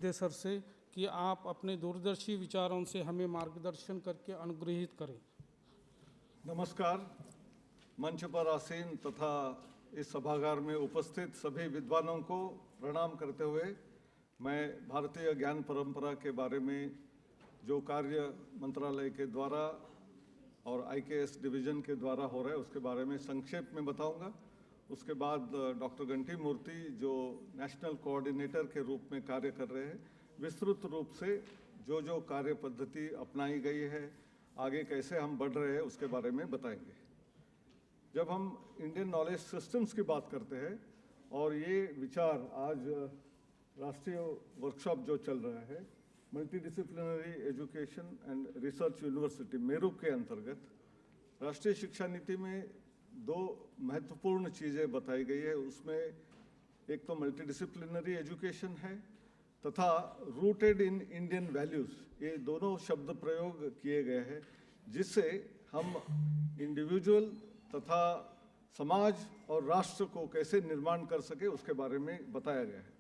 दे sir से कि आप अपने दूरदर्शी विचारों से हमें मार्गदर्शन करके अनुग्रहित करें। नमस्कार। मंच पर आसीन तथा इस सभागार में उपस्थित सभी विद्वानों को प्रणाम करते हुए मैं भारतीय ज्ञान परंपरा के बारे में जो कार्य मंत्रालय के द्वारा और IKS डिवीज़न के द्वारा हो रहा है उसके बारे में संक्षेप में बताऊंगा। उसके बाद डॉक्टर घंटी मूर्ति जो नेशनल कोऑर्डिनेटर के रूप में कार्य कर रहे हैं, विस्तृत रूप से जो कार्य पद्धति अपनाई गई है, आगे कैसे हम बढ़ रहे हैं उसके बारे में बताएंगे। जब हम इंडियन नॉलेज सिस्टम्स की बात करते हैं और ये विचार आज राष्ट्रीय वर्कशॉप जो चल रहा है multi-disciplinary education and research university MERU के अंतर्गत राष्ट्रीय शिक्षा नीति में दो महत्वपूर्ण चीज़ें बताई गई है। उसमें एक तो मल्टी-डिसिप्लिनरी एजुकेशन है तथा रूटेड इन इंडियन वैल्यूज़, ये दोनों शब्द प्रयोग किए गए हैं जिससे हम इंडिविजुअल तथा समाज और राष्ट्र को कैसे निर्माण कर सके उसके बारे में बताया गया है।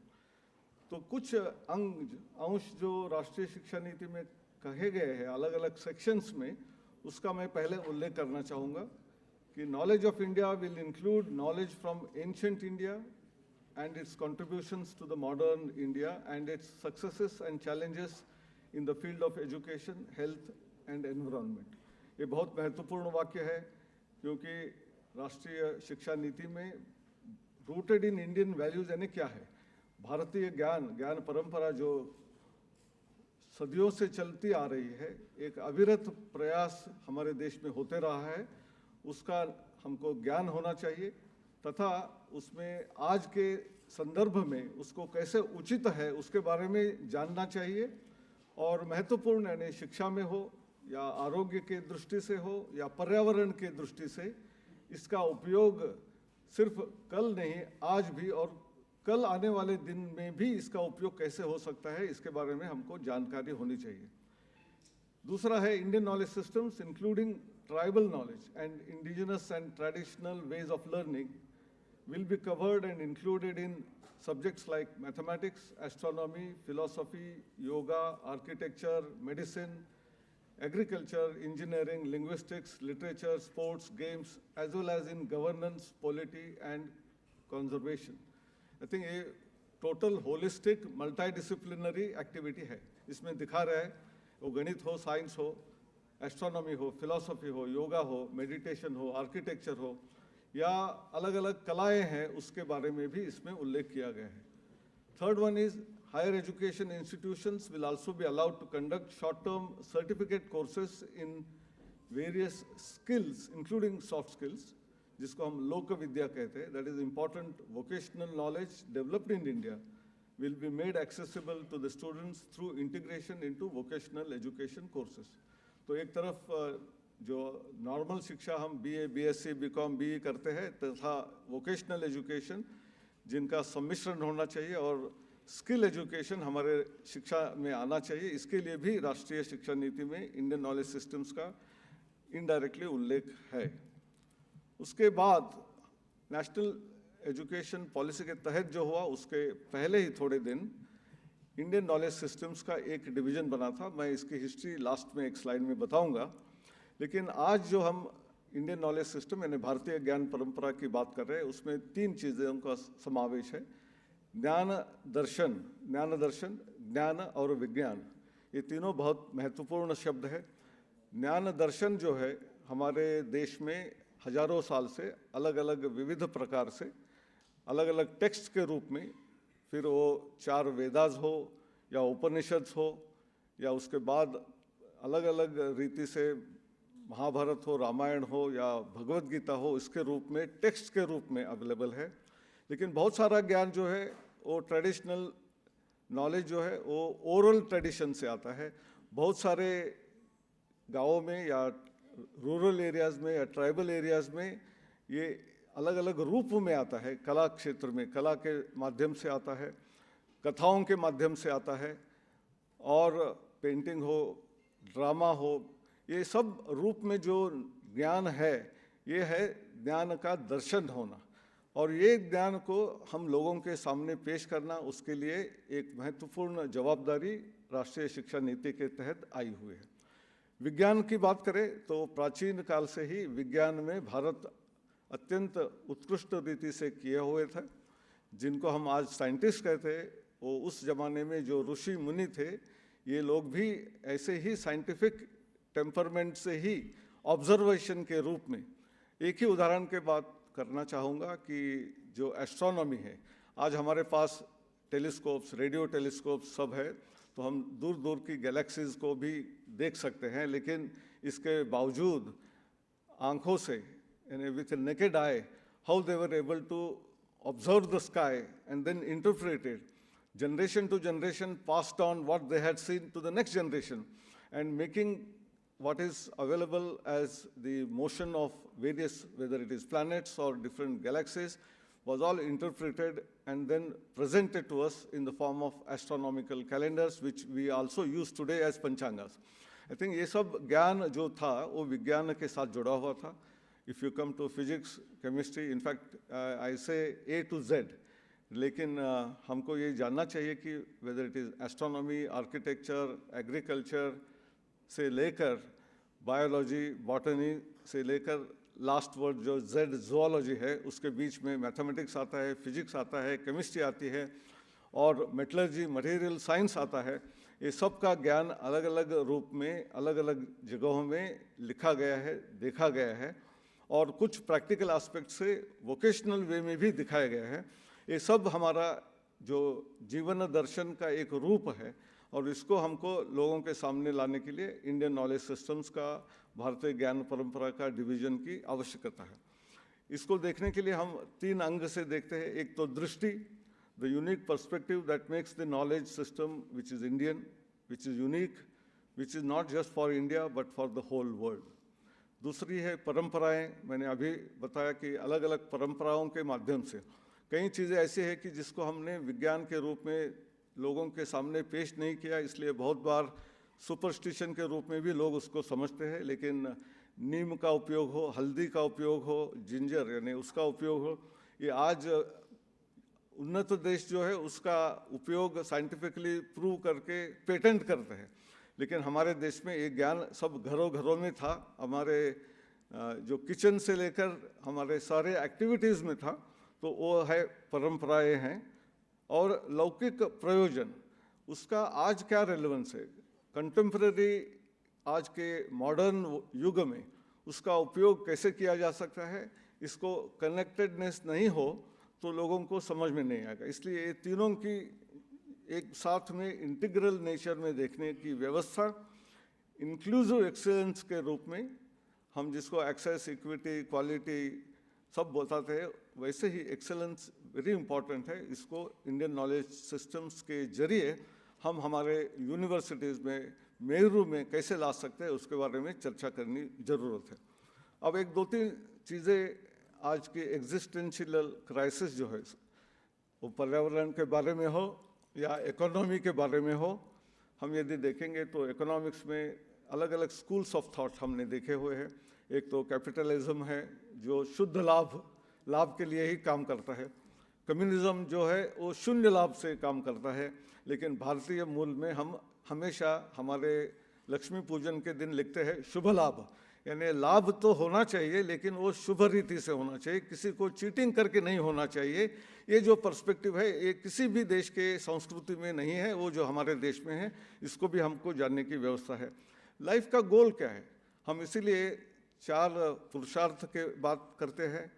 तो कुछ अंश जो राष्ट्रीय शिक्षा नीति में कहे गए हैं अलग अलग सेक्शंस में, उसका मैं पहले उल्लेख करना चाहूँगा कि knowledge of India will include knowledge from ancient India and its contributions to the modern India and its successes and challenges in the field of education, health and environment। ये बहुत महत्वपूर्ण वाक्य है क्योंकि राष्ट्रीय शिक्षा नीति में रूटेड इन इंडियन वैल्यूज यानी क्या है, भारतीय ज्ञान परंपरा जो सदियों से चलती आ रही है, एक अविरत प्रयास हमारे देश में होते रहा है, उसका हमको ज्ञान होना चाहिए तथा उसमें आज के संदर्भ में उसको कैसे उचित है उसके बारे में जानना चाहिए। और महत्वपूर्ण यानी शिक्षा में हो या आरोग्य के दृष्टि से हो या पर्यावरण के दृष्टि से इसका उपयोग सिर्फ कल नहीं आज भी और कल आने वाले दिन में भी इसका उपयोग कैसे हो सकता है इसके बारे में हमको जानकारी होनी चाहिए। दूसरा है Indian knowledge systems including tribal knowledge and indigenous and traditional ways of learning will be covered and included in subjects like mathematics, astronomy, philosophy, yoga, architecture, medicine, agriculture, engineering, linguistics, literature, sports, games, as well as in governance, polity and conservation। I think a total holistic multidisciplinary activity है। इसमें दिखा रहा है वो गणित हो, science हो, astronomy हो, फिलॉसफी हो, योगा हो, मेडिटेशन हो, आर्किटेक्चर हो या अलग अलग कलाएं हैं उसके बारे में भी इसमें उल्लेख किया गया है। Third one is higher education institutions will also be allowed to conduct short term certificate courses in various skills including soft skills, जिसको हम लोक विद्या कहते हैं। That is important vocational knowledge developed in India will be made accessible to the students through integration into vocational education courses. तो एक तरफ जो normal शिक्षा हम BA, BSc, BCom, BE करते हैं तथा वोकेशनल एजुकेशन जिनका सम्मिश्रण होना चाहिए और स्किल एजुकेशन हमारे शिक्षा में आना चाहिए, इसके लिए भी राष्ट्रीय शिक्षा नीति में इंडियन नॉलेज सिस्टम्स का इनडायरेक्टली उल्लेख है। उसके बाद नेशनल एजुकेशन पॉलिसी के तहत जो हुआ उसके पहले ही थोड़े दिन इंडियन नॉलेज सिस्टम्स का एक डिवीज़न बना था। मैं इसकी हिस्ट्री लास्ट में एक स्लाइड में बताऊंगा, लेकिन आज जो हम इंडियन नॉलेज सिस्टम यानी भारतीय ज्ञान परंपरा की बात कर रहे हैं उसमें तीन चीज़ों का समावेश है। ज्ञान दर्शन, ज्ञान और विज्ञान, ये तीनों बहुत महत्वपूर्ण शब्द है। ज्ञान दर्शन जो है हमारे देश में हजारों साल से अलग अलग विविध प्रकार से अलग अलग टेक्स्ट के रूप में, फिर वो 4 वेदास हो या उपनिषद हो या उसके बाद अलग अलग रीति से महाभारत हो, रामायण हो या भगवत गीता हो, इसके रूप में टेक्स्ट के रूप में अवेलेबल है। लेकिन बहुत सारा ज्ञान जो है वो ट्रेडिशनल नॉलेज जो है वो ओरल ट्रेडिशन से आता है। बहुत सारे गाँवों में या रूरल एरियाज़ में या ट्राइबल एरियाज़ में ये अलग अलग रूप में आता है। कला क्षेत्र में कला के माध्यम से आता है, कथाओं के माध्यम से आता है और पेंटिंग हो, ड्रामा हो, ये सब रूप में जो ज्ञान है ये है ज्ञान का दर्शन होना। और ये ज्ञान को हम लोगों के सामने पेश करना, उसके लिए एक महत्वपूर्ण जवाबदारी राष्ट्रीय शिक्षा नीति के तहत आई हुई है। विज्ञान की बात करें तो प्राचीन काल से ही विज्ञान में भारत अत्यंत उत्कृष्ट रीति से किए हुए थे। जिनको हम आज साइंटिस्ट कहते हैं, वो उस जमाने में जो ऋषि मुनि थे, ये लोग भी ऐसे ही साइंटिफिक टेम्परमेंट से ही ऑब्जर्वेशन के रूप में, एक ही उदाहरण के बात करना चाहूँगा कि जो एस्ट्रोनॉमी है, आज हमारे पास टेलीस्कोप्स, रेडियो टेलीस्कोप्स सब है, तो हम दूर दूर की गैलेक्सीज को भी देख सकते हैं। लेकिन इसके बावजूद आंखों से, यानी with naked eye, how they were able to observe the sky and then interpret it, generation to generation passed on what they had seen to the next generation, and making what is available as the motion of various, whether it is planets or different galaxies, was all interpreted and then presented to us in the form of astronomical calendars, which we also use today as panchangas. I think ये सब ज्ञान जो था वो विज्ञान के साथ जुड़ा हुआ था. If you come to physics, chemistry, in fact, I say A to Z. लेकिन हमको ये जानना चाहिए कि whether it is astronomy, architecture, agriculture से लेकर biology, botany से लेकर लास्ट वर्ड जो Z zoology है, उसके बीच में मैथमेटिक्स आता है, फिजिक्स आता है, केमिस्ट्री आती है और मेटलर्जी, मटेरियल साइंस आता है. ये सब का ज्ञान अलग अलग रूप में, अलग अलग जगहों में लिखा गया है, देखा गया है और कुछ प्रैक्टिकल एस्पेक्ट से वोकेशनल वे में भी दिखाया गया है. ये सब हमारा जो जीवन दर्शन का एक रूप है और इसको हमको लोगों के सामने लाने के लिए इंडियन नॉलेज सिस्टम्स का, भारतीय ज्ञान परंपरा का डिवीजन की आवश्यकता है. इसको देखने के लिए हम तीन अंग से देखते हैं. एक तो दृष्टि, the unique perspective that makes the knowledge system which is Indian, which is unique, which is not just for India but for the whole world. दूसरी है परंपराएं. मैंने अभी बताया कि अलग अलग परंपराओं के माध्यम से कई चीज़ें ऐसी है कि जिसको हमने विज्ञान के रूप में लोगों के सामने पेश नहीं किया, इसलिए बहुत बार सुपरस्टिशन के रूप में भी लोग उसको समझते हैं. लेकिन नीम का उपयोग हो, हल्दी का उपयोग हो, जिंजर यानी उसका उपयोग हो, ये आज उन्नत देश जो है उसका उपयोग साइंटिफिकली प्रूव करके पेटेंट करते हैं. लेकिन हमारे देश में ये ज्ञान सब घरों घरों में था. हमारे जो किचन से लेकर हमारे सारे एक्टिविटीज़ में था. तो वो है परंपराएं हैं. और लौकिक प्रयोजन, उसका आज क्या रेलेवेंस है, कंटेम्प्रेरी आज के मॉडर्न युग में उसका उपयोग कैसे किया जा सकता है, इसको कनेक्टेडनेस नहीं हो तो लोगों को समझ में नहीं आएगा. इसलिए ये तीनों की एक साथ में इंटीग्रल नेचर में देखने की व्यवस्था, इंक्लूसिव एक्सेलेंस के रूप में, हम जिसको एक्सेस, इक्विटी, क्वालिटी सब बताते हैं, वैसे ही एक्सेलेंस वेरी इंपॉर्टेंट है. इसको इंडियन नॉलेज सिस्टम्स के जरिए हम हमारे यूनिवर्सिटीज़ में, मेरू में कैसे ला सकते हैं, उसके बारे में चर्चा करनी ज़रूरत है. अब एक दो तीन चीज़ें आज की एग्जिस्टेंशियल क्राइसिस जो है, वो पर्यावरण के बारे में हो या इकोनॉमी के बारे में हो. हम यदि देखेंगे तो इकोनॉमिक्स में अलग अलग स्कूल्स ऑफ थॉट हमने देखे हुए हैं. एक तो कैपिटलिज्म है जो शुद्ध लाभ के लिए ही काम करता है. कम्युनिज्म जो है वो शून्य लाभ से काम करता है. लेकिन भारतीय मूल में हम हमेशा हमारे लक्ष्मी पूजन के दिन लिखते हैं शुभ लाभ, यानी लाभ तो होना चाहिए लेकिन वो शुभ रीति से होना चाहिए, किसी को चीटिंग करके नहीं होना चाहिए. ये जो पर्सपेक्टिव है ये किसी भी देश के संस्कृति में नहीं है, वो जो हमारे देश में है, इसको भी हमको जानने की व्यवस्था है. लाइफ का गोल क्या है, हम इसीलिए 4 पुरुषार्थ के बात करते हैं,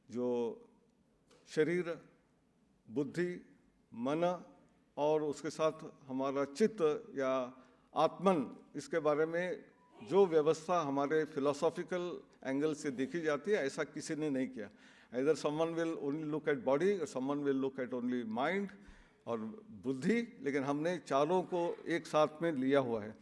जो शरीर, बुद्धि, मन और उसके साथ हमारा चित्त या आत्मन, इसके बारे में जो व्यवस्था हमारे फिलोसॉफिकल एंगल से देखी जाती है, ऐसा किसी ने नहीं किया. Either someone will only look at body or someone will look at only mind और बुद्धि, लेकिन हमने चारों को एक साथ में लिया हुआ है.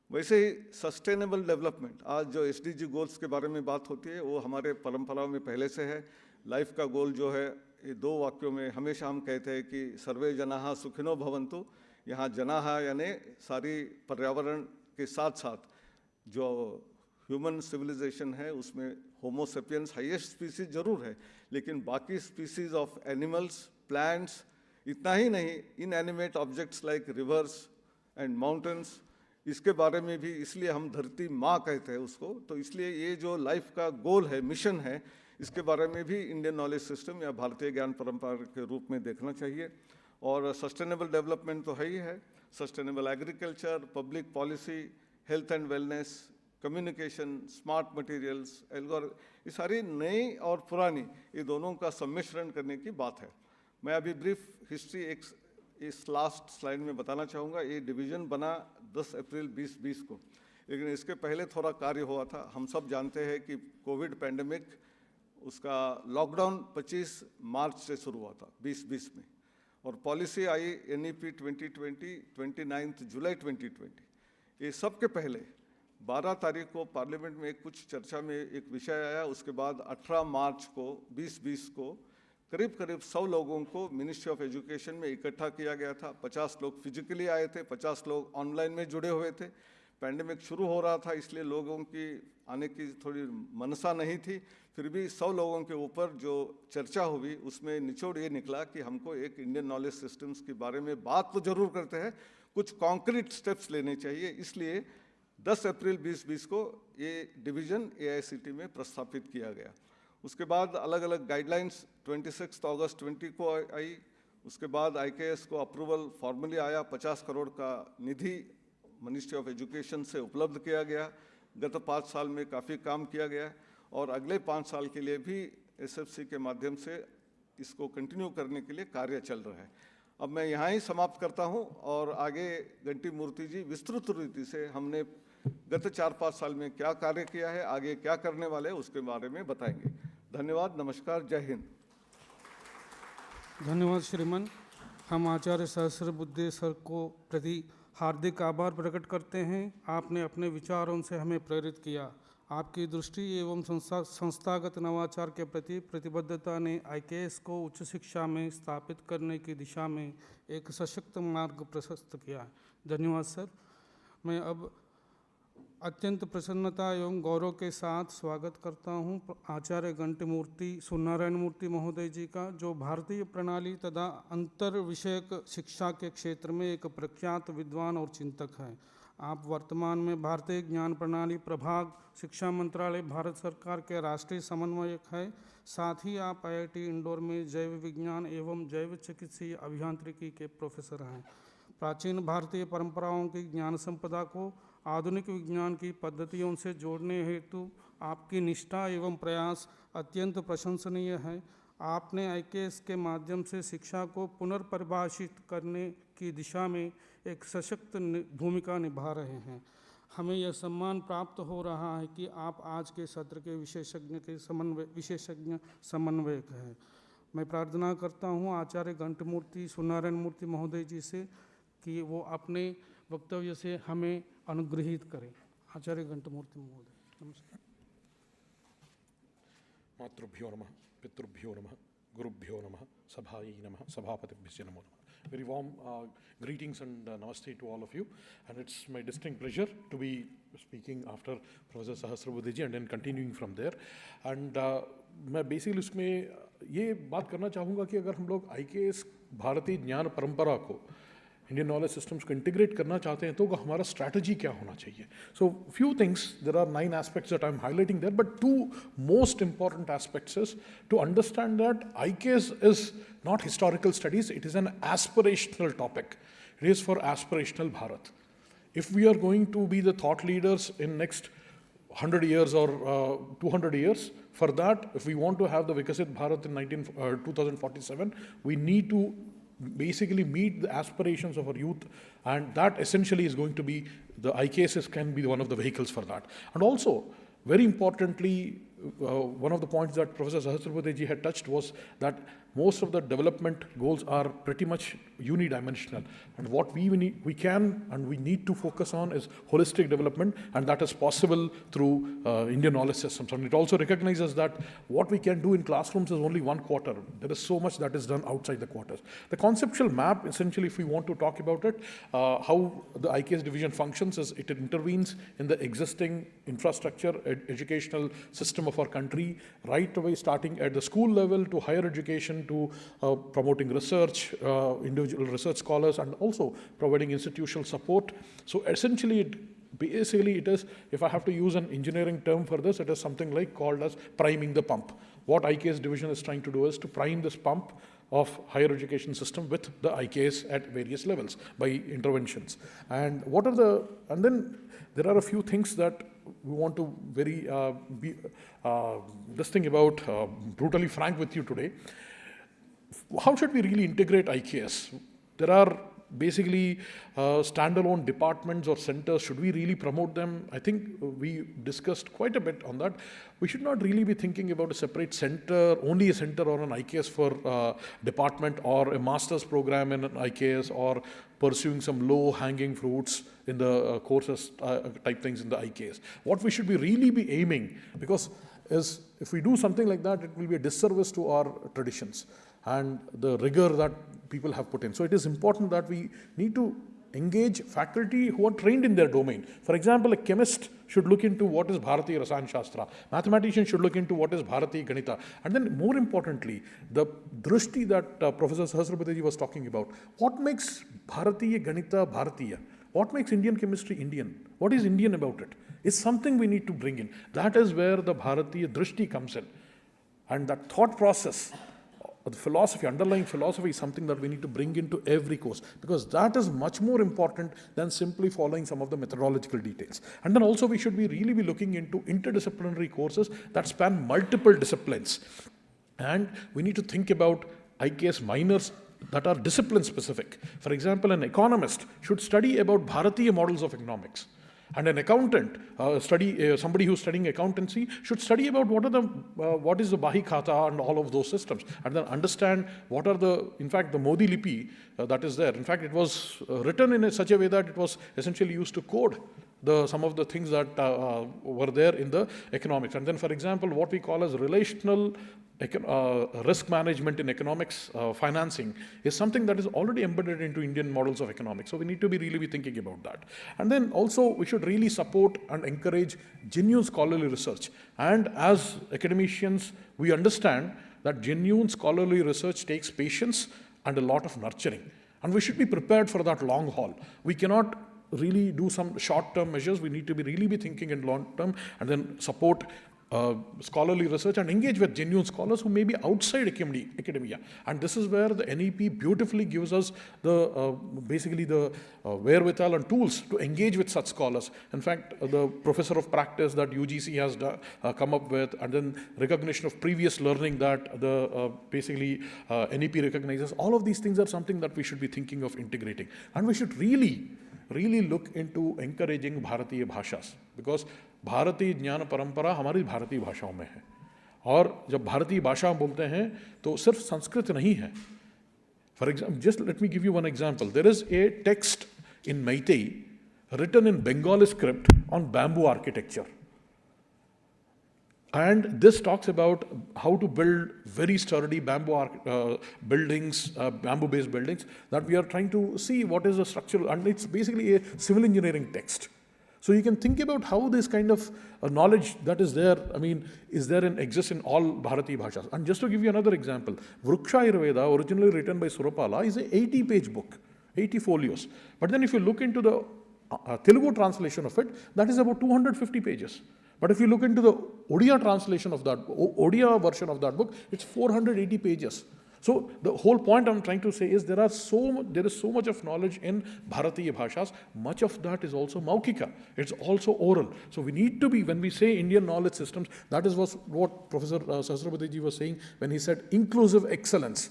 वैसे ही सस्टेनेबल डेवलपमेंट, आज जो SDG गोल्स के बारे में बात होती है, वो हमारे परंपराओं में पहले से है. लाइफ का गोल जो है, ये 2 वाक्यों में हमेशा हम कहते हैं कि सर्वे जनाः सुखिनो भवन्तु. यहाँ जनाः यानी सारी पर्यावरण के साथ साथ जो ह्यूमन सिविलाइजेशन है उसमें होमो सेपियंस हाईएस्ट स्पीसीज जरूर है, लेकिन बाकी स्पीसीज ऑफ एनिमल्स, प्लांट्स, इतना ही नहीं, inanimate objects like reverse and mountains, इसके बारे में भी, इसलिए हम धरती माँ कहते हैं उसको, तो इसलिए ये जो लाइफ का गोल है, मिशन है, इसके बारे में भी इंडियन नॉलेज सिस्टम या भारतीय ज्ञान परंपरा के रूप में देखना चाहिए। और सस्टेनेबल डेवलपमेंट तो है ही है, sustainable agriculture, public policy, health and wellness, communication, smart materials, ये सारी नई और पुरानी, ये दोनों का सम्मिश्रण करने की बात है। मैं अभी ब्रीफ हिस्ट्री इस लास्ट स्लाइड में बताना चाहूँगा। ये डिवीज़न बना 10 अप्रैल 2020 को, लेकिन इसके पहले थोड़ा कार्य हुआ था। हम सब जानते हैं कि कोविड पैंडमिक, उसका लॉकडाउन 25 मार्च से शुरू हुआ था 2020 में, और पॉलिसी आई NEP 2020 29 जुलाई 2020। ये सब के पहले 12 तारीख को पार्लियामेंट में कुछ चर्चा में एक विषय आया। उसके बाद 18 मार्च को 2020 को करीब 100 लोगों को मिनिस्ट्री ऑफ एजुकेशन में इकट्ठा किया गया था। 50 लोग फिजिकली आए थे, 50 लोग ऑनलाइन में जुड़े हुए थे। पैंडेमिक शुरू हो रहा था, इसलिए लोगों की आने की थोड़ी मनसा नहीं थी, फिर भी 100 लोगों के ऊपर जो चर्चा हुई उसमें निचोड़ ये निकला कि हमको एक इंडियन नॉलेज सिस्टम्स के बारे में बात तो जरूर करते हैं, कुछ कॉन्क्रीट स्टेप्स लेने चाहिए। इसलिए 10 अप्रैल 2020 को ये डिवीज़न AICT में प्रस्तापित किया गया। उसके बाद अलग अलग गाइडलाइंस 26 अगस्त 20 को आई। उसके बाद IKS को अप्रूवल फॉर्मली आया। 50 करोड़ का निधि मिनिस्ट्री ऑफ एजुकेशन से उपलब्ध किया गया। गत 5 साल में काफ़ी काम किया गया और अगले 5 साल के लिए भी SFC के माध्यम से इसको कंटिन्यू करने के लिए कार्य चल रहा है। अब मैं यहाँ ही समाप्त करता हूँ और आगे घंटी मूर्ति जी विस्तृत रीति से हमने गत 4-5 साल में क्या कार्य किया है, आगे क्या करने वाले हैं, उसके बारे में बताएंगे। धन्यवाद, नमस्कार, जय हिंद। धन्यवाद श्रीमान। हम आचार्य सहस्रबुद्धे सर को प्रति हार्दिक आभार प्रकट करते हैं। आपने अपने विचारों से हमें प्रेरित किया। आपकी दृष्टि एवं संस्थागत नवाचार के प्रति प्रतिबद्धता ने IKS को उच्च शिक्षा में स्थापित करने की दिशा में एक सशक्त मार्ग प्रशस्त किया है। धन्यवाद सर। मैं अब अत्यंत प्रसन्नता एवं गौरव के साथ स्वागत करता हूं आचार्य घंटीमूर्ति सूर्यनारायण मूर्ति महोदय जी का, जो भारतीय प्रणाली तथा अंतर विषयक शिक्षा के क्षेत्र में एक प्रख्यात विद्वान और चिंतक हैं। आप वर्तमान में भारतीय ज्ञान प्रणाली प्रभाग, शिक्षा मंत्रालय, भारत सरकार के राष्ट्रीय समन्वयक हैं। साथ ही आप IIT इंदौर में जैव विज्ञान एवं जैव चिकित्सीय अभियांत्रिकी के प्रोफेसर हैं। प्राचीन भारतीय परंपराओं की ज्ञान संपदा को आधुनिक विज्ञान की पद्धतियों से जोड़ने हेतु आपकी निष्ठा एवं प्रयास अत्यंत प्रशंसनीय है। आपने IKS के माध्यम से शिक्षा को पुनर्परिभाषित करने की दिशा में एक सशक्त भूमिका निभा रहे हैं। हमें यह सम्मान प्राप्त हो रहा है कि आप आज के सत्र के विशेषज्ञ समन्वयक हैं। मैं प्रार्थना करता हूँ आचार्य घंटीमूर्ति सूर्यनारायण मूर्ति महोदय जी से कि वो अपने वक्तव्य से हमें अनुग्रहित करें। आचार्य घंटीमूर्ति महोदय, नमस्कार। मातृभ्यो नमः, पितृभ्यो नमः, गुरुभ्यो नमः, सभायै नमः, सभापतिभ्यो नमो नमः. Very warm greetings and namaste to all of you, and it's my distinct pleasure to be speaking after Professor Sahasrabuddhe ji and then continuing from there. And मैं बेसिकली उसमें ये बात करना चाहूँगा कि अगर हम लोग IKS भारतीय ज्ञान परंपरा को इंडियन नॉलेज सिस्टम्स को इंटीग्रेट करना चाहते हैं तो हमारा स्ट्रैटेजी क्या होना चाहिए. So few things, there are 9 aspects that I am highlighting there, but 2 most important aspects is to understand that IKS is not historical studies, it is an aspirational topic. It is for aspirational Bharat. If we are going to be the thought leaders in next 100 years or 200 years, for that, if we want to have the Vikasit Bharat in 2047, we need to basically meet the aspirations of our youth, and that essentially is going to be, the IKSs can be one of the vehicles for that. And also, very importantly, one of the points that Professor Sahasrabuddhe ji had touched was that most of the development goals are pretty much unidimensional. And what we can and we need to focus on is holistic development, and that is possible through Indian knowledge systems. And it also recognizes that what we can do in classrooms is only one quarter. There is so much that is done outside the quarters. The conceptual map, essentially, if we want to talk about it, how the IKS division functions is it intervenes in the existing infrastructure, educational system of our country, right away starting at the school level to higher education to promoting research, individual research scholars, and also providing institutional support. So essentially, basically it is, if I have to use an engineering term for this, it is something like called as priming the pump. What IKS division is trying to do is to prime this pump of higher education system with the IKS at various levels by interventions. And what are the, and then there are a few things that we want to very be this thing about brutally frank with you today. How should we really integrate IKS? There are basically standalone departments or centers. Should we really promote them? I think we discussed quite a bit on that. We should not really be thinking about a separate center, only a center or an IKS for department, or a master's program in an IKS, or pursuing some low-hanging fruits in the courses type things in the IKS. What we should be really be aiming, because is if we do something like that, it will be a disservice to our traditions and the rigor that people have put in. So it is important that we need to engage faculty who are trained in their domain. For example, a chemist should look into what is Bharatiya Rasayan Shastra. Mathematician should look into what is Bharatiya Ganita. And then more importantly, the drishti that Professor Sahasrapati was talking about. What makes Bharatiya Ganita Bharatiya? What makes Indian chemistry Indian? What is Indian about it? It's something we need to bring in. That is where the Bharatiya drishti comes in. And that thought process, the philosophy, underlying philosophy, is something that we need to bring into every course, because that is much more important than simply following some of the methodological details. And then also we should be really be looking into interdisciplinary courses that span multiple disciplines. And we need to think about IKS minors that are discipline specific. For example, an economist should study about Bharatiya models of economics. And an accountant, somebody who's studying accountancy should study about what is the Bahi Khata and all of those systems, and then understand what are in fact, the Modi Lipi that is there. In fact, it was written in such a way that it was essentially used to code some of the things that were there in the economics. And then, for example, what we call as relational risk management in economics, financing, is something that is already embedded into Indian models of economics. So we need to really be thinking about that. And then also we should really support and encourage genuine scholarly research. And as academicians, we understand that genuine scholarly research takes patience and a lot of nurturing. And we should be prepared for that long haul. We cannot really do some short-term measures. We need to really be thinking in long-term, and then support scholarly research and engage with genuine scholars who may be outside academia. And this is where the NEP beautifully gives us basically the wherewithal and tools to engage with such scholars. In fact, the professor of practice that UGC has come up with, and then recognition of previous learning that basically NEP recognizes, all of these things are something that we should be thinking of integrating. And we should really look into encouraging Bharatiya Bhashas, because भारतीय ज्ञान परंपरा हमारी भारतीय भाषाओं में है. और जब भारतीय भाषा बोलते हैं तो सिर्फ संस्कृत नहीं है. For example, just let me give you one example. There is a text in Meitei written in Bengali script on bamboo architecture. And this talks about how to build very sturdy bamboo buildings, bamboo-based buildings, that we are trying to see what is the structural, and it's basically a civil engineering text. So you can think about how this kind of knowledge that is there, exists in all Bharatiya Bhashas. And just to give you another example, Vriksha Ayurveda, originally written by Surapala, is an 80-page book, 80 folios. But then if you look into the Telugu translation of it, that is about 250 pages. But if you look into the Odia translation of that, Odia version of that book, it's 480 pages. So the whole point I'm trying to say is there is so much of knowledge in Bharatiya Bhashas. Much of that is also Maukika. It's also oral. So we need to be, when we say Indian knowledge systems, that is what Professor Sahasrapati ji was saying when he said inclusive excellence.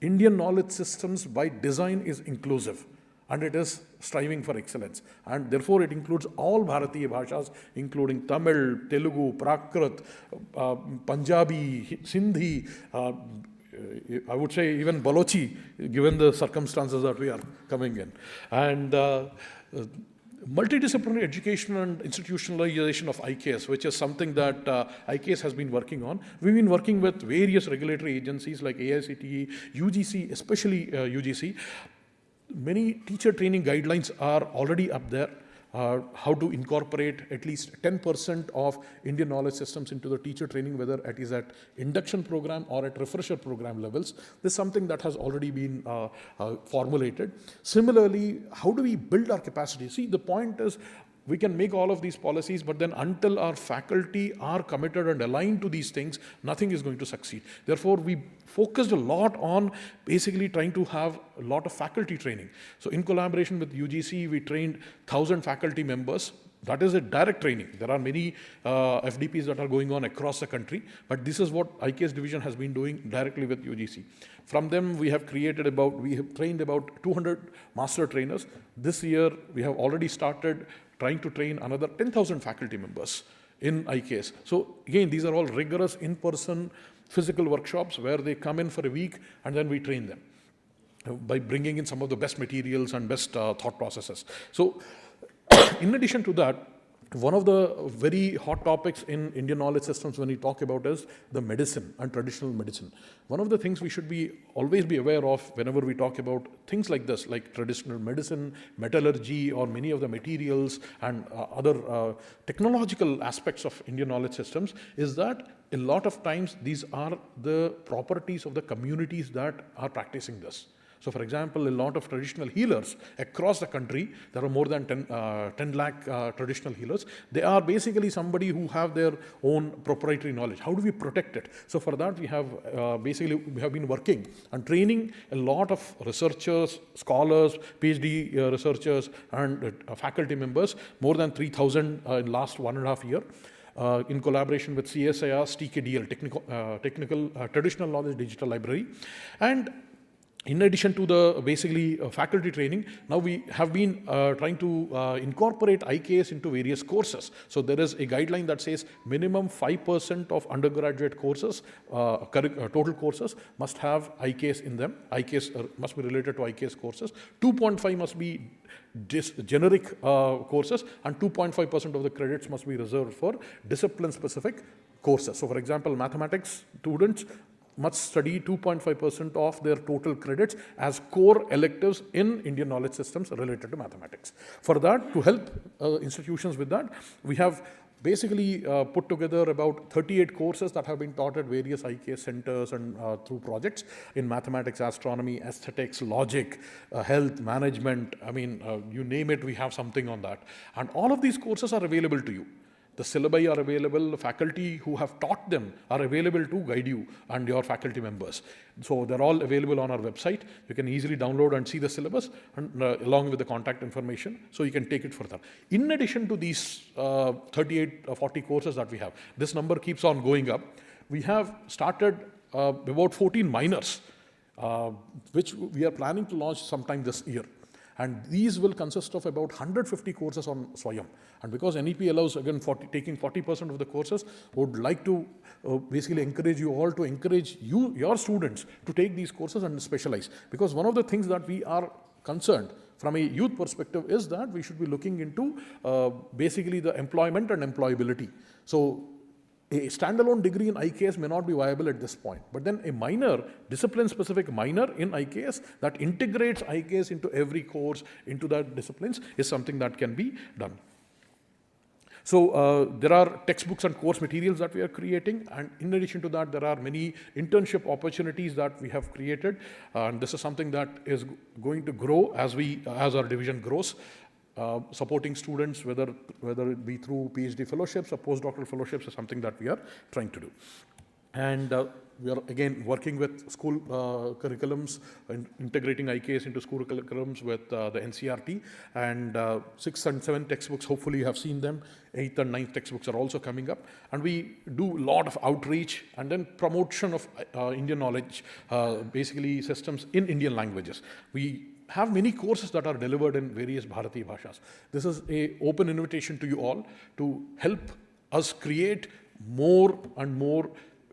Indian knowledge systems by design is inclusive, and it is striving for excellence. And therefore it includes all Bharatiya Bhashas, including Tamil, Telugu, Prakrit, Punjabi, Sindhi, I would say even Balochi, given the circumstances that we are coming in. And multidisciplinary education and institutionalization of IKS, which is something that IKS has been working on. We've been working with various regulatory agencies like AICTE, UGC, especially UGC. Many teacher training guidelines are already up there. How to incorporate at least 10% of Indian knowledge systems into the teacher training, whether it is at induction program or at refresher program levels. This is something that has already been formulated. Similarly, how do we build our capacity? See, the point is, we can make all of these policies, but then until our faculty are committed and aligned to these things, nothing is going to succeed. Therefore, we focused a lot on basically trying to have a lot of faculty training. So in collaboration with UGC, we trained 1,000 faculty members. That is a direct training. There are many FDPs that are going on across the country, but this is what IKS division has been doing directly with UGC. From them, we have trained about 200 master trainers. This year, we have already started trying to train another 10,000 faculty members in IKS. So again, these are all rigorous in-person physical workshops where they come in for a week and then we train them by bringing in some of the best materials and best thought processes. So in addition to that, one of the very hot topics in Indian knowledge systems when we talk about is the medicine and traditional medicine. One of the things we should always be aware of whenever we talk about things like this, like traditional medicine, metallurgy, or many of the materials and other technological aspects of Indian knowledge systems, is that a lot of times these are the properties of the communities that are practicing this. So for example, a lot of traditional healers across the country, there are more than 10 lakh traditional healers. They are basically somebody who have their own proprietary knowledge. How do we protect it? So for that, we have we have been working and training a lot of researchers, scholars, PhD researchers, and faculty members, more than 3,000 in last 1.5 years. In collaboration with CSIR's TKDL, Technical Traditional Knowledge Digital Library. And in addition to the basically faculty training, now we have been trying to incorporate IKS into various courses. So there is a guideline that says minimum 5% of undergraduate courses, total courses, must have IKS in them. IKS must be related to IKS courses. 2.5 must be generic courses, and 2.5% of the credits must be reserved for discipline-specific courses. So for example, mathematics students must study 2.5% of their total credits as core electives in Indian knowledge systems related to mathematics. For that, to help institutions with that, we have basically put together about 38 courses that have been taught at various IKS centers and through projects in mathematics, astronomy, aesthetics, logic, health, management. I mean, you name it, we have something on that. And all of these courses are available to you. The syllabi are available, the faculty who have taught them are available to guide you and your faculty members. So they're all available on our website. You can easily download and see the syllabus and along with the contact information, so you can take it further. In addition to these 38 or 40 courses that we have, this number keeps on going up. We have started about 14 minors, which we are planning to launch sometime this year. And these will consist of about 150 courses on Swayam. And because NEP allows, again, taking 40% of the courses, would like to basically encourage you all to encourage your students to take these courses and specialize. Because one of the things that we are concerned from a youth perspective is that we should be looking into basically the employment and employability. So a standalone degree in IKS may not be viable at this point, but then a minor, discipline-specific minor in IKS that integrates IKS into every course, into that disciplines, is something that can be done. So there are textbooks and course materials that we are creating, and in addition to that, there are many internship opportunities that we have created, and this is something that is going to grow as our division grows. Supporting students, whether it be through PhD fellowships or postdoctoral fellowships, is something that we are trying to do. And we are again working with school curriculums and integrating IKS into school curriculums with the NCRT. And 6th and 7th textbooks, hopefully you have seen them. 8th and 9th textbooks are also coming up. And we do a lot of outreach and then promotion of Indian knowledge, basically systems in Indian languages. We have many courses that are delivered in various Bharati Bhashas. This is an open invitation to you all to help us create more and more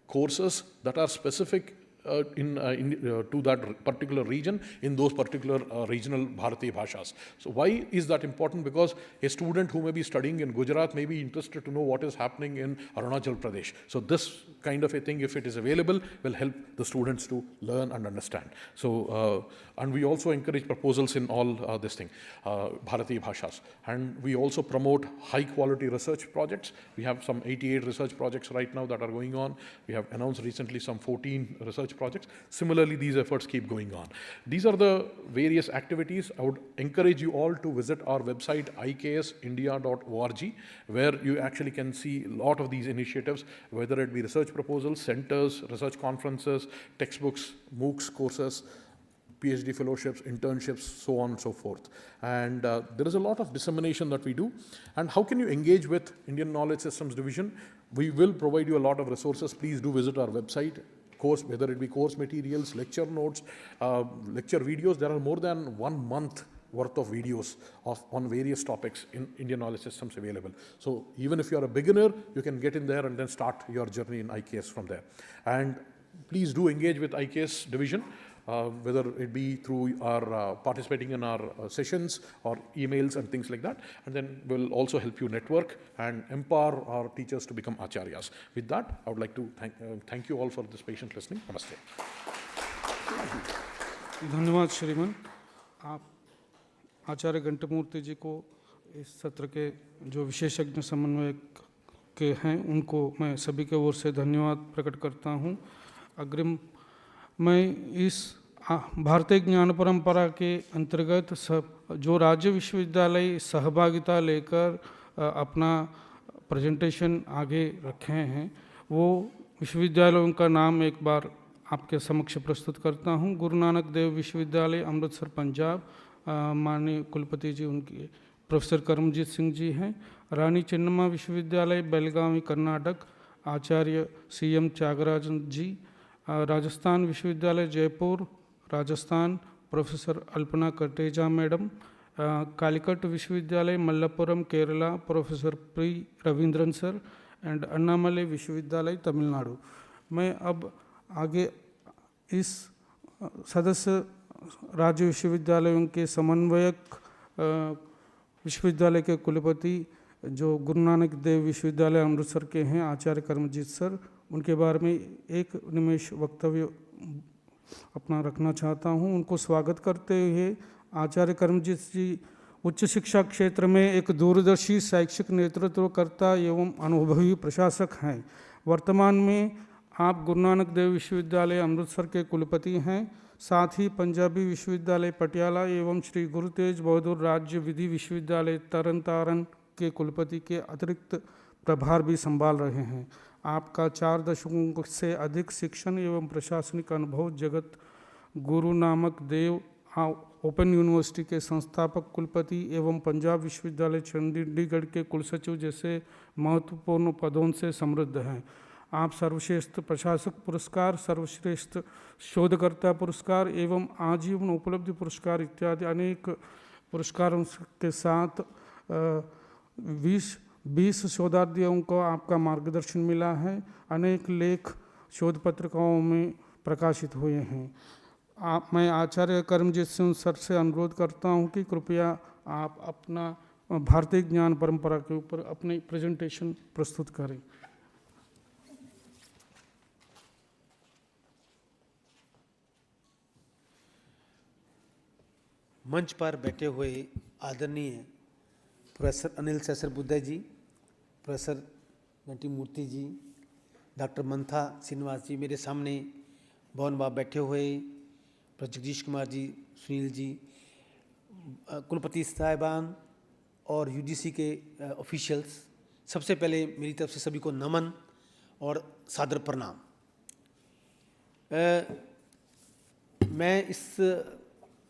courses that are specific to that particular region in those particular regional Bharatiya Bhashas. So why is that important? Because a student who may be studying in Gujarat may be interested to know what is happening in Arunachal Pradesh. So this kind of a thing, if it is available, will help the students to learn and understand. So, and we also encourage proposals in all this thing, Bharatiya Bhashas. And we also promote high quality research projects. We have some 88 research projects right now that are going on. We have announced recently some 14 research projects. Similarly, these efforts keep going on. These are the various activities. I would encourage you all to visit our website, iksindia.org, where you actually can see a lot of these initiatives, whether it be research proposals, centers, research conferences, textbooks, MOOCs, courses, PhD fellowships, internships, so on and so forth. And there is a lot of dissemination that we do. And how can you engage with Indian Knowledge Systems Division? We will provide you a lot of resources. Please do visit our website. Course, whether it be course materials, lecture notes, lecture videos. There are more than 1 month worth of videos on various topics in Indian Knowledge Systems available. So even if you are a beginner, you can get in there and then start your journey in IKS from there. And please do engage with IKS division, whether it be through our participating in our sessions or emails and things like that. And then we'll also help you network and empower our teachers to become acharyas. With that, I would like to thank you all for this patient listening. Namaste. धन्यवाद श्रीमान। आप आचार्य घंटमूर्ति जी को इस सत्र के जो विशेषज्ञ समन्वयक के हैं उनको मैं सभी के ओर से धन्यवाद प्रकट करता हूं। अग्रिम मैं इस भारतीय ज्ञान परंपरा के अंतर्गत जो राज्य विश्वविद्यालय सहभागिता लेकर अपना प्रेजेंटेशन आगे रखे हैं वो विश्वविद्यालयों का नाम एक बार आपके समक्ष प्रस्तुत करता हूं। गुरु नानक देव विश्वविद्यालय अमृतसर पंजाब, माननीय कुलपति जी उनके प्रोफेसर करमजीत सिंह जी हैं। रानी चेन्नम्मा विश्वविद्यालय बेलगावी कर्नाटक, आचार्य CM त्यागराजन जी। राजस्थान विश्वविद्यालय जयपुर राजस्थान, प्रोफेसर अल्पना कटेजा मैडम। कालीकट विश्वविद्यालय Malappuram Kerala, professor P Ravindran sir. And Annamalai विश्वविद्यालय तमिलनाडु। मैं अब आगे इस सदस्य राज्य विश्वविद्यालयों के समन्वयक विश्वविद्यालय के कुलपति जो गुरु नानक देव विश्वविद्यालय अमृतसर के हैं आचार्य करमजीत सर, उनके बारे में एक निमेष वक्तव्य अपना रखना चाहता हूं। उनको स्वागत करते हुए आचार्य करमजीत जी उच्च शिक्षा क्षेत्र में एक दूरदर्शी शैक्षिक नेतृत्वकर्ता एवं अनुभवी प्रशासक हैं। वर्तमान में आप गुरु नानक देव विश्वविद्यालय अमृतसर के कुलपति हैं। साथ ही पंजाबी विश्वविद्यालय पटियाला एवं श्री गुरु तेज बहादुर राज्य विधि विश्वविद्यालय तरन तारण के कुलपति के अतिरिक्त प्रभार भी संभाल रहे हैं। आपका 4 दशकों से अधिक शिक्षण एवं प्रशासनिक अनुभव जगत गुरु नानक देव ओपन यूनिवर्सिटी के संस्थापक कुलपति एवं पंजाब विश्वविद्यालय चंडीगढ़ के कुलसचिव जैसे महत्वपूर्ण पदों से समृद्ध हैं। आप सर्वश्रेष्ठ प्रशासक पुरस्कार, सर्वश्रेष्ठ शोधकर्ता पुरस्कार एवं आजीवन उपलब्धि पुरस्कार इत्यादि अनेक पुरस्कारों के साथ 20 शोधार्थियों को आपका मार्गदर्शन मिला है। अनेक लेख शोध पत्रिकाओं में प्रकाशित हुए हैं। मैं आचार्य करमजीत सिंह सर से अनुरोध करता हूं कि कृपया आप अपना भारतीय ज्ञान परंपरा के ऊपर अपनी प्रेजेंटेशन प्रस्तुत करें। मंच पर बैठे हुए आदरणीय प्रोफेसर अनिल सहस्रबुद्धे जी, प्रोफेसर घंटीमूर्ति जी, डॉक्टर मंथा श्रीनिवास जी, मेरे सामने भवन बाब बैठे हुए प्रोफेसर जगदीश कुमार जी, सुनील जी, कुलपति साहिबान और UGC के ऑफिशियल्स, सबसे पहले मेरी तरफ से सभी को नमन और सादर प्रणाम। मैं इस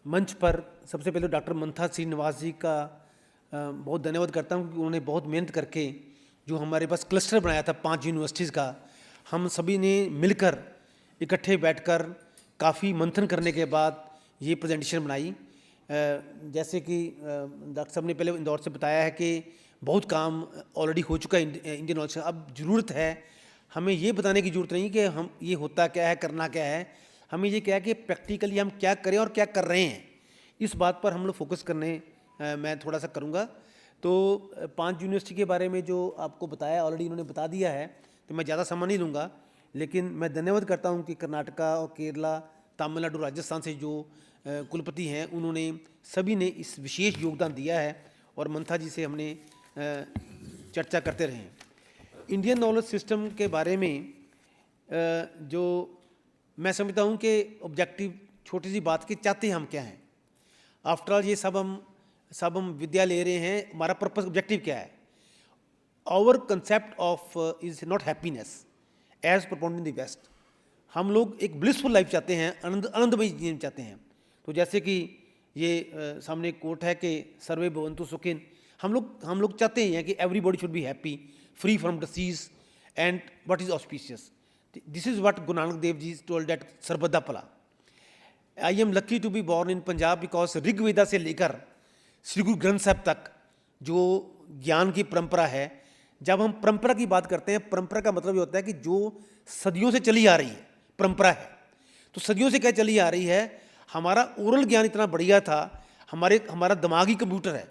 मंच पर सबसे पहले डॉक्टर मंथा श्रीनिवास जी का बहुत धन्यवाद करता हूँ क्योंकि उन्होंने बहुत मेहनत करके जो हमारे पास क्लस्टर बनाया था 5 यूनिवर्सिटीज़ का, हम सभी ने मिलकर इकट्ठे बैठकर काफ़ी मंथन करने के बाद ये प्रेजेंटेशन बनाई। जैसे कि डॉक्टर साहब ने पहले इंदौर से बताया है कि बहुत काम ऑलरेडी हो चुका है इंडियन नॉलेज। अब ज़रूरत है, हमें ये बताने की ज़रूरत नहीं कि हम ये होता क्या है, करना क्या है, हमें ये क्या है कि प्रैक्टिकली हम क्या करें और क्या कर रहे हैं, इस बात पर हम लोग फोकस करने मैं थोड़ा सा करूँगा। तो 5 यूनिवर्सिटी के बारे में जो आपको बताया ऑलरेडी इन्होंने बता दिया है, तो मैं ज़्यादा समय नहीं लूँगा, लेकिन मैं धन्यवाद करता हूँ कि कर्नाटका और केरला, तमिलनाडु, राजस्थान से जो कुलपति हैं उन्होंने सभी ने इस विशेष योगदान दिया है और मंथा जी से हमने चर्चा करते रहे हैं। इंडियन नॉलेज सिस्टम के बारे में जो मैं समझता हूँ कि ऑब्जेक्टिव छोटी सी बात कि चाहते हैं हम क्या हैं। आफ्टर ऑल ये सब हम विद्या ले रहे हैं, हमारा पर्पस ऑब्जेक्टिव क्या है? Our concept of is not happiness as propounded in the West. हम लोग एक ब्लिसफुल लाइफ चाहते हैं, आनंदमय जीवन चाहते हैं। तो जैसे कि ये सामने कोट है कि सर्वे भवन्तु सुखिन, हम लोग चाहते हैं कि everybody should be happy, free from disease and what is auspicious. This is what Guru Nanak Dev ji told that सर्वदा भला। I am lucky to be born in Punjab because Rigveda से लेकर श्री गुरु ग्रंथ साहब तक जो ज्ञान की परंपरा है, जब हम परंपरा की बात करते हैं, परंपरा का मतलब ये होता है कि जो सदियों से चली आ रही है परंपरा है। तो सदियों से क्या चली आ रही है, हमारा ओरल ज्ञान इतना बढ़िया था, हमारा दिमागी कंप्यूटर है,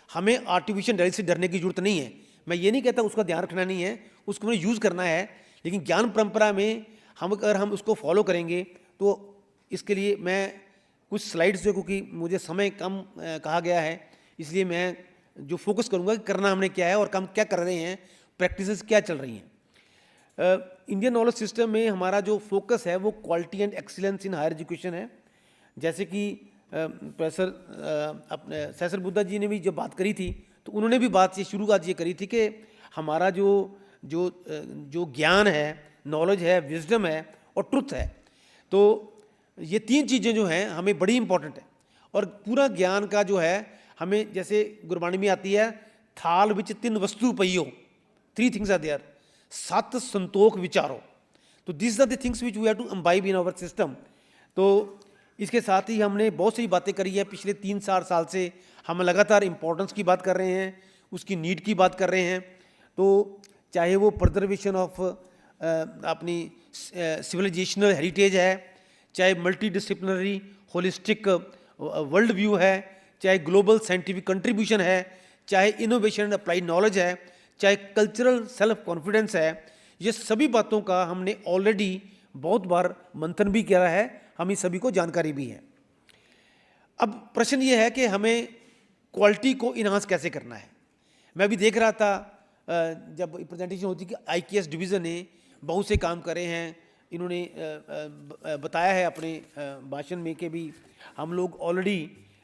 हमें आर्टिफिशियल इंटेलिजेंस से डरने की जरूरत नहीं है। मैं ये नहीं कहता उसका ध्यान रखना नहीं है, उसको हमें यूज़ करना है, लेकिन ज्ञान परंपरा में अगर हम उसको फॉलो करेंगे तो इसके लिए मैं कुछ स्लाइड्स जो, क्योंकि मुझे समय कम कहा गया है, इसलिए मैं जो फोकस करूंगा कि करना हमने क्या है और हम क्या कर रहे हैं, प्रैक्टिसेस क्या चल रही हैं। इंडियन नॉलेज सिस्टम में हमारा जो फोकस है वो quality and excellence in higher education है। जैसे कि प्रोफेसर अपने सैसर बुद्धा जी ने भी जब बात करी थी, तो उन्होंने भी बात ये शुरुआत ये करी थी कि हमारा जो ज्ञान है, नॉलेज है, विजडम है और ट्रुथ है, तो ये 3 चीज़ें जो हैं हमें बड़ी इंपॉर्टेंट है। और पूरा ज्ञान का जो है हमें, जैसे गुरबाणी में आती है, थाल विच 3 वस्तु पइयो, 3 थिंग्स आर देयर, 7 संतोख विचारो। तो this are the things which we have to imbibe in our system. तो इसके साथ ही हमने बहुत सी बातें करी है। पिछले 3-4 साल से हम लगातार इम्पोर्टेंस की बात कर रहे हैं, उसकी नीड की बात कर रहे हैं। तो चाहे वो प्रिजर्वेशन ऑफ अपनी सिविलाइजेशनल हेरिटेज है, चाहे multi disciplinary holistic world view है, चाहे ग्लोबल साइंटिफिक कंट्रीब्यूशन है, चाहे इनोवेशन एंड अप्लाइड नॉलेज है, चाहे कल्चरल सेल्फ कॉन्फिडेंस है, ये सभी बातों का हमने ऑलरेडी बहुत बार मंथन भी किया है, हम सभी को जानकारी भी है। अब प्रश्न ये है कि हमें क्वालिटी को इन्हांस कैसे करना है। मैं भी देख रहा था जब प्रेजेंटेशन होती कि IKS डिवीज़न ने बहुत से काम करे हैं, इन्होंने बताया है अपने भाषण में कि भी हम लोग ऑलरेडी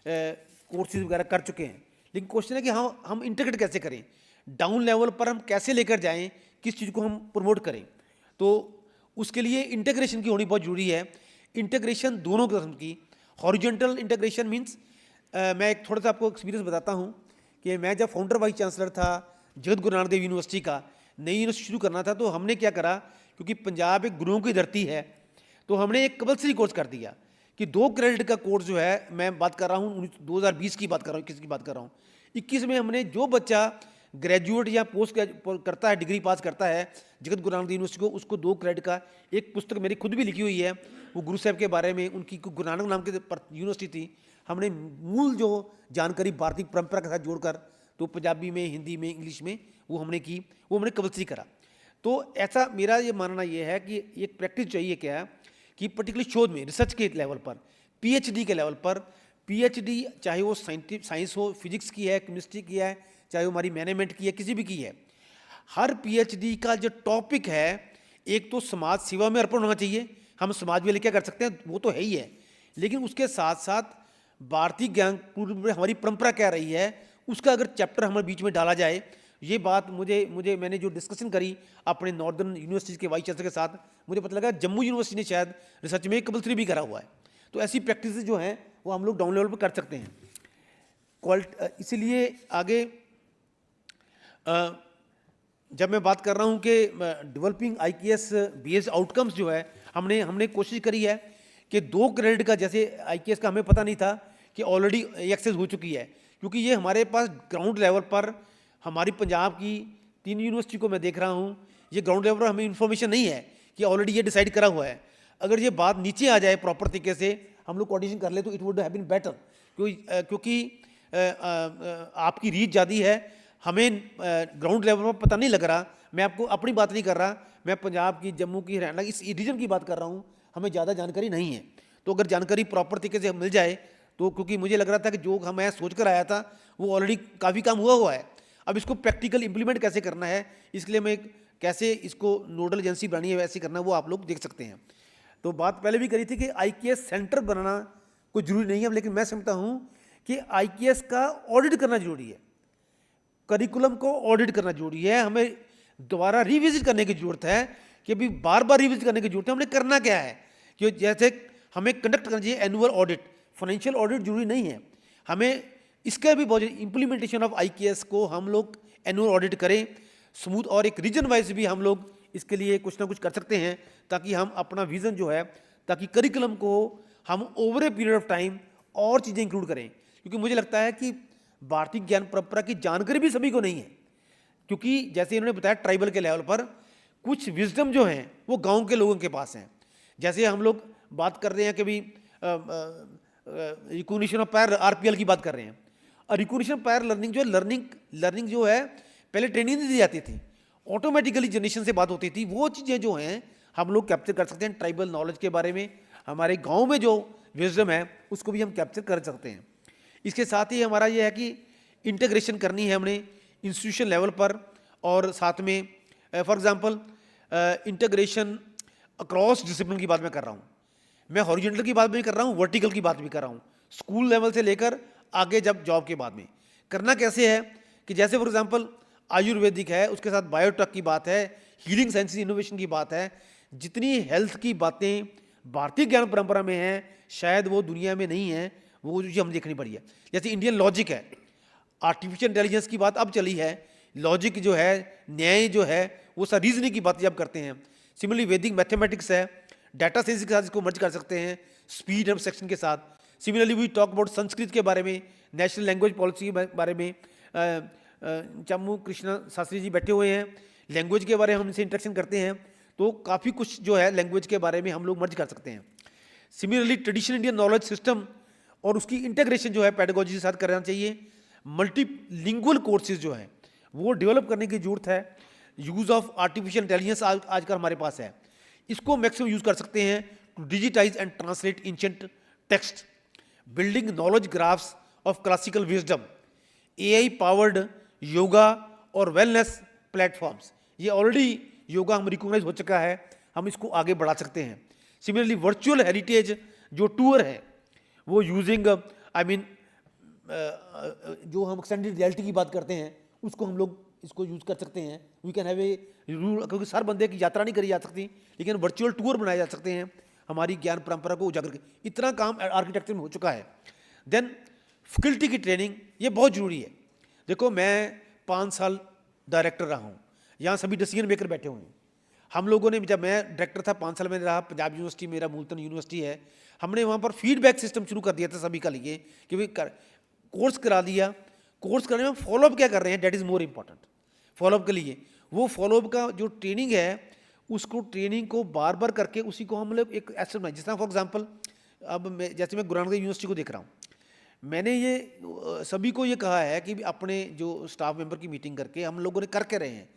कोर्सेज वगैरह कर चुके हैं। लेकिन क्वेश्चन है कि हम इंटीग्रेट कैसे करें, डाउन लेवल पर हम कैसे लेकर जाएं, किस चीज़ को हम प्रमोट करें। तो उसके लिए इंटीग्रेशन की होनी बहुत ज़रूरी है। इंटीग्रेशन दोनों किस्म की, हॉरिजॉन्टल इंटीग्रेशन मीन्स, मैं एक थोड़ा सा आपको एक्सपीरियंस बताता हूँ कि मैं जब फाउंडर वाइस चांसलर था जगत गुरु नानक देव यूनिवर्सिटी का, नई यूनिवर्सिटी शुरू करना था, तो हमने क्या करा, क्योंकि पंजाब एक गुरुओं की धरती है, तो हमने एक कंपल्सरी कोर्स कर दिया कि 2 क्रेडिट का कोर्स जो है, मैं बात कर रहा हूँ 2020 की बात कर रहा हूँ, 21 की बात कर रहा हूँ, 21 में हमने जो बच्चा ग्रेजुएट या पोस्ट करता है, डिग्री पास करता है जगत गुरु नानक देव यूनिवर्सिटी को, उसको 2 क्रेडिट का, एक पुस्तक मेरी खुद भी लिखी हुई है, वो गुरु साहब के बारे में, उनकी गुरु नानक नाम की यूनिवर्सिटी थी, हमने मूल जो जानकारी भारतीय परंपरा के साथ जोड़कर, तो पंजाबी में, हिंदी में, इंग्लिश में वो हमने की, वो हमने कंपल्सरी करा। तो ऐसा मेरा ये मानना ये है कि एक प्रैक्टिस चाहिए क्या कि पर्टिकुलर शोध में, रिसर्च के लेवल पर, PhD के लेवल पर, PhD चाहे वो साइंस हो, फिजिक्स की है, केमिस्ट्री की है, चाहे वो हमारी मैनेजमेंट की है, किसी भी की है, हर PhD का जो टॉपिक है, एक तो समाज सेवा में अर्पण होना चाहिए, हम समाज में क्या कर सकते हैं वो तो है ही है, लेकिन उसके साथ साथ भारतीय ज्ञान पूर्व में हमारी परंपरा क्या रही है उसका अगर चैप्टर हमारे बीच में डाला जाए। ये बात मैंने जो डिस्कशन करी अपने नॉर्दर्न यूनिवर्सिटीज़ के वाइस चांसलर के साथ, मुझे पता लगा जम्मू यूनिवर्सिटी ने शायद रिसर्च में कंपल्सरी भी करा हुआ है। तो ऐसी प्रैक्टिस जो हैं वो हम लोग डाउन लेवल पर कर सकते हैं। इसीलिए आगे जब मैं बात कर रहा हूँ कि डेवलपिंग IKS बेस्ड आउटकम्स जो है, हमने कोशिश करी है कि 2 क्रेडिट का, जैसे IKS का हमें पता नहीं था कि ऑलरेडी एक्सेस हो चुकी है, क्योंकि ये हमारे पास ग्राउंड लेवल पर, हमारी पंजाब की 3 यूनिवर्सिटी को मैं देख रहा हूँ, ये ग्राउंड लेवल पर हमें इन्फॉर्मेशन नहीं है कि ऑलरेडी ये डिसाइड करा हुआ है। अगर ये बात नीचे आ जाए प्रॉपर तरीके से, हम लोग कोऑर्डिनेशन कर ले तो it would have been better, क्योंकि आपकी रीच ज़्यादा है, हमें ग्राउंड लेवल पर पता नहीं लग रहा। मैं आपको अपनी बात नहीं कर रहा, मैं पंजाब की, जम्मू की, हरियाणा इस रीजन की बात कर रहा हूँ, हमें ज़्यादा जानकारी नहीं है। तो अगर जानकारी प्रॉपर तरीके से मिल जाए तो, क्योंकि मुझे लग रहा था कि जो मैं सोच कर आया था वो ऑलरेडी काफ़ी काम हुआ है, अब इसको प्रैक्टिकल इंप्लीमेंट कैसे करना है, इसलिए मैं कैसे इसको नोडल एजेंसी बनानी है वैसे करना है, वो आप लोग देख सकते हैं। तो बात पहले भी करी थी कि IKS सेंटर बनाना कोई ज़रूरी नहीं है, लेकिन मैं समझता हूँ कि IKS का ऑडिट करना जरूरी है, करिकुलम को ऑडिट करना जरूरी है, हमें दोबारा रिविजिट करने की जरूरत है कि अभी बार बार रिविजिट करने की जरूरत है, हमने करना क्या है। कि जैसे हमें कंडक्ट करना चाहिए एनुअल ऑडिट, फाइनेंशियल ऑडिट जरूरी नहीं है, हमें इसका भी बहुत इम्प्लीमेंटेशन ऑफ IKS को हम लोग एनुअल ऑडिट करें स्मूथ, और एक रीजन वाइज भी हम लोग इसके लिए कुछ ना कुछ कर सकते हैं, ताकि हम अपना विज़न जो है, ताकि करिकुलम को हम over a period of time और चीज़ें इंक्लूड करें। क्योंकि मुझे लगता है कि भारतीय ज्ञान परंपरा की जानकारी भी सभी को नहीं है, क्योंकि जैसे इन्होंने बताया ट्राइबल के लेवल पर कुछ विजडम जो हैं वो गांव के लोगों के पास हैं। जैसे हम लोग बात कर रहे हैं कि भी रिकॉग्निशन ऑफ प्रायर RPL की बात कर रहे हैं, और रिकॉग्निशन प्रायर लर्निंग जो है, लर्निंग जो है पहले ट्रेनिंग नहीं दी जाती थी, ऑटोमेटिकली जनरेशन से बात होती थी। वो चीज़ें जो हैं हम लोग कैप्चर कर सकते हैं, ट्राइबल नॉलेज के बारे में हमारे गाँव में जो विजडम है उसको भी हम कैप्चर कर सकते हैं। इसके साथ ही हमारा ये है कि इंटीग्रेशन करनी है हमने इंस्टीट्यूशन लेवल पर, और साथ में for example integration across discipline की बात मैं कर रहा हूँ, मैं हॉरिजॉन्टल की बात भी कर रहा हूँ, वर्टिकल की बात भी कर रहा हूँ, स्कूल लेवल से लेकर आगे जब जॉब के बाद में करना कैसे है। कि जैसे फॉर एग्जांपल आयुर्वेदिक है, उसके साथ बायोटेक की बात है, हीलिंग साइंसेज इनोवेशन की बात है, जितनी हेल्थ की बातें भारतीय ज्ञान परंपरा में हैं शायद वो दुनिया में नहीं है, वो चीज़ हम देखनी पड़ी है। जैसे इंडियन लॉजिक है, आर्टिफिशियल इंटेलिजेंस की बात अब चली है, लॉजिक जो है, न्याय जो है, वो सब रीजनिंग की बात जब करते हैं। सिमिलरली वैदिक मैथमेटिक्स है, डाटा साइंस के साथ इसको मर्ज कर सकते हैं, स्पीड एंड सेक्शन के साथ। Similarly we talk about Sanskrit के बारे में, नेशनल लैंग्वेज पॉलिसी के बारे में, चम्मू कृष्णा शास्त्री जी बैठे हुए हैं, लैंग्वेज के बारे में हम इनसे इंटरेक्शन करते हैं, तो काफ़ी कुछ जो है लैंग्वेज के बारे में हम लोग मर्ज कर सकते हैं। Similarly traditional Indian knowledge system और उसकी इंटीग्रेशन जो है पेडागोजी के साथ करना चाहिए। मल्टीलिंगुअल कोर्सेज जो है वो डेवलप करने की जरूरत है। यूज़ ऑफ आर्टिफिशियल इंटेलिजेंस आजकल हमारे पास है, इसको मैक्सिमम यूज़ कर सकते हैं to digitise and translate ancient text. Building knowledge graphs of classical wisdom, AI powered yoga और वेलनेस प्लेटफॉर्म्स, ये ऑलरेडी योगा हम रिकॉग्नाइज हो चुका है, हम इसको आगे बढ़ा सकते हैं। सिमिलरली वर्चुअल हेरिटेज जो टूर है वो यूजिंग जो हम एक्सटेंडेड रियलिटी की बात करते हैं उसको हम लोग इसको यूज़ कर सकते हैं। We can have a rule, क्योंकि हर बंदे की यात्रा नहीं करी जा सकती, लेकिन वर्चुअल टूर बनाए जा सकते हैं हमारी ज्ञान परंपरा को उजागर कर। इतना काम आर्किटेक्चर में हो चुका है। देन फैकल्टी की ट्रेनिंग ये बहुत ज़रूरी है। देखो मैं 5 साल डायरेक्टर रहा हूँ, यहाँ सभी डिसीजन मेकर बैठे हुए हैं। हम लोगों ने, जब मैं डायरेक्टर था 5 साल में रहा, पंजाब यूनिवर्सिटी मेरा मूलतन यूनिवर्सिटी है, हमने वहाँ पर फीडबैक सिस्टम शुरू कर दिया था सभी का लिए कि भाई कोर्स करा दिया, कोर्स करने में फॉलोअप क्या कर रहे हैं, that is more important. Follow up के लिए वो फॉलोअप का जो ट्रेनिंग है उसको ट्रेनिंग को बार बार करके उसी को हम लोग एक एसेट बनाए। जिस तरह फॉर एग्जांपल अब जैसे मैं गुरु नानक देव यूनिवर्सिटी को देख रहा हूँ, मैंने ये सभी को ये कहा है कि अपने जो स्टाफ मेंबर की मीटिंग करके हम लोगों ने करके रहे हैं,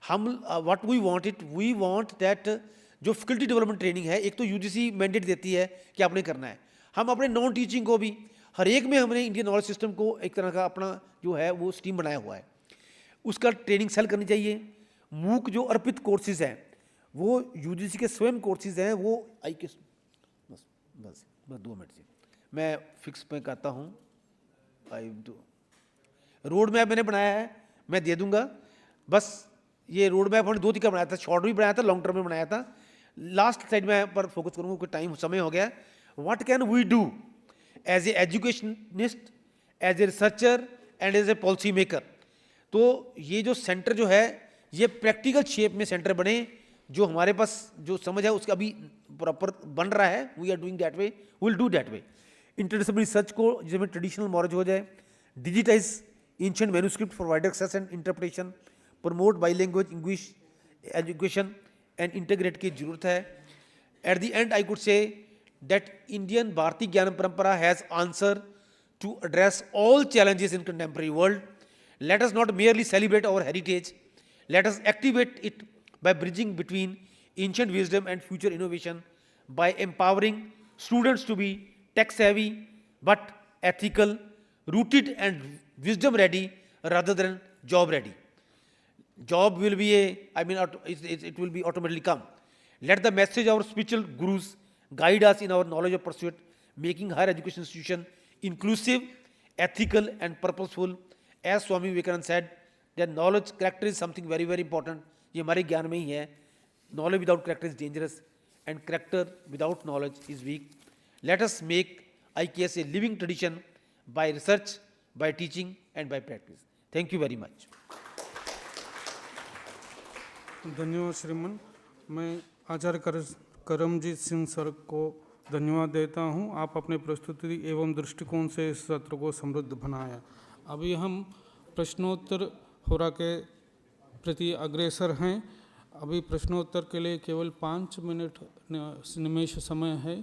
हम व्हाट वी वांट दैट जो फैकल्टी डेवलपमेंट ट्रेनिंग है, एक तो UGC मैंडेट देती है कि आपने करना है, हम अपने नॉन टीचिंग को भी हर एक में हमने इंडियन नॉलेज सिस्टम को एक तरह का अपना जो है वो स्टीम बनाया हुआ है, उसका ट्रेनिंग सेल करनी चाहिए। मूक जो अर्पित कोर्सेज हैं वो UGC के स्वयं कोर्सेज हैं, वो बस 2 मिनट से मैं फिक्स पे करता हूँ। रोड मैप मैंने बनाया है, मैं दे दूंगा। बस ये रोड मैप हमने 2 तरीका बनाया था, शॉर्ट भी बनाया था, लॉन्ग टर्म में बनाया था। लास्ट साइड में पर फोकस करूँगा क्योंकि टाइम समय हो गया। What can we do as a educationist, as a researcher and as a policy maker. तो ये जो सेंटर जो है ये प्रैक्टिकल शेप में सेंटर बने, जो हमारे पास जो समझ है उसका अभी प्रॉपर बन रहा है, we are doing that way, will do that way. Interdisciplinary research को जिसमें ट्रेडिशनल नॉलेज हो जाए, digitize ancient manuscript for wider access and interpretation, promote bilingual English education and integrate की जरूरत है। At the end, I could say that Indian Bharati Gyan Parampara has answer to address all challenges in contemporary world. Let us not merely celebrate our heritage. Let us activate it by bridging between ancient wisdom and future innovation, by empowering students to be tech savvy but ethical, rooted and wisdom ready rather than job ready. Job will be it will be automatically come. Let the message of our spiritual gurus guide us in our knowledge of pursuit, making higher education institution inclusive, ethical and purposeful. As Swami Vivekananda said, that knowledge, character is something very, very important. ये हमारे ज्ञान में ही है. Knowledge without character is dangerous and character without knowledge is weak. Let us make IKS a living tradition by research, by teaching and by practice. Thank you very much. धन्यवाद श्रीमान. मैं आचार्य Karamjit Singh sir को धन्यवाद देता हूं. आप अपने प्रस्तुति एवं दृष्टिकोण से इस सत्र को समृद्ध बनाया. अभी हम प्रश्नोत्तर होरा के प्रति अग्रसर हैं. अभी प्रश्नोत्तर के लिए केवल 5 मिनट निमेष समय है.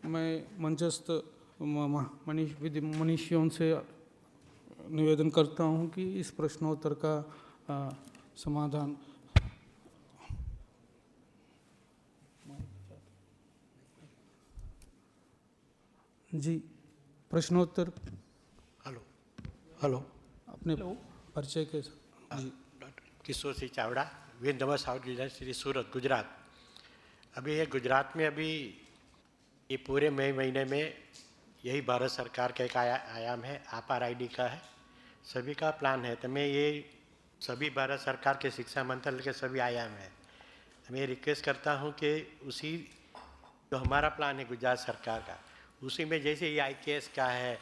मैं मंचस्थ मनीषियों से निवेदन करता हूं कि इस प्रश्नोत्तर का समाधान. जी, प्रश्नोत्तर. हेलो अपने परिचय के साथ. जी, डॉक्टर किशोर सिंह चावड़ा, विन नंबर साउथ यूनिवर्सिटी सूरत, गुजरात. अभी ये गुजरात में अभी ये पूरे मई महीने में यही भारत सरकार का एक आयाम है, आपार आईडी का है, सभी का प्लान है. तो मैं ये सभी भारत सरकार के शिक्षा मंत्रालय के सभी आयाम है. मैं रिक्वेस्ट करता हूँ कि उसी जो हमारा प्लान है गुजरात सरकार का, उसी में जैसे ये IKS का है,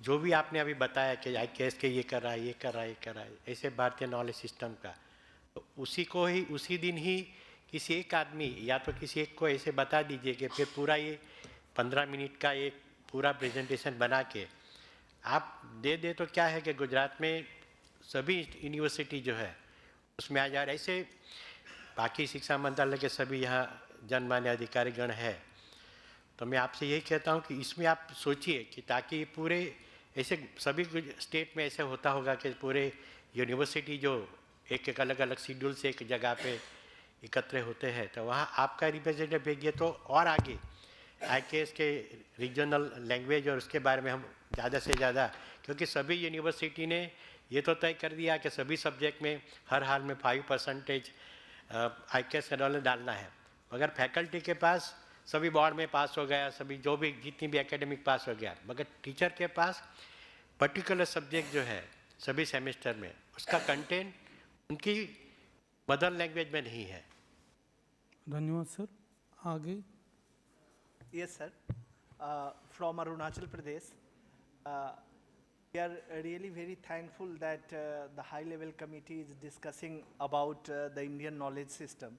जो भी आपने अभी बताया कि IKS के ये कर रहा है, ये कर रहा है, ये कर रहा है, ऐसे भारतीय नॉलेज सिस्टम का, तो उसी को ही उसी दिन ही किसी एक आदमी या तो किसी एक को ऐसे बता दीजिए कि फिर पूरा ये 15 मिनट का एक पूरा प्रेजेंटेशन बना के आप दे तो क्या है कि गुजरात में सभी यूनिवर्सिटी जो है उसमें आ जा रहा है. ऐसे बाकी शिक्षा मंत्रालय के सभी यहाँ जनमान्य अधिकारी गण है. तो मैं आपसे यही कहता हूँ कि इसमें आप सोचिए कि ताकि पूरे ऐसे सभी स्टेट में ऐसे होता होगा कि पूरे यूनिवर्सिटी जो एक एक अलग अलग शेड्यूल से एक जगह पे एकत्र होते हैं, तो वहाँ आपका रिप्रेजेंटेटिव भेजिए तो और आगे IKS के रीजनल लैंग्वेज और उसके बारे में हम ज़्यादा से ज़्यादा, क्योंकि सभी यूनिवर्सिटी ने ये तो तय कर दिया कि सभी सब्जेक्ट में हर हाल में 5% IKS का डॉलर डालना है, मगर फैकल्टी के पास सभी बोर्ड में पास हो गया, सभी जो भी जितनी भी एकेडमिक पास हो गया, मगर टीचर के पास पर्टिकुलर सब्जेक्ट जो है सभी सेमेस्टर में उसका कंटेंट उनकी मदर लैंग्वेज में नहीं है. धन्यवाद सर. आगे. Yes, sir. From Arunachal Pradesh, we are really very thankful that the high-level committee is discussing about the Indian knowledge system.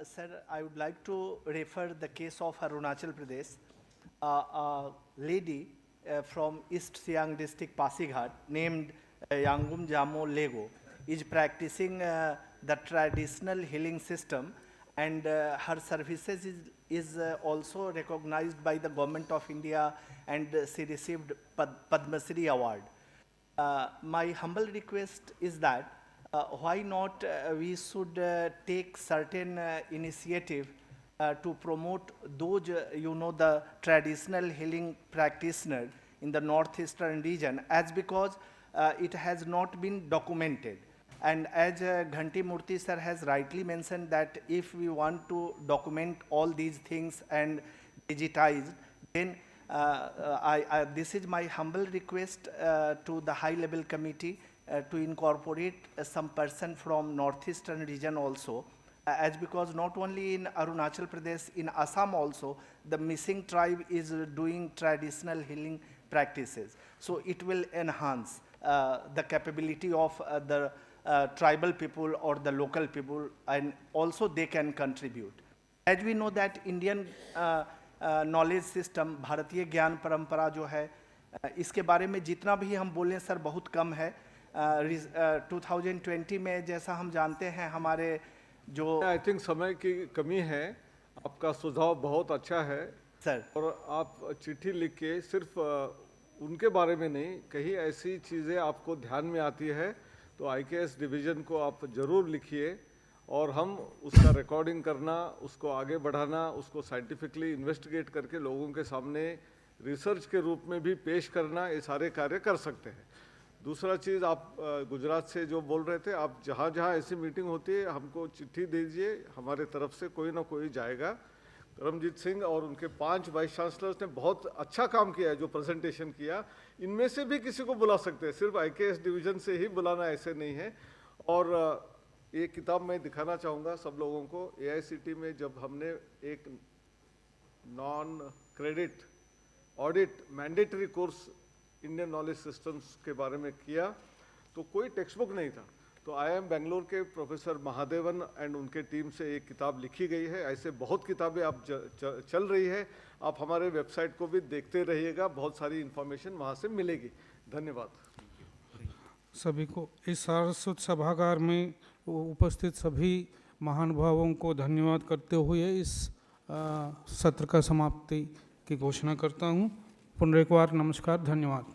Sir, I would like to refer the case of Arunachal Pradesh. A lady from East Siang district, Pasighat, named Yangum Jamo Lego, is practicing the traditional healing system, and her services is also recognized by the Government of India, and she received Padma Shri Award. My humble request is that why not we should take certain initiative to promote those, the traditional healing practitioner in the northeastern region, as because it has not been documented. And as Ghanti Murthy sir has rightly mentioned that if we want to document all these things and digitize, then this is my humble request to the high-level committee to incorporate some person from northeastern region also, as because not only in Arunachal Pradesh, in Assam also, the missing tribe is doing traditional healing practices. So it will enhance the capability of the tribal people or the local people, and also they can contribute. As we know that Indian knowledge system, भारतीय ज्ञान परंपरा जो है, इसके बारे में जितना भी हम बोलें सर बहुत कम है. 2020 में जैसा हम जानते हैं हमारे जो आई थिंक समय की कमी है, आपका सुझाव बहुत अच्छा है सर और आप चिट्ठी लिख के सिर्फ उनके बारे में नहीं, कहीं ऐसी चीज़ें आपको ध्यान में आती है तो आईकेएस डिवीज़न को आप ज़रूर लिखिए और हम उसका रिकॉर्डिंग करना, उसको आगे बढ़ाना, उसको साइंटिफिकली इन्वेस्टिगेट करके लोगों के सामने रिसर्च के रूप में भी पेश करना, ये सारे कार्य कर सकते हैं। दूसरा चीज़, आप गुजरात से जो बोल रहे थे, आप जहाँ जहाँ ऐसी मीटिंग होती है हमको चिट्ठी दीजिए, हमारे तरफ से कोई ना कोई जाएगा। करमजीत सिंह और उनके 5 वाइस चांसलर्स ने बहुत अच्छा काम किया है, जो प्रेजेंटेशन किया, इनमें से भी किसी को बुला सकते हैं, सिर्फ आईकेएस डिवीज़न से ही बुलाना ऐसे नहीं है। और ये किताब मैं दिखाना चाहूँगा सब लोगों को। एआईसीटी में जब हमने एक non credit audit mandatory course Indian knowledge systems के बारे में किया तो कोई टेक्स्ट बुक नहीं था, तो IIM बेंगलोर के प्रोफेसर महादेवन एंड उनके टीम से एक किताब लिखी गई है। ऐसे बहुत किताबें अब चल रही है, आप हमारे वेबसाइट को भी देखते रहिएगा, बहुत सारी इन्फॉर्मेशन वहाँ से मिलेगी। धन्यवाद सभी को। इस सारस्वत सभागार में उपस्थित सभी महानुभावों को धन्यवाद करते हुए इस सत्र का समाप्ति की घोषणा करता हूँ। पुनरेकवार नमस्कार, धन्यवाद।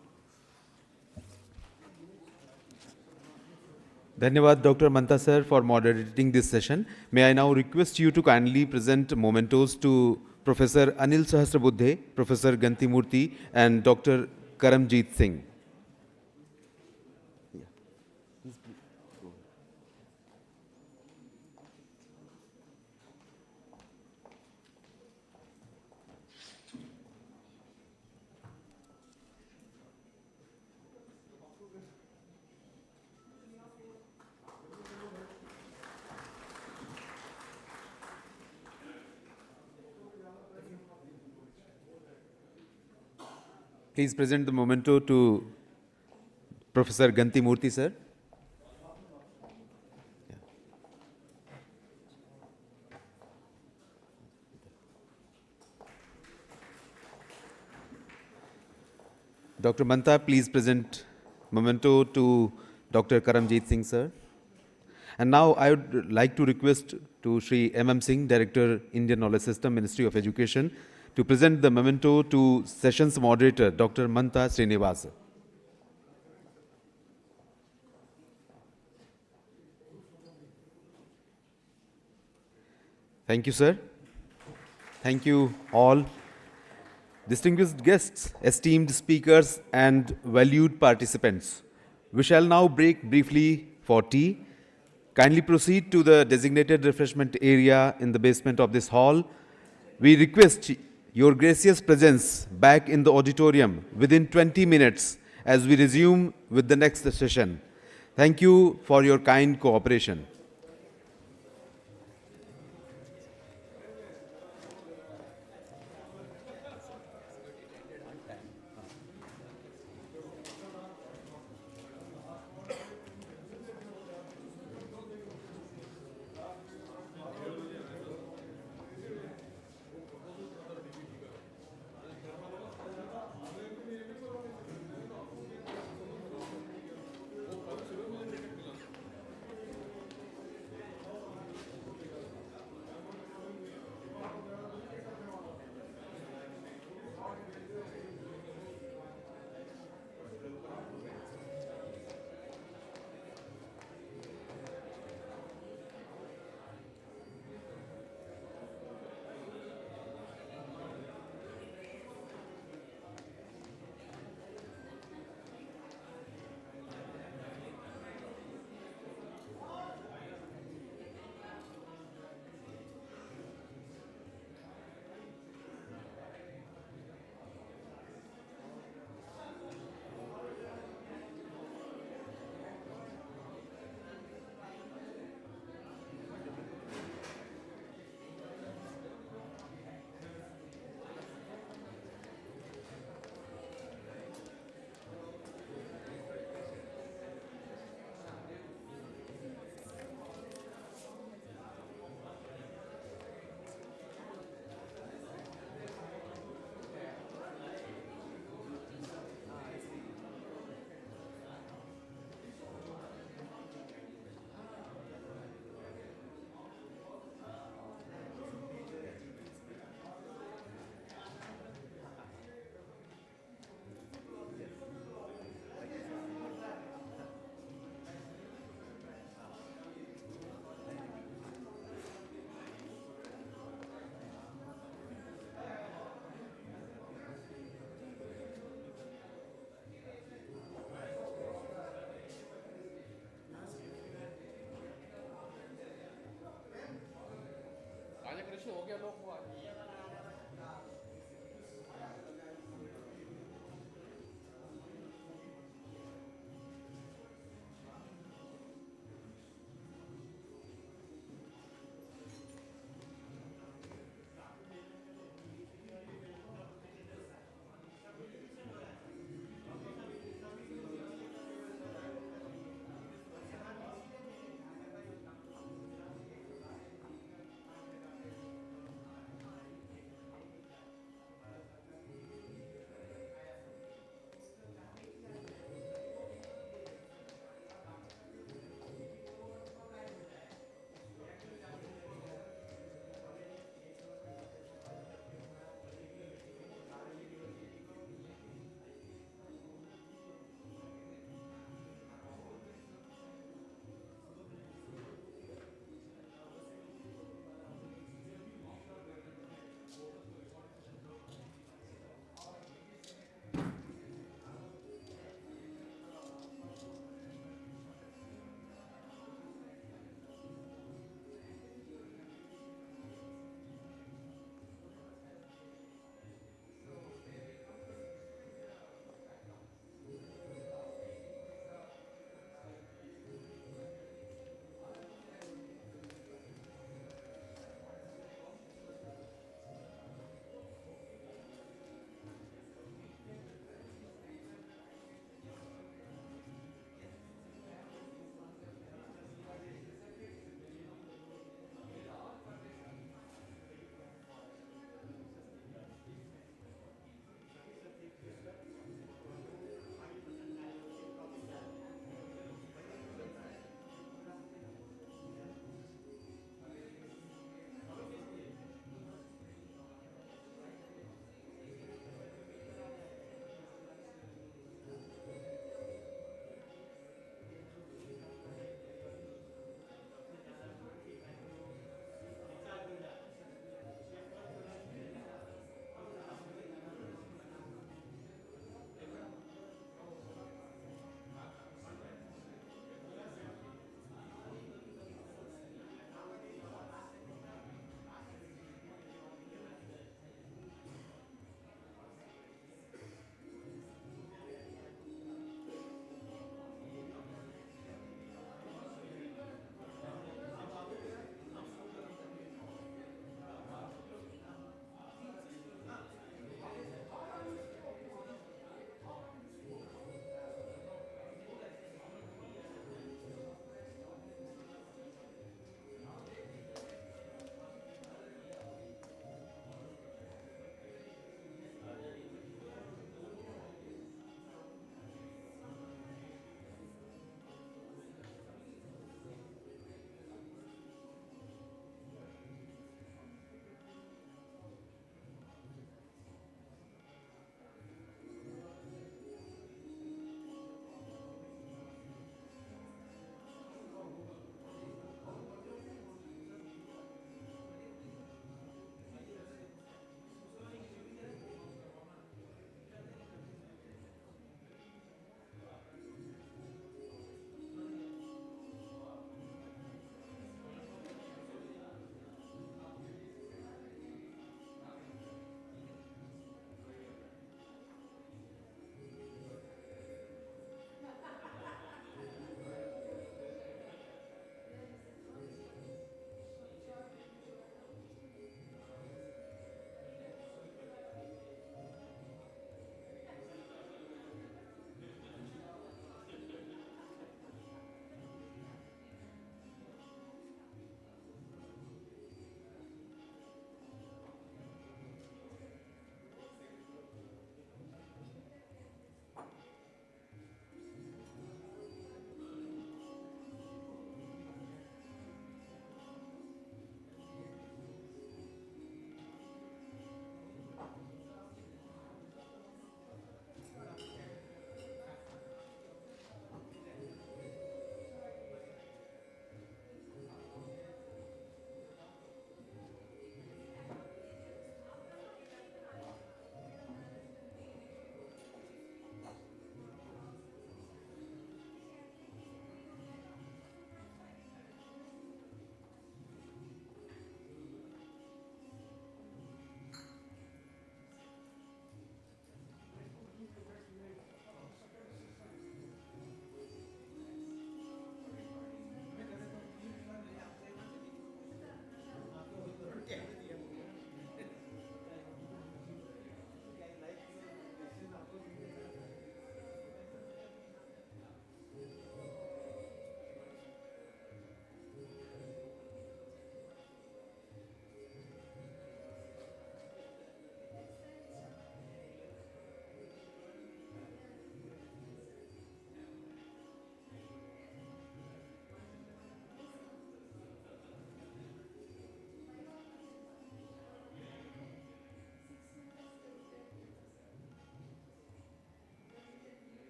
Dhanyawad Dr. Mantha sir for moderating this session. May I now request you to kindly present mementos to Professor Anil Sahasrabuddhe, Professor Ganti Murthy and Dr. Karamjeet Singh. Please present the memento to Professor Ganti Murthy sir. Dr. Mantha, please present memento to Dr. Karamjeet Singh sir. And now I would like to request to Shri M.M. Singh, Director, Indian Knowledge System, Ministry of Education, to present the memento to session's moderator, Dr. Mantha Srinivas. Thank you, sir. Thank you all. Distinguished guests, esteemed speakers, and valued participants, we shall now break briefly for tea. Kindly proceed to the designated refreshment area in the basement of this hall. We request your gracious presence back in the auditorium within 20 minutes as we resume with the next session. Thank you for your kind cooperation.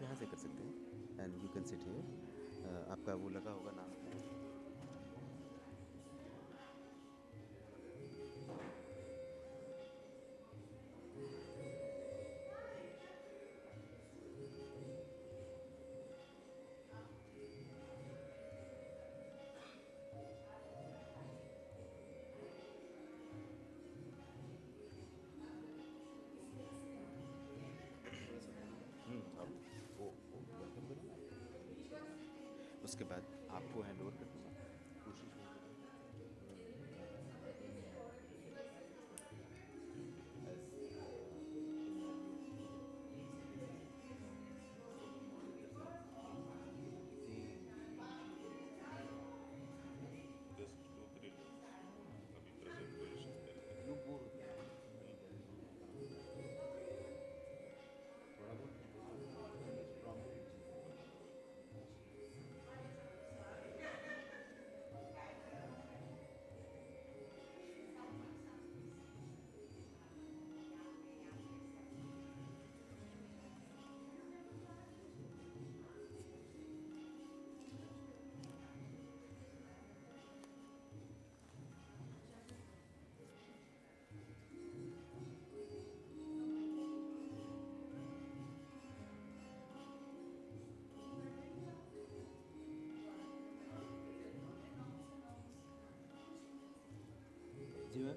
यहाँ से कर सकते हैं and you can sit here. आपका वो लगा होगा नाम। उसके बाद आपको हैंड ओवर कर दूंगा। कोशिश जी मैम।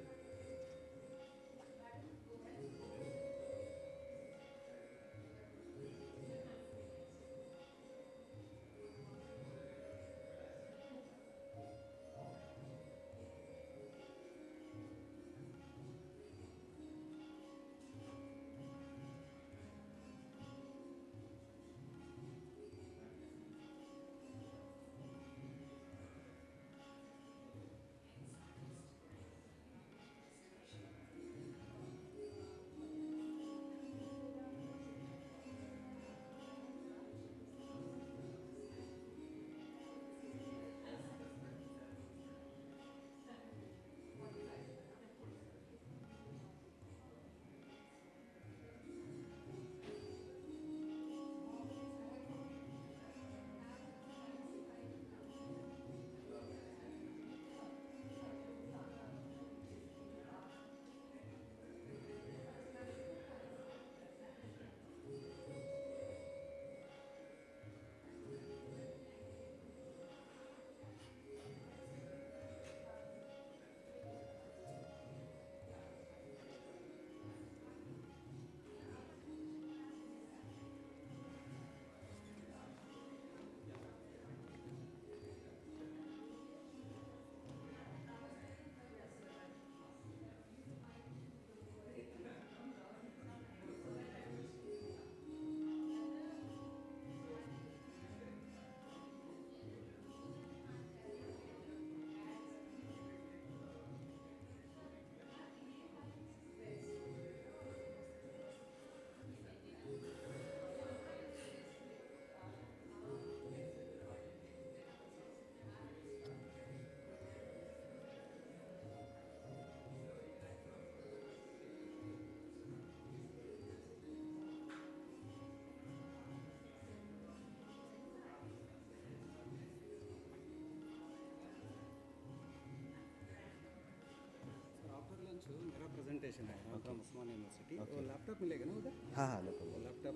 मेरा प्रेजेंटेशन है फ्रॉम उस्मान यूनिवर्सिटी। वो लैपटॉप मिलेगा ना उधर? हाँ हाँ laptop. Laptop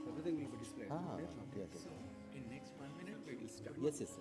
everything will be displayed. हाँ हाँ yes in next 1 minute we will start. Yes yes.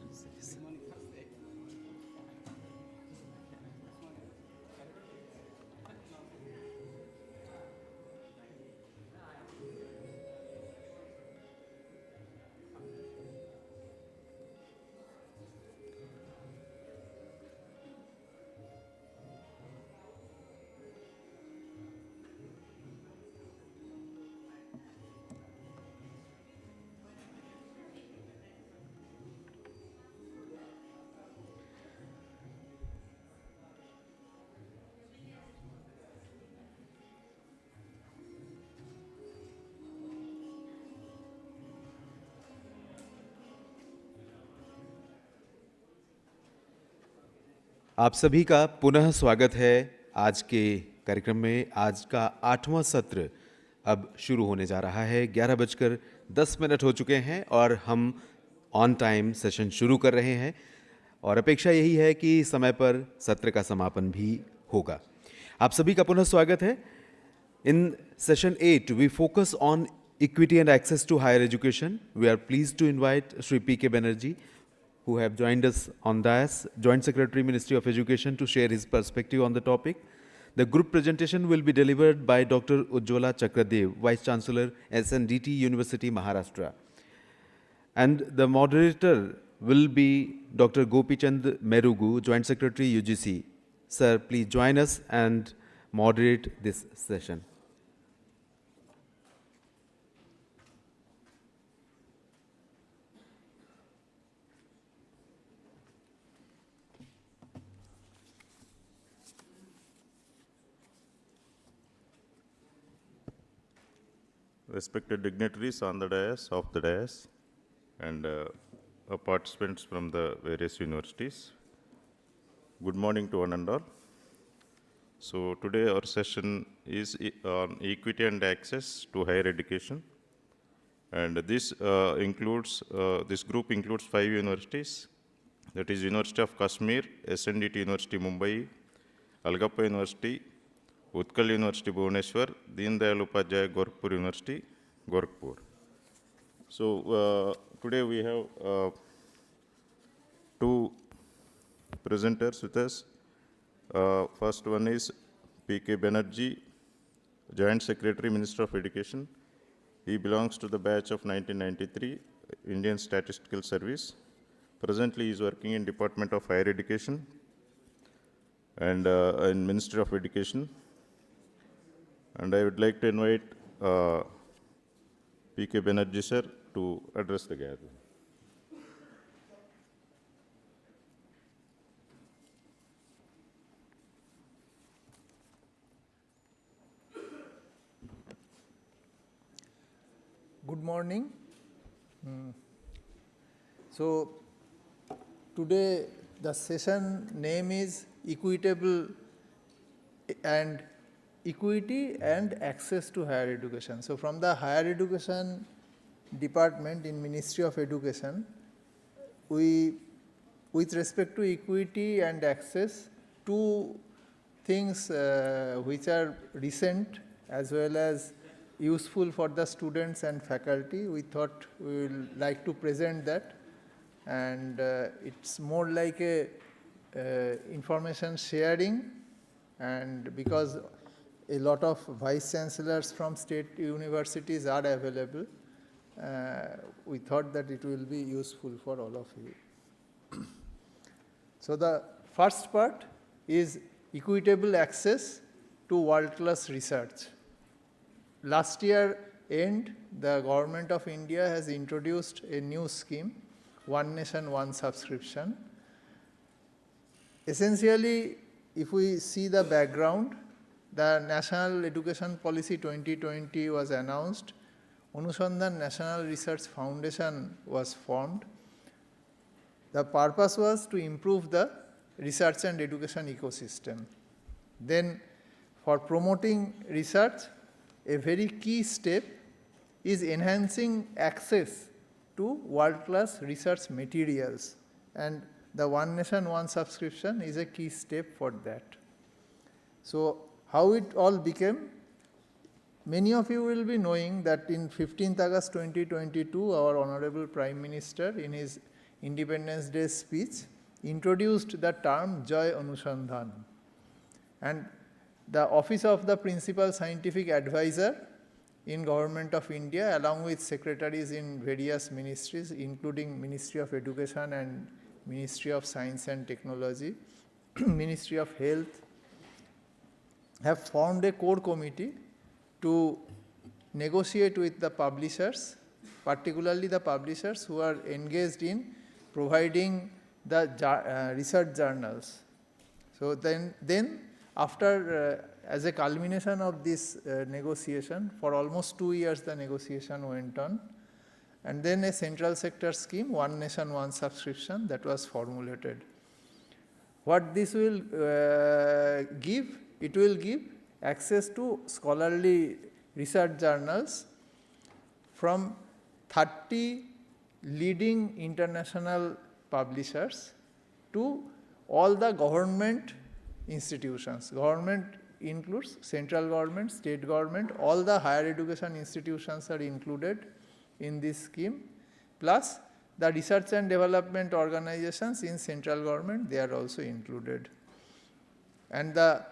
आप सभी का पुनः स्वागत है आज के कार्यक्रम में। आज का 8वां सत्र अब शुरू होने जा रहा है। 11:10 हो चुके हैं और हम ऑन टाइम सेशन शुरू कर रहे हैं और अपेक्षा यही है कि समय पर सत्र का समापन भी होगा। आप सभी का पुनः स्वागत है। In session 8 we focus on equity and access to higher education. We are pleased to invite Shri P.K. Banerjee, who have joined us on dais, Joint Secretary, Ministry of Education, to share his perspective on the topic. The group presentation will be delivered by Dr. Ujjwala Chakradev, Vice Chancellor, SNDT University, Maharashtra. And the moderator will be Dr. Gopichand Merugu, Joint Secretary, UGC. Sir, please join us and moderate this session. Respected dignitaries on the dais, off the dais, and participants from the various universities. Good morning to one and all. So today our session is on equity and access to higher education. And this this group includes 5 universities. That is University of Kashmir, SNDT University Mumbai, Algappa University, Utkal University Bhubaneswar, Deen Dayal Upadhyaya Gorakhpur University, Gorakhpur. So today we have 2 presenters with us. First one is P.K. Banerjee, Joint Secretary, Minister of Education. He belongs to the batch of 1993, Indian Statistical Service. Presently he is working in Department of Higher Education and in Ministry of Education. And I would like to invite P.K. Banerjee sir to address the gathering. Good morning. So today the session name is Equitable and Equity and Access to Higher Education. So from the Higher Education Department in Ministry of Education, we, with respect to equity and access, 2 things which are recent as well as useful for the students and faculty, we thought we will like to present that. And it's more like a information sharing, and because a lot of vice chancellors from state universities are available, we thought that it will be useful for all of you. So the first part is equitable access to world-class research. Last year end, the government of India has introduced a new scheme, One Nation, One Subscription. Essentially, if we see the background, the National Education Policy 2020 was announced. Anusandhan National Research Foundation was formed. The purpose was to improve the research and education ecosystem. Then, for promoting research, a very key step is enhancing access to world-class research materials, and the One Nation, One Subscription is a key step for that. So how it all became? Many of you will be knowing that in 15th August 2022, our Honorable Prime Minister in his Independence Day speech introduced the term Joy Anusandhan. And the Office of the Principal Scientific Advisor in Government of India, along with secretaries in various ministries, including Ministry of Education and Ministry of Science and Technology, Ministry of Health, have formed a core committee to negotiate with the publishers, particularly the publishers who are engaged in providing the research journals. So then after, as a culmination of this negotiation, for almost 2 years the negotiation went on, and then a central sector scheme, One Nation, One Subscription, that was formulated. What this will give? It will give access to scholarly research journals from 30 leading international publishers to all the government institutions. Government includes central government, state government, all the higher education institutions are included in this scheme, plus the research and development organizations in central government, they are also included. And the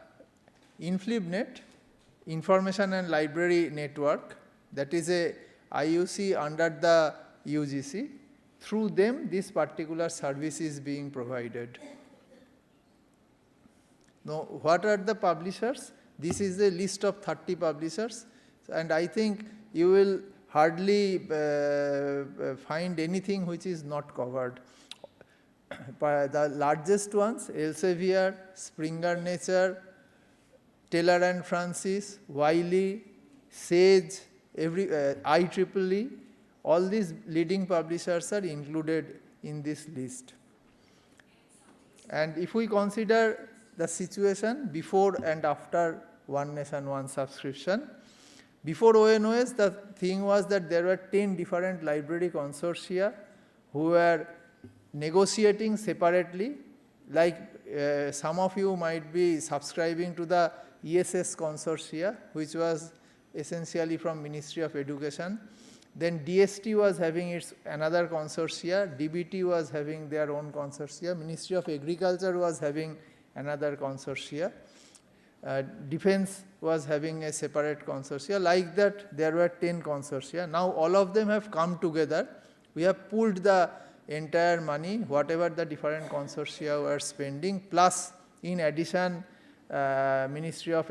InflibNet, Information and Library Network, that is a IUC under the UGC. Through them, this particular service is being provided. Now, what are the publishers? This is a list of 30 publishers, and I think you will hardly find anything which is not covered. The largest ones, Elsevier, Springer Nature, Taylor and Francis, Wiley, Sage, IEEE, all these leading publishers are included in this list. And if we consider the situation before and after One Nation, One Subscription, before ONOS, the thing was that there were 10 different library consortia who were negotiating separately, like some of you might be subscribing to the ESS consortia, which was essentially from Ministry of Education. Then DST was having its another consortia, DBT was having their own consortia, Ministry of Agriculture was having another consortia, Defense was having a separate consortia. Like that, there were 10 consortia. Now all of them have come together. We have pooled the entire money, whatever the different consortia were spending, plus in addition, Ministry of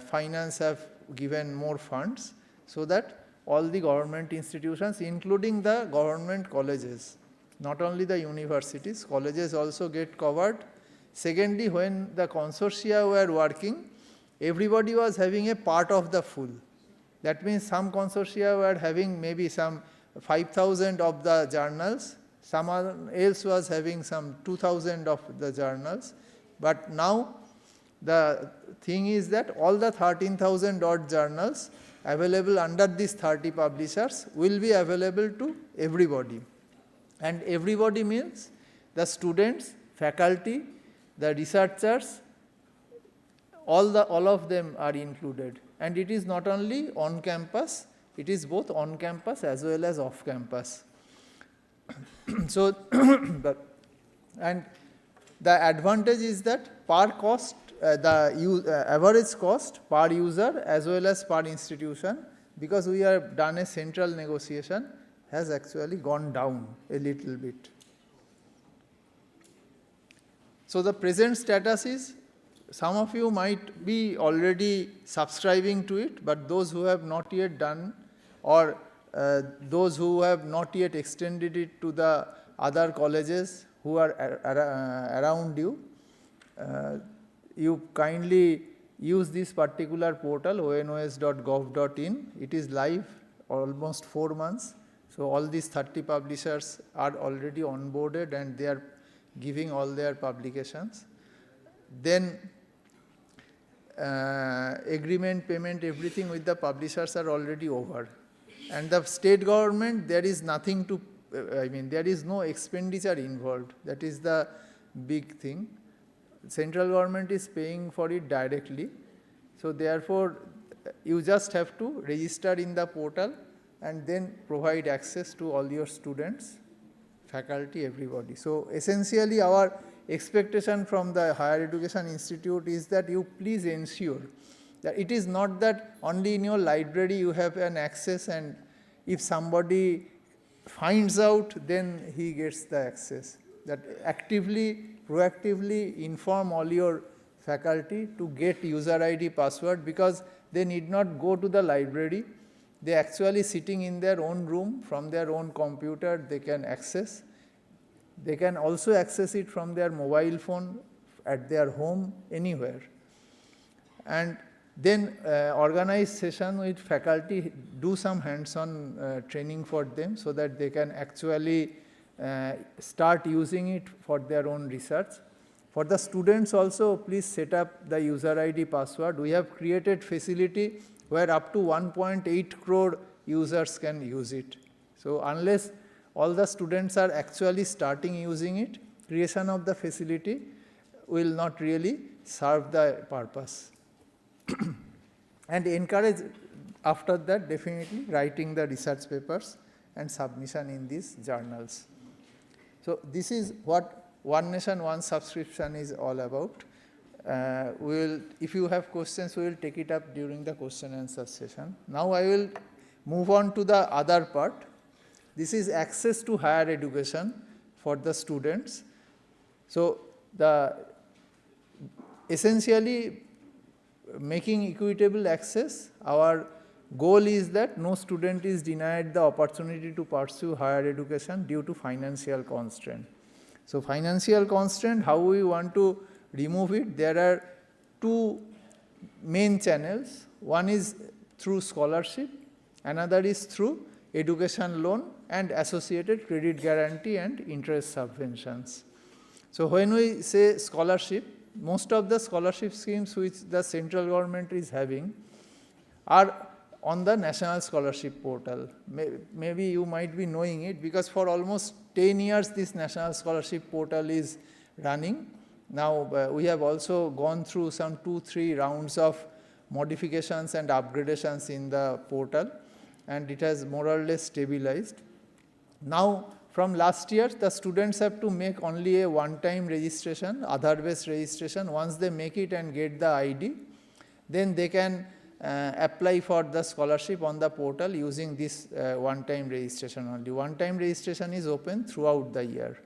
Finance have given more funds, so that all the government institutions, including the government colleges, not only the universities, colleges also get covered. Secondly, when the consortia were working, everybody was having a part of the full. That means some consortia were having maybe some 5,000 of the journals, someone else was having some 2,000 of the journals. But now the thing is that all the 13,000 odd journals available under these 30 publishers will be available to everybody. And everybody means the students, faculty, the researchers, all of them are included. And it is not only on campus, it is both on campus as well as off campus. So, and the advantage is that per cost, the average cost per user as well as per institution, because we have done a central negotiation, has actually gone down a little bit. So the present status is, some of you might be already subscribing to it, but those who have not yet done, or those who have not yet extended it to the other colleges who are around you, you kindly use this particular portal, onos.gov.in. It is live almost 4 months. So all these 30 publishers are already onboarded and they are giving all their publications. Then agreement, payment, everything with the publishers are already over. And the state government, there is nothing to, there is no expenditure involved. That is the big thing. Central government is paying for it directly. So therefore, you just have to register in the portal and then provide access to all your students, faculty, everybody. So essentially our expectation from the Higher Education Institute is that you please ensure that it is not that only in your library you have an access, and if somebody finds out, then he gets the access. That actively, proactively inform all your faculty to get user ID password, because they need not go to the library. They actually sitting in their own room from their own computer, they can access. They can also access it from their mobile phone, at their home, anywhere. And then organize session with faculty, do some hands-on training for them so that they can actually start using it for their own research. For the students also, please set up the user ID password. We have created facility where up to 1.8 crore users can use it. So unless all the students are actually starting using it, creation of the facility will not really serve the purpose. And encourage after that definitely writing the research papers and submission in these journals. So this is what One Nation, One Subscription is all about. If you have questions, we will take it up during the question and answer session. Now I will move on to the other part. This is access to higher education for the students. So essentially making equitable access, our goal is that no student is denied the opportunity to pursue higher education due to financial constraint. So financial constraint, how we want to remove it? There are two main channels. One is through scholarship, another is through education loan and associated credit guarantee and interest subventions. So when we say scholarship, most of the scholarship schemes which the central government is having are on the National Scholarship Portal. Maybe you might be knowing it, because for almost 10 years this National Scholarship Portal is running. Now we have also gone through some 2-3 rounds of modifications and upgradations in the portal, and it has more or less stabilized. Now from last year, the students have to make only a one-time registration, Aadhaar-based registration. Once they make it and get the ID, then they can apply for the scholarship on the portal using this one-time registration only. One-time registration is open throughout the year.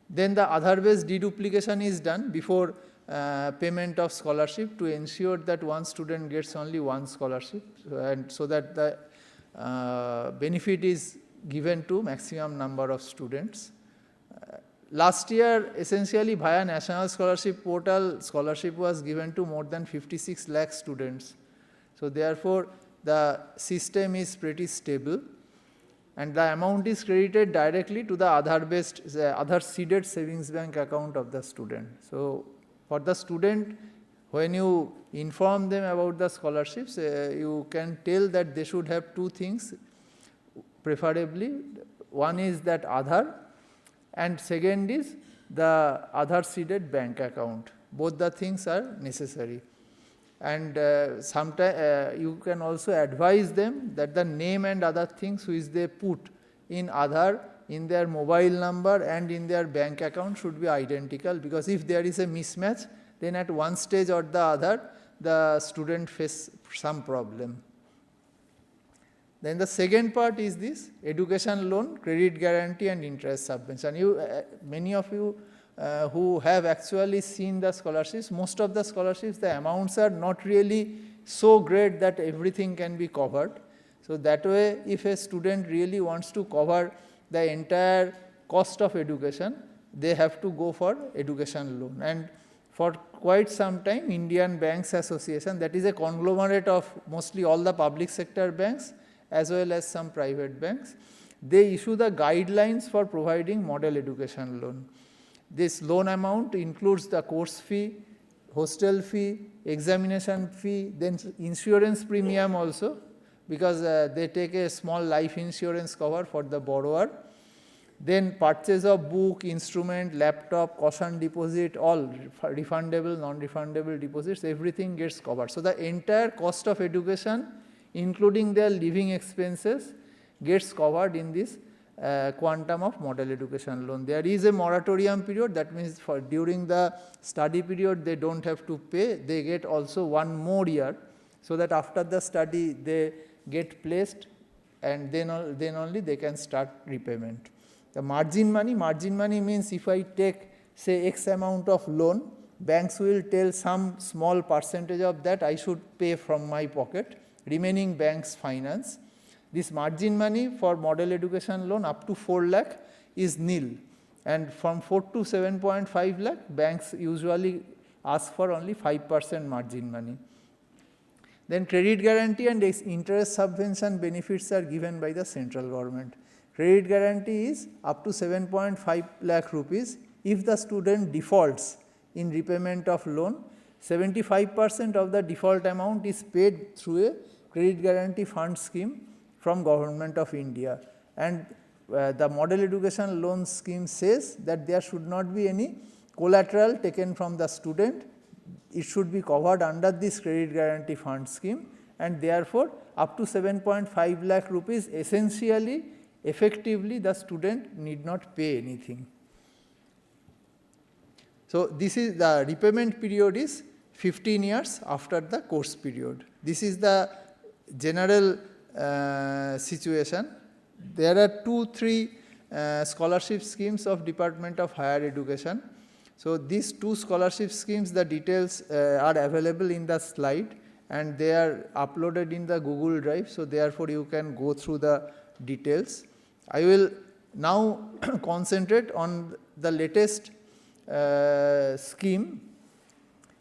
Then the Aadhaar-based deduplication is done before payment of scholarship to ensure that one student gets only one scholarship, and so that the benefit is given to maximum number of students. Last year, essentially via National Scholarship Portal, scholarship was given to more than 56 lakh students. So therefore, the system is pretty stable, and the amount is credited directly to the Aadhaar-based, Aadhaar-seeded savings bank account of the student. So for the student, when you inform them about the scholarships, you can tell that they should have two things preferably. One is that Aadhaar, and second is the Aadhaar-seeded bank account. Both the things are necessary. And sometimes you can also advise them that the name and other things which they put in Aadhaar, in their mobile number and in their bank account should be identical, because if there is a mismatch, then at one stage or the other, the student face some problem. Then the second part is this education loan, credit guarantee and interest subvention. Many of you who have actually seen the scholarships, most of the scholarships, the amounts are not really so great that everything can be covered. So that way, if a student really wants to cover the entire cost of education, they have to go for education loan. And for quite some time, Indian Banks Association, that is a conglomerate of mostly all the public sector banks as well as some private banks, they issue the guidelines for providing model education loan. This loan amount includes the course fee, hostel fee, examination fee, then insurance premium also, because they take a small life insurance cover for the borrower. Then purchase of book, instrument, laptop, caution deposit, all refundable, non-refundable deposits, everything gets covered. So the entire cost of education, including their living expenses, gets covered in this quantum of model education loan. There is a moratorium period, that means for during the study period they don't have to pay, they get also one more year, so that after the study they get placed, and then only they can start repayment. The margin money means if I take say X amount of loan, banks will tell some small percentage of that I should pay from my pocket, remaining banks finance. This margin money for model education loan up to 4 lakh is nil, and from 4 to 7.5 lakh banks usually ask for only 5% margin money. Then credit guarantee and interest subvention benefits are given by the central government. Credit guarantee is up to 7.5 lakh rupees if the student defaults in repayment of loan, 75% of the default amount is paid through a credit guarantee fund scheme from Government of India. And the model education loan scheme says that there should not be any collateral taken from the student. It should be covered under this credit guarantee fund scheme, and therefore, up to 7.5 lakh rupees essentially, effectively the student need not pay anything. So, this is the repayment period is 15 years after the course period. This is the general situation. There are 2-3 scholarship schemes of Department of Higher Education. So, these 2 scholarship schemes, the details are available in the slide and they are uploaded in the Google Drive. So, therefore, you can go through the details. I will now concentrate on the latest scheme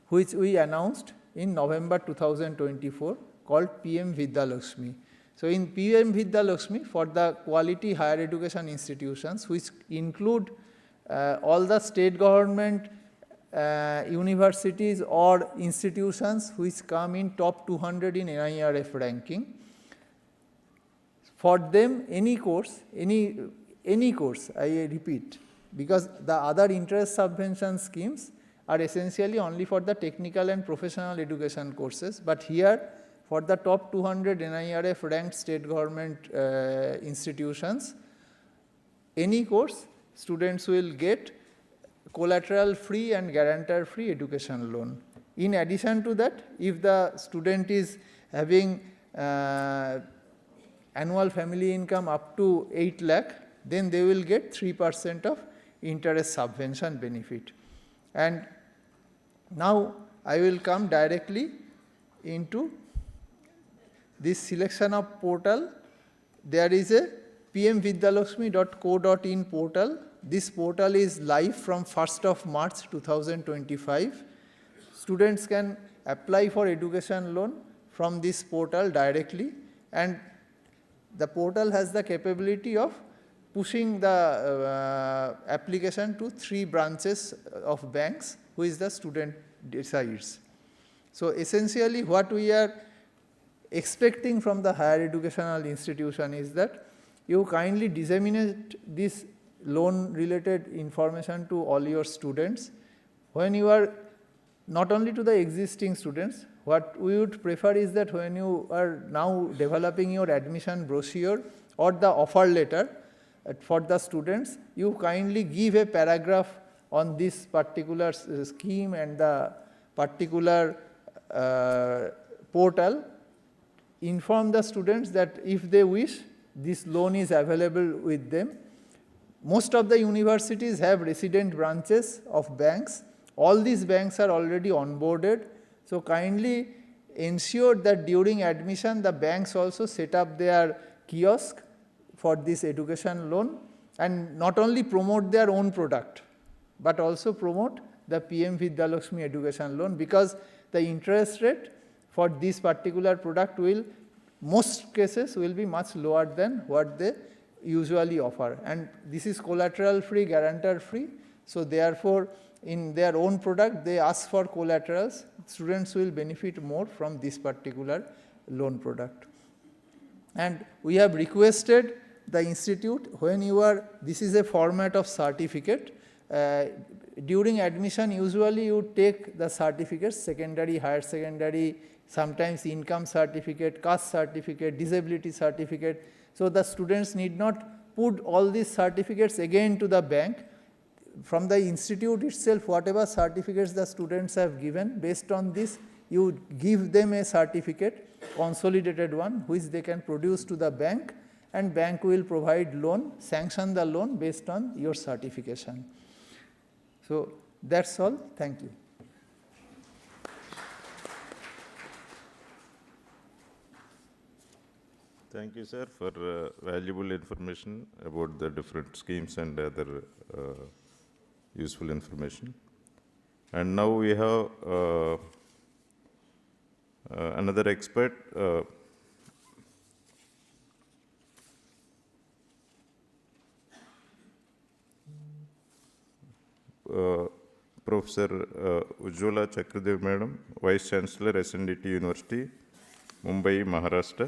which we announced in November 2024 called PM Vidya Lakshmi. So, in PM Vidya Lakshmi, for the quality higher education institutions which include all the state government universities or institutions which come in top 200 in NIRF ranking, for them any course, I repeat, because the other interest subvention schemes are essentially only for the technical and professional education courses, but here for the top 200 NIRF ranked state government institutions, any course students will get collateral free and guarantor free education loan. In addition to that, if the student is having annual family income up to 8 lakh, then they will get 3% of interest subvention benefit. And now I will come directly into this selection of portal. There is a pmvidyalakshmi.co.in portal. This portal is live from 1st of March 2025. Students can apply for education loan from this portal directly, and the portal has the capability of pushing the application to 3 branches of banks which the student decides. So, essentially what we are expecting from the higher educational institution is that you kindly disseminate this loan related information to all your students. When you are not only to the existing students, what we would prefer is that when you are now developing your admission brochure or the offer letter for the students, you kindly give a paragraph on this particular scheme and the particular portal. Inform the students that if they wish, this loan is available with them. Most of the universities have resident branches of banks. All these banks are already onboarded. So, kindly ensure that during admission the banks also set up their kiosk for this education loan, and not only promote their own product, but also promote the PM Vidya Lakshmi education loan, because the interest rate for this particular product will, most cases will be much lower than what they usually offer, and this is collateral free, guarantor free. So, therefore, in their own product they ask for collaterals. Students will benefit more from this particular loan product. And we have requested the institute, when you are, this is a format of certificate. During admission usually you take the certificates, secondary, higher secondary, sometimes income certificate, caste certificate, disability certificate. So, the students need not put all these certificates again to the bank. From the institute itself, whatever certificates the students have given, based on this you give them a certificate, consolidated one, which they can produce to the bank, and bank will provide loan, sanction the loan based on your certification. So, that is all. Thank you. Thank you, sir, for valuable information about the different schemes and other useful information. And now we have another expert, Professor Ujjwala Chakradev Madam, Vice Chancellor, SNDT University, Mumbai, Maharashtra.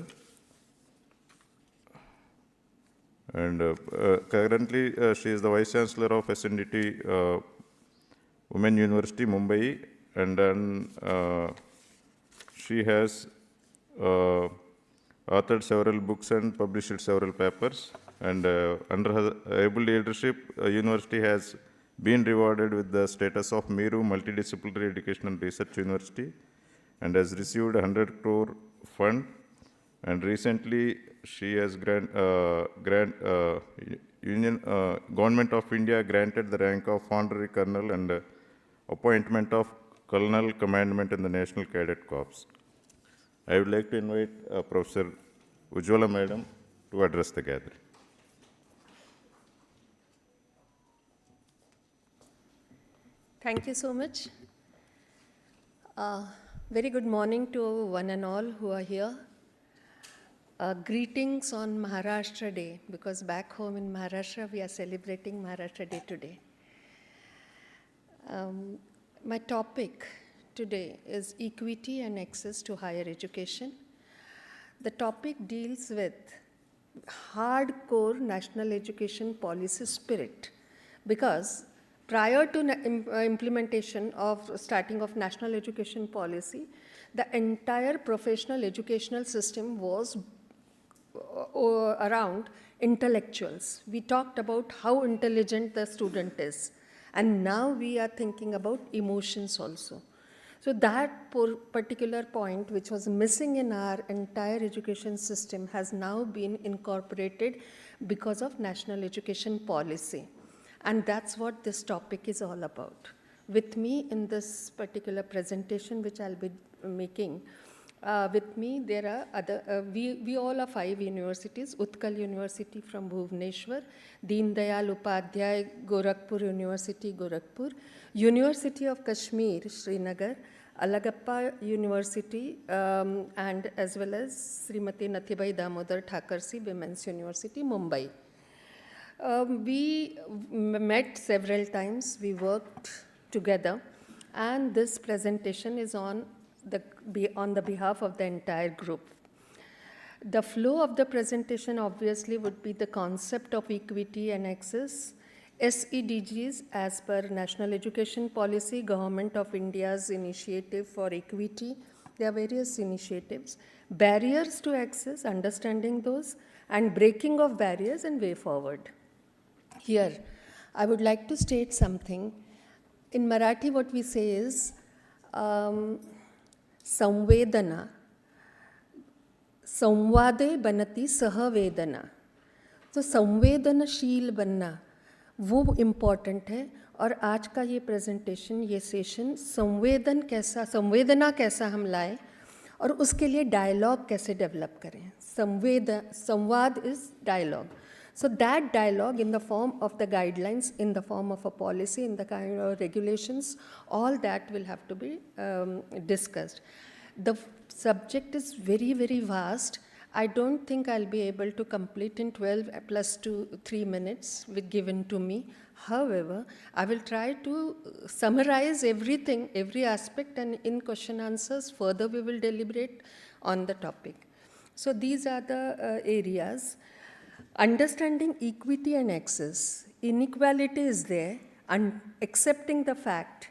And currently, she is the Vice Chancellor of SNDT Women University, Mumbai. And then she has authored several books and published several papers. And under her able leadership, university has been rewarded with the status of MERU Multi-disciplinary Education and Research University and has received 100 crore fund. And recently, she has Government of India granted the rank of honorary colonel and appointment of colonel commandment in the National Cadet Corps. I would like to invite Professor Ujjwala Madam to address the gathering. Thank you so much. Very good morning to one and all who are here. Greetings on Maharashtra Day, because back home in Maharashtra, we are celebrating Maharashtra Day today. My topic today is equity and access to higher education. The topic deals with hardcore national education policy spirit, because prior to implementation of starting of national education policy, the entire professional educational system was around intellectuals. We talked about how intelligent the student is, and now we are thinking about emotions also. So that particular point, which was missing in our entire education system, has now been incorporated because of national education policy. And that's what this topic is all about. With me in this particular presentation, which I'll be making, with me there are other, we all are 5 universities: Utkal University from Bhubaneswar, Deen Dayal Upadhyay Gorakhpur University, Gorakhpur, University of Kashmir, Srinagar, Alagappa University, and as well as Srimati Nathibai Damodar Thakursi Women's University, Mumbai. We met several times, we worked together, and this presentation is on the behalf of the entire group. The flow of the presentation obviously would be the concept of equity and access, SEDGs as per National Education Policy, Government of India's initiative for equity. There are various initiatives, barriers to access, understanding those, and breaking of barriers and way forward. Here, I would like to state something. In Marathi, what we say is संवेदना, संवादे बनती सहवेदना. तो संवेदनशील बनना वो important है, और आज का ये प्रेजेंटेशन, ये सेशन संवेदना कैसा हम लाएं और उसके लिए डायलॉग कैसे डेवलप करें. संवाद is dialogue. So that dialogue in the form of the guidelines, in the form of a policy, in the kind of regulations, all that will have to be discussed. The subject is very, very vast. I don't think I'll be able to complete in 12 plus 3 minutes given to me. However, I will try to summarize everything, every aspect, and in question answers, further we will deliberate on the topic. So these are the areas. Understanding equity and access. Inequality is there, and accepting the fact,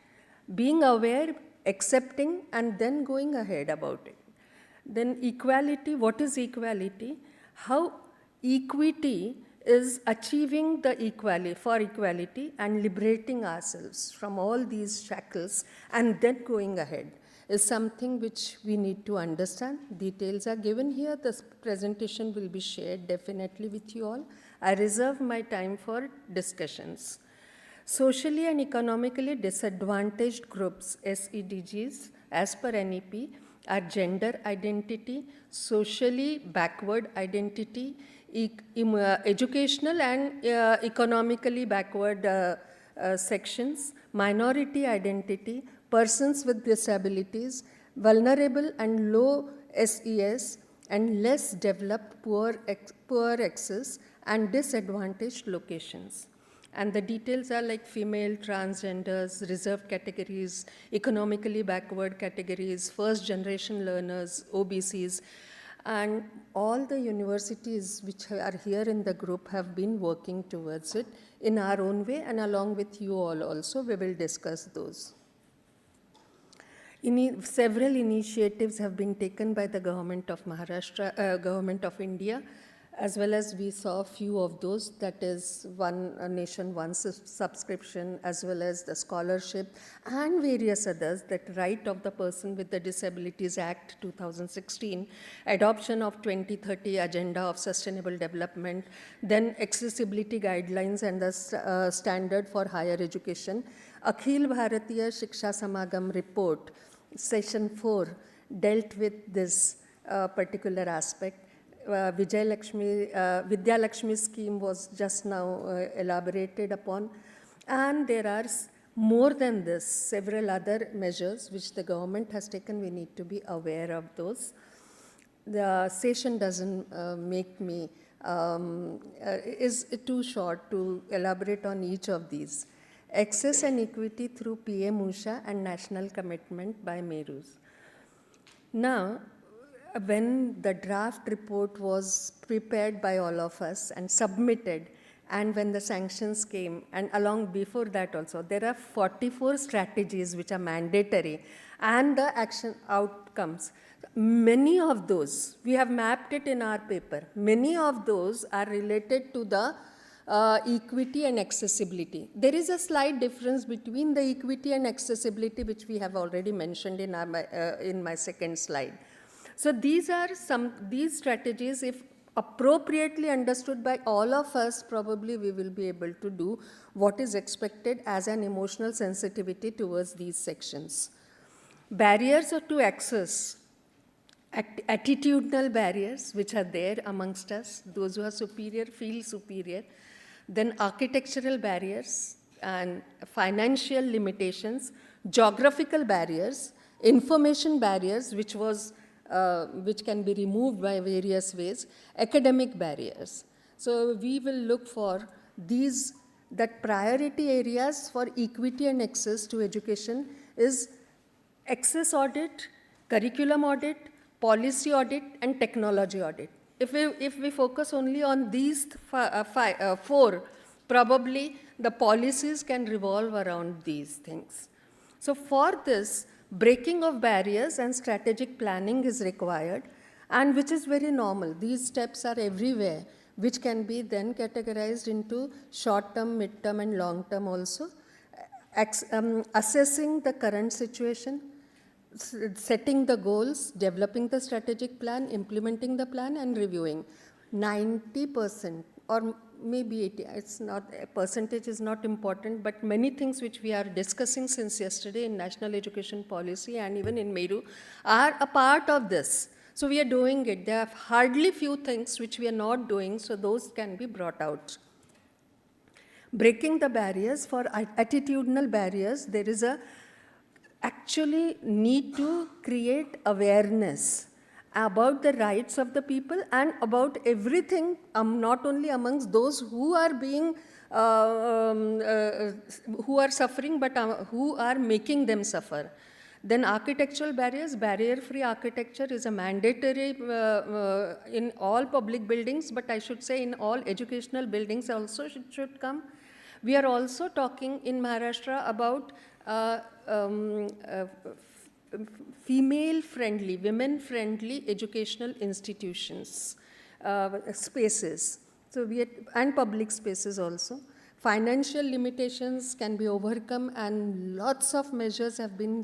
being aware, accepting, and then going ahead about it. Then equality, what is equality? How equity is achieving the equality and liberating ourselves from all these shackles and then going ahead is something which we need to understand. Details are given here. This presentation will be shared definitely with you all. I reserve my time for discussions. Socially and economically disadvantaged groups, SEDGs, as per NEP, are gender identity, socially backward identity, educational and economically backward sections, minority identity, persons with disabilities, vulnerable and low SES, and less developed poor access and disadvantaged locations. And the details are like female, transgenders, reserved categories, economically backward categories, first generation learners, OBCs. And all the universities which are here in the group have been working towards it in our own way, and along with you all also, we will discuss those. Several initiatives have been taken by the government of Maharashtra, government of India, as well as we saw a few of those, that is One Nation, One Subscription, as well as the scholarship and various others, that Right of the Person with the Disabilities Act 2016, adoption of 2030 Agenda of Sustainable Development, then accessibility guidelines and the standard for higher education, Akhil Bharatiya Shiksha Samagam report, session 4, dealt with this particular aspect. Vidya Lakshmi scheme was just now elaborated upon, and there are more than this, several other measures which the government has taken. We need to be aware of those. The session doesn't make me, is too short to elaborate on each of these. Access and equity through PM-USHA and national commitment by MERUs. Now, when the draft report was prepared by all of us and submitted, and when the sanctions came, and along before that also, there are 44 strategies which are mandatory, and the action outcomes. Many of those, we have mapped it in our paper, many of those are related to the equity and accessibility. There is a slight difference between the equity and accessibility, which we have already mentioned in my second slide. So these are these strategies, if appropriately understood by all of us, probably we will be able to do what is expected as an emotional sensitivity towards these sections. Barriers to access, attitudinal barriers which are there amongst us, those who are superior feel superior, then architectural barriers and financial limitations, geographical barriers, information barriers which can be removed by various ways, academic barriers. So we will look for these, that priority areas for equity and access to education is access audit, curriculum audit, policy audit, and technology audit. If we focus only on these four, probably the policies can revolve around these things. So for this, breaking of barriers and strategic planning is required, and which is very normal. These steps are everywhere, which can be then categorized into short-term, mid-term, and long-term also. Assessing the current situation, setting the goals, developing the strategic plan, implementing the plan, and reviewing. 90% or maybe 80, it's not, a percentage is not important, but many things which we are discussing since yesterday in National Education Policy and even in MERU are a part of this. So we are doing it. There are hardly few things which we are not doing, so those can be brought out. Breaking the barriers, for attitudinal barriers, there is a actually need to create awareness about the rights of the people and about everything, not only amongst those who are being, who are suffering, but who are making them suffer. Then architectural barriers, barrier-free architecture is a mandatory in all public buildings, but I should say in all educational buildings also should come. We are also talking in Maharashtra about female-friendly, women-friendly educational institutions, spaces, so and public spaces also. Financial limitations can be overcome, and lots of measures have been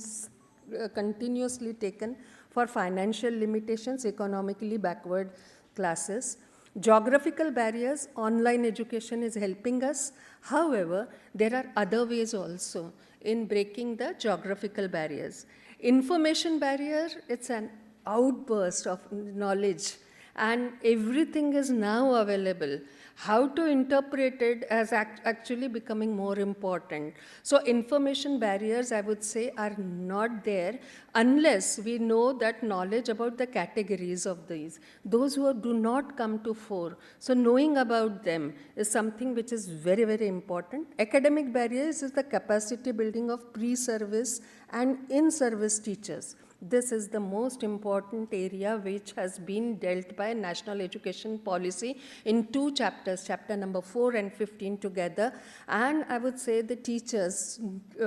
continuously taken for financial limitations, economically backward classes. Geographical barriers, online education is helping us. However, there are other ways also in breaking the geographical barriers. Information barrier, it's an outburst of knowledge, and everything is now available. How to interpret it as actually becoming more important. So information barriers, I would say, are not there unless we know that knowledge about the categories of these, those who do not come to fore. So knowing about them is something which is very, very important. Academic barriers is the capacity building of pre-service and in-service teachers. This is the most important area which has been dealt by National Education Policy in 2 chapters, chapter number 4 and 15 together. And I would say the teachers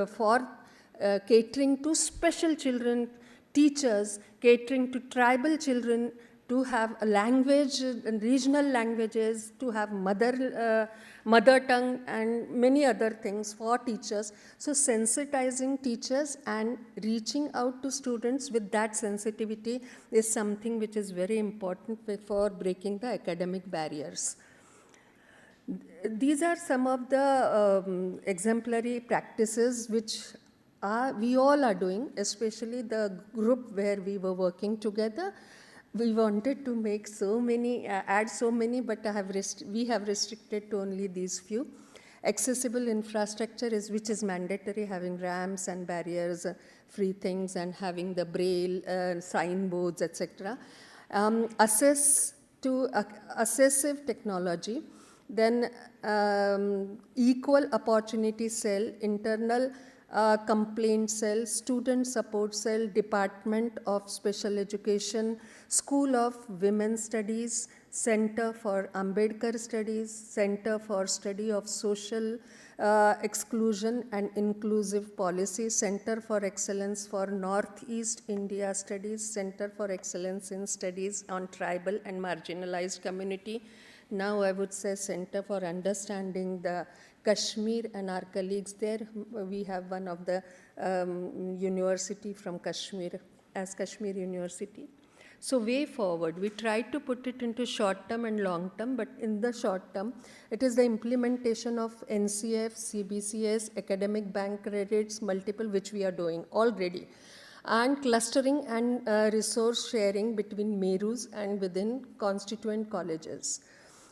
for catering to special children, teachers catering to tribal children, to have a language, regional languages, to have mother tongue and many other things for teachers. So sensitizing teachers and reaching out to students with that sensitivity is something which is very important for breaking the academic barriers. These are some of the exemplary practices which we all are doing, especially the group where we were working together. We wanted to make so many, add so many, but we have restricted to only these few. Accessible infrastructure which is mandatory, having ramps and barriers, free things, and having the braille, signboards, etc. Assessive technology, then equal opportunity cell, internal complaint cell, student support cell, Department of Special Education, School of Women's Studies, Center for Ambedkar Studies, Center for Study of Social Exclusion and Inclusive Policy, Center for Excellence for Northeast India Studies, Center for Excellence in Studies on Tribal and Marginalized Community. Now I would say Center for Understanding the Kashmir and our colleagues there. We have one of the university from Kashmir as Kashmir University. So way forward, we tried to put it into short term and long term, but in the short term, it is the implementation of NCF, CBCS, academic bank credits, multiple, which we are doing already, and clustering and resource sharing between MERUs and within constituent colleges.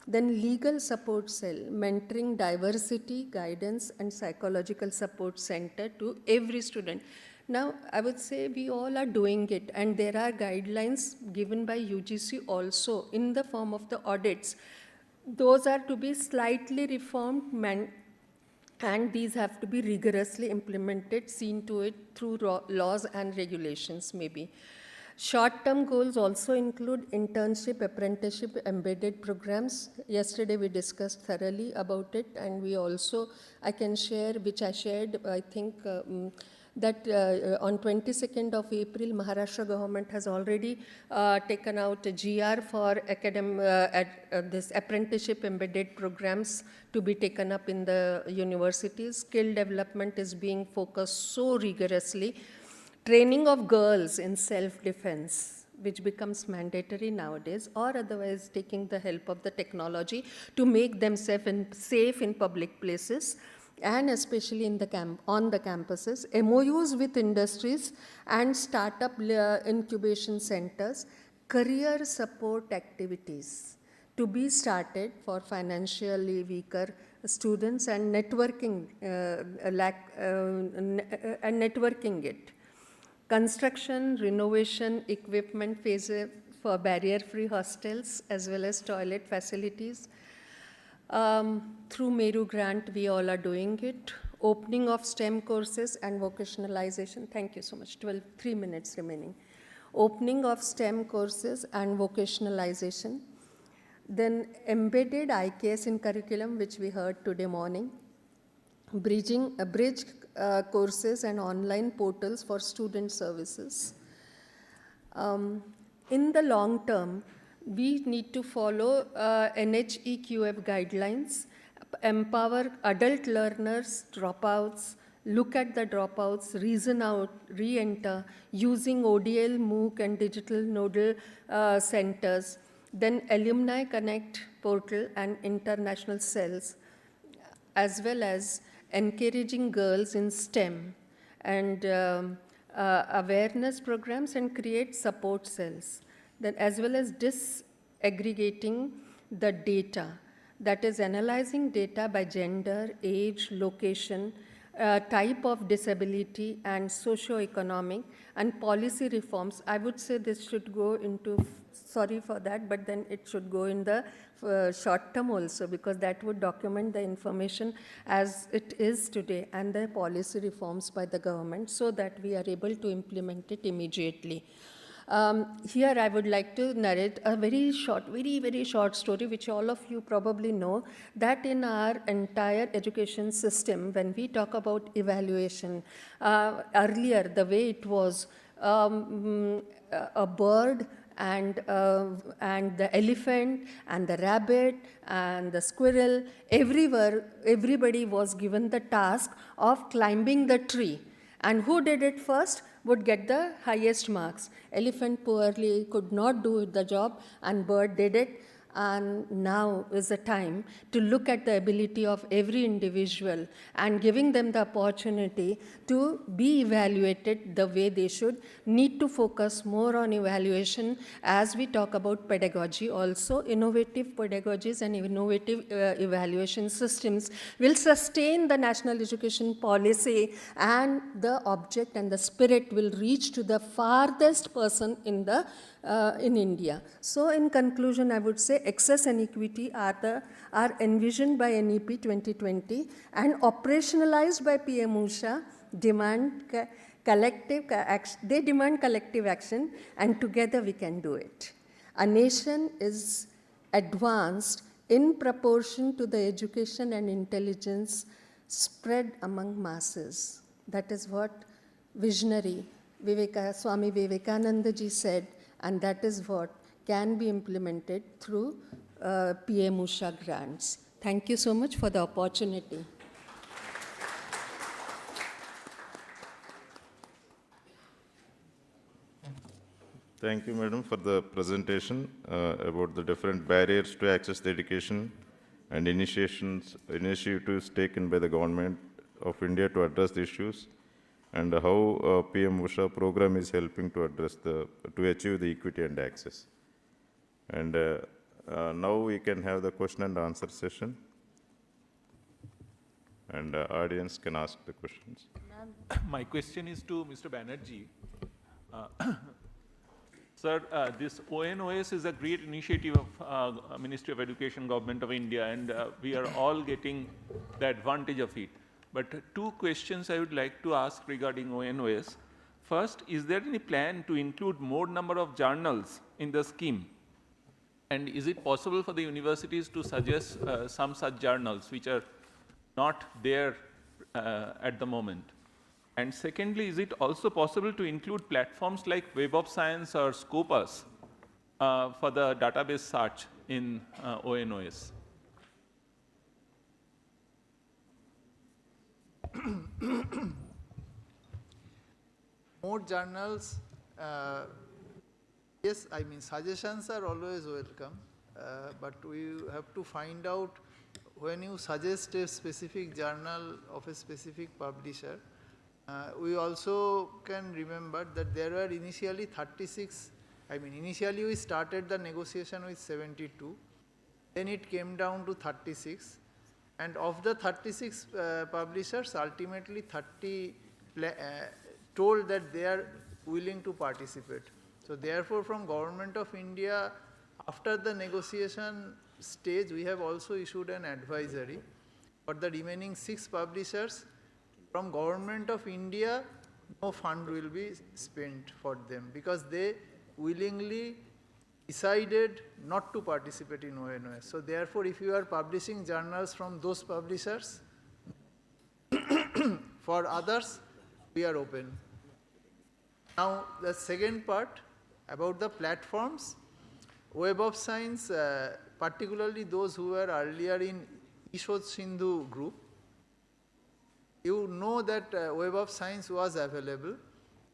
Then legal support cell, mentoring, diversity, guidance, and psychological support center to every student. Now, I would say we all are doing it, and there are guidelines given by UGC also in the form of the audits. Those are to be slightly reformed, and these have to be rigorously implemented, seen to it through laws and regulations maybe. Short-term goals also include internship, apprenticeship, embedded programs. Yesterday we discussed thoroughly about it, and we also, I can share, which I shared, I think, that on 22nd of April, Maharashtra government has already taken out a GR for this apprenticeship embedded programs to be taken up in the universities. Skill development is being focused so rigorously. Training of girls in self-defense, which becomes mandatory nowadays, or otherwise taking the help of the technology to make themselves safe in public places, and especially in on the campuses. MOUs with industries and startup incubation centers, career support activities to be started for financially weaker students, and networking it. Construction, renovation, equipment phases for barrier-free hostels as well as toilet facilities. Through MERU grant, we all are doing it. Opening of STEM courses and vocationalization. Thank you so much. 3 minutes remaining. Opening of STEM courses and vocationalization. Then embedded IKS in curriculum, which we heard today morning. Bridge courses and online portals for student services. In the long term, we need to follow NHEQF guidelines, empower adult learners, dropouts, look at the dropouts, reason out, re-enter, using ODL, MOOC, and digital nodal centers, then Alumni Connect portal and international cells, as well as encouraging girls in STEM, and awareness programs, and create support cells. Then as well as aggregating the data, that is analyzing data by gender, age, location, type of disability, and socio-economic and policy reforms. I would say this should go into, sorry for that, but then it should go in the short term also, because that would document the information as it is today and the policy reforms by the government so that we are able to implement it immediately. Here I would like to narrate a very short, very short story which all of you probably know, that in our entire education system, when we talk about evaluation, earlier the way it was, a bird and the elephant and the rabbit and the squirrel, everybody was given the task of climbing the tree. And who did it first would get the highest marks. Elephant poorly could not do the job, and bird did it. And now is the time to look at the ability of every individual and giving them the opportunity to be evaluated the way they should. Need to focus more on evaluation as we talk about pedagogy. Also, innovative pedagogies and innovative evaluation systems will sustain the national education policy, and the object and the spirit will reach to the farthest person in the in India. So in conclusion, I would say access and equity are envisioned by NEP 2020 and operationalized by PM-USHA, demand collective action, and together we can do it. A nation is advanced in proportion to the education and intelligence spread among masses. That is what visionary Swami Vivekananda ji said, and that is what can be implemented through PM-USHA grants. Thank you so much for the opportunity. Thank you, Madam, for the presentation about the different barriers to access to education and initiatives taken by the government of India to address the issues, and how PM-USHA program is helping to achieve the equity and access. And now we can have the question and answer session, and audience can ask the questions. My question is to Mr. Banerjee. Sir, this ONOS is a great initiative of Ministry of Education, Government of India, and we are all getting the advantage of it. But two questions I would like to ask regarding ONOS. First, is there any plan to include more number of journals in the scheme? And is it possible for the universities to suggest some such journals which are not there at the moment? And secondly, is it also possible to include platforms like Web of Science or Scopus for the database search in ONOS? More journals, yes, I mean suggestions are always welcome, but we have to find out when you suggest a specific journal of a specific publisher. We also can remember that there were initially 36, initially we started the negotiation with 72, then it came down to 36. And of the 36 publishers, ultimately 30 told that they are willing to participate. So therefore, from Government of India, after the negotiation stage, we have also issued an advisory for the remaining 6 publishers. From Government of India, no fund will be spent for them because they willingly decided not to participate in ONOS. So therefore, if you are publishing journals from those publishers, for others, we are open. Now, the second part about the platforms, Web of Science, particularly those who were earlier in Ishod Sindhu group, you know that Web of Science was available.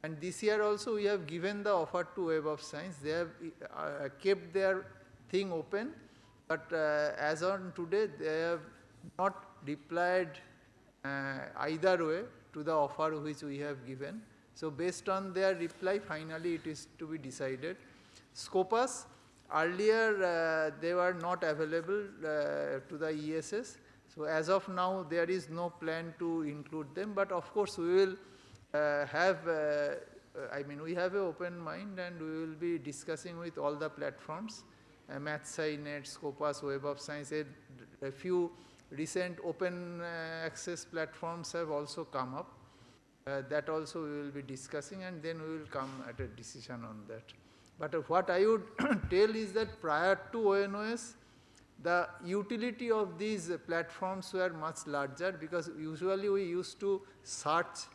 And this year also we have given the offer to Web of Science. They have kept their thing open, but as on today, they have not replied either way to the offer which we have given. So based on their reply, finally it is to be decided. Scopus, Earlier, they were not available to the ESS. So as of now, there is no plan to include them. But of course, we will we have an open mind, and we will be discussing with all the platforms, MathSciNet, Scopus, Web of Science. A few recent open access platforms have also come up. That also we will be discussing, and then we will come at a decision on that. But what I would tell is that prior to ONOS, the utility of these platforms were much larger, because usually we used to search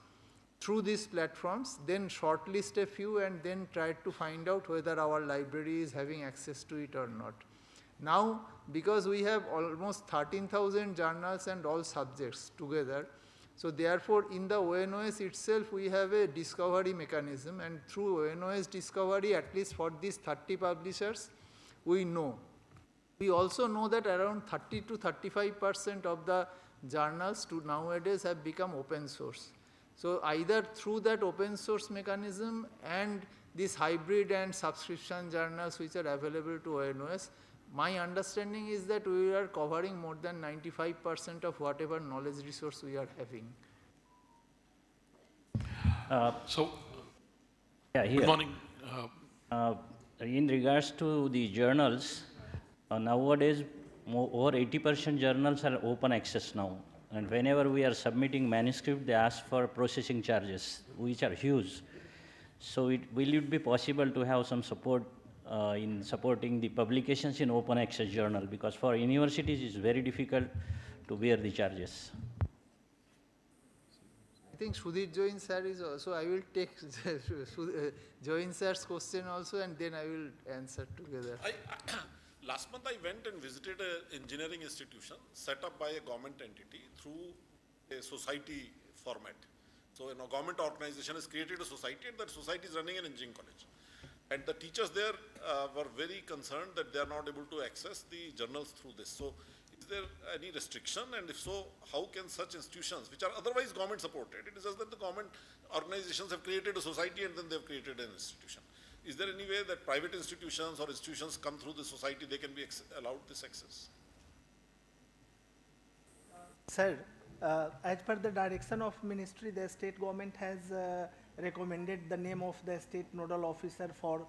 through these platforms, then shortlist a few, and then try to find out whether our library is having access to it or not. Now, because we have almost 13,000 journals and all subjects together, so therefore in the ONOS itself we have a discovery mechanism, and through ONOS discovery, at least for these 30 publishers, we know. We also know that around 30 to 35% of the journals nowadays have become open source. So either through that open source mechanism and these hybrid and subscription journals which are available to ONOS, my understanding is that we are covering more than 95% of whatever knowledge resource we are having. Good morning. In regards to the journals, nowadays over 80% journals are open access now. And whenever we are submitting manuscript, they ask for processing charges, which are huge. So will it be possible to have some support in supporting the publications in open access journal? Because for universities, it's very difficult to bear the charges. I think Sudhir Jain sir is also, I will take Jain sir's question also, and then I will answer together. Last month I went and visited an engineering institution set up by a government entity through a society format. So a government organization has created a society, and that society is running an engineering college. And the teachers there were very concerned that they are not able to access the journals through this. So is there any restriction, and if so, how can such institutions, which are otherwise government supported, it is just that the government organizations have created a society and then they have created an institution. Is there any way that private institutions or institutions come through the society, they can be allowed this access? Sir, as per the direction of ministry, the state government has recommended the name of the state nodal officer for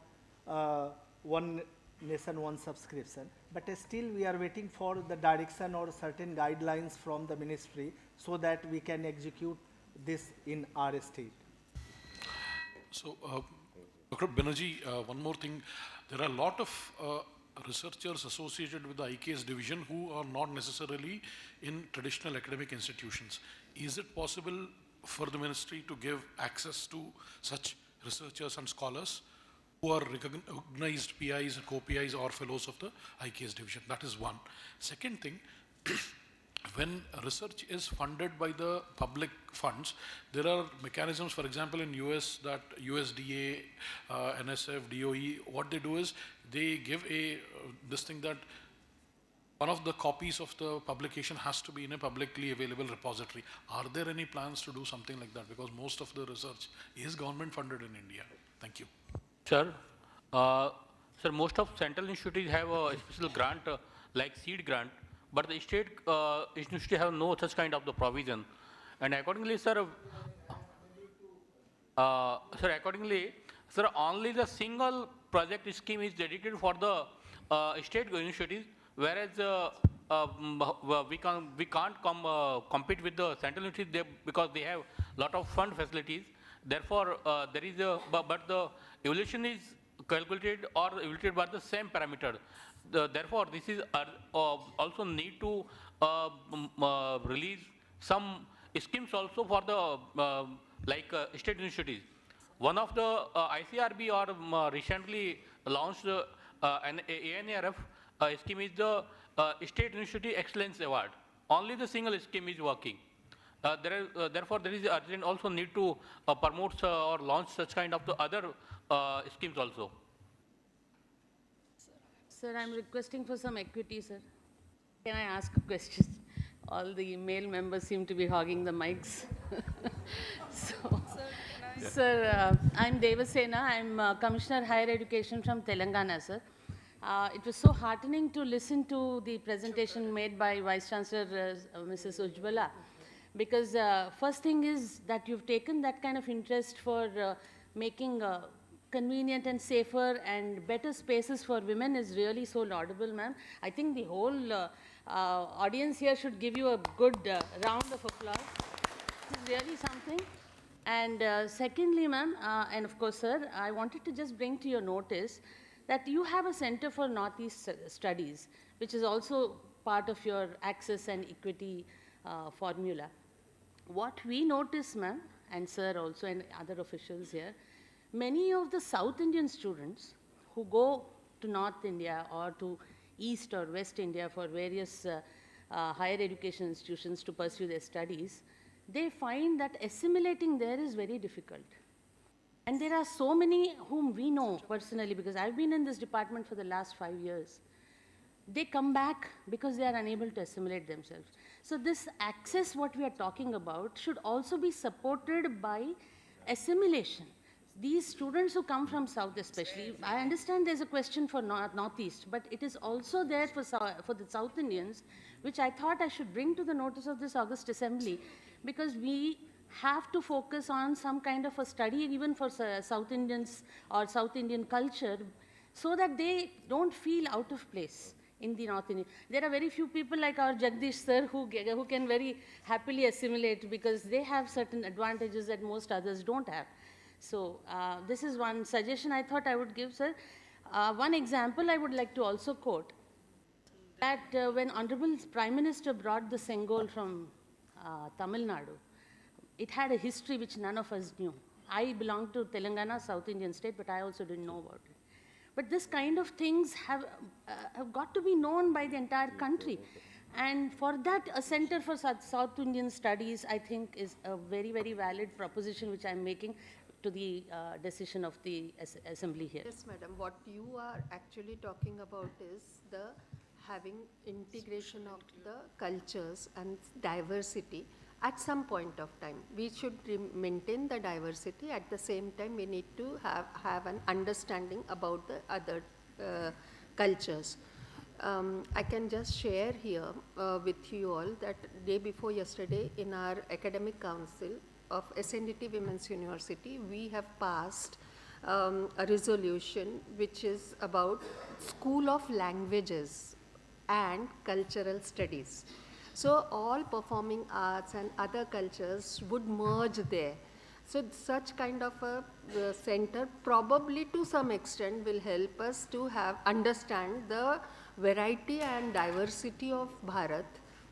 one nation, one subscription. But still we are waiting for the direction or certain guidelines from the ministry so that we can execute this in our state. So, Dr. Banerjee, one more thing. There are a lot of researchers associated with the IKS division who are not necessarily in traditional academic institutions. Is it possible for the ministry to give access to such researchers and scholars who are recognized PIs, co-PIs or fellows of the IKS division? That is one. Second thing, when research is funded by the public funds, there are mechanisms, for example, in US, that USDA, NSF, DOE, what they do is they give this thing that one of the copies of the publication has to be in a publicly available repository. Are there any plans to do something like that? Because most of the research is government funded in India. Thank you. Sir, sir, most of central institutes have a special grant like seed grant, but the state institutes have no such kind of the provision. And accordingly, sir, sir, only the single project scheme is dedicated for the state universities, whereas we can't compete with the central universities because they have lot of fund facilities. Therefore, there is but the evaluation is calculated or evaluated by the same parameter. Therefore, this is also need to release some schemes also for the state universities. One of the ICRB or recently launched an NIRF scheme is the State University Excellence Award. Only the single scheme is working. Therefore, there is urgent also need to promote or launch such kind of the other schemes also. Sir, I'm requesting for some equity, sir. Can I ask a question? All the male members seem to be hogging the mics. Sir, I'm Devasena. I'm Commissioner Higher Education from Telangana, sir. It was so heartening to listen to the presentation made by Vice Chancellor Mrs. Ujjwala, because first thing is that you've taken that kind of interest for making convenient and safer and better spaces for women is really so laudable, ma'am. I think the whole audience here should give you a good round of applause. This is really something. And secondly, ma'am, and of course, sir, I wanted to just bring to your notice that you have a Center for Northeast Studies, which is also part of your access and equity formula. What we notice, ma'am, and sir also, and other officials here, many of the South Indian students who go to North India or to East or West India for various higher education institutions to pursue their studies, they find that assimilating there is very difficult. And there are so many whom we know personally, because I've been in this department for the last 5 years. They come back because they are unable to assimilate themselves. So this access, what we are talking about, should also be supported by assimilation. These students who come from South especially, I understand there's a question for Northeast, but it is also there for the South Indians, which I thought I should bring to the notice of this August Assembly, because we have to focus on some kind of a study even for South Indians or South Indian culture, so that they don't feel out of place in the North Indian. There are very few people like our Jagdish sir who can very happily assimilate, because they have certain advantages that most others don't have. So this is one suggestion I thought I would give, sir. One example I would like to also quote, that when Honorable Prime Minister brought the Sengol from Tamil Nadu, it had a history which none of us knew. I belong to Telangana, South Indian state, but I also didn't know about it. But this kind of things have got to be known by the entire country. And for that, a Center for South Indian Studies, I think, is a very, very valid proposition which I'm making to the decision of the Assembly here. Yes, madam. What you are actually talking about is the having integration of the cultures and diversity at some point of time. We should maintain the diversity. At the same time, we need to have an understanding about the other cultures. I can just share here with you all that day before yesterday in our academic council of SNDT Women's University, we have passed a resolution which is about School of Languages and Cultural Studies. So all performing arts and other cultures would merge there. So such kind of a center probably to some extent will help us to understand the variety and diversity of Bharat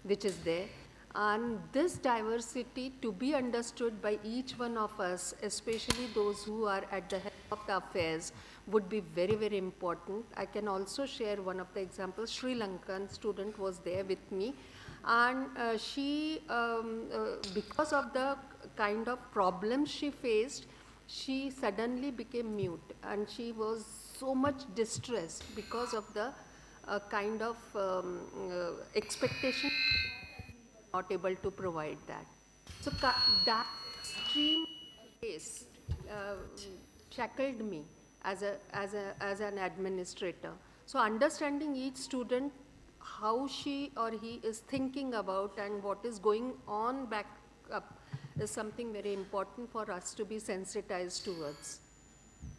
which is there. And this diversity to be understood by each one of us, especially those who are at the head of the affairs, would be very, very important. I can also share one of the examples. Sri Lankan student was there with me, and she, because of the kind of problems she faced, she suddenly became mute, and she was so much distressed because of the kind of expectation not able to provide that. So that extreme case shackled me as an administrator. So understanding each student, how she or he is thinking about and what is going on back up is something very important for us to be sensitized towards.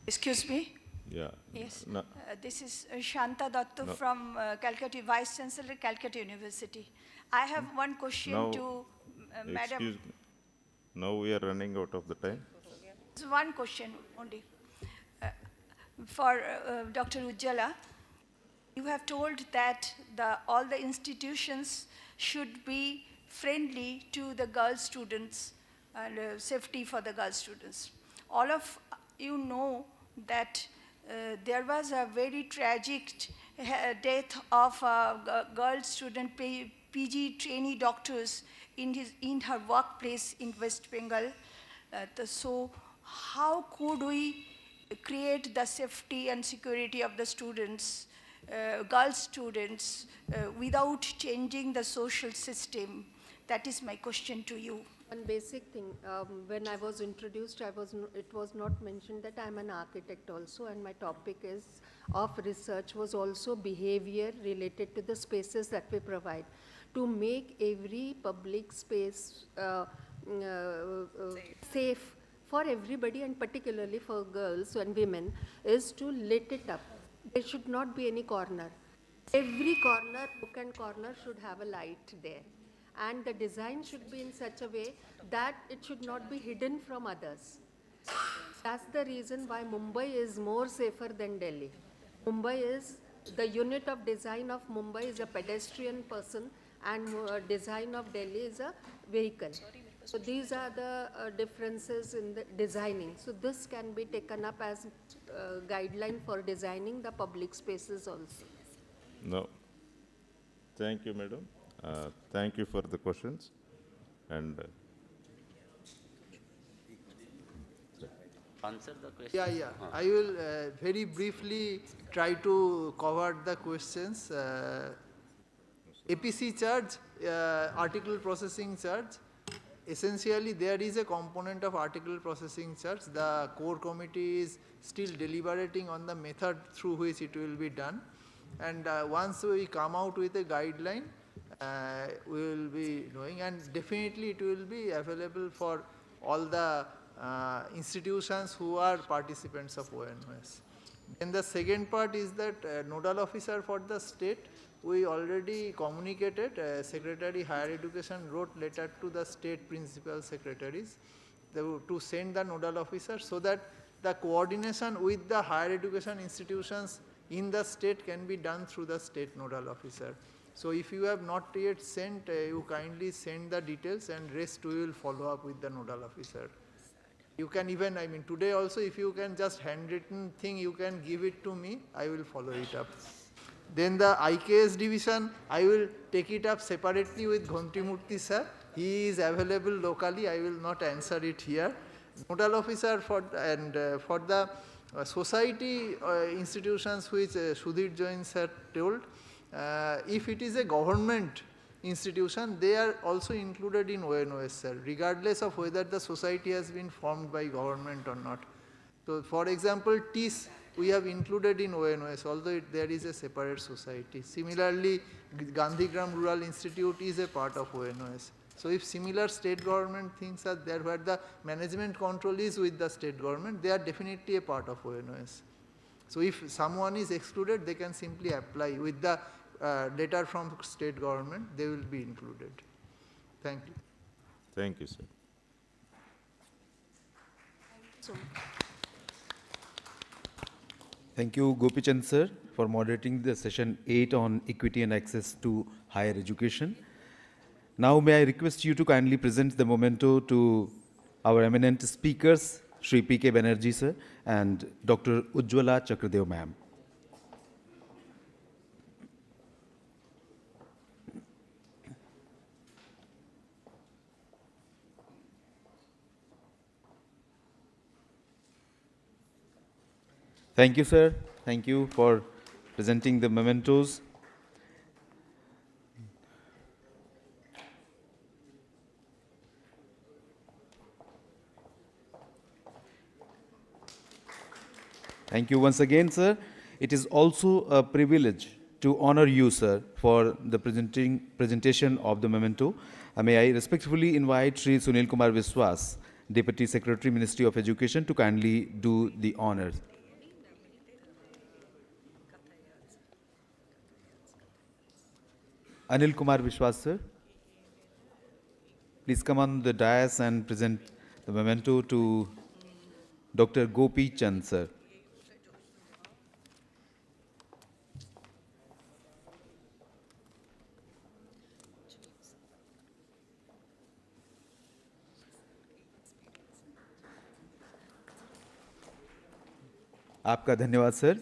Excuse me? Yeah. Yes. No. This is Shanta Dattu from Calcutta, Vice Chancellor, Calcutta University. I have one question Now, to Madam. Excuse me. Now we are running out of the time. It's one question only. For Dr. Ujjwala, you have told that all the institutions should be friendly to the girl students and safety for the girl students. All of you know that there was a very tragic death of a girl student, PG trainee doctors in her workplace in West Bengal. So how could we create the safety and security of the students, girl students, without changing the social system? That is my question to you. One basic thing, when I was introduced, it was not mentioned that I'm an architect also, and my topic of research was also behavior related to the spaces that we provide. To make every public space safe for everybody, and particularly for girls and women, is to lit it up. There should not be any corner. Every corner, nook and corner should have a light there. And the design should be in such a way that it should not be hidden from others. That's the reason why Mumbai is more safer than Delhi. Mumbai is, the unit of design of Mumbai is a pedestrian person, and design of Delhi is a vehicle. So these are the differences in the designing. So this can be taken up as guideline for designing the public spaces also. No. Thank you, madam. Thank you for the questions. And answer the question. Yeah. I will very briefly try to cover the questions. APC charge, article processing charge. Essentially, there is a component of article processing charge. The core committee is still deliberating on the method through which it will be done. And once we come out with a guideline, we will be knowing, and definitely it will be available for all the institutions who are participants of ONOS. And the second part is that nodal officer for the state, we already communicated, Secretary Higher Education wrote letter to the state principal secretaries to send the nodal officer, so that the coordination with the higher education institutions in the state can be done through the state nodal officer. So if you have not yet sent, you kindly send the details, and rest we will follow up with the nodal officer. You can even, today also, if you can just handwritten thing, you can give it to me, I will follow it up. Then the IKS division, I will take it up separately with Ghontimurthy sir. He is available locally, I will not answer it here. Nodal officer for the society institutions which Sudhir Jain sir told, if it is a government institution, they are also included in ONOS, sir, regardless of whether the society has been formed by government or not. So, for example, TIS we have included in ONOS, although there is a separate society. Similarly, Gandhigram Rural Institute is a part of ONOS. So, if similar state government things are there where the management control is with the state government, they are definitely a part of ONOS. So, if someone is excluded, they can simply apply with the letter from state government, they will be included. Thank you. thank you, sir. Thank you, Gopichand sir, for moderating the session 8 on equity and access to higher education. Now may I request you to kindly present the memento to our eminent speakers, Shri P.K. Banerjee sir and Dr. Ujjwala Chakradev ma'am. Thank you, sir. Thank you for presenting the mementos. Thank you once again, sir. It is also a privilege to honor you, sir, for the presentation of the memento. May I respectfully invite Sri Sunil Kumar Viswas, Deputy Secretary, Ministry of Education, to kindly do the honors. Anil Kumar Vishwas, sir. Please come on the dais and present the memento to Dr. Gopi Chand, sir. आपका धन्यवाद, sir.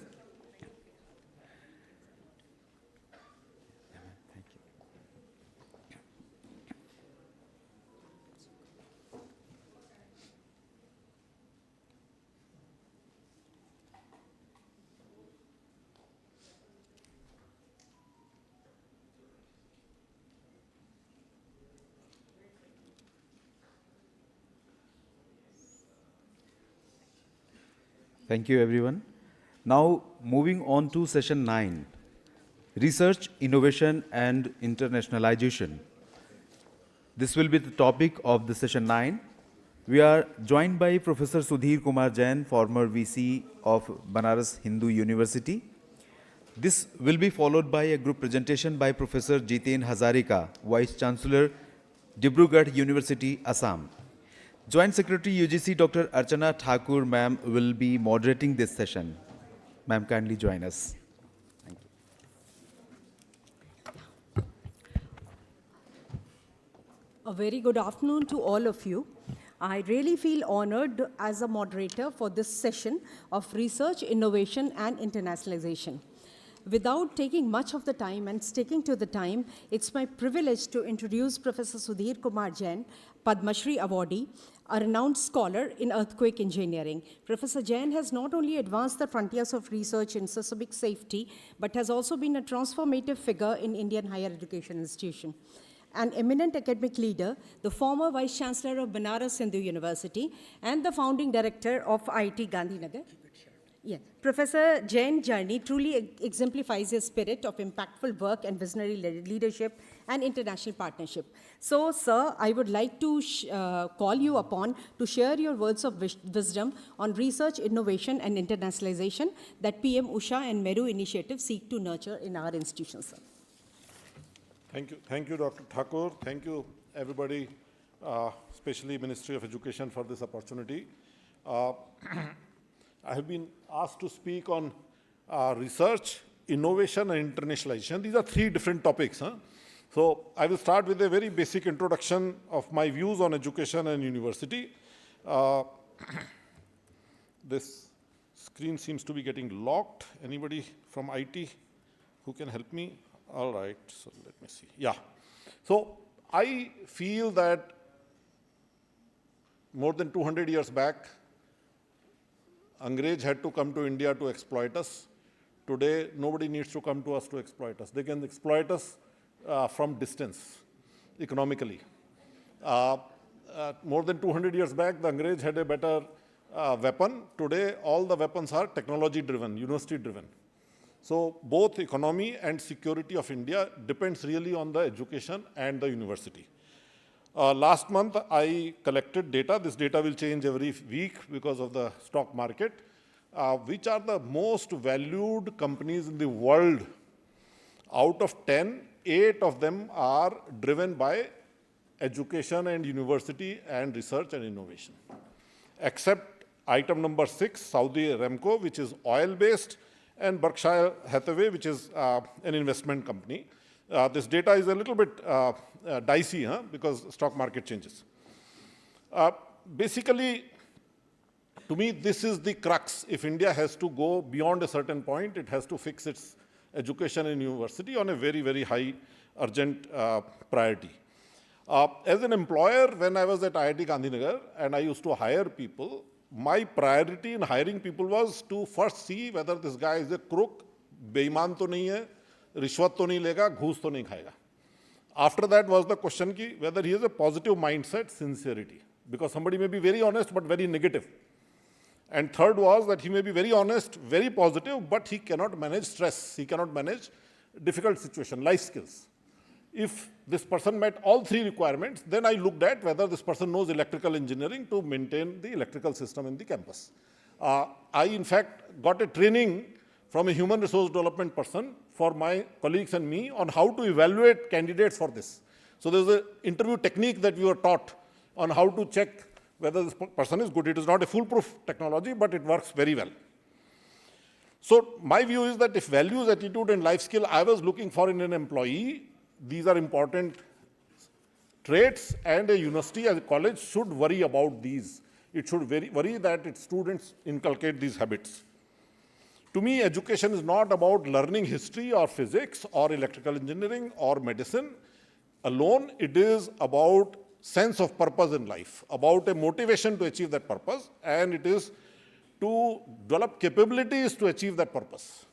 Thank you, everyone. Now, moving on to session 9, Research, Innovation and Internationalization. This will be the topic of the session 9. We are joined by Professor Sudhir Kumar Jain, former VC of Banaras Hindu University. This will be followed by a group presentation by Professor Jiten Hazarika, Vice Chancellor, Dibrugarh University, Assam. Joint Secretary UGC Dr. Archana Thakur ma'am will be moderating this session. Ma'am, kindly join us. Thank you. A very good afternoon to all of you. I really feel honored as a moderator for this session of Research, Innovation and Internationalization. Without taking much of the time and sticking to the time, it's my privilege to introduce Professor Sudhir Kumar Jain, Padma Shri awardee, a renowned scholar in earthquake engineering. Professor Jain has not only advanced the frontiers of research in seismic safety, but has also been a transformative figure in Indian higher education institution. An eminent academic leader, the former Vice Chancellor of Banaras Hindu University, and the founding director of IIT Gandhinagar. Yeah. Professor Jain's journey truly exemplifies his spirit of impactful work and visionary leadership and international partnership. So, sir, I would like to call you upon to share your words of wisdom on research, innovation, and internationalization that PM-USHA and MERU initiatives seek to nurture in our institutions, sir. Thank you, Dr. Thakur. Thank you, everybody, especially Ministry of Education, for this opportunity. I have been asked to speak on research, innovation, and internationalization. These are three different topics. Huh? So I will start with a very basic introduction of my views on education and university. This screen seems to be getting locked. Anybody from IT who can help me? All right, so let me see. Yeah. So I feel that more than 200 years back, Angrez had to come to India to exploit us. Today, nobody needs to come to us to exploit us. They can exploit us from distance, economically. More than 200 years back, the Angrez had a better weapon. Today, all the weapons are technology-driven, university-driven. So both economy and security of India depends really on the education and the university. Last month, I collected data. This data will change every week because of the stock market. Which are the most valued companies in the world? Out of 10, 8 of them are driven by education and university and research and innovation. Except item number 6, Saudi Aramco, which is oil-based, and Berkshire Hathaway, which is an investment company. This data is a little bit dicey, because stock market changes. Basically, to me, this is the crux. If India has to go beyond a certain point, it has to fix its education and university on a very, very high, urgent priority. As an employer, when I was at IIT Gandhinagar and I used to hire people, my priority in hiring people was to first see whether this guy is a crook, beiman to nahi hai, rishwat to nahi lega, ghoos to nahi khayega. After that was the question ki whether he has a positive mindset, sincerity. Because somebody may be very honest but very negative. And third was that he may be very honest, very positive, but he cannot manage stress. He cannot manage difficult situation, life skills. If this person met all three requirements, then I looked at whether this person knows electrical engineering to maintain the electrical system in the campus. I, in fact, got a training from a human resource development person for my colleagues and me on how to evaluate candidates for this. So there's an interview technique that we were taught on how to check whether this person is good. It is not a foolproof technology, but it works very well. So my view is that if values, attitude, and life skill I was looking for in an employee, these are important traits, and a university as a college should worry about these. It should worry that its students inculcate these habits. To me, education is not about learning history or physics or electrical engineering or medicine alone. It is about sense of purpose in life, about a motivation to achieve that purpose, and it is to develop capabilities to achieve that purpose.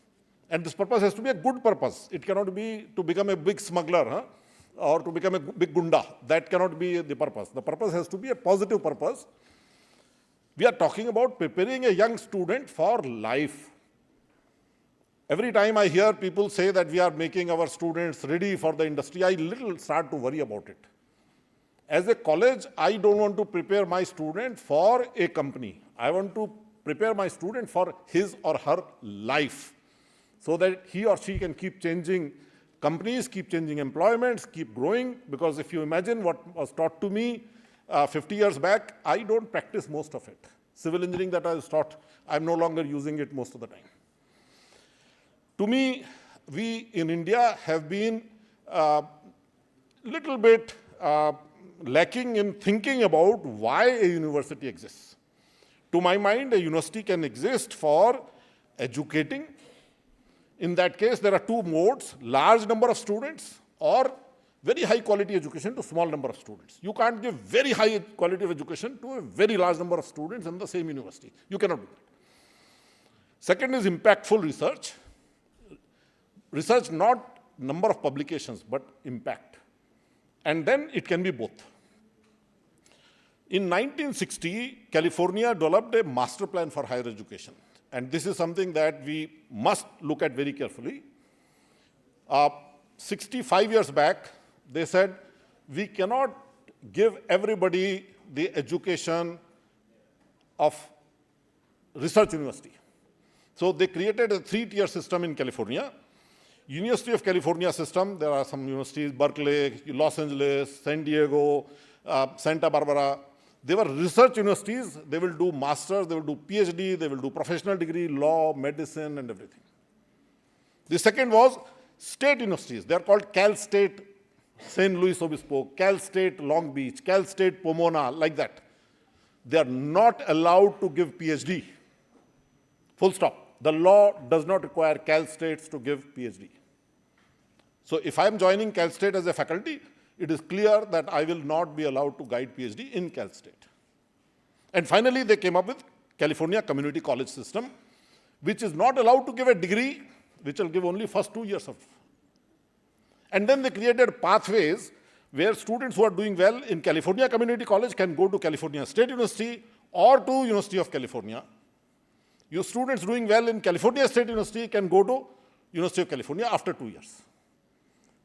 And this purpose has to be a good purpose. It cannot be to become a big smuggler or to become a big gunda. That cannot be the purpose. The purpose has to be a positive purpose. We are talking about preparing a young student for life. Every time I hear people say that we are making our students ready for the industry, I little start to worry about it. As a college, I don't want to prepare my student for a company. I want to prepare my student for his or her life, so that he or she can keep changing companies, keep changing employments, keep growing. Because if you imagine what was taught to me 50 years back, I don't practice most of it. Civil engineering that I was taught, I'm no longer using it most of the time. To me, we in India have been little bit lacking in thinking about why a university exists. To my mind, a university can exist for educating. In that case, there are two modes: large number of students or very high quality education to small number of students. You can't give very high quality of education to a very large number of students in the same university. You cannot do that. Second is impactful research. Research, not number of publications, but impact. And then it can be both. In 1960, California developed a master plan for higher education. And this is something that we must look at very carefully. 65 years back, they said, we cannot give everybody the education of research university. So they created a 3-tier system in California. University of California system, there are some universities, Berkeley, Los Angeles, San Diego, Santa Barbara. They were research universities. They will do masters, they will do PhD, they will do professional degree, law, medicine, and everything. The second was state universities. They are called Cal State St. Louis Obispo, Cal State Long Beach, Cal State Pomona, like that. They are not allowed to give PhD. Full stop. The law does not require Cal States to give PhD. So if I am joining Cal State as a faculty, it is clear that I will not be allowed to guide PhD in Cal State. And finally, they came up with California Community College system, which is not allowed to give a degree, which will give only first 2 years of. And then they created pathways where students who are doing well in California Community College can go to California State University or to University of California. Your students doing well in California State University can go to University of California after 2 years.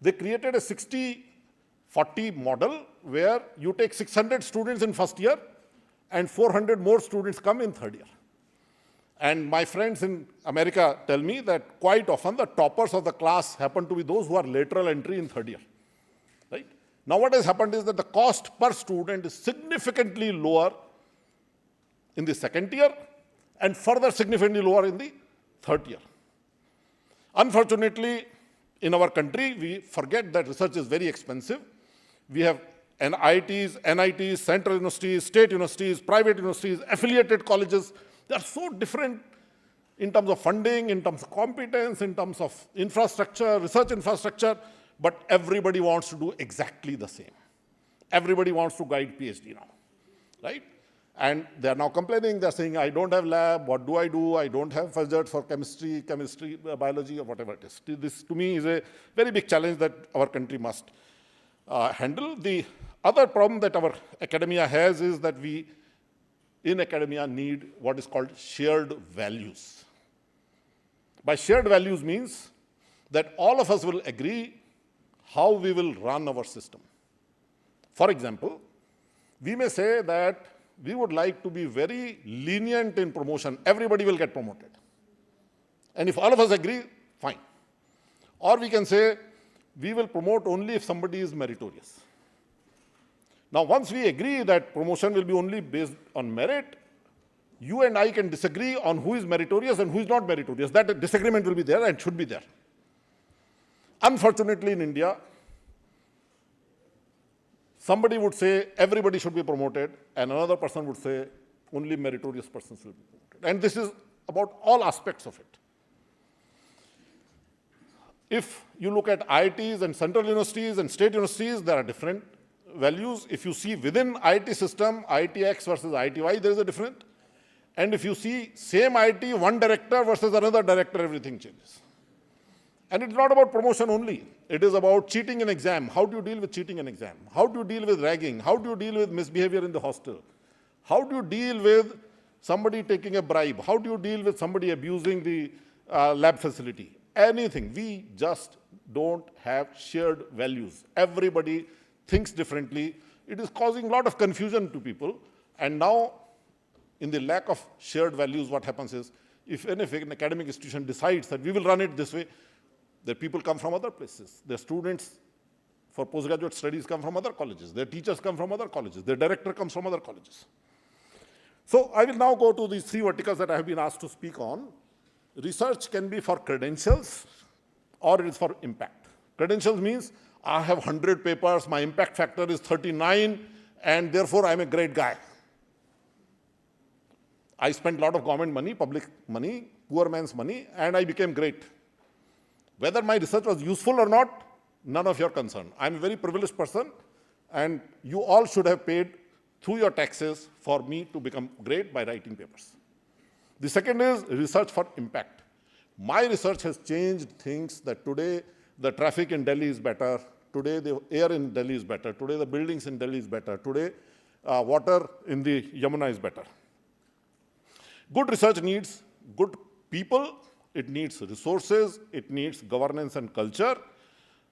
They created a 60-40 model where you take 600 students in first year and 400 more students come in third year. And my friends in America tell me that quite often the toppers of the class happen to be those who are lateral entry in third year. Right? Now what has happened is that the cost per student is significantly lower in the second year and further significantly lower in the third year. Unfortunately, in our country, we forget that research is very expensive. We have IITs, NITs, central universities, state universities, private universities, affiliated colleges. They are so different in terms of funding, in terms of competence, in terms of infrastructure, research infrastructure, but everybody wants to do exactly the same. Everybody wants to guide PhD now, right? And they are now complaining, they're saying, I don't have lab, what do? I don't have budget for chemistry, biology, or whatever it is. This, to me, is a very big challenge that our country must handle. The other problem that our academia has is that we, in academia, need what is called shared values. By shared values means that all of us will agree how we will run our system. For example, we may say that we would like to be very lenient in promotion. Everybody will get promoted. And if all of us agree, fine. Or we can say, we will promote only if somebody is meritorious. Now, once we agree that promotion will be only based on merit, you and I can disagree on who is meritorious and who is not meritorious. That disagreement will be there and should be there. Unfortunately, in India, somebody would say everybody should be promoted, and another person would say only meritorious persons will be promoted. And this is about all aspects of it. If you look at IITs and central universities and state universities, there are different values. If you see within IIT system, IITX versus IITY, there is a difference. And if you see same IIT, one director versus another director, everything changes. And it's not about promotion only. It is about cheating in exam. How do you deal with cheating in exam? How do you deal with ragging? How do you deal with misbehavior in the hostel? How do you deal with somebody taking a bribe? How do you deal with somebody abusing the lab facility? Anything. We just don't have shared values. Everybody thinks differently. It is causing a lot of confusion to people. And now, in the lack of shared values, what happens is, if an academic institution decides that we will run it this way, the people come from other places. The students for postgraduate studies come from other colleges. Their teachers come from other colleges. Their director comes from other colleges. So I will now go to these three verticals that I have been asked to speak on. Research can be for credentials or it is for impact. Credentials means I have 100 papers, my impact factor is 39, and therefore I'm a great guy. I spent a lot of government money, public money, poor man's money, and I became great. Whether my research was useful or not, none of your concern. I'm a very privileged person, and you all should have paid through your taxes for me to become great by writing papers. The second is research for impact. My research has changed things that today the traffic in Delhi is better, today the air in Delhi is better, today the buildings in Delhi is better, today water in the Yamuna is better. Good research needs good people, it needs resources, it needs governance and culture,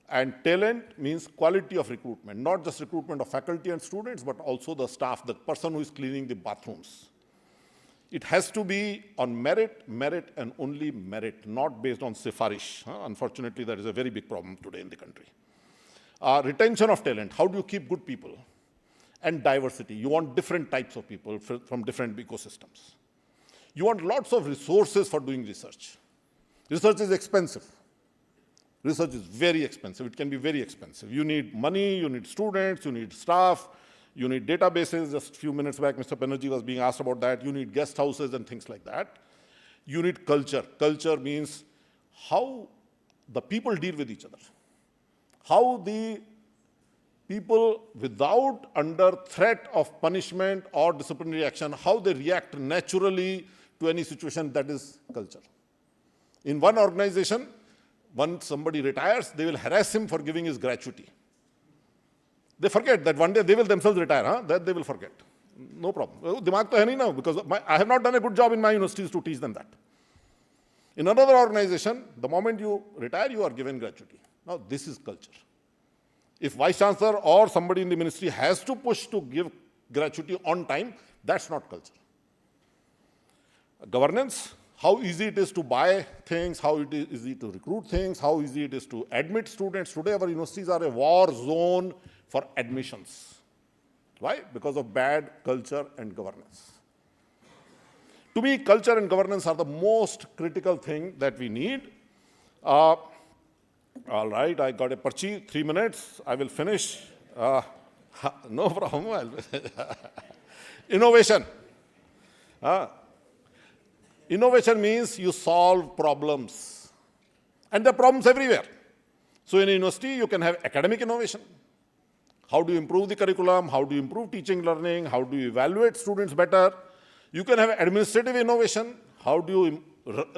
and talent means quality of recruitment, not just recruitment of faculty and students, but also the staff, the person who is cleaning the bathrooms. It has to be on merit, merit and only merit, not based on sifarish. Unfortunately, that is a very big problem today in the country. Retention of talent, how do you keep good people? And diversity, you want different types of people from different ecosystems. You want lots of resources for doing research. Research is expensive. Research is very expensive. It can be very expensive. You need money, you need students, you need staff, you need databases. Just a few minutes back, Mr. Banerjee was being asked about that. You need guest houses and things like that. You need culture. Culture means how the people deal with each other. How the people, without under threat of punishment or disciplinary action, how they react naturally to any situation, that is culture. In one organization, once somebody retires, they will harass him for giving his gratuity. They forget that one day they will themselves retire, that they will forget. No problem. Dimag to hai nahi now, because I have not done a good job in my universities to teach them that. In another organization, the moment you retire, you are given gratuity. Now, this is culture. If Vice Chancellor or somebody in the ministry has to push to give gratuity on time, that's not culture. Governance, how easy it is to buy things, how it is easy to recruit things, how easy it is to admit students. Today, our universities are a war zone for admissions. Why? Because of bad culture and governance. To me, culture and governance are the most critical thing that we need. All right, I got a parchi, 3 minutes, I will finish. No problem. Innovation. Innovation means you solve problems. And there are problems everywhere. So in a university, you can have academic innovation. How do you improve the curriculum? How do you improve teaching, learning? How do you evaluate students better? You can have administrative innovation. How do you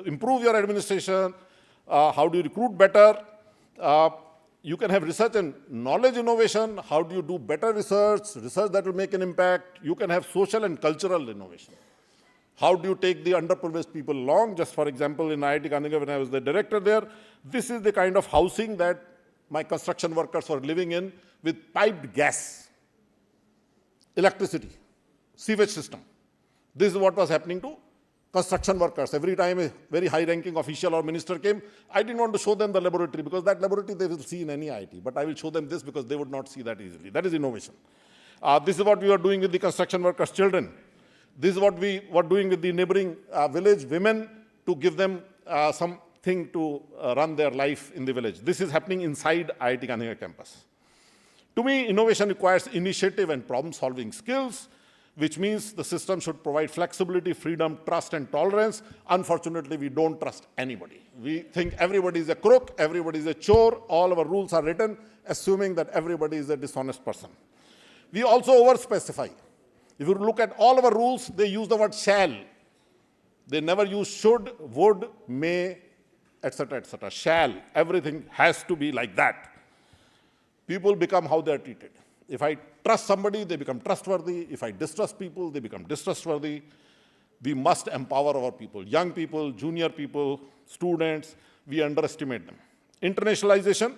improve your administration? How do you recruit better? You can have research and knowledge innovation. How do you do better research that will make an impact? You can have social and cultural innovation. How do you take the underprivileged people along? Just for example, in IIT Gandhinagar, when I was the director there, this is the kind of housing that my construction workers were living in with piped gas, electricity, sewage system. This is what was happening to construction workers. Every time a very high-ranking official or minister came, I didn't want to show them the laboratory because that laboratory they will see in any IIT. But I will show them this because they would not see that easily. That is innovation. This is what we are doing with the construction workers' children. This is what we were doing with the neighboring village women to give them something to run their life in the village. This is happening inside IIT Gandhinagar campus. To me, innovation requires initiative and problem-solving skills, which means the system should provide flexibility, freedom, trust, and tolerance. Unfortunately, we don't trust anybody. We think everybody is a crook, everybody is a chore, all our rules are written, assuming that everybody is a dishonest person. We also over-specify. If you look at all our rules, they use the word shall. They never use should, would, may, etc., etc. Shall. Everything has to be like that. People become how they are treated. If I trust somebody, they become trustworthy. If I distrust people, they become distrustworthy. We must empower our people, young people, junior people, students. We underestimate them. Internationalization.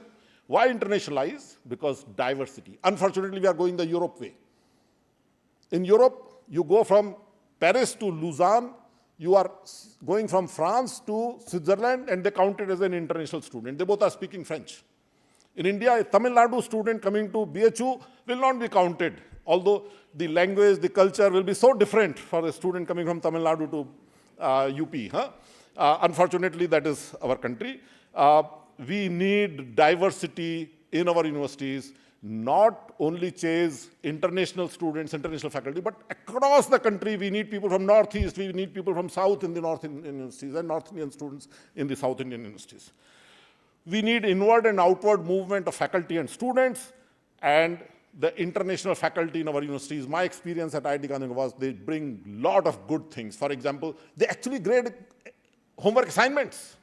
Why internationalize? Because diversity. Unfortunately, we are going the Europe way. In Europe, you go from Paris to Lausanne, you are going from France to Switzerland, and they count it as an international student. They both are speaking French. In India, a Tamil Nadu student coming to BHU will not be counted, although the language, the culture will be so different for a student coming from Tamil Nadu to UP. Unfortunately, that is our country. We need diversity in our universities, not only chase international students, international faculty, but across the country. We need people from Northeast, we need people from South in the North Indian universities, and North Indian students in the South Indian universities. We need inward and outward movement of faculty and students, and the international faculty in our universities. My experience at IIT Gandhinagar was they bring a lot of good things. For example, they actually grade homework assignments.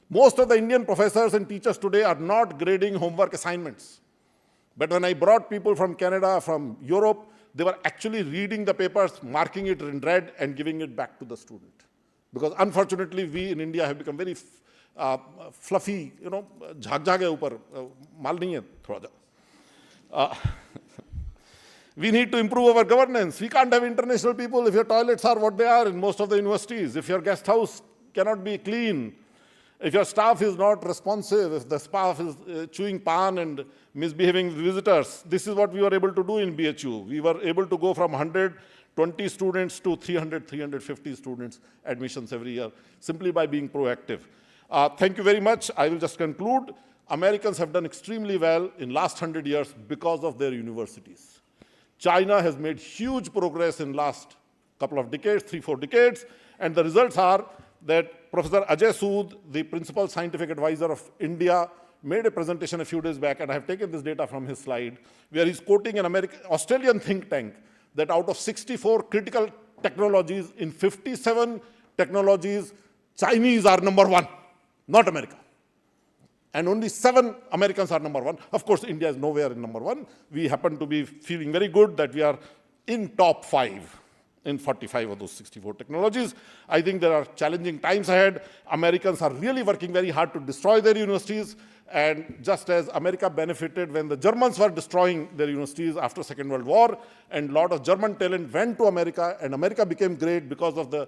Most of the Indian professors and teachers today are not grading homework assignments. But when I brought people from Canada, from Europe, they were actually reading the papers, marking it in red, and giving it back to the student. Because unfortunately, we in India have become very fluffy, jhag upar, mal nahi hai thoda ja. We need to improve our governance. We can't have international people if your toilets are what they are in most of the universities, if your guest house cannot be clean, if your staff is not responsive, if the staff is chewing pan and misbehaving with visitors. This is what we were able to do in BHU. We were able to go from 120 students to 300, 350 students admissions every year, simply by being proactive. Thank you very much. I will just conclude. Americans have done extremely well in last 100 years because of their universities. China has made huge progress in last couple of decades, 3-4 decades, and the results are that Professor Ajay Sood, the principal scientific advisor of India, made a presentation a few days back, and I have taken this data from his slide, where he's quoting an Australian think tank that out of 64 critical technologies, in 57 technologies, Chinese are number one, not America. And only 7 Americans are number one. Of course, India is nowhere in number one. We happen to be feeling very good that we are in top 5 in 45 of those 64 technologies. I think there are challenging times ahead. Americans are really working very hard to destroy their universities. And just as America benefited when the Germans were destroying their universities after Second World War, and a lot of German talent went to America, and America became great because of the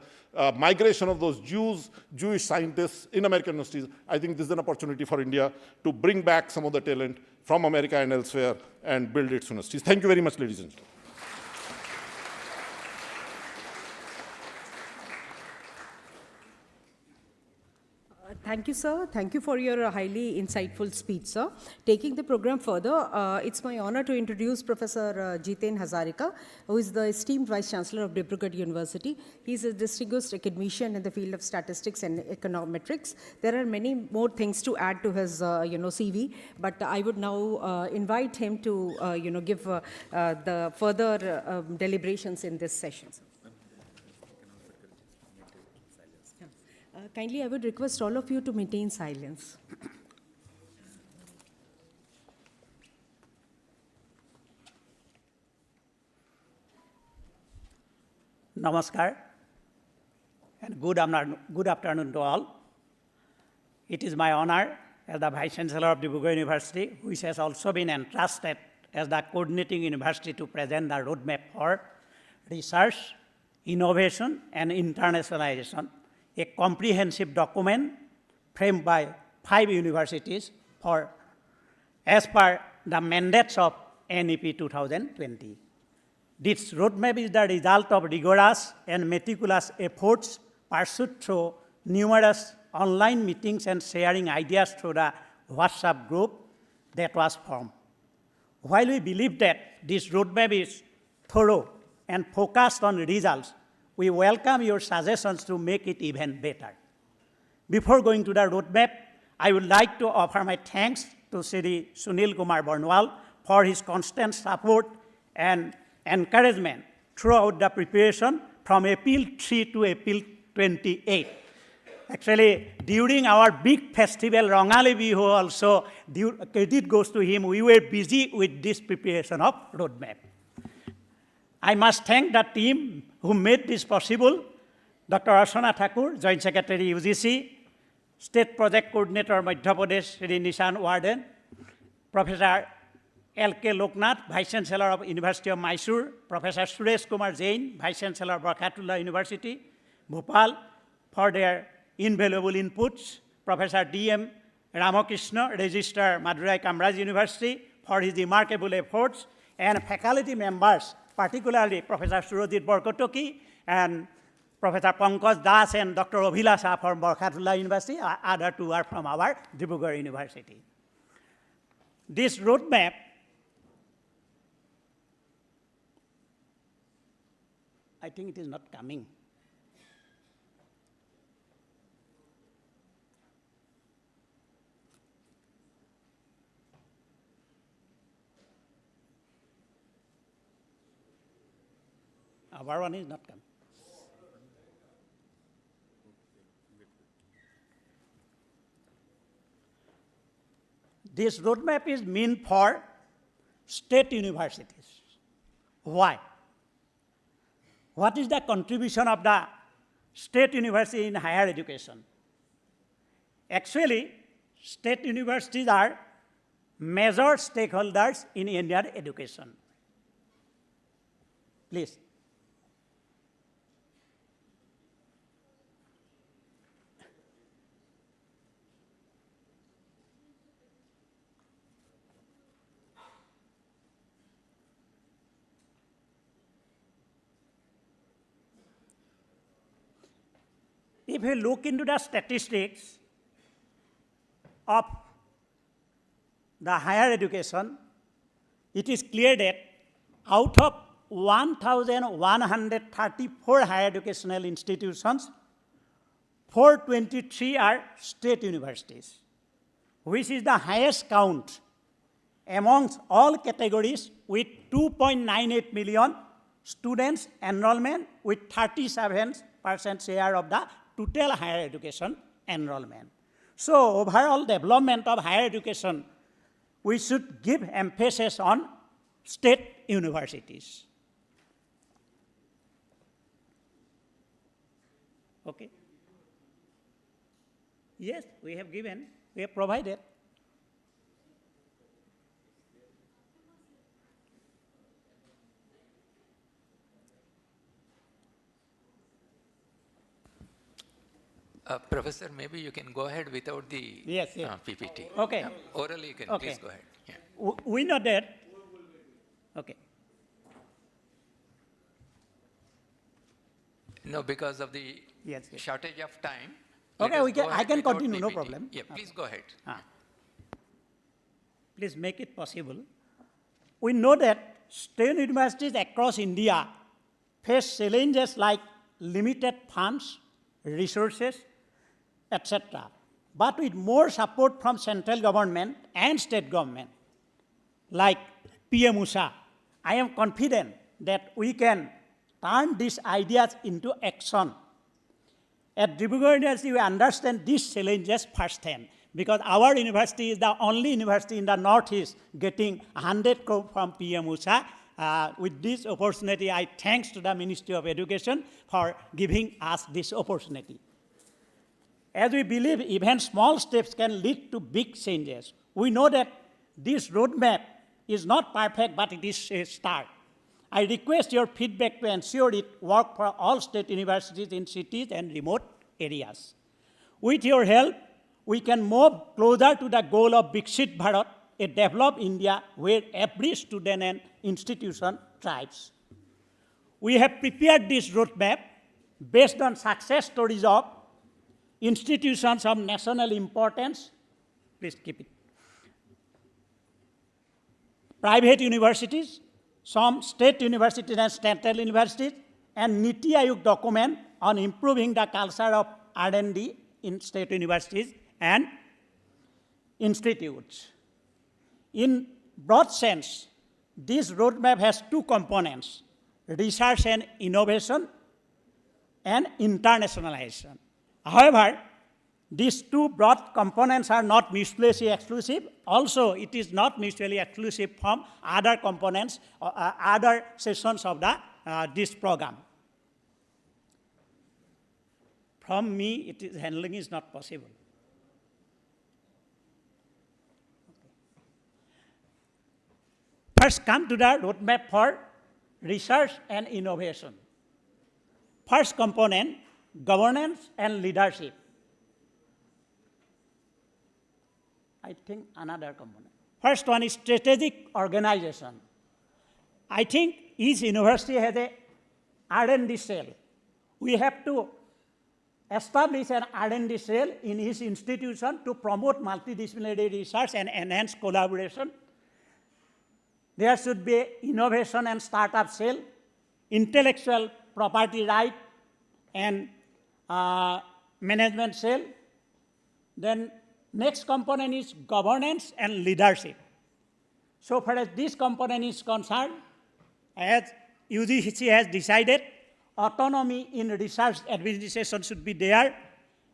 migration of those Jewish scientists in American universities. I think this is an opportunity for India to bring back some of the talent from America and elsewhere and build its universities. Thank you very much, ladies and gentlemen. Thank you, sir. Thank you for your highly insightful speech, sir. Taking the program further, it's my honor to introduce Professor Jiten Hazarika, who is the esteemed Vice Chancellor of Dibrugarh University. He is a distinguished academician in the field of statistics and econometrics. There are many more things to add to his, CV, but I would now invite him to, give the further deliberations in this session. Kindly, I would request all of you to maintain silence. Namaskar and good afternoon to all. It is my honor as the Vice Chancellor of Dibrugarh University, which has also been entrusted as the coordinating university to present the roadmap for research, innovation, and internationalization, a comprehensive document framed by 5 universities as per the mandates of NEP 2020. This roadmap is the result of rigorous and meticulous efforts pursued through numerous online meetings and sharing ideas through the WhatsApp group that was formed. While we believe that this roadmap is thorough and focused on results, we welcome your suggestions to make it even better. Before going to the roadmap, I would like to offer my thanks to Shri Sunil Kumar Barnwal for his constant support and encouragement throughout the preparation from April 3 to April 28. Actually, during our big festival, Rangali Bihu also, credit goes to him, we were busy with this preparation of roadmap. I must thank the team who made this possible, Dr. Archana Thakur, Joint Secretary UGC, State Project Coordinator Madhya Pradesh, Shri Nishan Warden, Professor L.K. Loknath, Vice Chancellor of University of Mysore, Professor Suresh Kumar Jain, Vice Chancellor of Barkatullah University, Bhopal, for their invaluable inputs, Professor D.M. Ramakrishna, Registrar, Madurai Kamraj University, for his remarkable efforts, and faculty members, particularly Professor Surojit Borkotoki and Professor Pankaj Das and Dr. Abhilasha from Barkatullah University, other two are from our Dibrugarh University. This roadmap I think it is not coming. Our one is not coming. This roadmap is meant for state universities. Why? What is the contribution of the state university in higher education? Actually, state universities are major stakeholders in Indian education. Please. If you look into the statistics of the higher education, it is clear that out of 1,134 higher educational institutions, 423 are state universities, which is the highest count amongst all categories, with 2.98 million students enrollment, with 37% share of the total higher education enrollment. So overall development of higher education, we should give emphasis on state universities. Okay? Yes, we have given, we have provided. Professor, maybe you can go ahead without the PPT. Okay. Orally, you can please go ahead. Yeah. We know that. Okay. No, because of the shortage of time. Okay, I can continue, no problem. Yeah, please go ahead. Please make it possible. We know that state universities across India face challenges like limited funds, resources, etc. But with more support from central government and state government, like PM-USHA, I am confident that we can turn these ideas into action. At Dibrugarh University, we understand these challenges firsthand, because our university is the only university in the Northeast getting 100 crore from PM-USHA. With this opportunity, I thanks to the Ministry of Education for giving us this opportunity. As we believe even small steps can lead to big changes, we know that this roadmap is not perfect, but it is a start. I request your feedback to ensure it works for all state universities in cities and remote areas. With your help, we can move closer to the goal of Viksit Bharat, a developed India where every student and institution thrives. We have prepared this roadmap based on success stories of institutions of national importance. Please keep it. Private universities, some state universities and central universities, and Niti Aayog document on improving the culture of R&D in state universities and institutes. In broad sense, this roadmap has two components: research and innovation and internationalization. However, these two broad components are not mutually exclusive. Also, it is not mutually exclusive from other components or other sessions of the this program. from me, handling is not possible. First, come to the roadmap for research and innovation. First component, governance and leadership. I think another component. First one is strategic organization. I think each university has a R&D cell. We have to establish an R&D cell in each institution to promote multidisciplinary research and enhance collaboration. There should be innovation and startup cell, intellectual property right and management cell. Then next component is governance and leadership. So far as this component is concerned, as UGC has decided, autonomy in research administration should be there,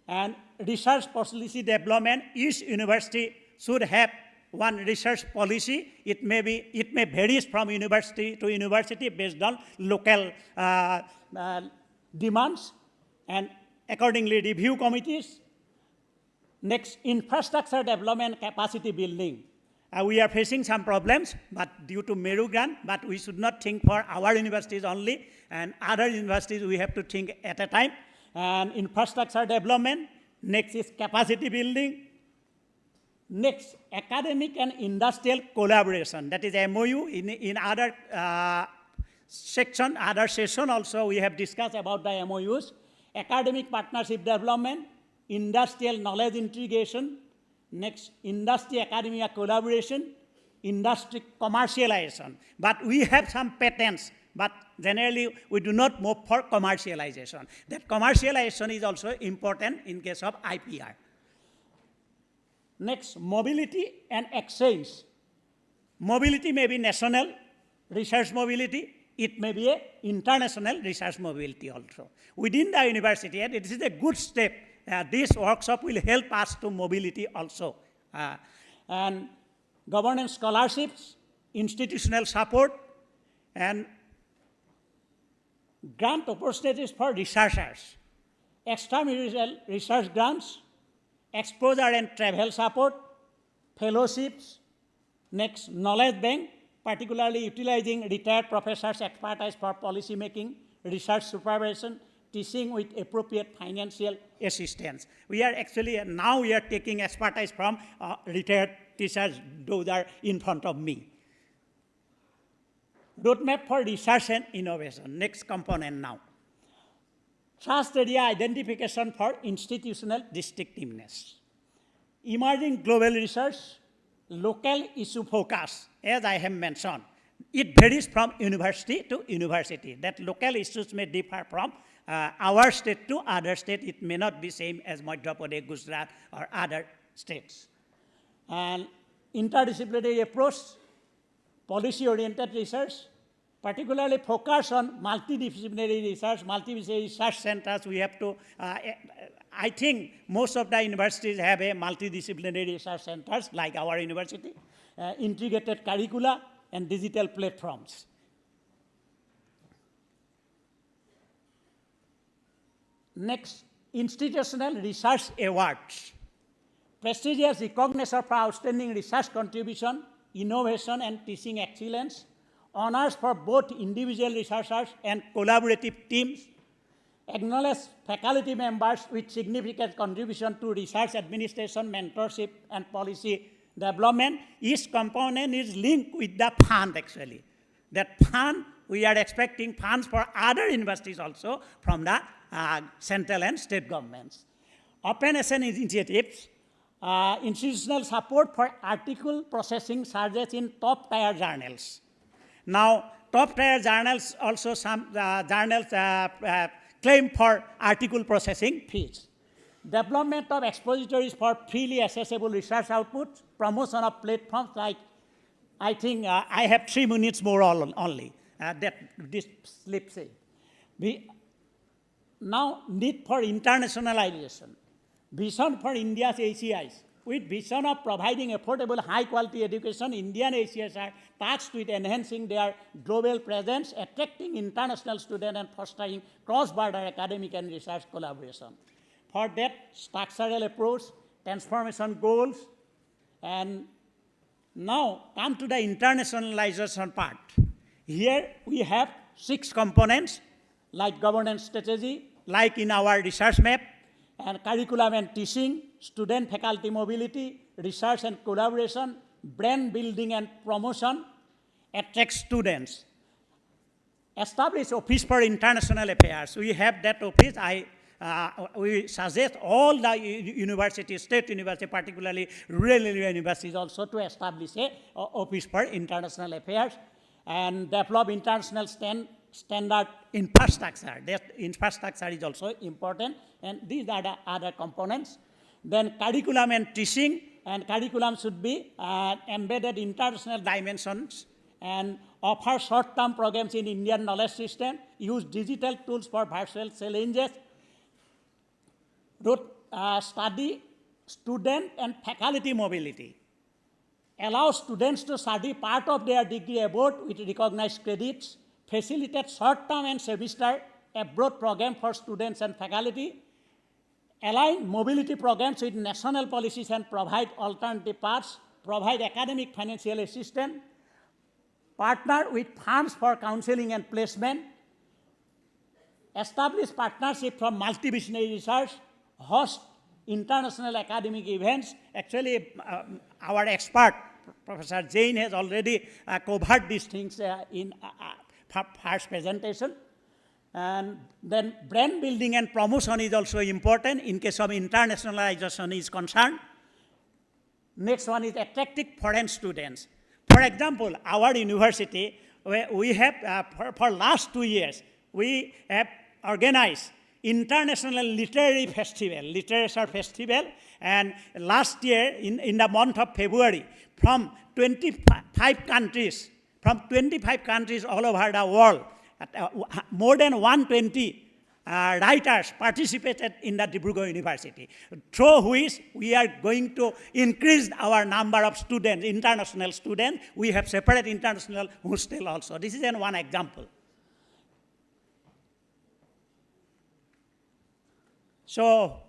and research policy development, each university should have one research policy. It may vary from university to university based on local demands, and accordingly review committees. Next, infrastructure development, capacity building. We are facing some problems, but due to MERU grant, but we should not think for our universities only, and other universities we have to think at a time. And infrastructure development. Next is capacity building. Next, academic and industrial collaboration. That is MOU. In other section also we have discussed about the MOUs. Academic partnership development, industrial knowledge integration. Next, industry academia collaboration, industry commercialization. But we have some patents, but generally we do not move for commercialization. That commercialization is also important in case of IPR. Next, mobility and exchange. Mobility may be national research mobility. It may be an international research mobility also. Within the university, and it is a good step. This workshop will help us to mobility also. And governance scholarships, institutional support, and grant opportunities for researchers, extramural research grants, exposure and travel support, fellowships. Next, knowledge bank, particularly utilizing retired professors' expertise for policy making, research supervision, teaching with appropriate financial assistance. We are actually, now we are taking expertise from retired teachers. Those are in front of me. Roadmap for research and innovation, next component now. Trust area identification for institutional distinctiveness. Emerging global research, local issue focus, as I have mentioned. It varies from university to university. That local issues may differ from our state to other state. It may not be same as Madhya Pradesh, Gujarat, or other states. And interdisciplinary approach, policy-oriented research, particularly focus on multidisciplinary research, multidisciplinary research centers. We have to, I think most of the universities have a multidisciplinary research centers like our university, integrated curricula, and digital platforms. Next, institutional research awards. Prestigious recognition for outstanding research contribution, innovation and teaching excellence, honors for both individual researchers and collaborative teams, acknowledge faculty members with significant contribution to research administration, mentorship, and policy development. Each component is linked with the fund actually. That fund, we are expecting funds for other universities also from the central and state governments. Open access initiatives, institutional support for article processing charges in top-tier journals. Now, top-tier journals also some journals claim for article processing fees. Development of expositories for freely accessible research outputs, promotion of platforms like, I think I have 3 minutes more only, that this slip say. Now, need for internationalization. Vision for India's ACIs. With vision of providing affordable, high-quality education, Indian ACIs are tasked with enhancing their global presence, attracting international students, and fostering cross-border academic and research collaboration. For that structural approach, transformation goals, and now come to the internationalization part. Here we have 6 components like governance strategy, like in our research map, and curriculum and teaching, student faculty mobility, research and collaboration, brand building and promotion, attract students. Establish Office for International Affairs. We have that office. We suggest all the universities, state universities, particularly rural universities also to establish a Office for International Affairs and develop international standard infrastructure. That infrastructure is also important, and these are the other components. Then curriculum and teaching, and curriculum should be embedded international dimensions and offer short-term programs in Indian knowledge system, use digital tools for virtual challenges, study student and faculty mobility, allow students to study part of their degree abroad with recognized credits, facilitate short-term and semester abroad program for students and faculty, align mobility programs with national policies and provide alternative paths, provide academic financial assistance, partner with firms for counseling and placement, establish partnership from multidisciplinary research, host international academic events. Actually, our expert, Professor Jain, has already covered these things in first presentation. And then brand building and promotion is also important in case of internationalization is concerned. Next one is attracting foreign students. For example, our university, we have, for last 2 years, we have organized International Literary Festival, Literature Festival, and last year in the month of February, from 25 countries all over the world, more than 120 writers participated in the Dibrugarh University, through which we are going to increase our number of students, international students. We have separate international hostel also. This is one example. So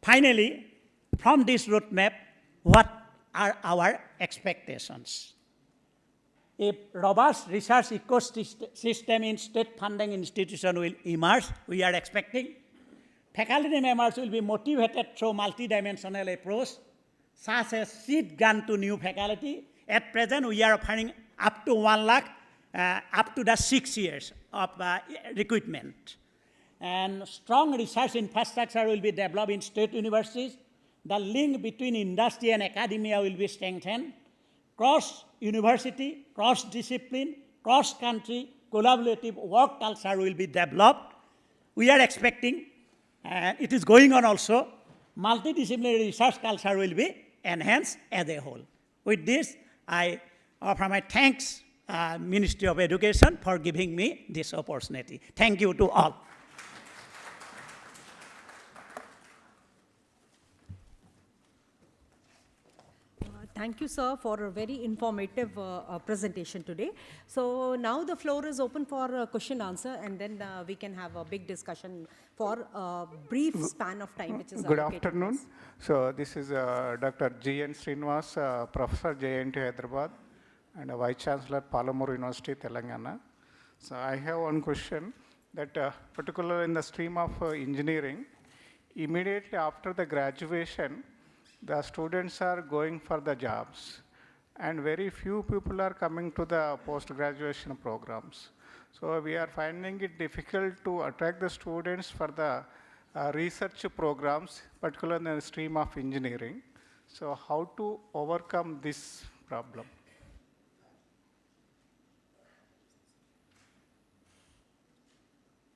finally, from this roadmap, what are our expectations? A robust research ecosystem in state funding institution will emerge, we are expecting. Faculty members will be motivated through multidimensional approach, such as seed grant to new faculty. At present, we are offering up to 1 lakh, up to the 6 years of recruitment. And strong research infrastructure will be developed in state universities. The link between industry and academia will be strengthened. Cross-university, cross-discipline, cross-country, collaborative work culture will be developed. We are expecting, and it is going on also, multidisciplinary research culture will be enhanced as a whole. With this, I offer my thanks, Ministry of Education, for giving me this opportunity. Thank you to all. Thank you, sir, for a very informative presentation today. So now the floor is open for question answer, and then we can have a big discussion for a brief span of time, which is Good afternoon. So this is Dr. G.N. Srinivas, Professor JNT Hyderabad, and Vice Chancellor, Palamur University, Telangana. So I have one question that particularly in the stream of engineering, immediately after the graduation, the students are going for the jobs, and very few people are coming to the post-graduation programs. So we are finding it difficult to attract the students for the research programs, particularly in the stream of engineering. So how to overcome this problem?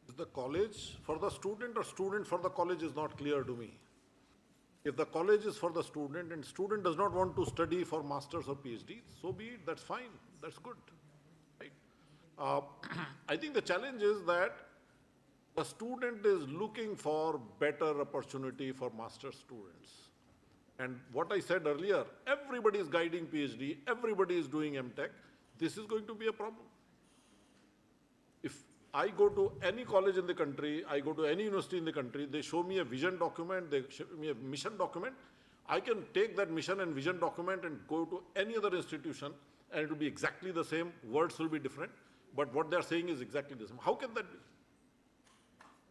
Is the college for the student or student for the college is not clear to me. If the college is for the student and student does not want to study for masters or PhD, so be it, that's fine, that's good. Right? I think the challenge is that the student is looking for better opportunity for master students. And what I said earlier, everybody is guiding PhD, everybody is doing MTech, this is going to be a problem. If I go to any college in the country, I go to any university in the country, they show me a vision document, they show me a mission document. I can take that mission and vision document and go to any other institution and it will be exactly the same, words will be different, but what they are saying is exactly the same. How can that be?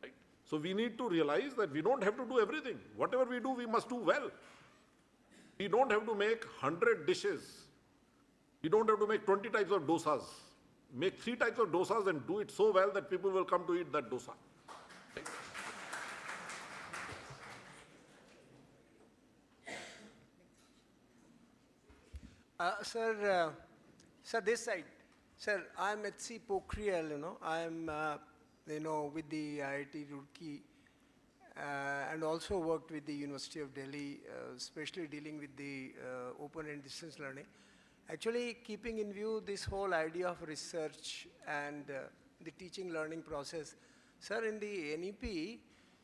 Right? So we need to realize that we don't have to do everything. Whatever we do, we must do well. We don't have to make 100 dishes. We don't have to make 20 types of dosas. Make 3 types of dosas and do it so well that people will come to eat that dosa. Right? Sir, this side. Sir, I'm at C. Pokhriyal, I'm, with the IIT Roorkee and also worked with the University of Delhi, especially dealing with the open and distance learning. Actually, keeping in view this whole idea of research and the teaching learning process, sir, in the NEP,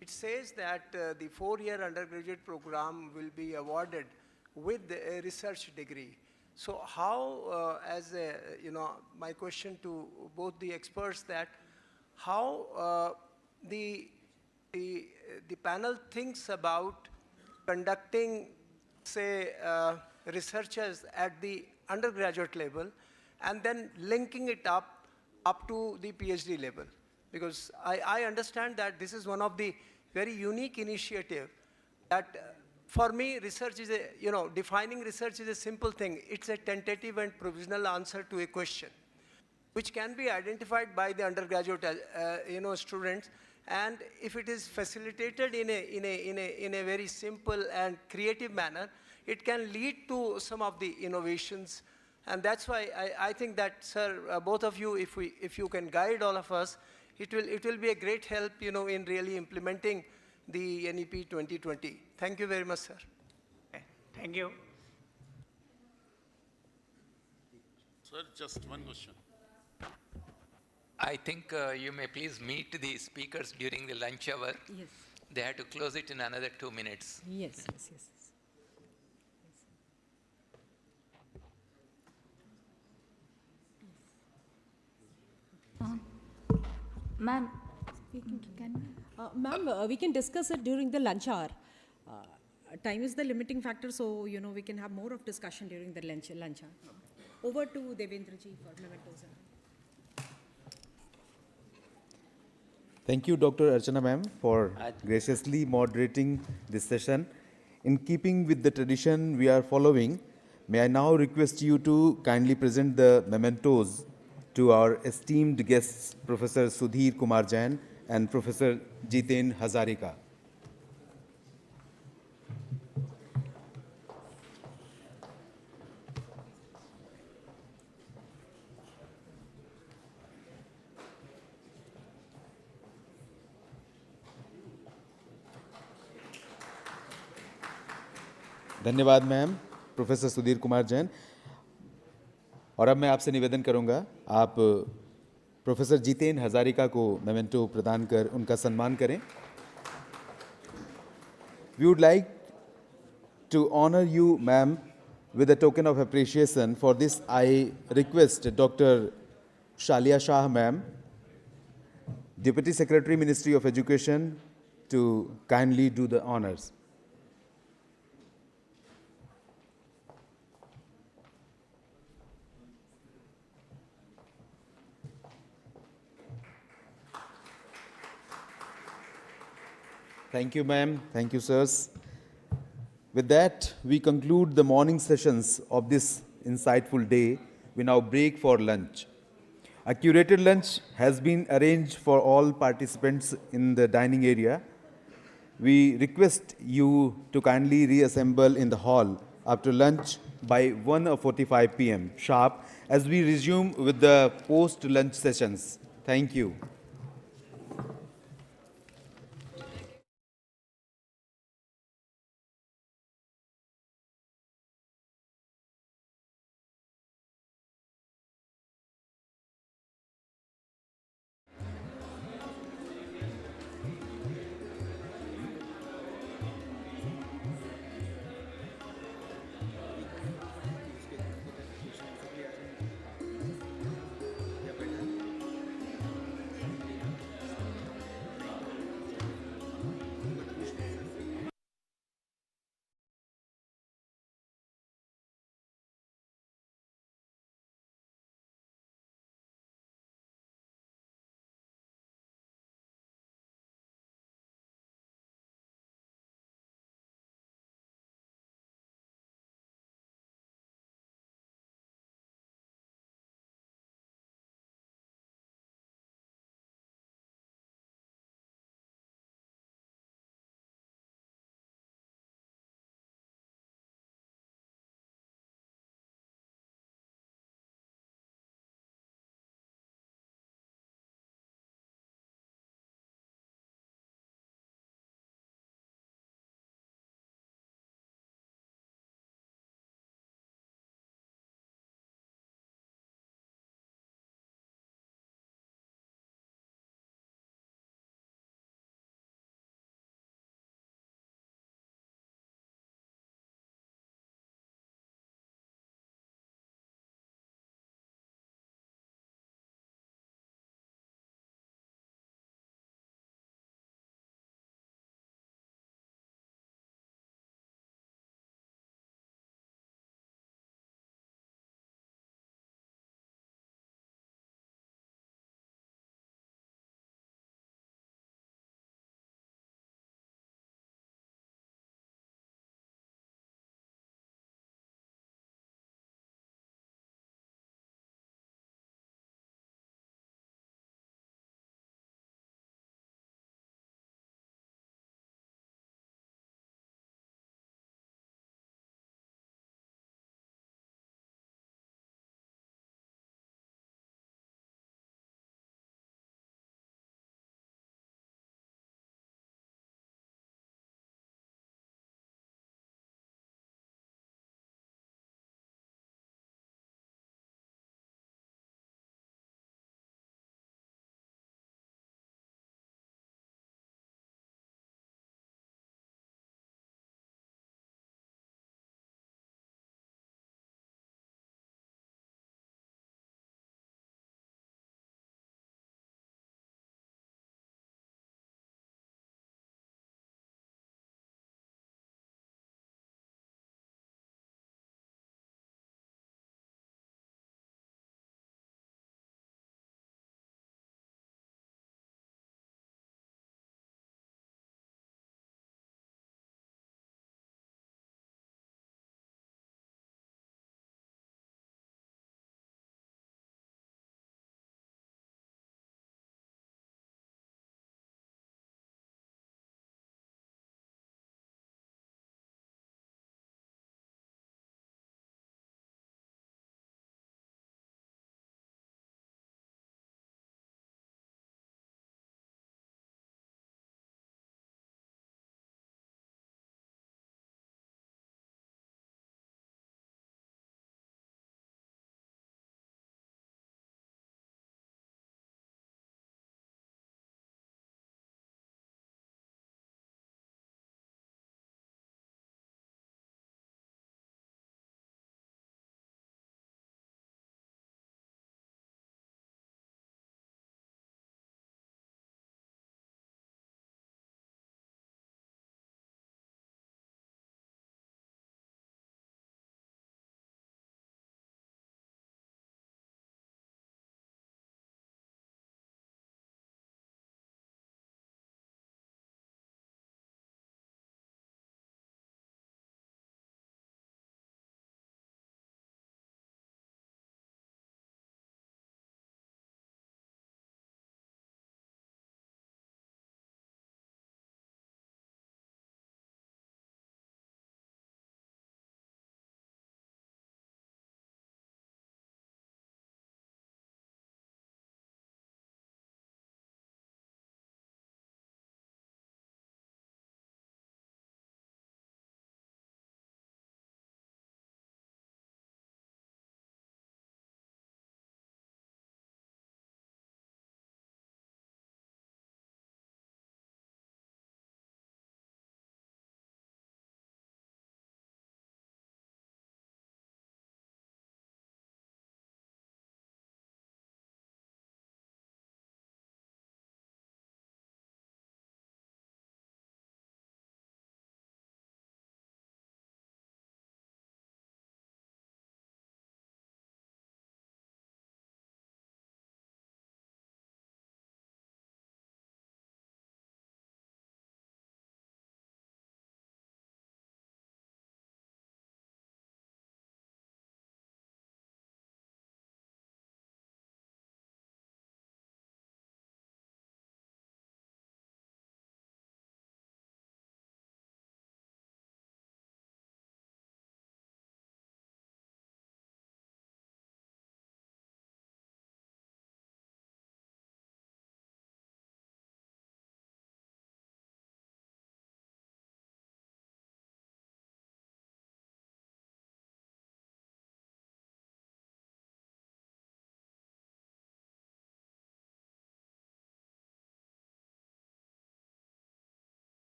it says that the 4-year undergraduate program will be awarded with a research degree. So how, my question to both the experts that how the panel thinks about conducting, say, researchers at the undergraduate level and then linking it up to the PhD level. Because I understand that this is one of the very unique initiative that for me, research is defining research is a simple thing. It's a tentative and provisional answer to a question, which can be identified by the undergraduate, students. And if it is facilitated in a very simple and creative manner, it can lead to some of the innovations. And that's why I think that, sir, both of you, if you can guide all of us, it will be a great help, in really implementing the NEP 2020. Thank you very much, sir. Okay. Thank you. Sir, just one question. I think you may please meet the speakers during the lunch hour. Yes. They have to close it in another 2 minutes. Yes, yes, yes. Ma'am, Ma'am, we can discuss it during the lunch hour. Time is the limiting factor, so we can have more of discussion during the lunch hour. Over to Devendra ji for mementos. Thank you, Dr. Archana ma'am, for graciously moderating this session. In keeping with the tradition we are following, may I now request you to kindly present the mementos to our esteemed guests, Professor Sudhir Kumar Jain and Professor Jiten Hazarika. धन्यवाद ma'am, professor Sudhir Kumar Jain. और अब मैं आपसे निवेदन करूंगा, आप professor Jiten Hazarika को memento प्रदान कर उनका सम्मान करें। We would like to honor you, ma'am, with a token of appreciation. For this, I request Dr. Shalia Shah, ma'am, Deputy Secretary, Ministry of Education, to kindly do the honors. Thank you, ma'am. Thank you, sirs. With that, we conclude the morning sessions of this insightful day. We now break for lunch. A curated lunch has been arranged for all participants in the dining area. We request you to kindly reassemble in the hall after lunch by 1:45 p.m. sharp as we resume with the post-lunch sessions. Thank you.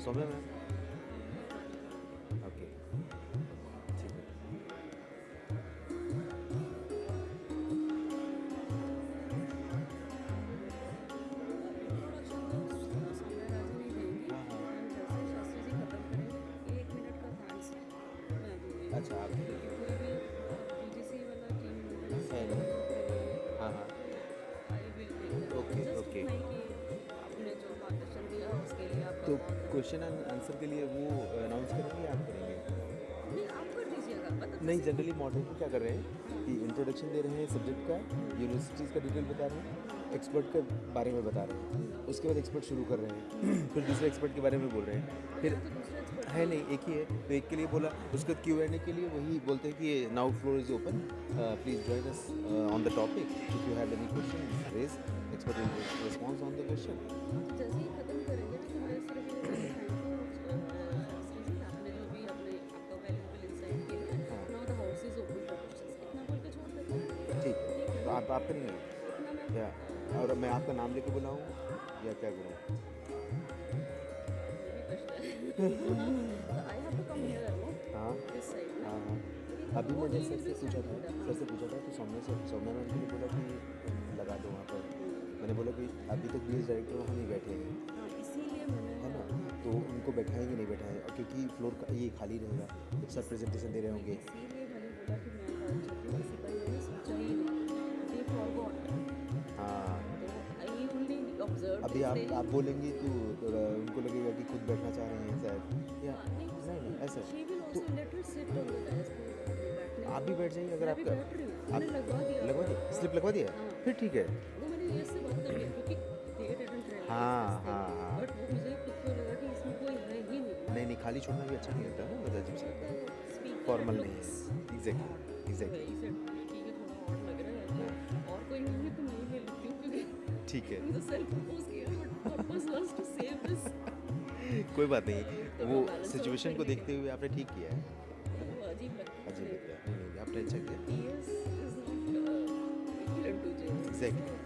Saumya ma'am okay ठीक है अच्छा आप है नहीं हाँ हाँ okay okay तो question and answer के लिए वो अनाउंस करेंगे या आप करेंगे नहीं जनरली मॉडरेटर क्या कर रहे हैं कि इंट्रोडक्शन दे रहे हैं सब्जेक्ट का यूनिवर्सिटीज़ का डिटेल बता रहे हैं एक्सपर्ट के बारे में बता रहे हैं उसके बाद एक्सपर्ट शुरू कर रहे हैं फिर दूसरे एक्सपर्ट के बारे में बोल रहे हैं फिर है नहीं एक ही है तो एक के लिए बोला उसके बाद Q&A के लिए वही बोलते हैं कि now floor is open please join us on the topic if you have any question raise expert will response on the question ठीक तो आप करेंगे क्या और मैं आपका नाम लेके बुलाऊँ या क्या करूँ हाँ हाँ हाँ अभी मैंने सर से पूछा था कि सौम्या मैम के लिए बोला कि लगा दो वहाँ पर मैंने बोला कि अभी तक BS डायरेक्टर वहाँ नहीं बैठे हैं है ना तो उनको बैठाएंगे नहीं बैठाएंगे क्योंकि फ्लोर का ये खाली रहेगा सर प्रेजेंटेशन दे रहे होंगे हाँ अभी आप बोलेंगी तो उनको लगेगा कि खुद बैठना चाह रही हैं शायद या नहीं ऐसा तो आप भी बैठ जाइए अगर आपका आप लगवा दिया स्लिप लगवा दिया फिर ठीक है हाँ हाँ हाँ नहीं खाली छोड़ना भी अच्छा नहीं लगता ना मतलब अजीब सा फॉर्मल नहीं है एग्जैक्टली ठीक है कोई बात नहीं वो सिचुएशन को देखते हुए आपने ठीक किया है अजीब लगता है नहीं आप टेंशन लें एग्जैक्टली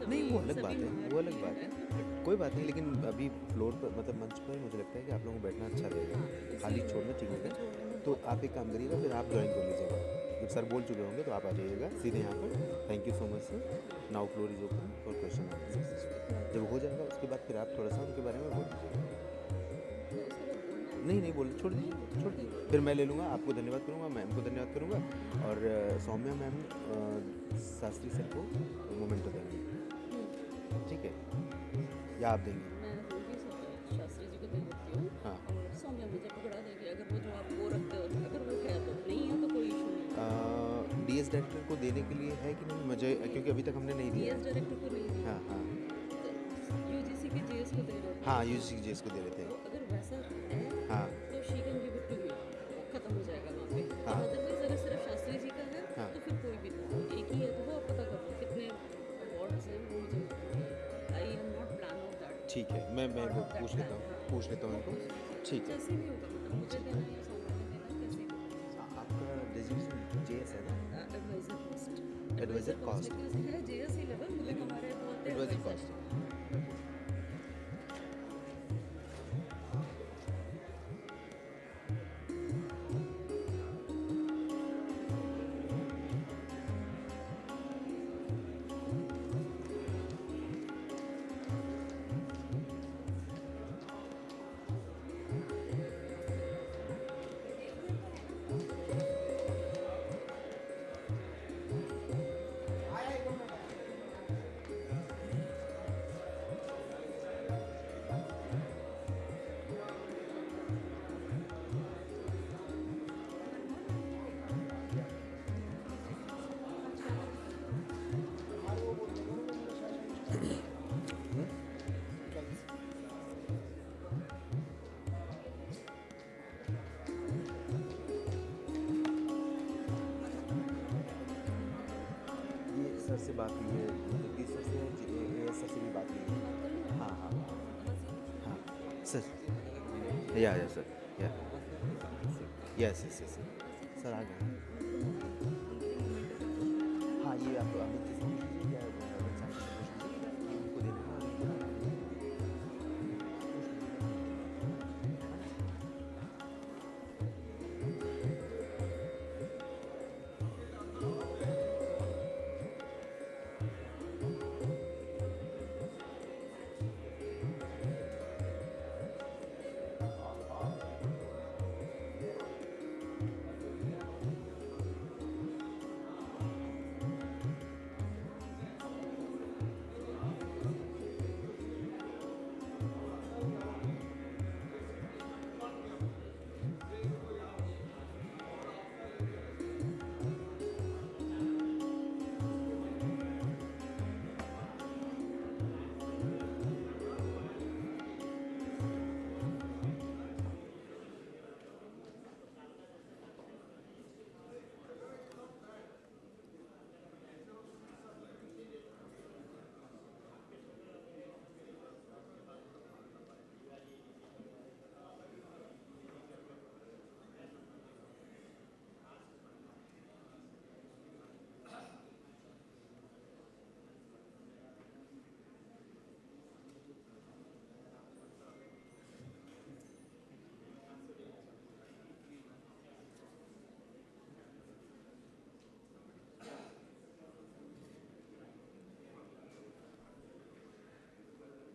नहीं वो अलग बात है कोई बात नहीं लेकिन अभी फ्लोर पर मतलब मंच पर मुझे लगता है कि आप लोगों को बैठना अच्छा रहेगा खाली छोड़ना ठीक होगा तो आप एक काम करिएगा फिर आप ज्वाइन कर लीजिएगा जब सर बोल चुके होंगे तो आप आ जाइएगा सीधे यहाँ पर thank you so much sir now floor is open for question answer जब हो जाएगा उसके बाद फिर आप थोड़ा सा उनके बारे में बोल दीजिएगा नहीं बोल छोड़ दीजिए फिर मैं ले लूँगा आपको धन्यवाद करूँगा मैम को धन्यवाद करूँगा और सौम्या मैम शास्त्री सर को मोमेंटो देंगे ठीक है या आप देंगे शास्त्री जी को दे देती हूँ हाँ और सौम्या मुझे पकड़ा देगी अगर वो जो आप वो रखते हो अगर वो है तो नहीं है तो कोई इशू नहीं DS डायरेक्टर को देने के लिए है कि नहीं मुझे क्योंकि अभी तक हमने नहीं दिया DS डायरेक्टर को नहीं दिया हाँ UGC के JS को दे रहे थे हाँ UGC के JS को दे रहे थे तो अगर वैसा है हाँ तो she can give it to me खत्म हो जाएगा वहाँ पे हाँ अदरवाइज अगर सिर्फ शास्त्री जी का है हाँ तो फिर कोई भी नहीं एक ही है तो वो आप पता करो कितने अवार्ड्स हैं वो मुझे I am not plan of that ठीक है मैं पूछ लेता हूँ इनको ठीक है जैसे भी होगा मतलब मुझे देना है सौम्या ने देना कैसे भी आपका डेजिग्नेशन JS है ना एडवाइजर कॉस्ट है JS ही लेवल मतलब हमारे बोलते हैं एडवाइजर कॉस्ट सर से बात हुई है जगदीश सर से सर से भी बात हुई है हाँ सर या सर यस सर आ गए हाँ ये आप अमित जी से पूछ लीजिए या उनको देना है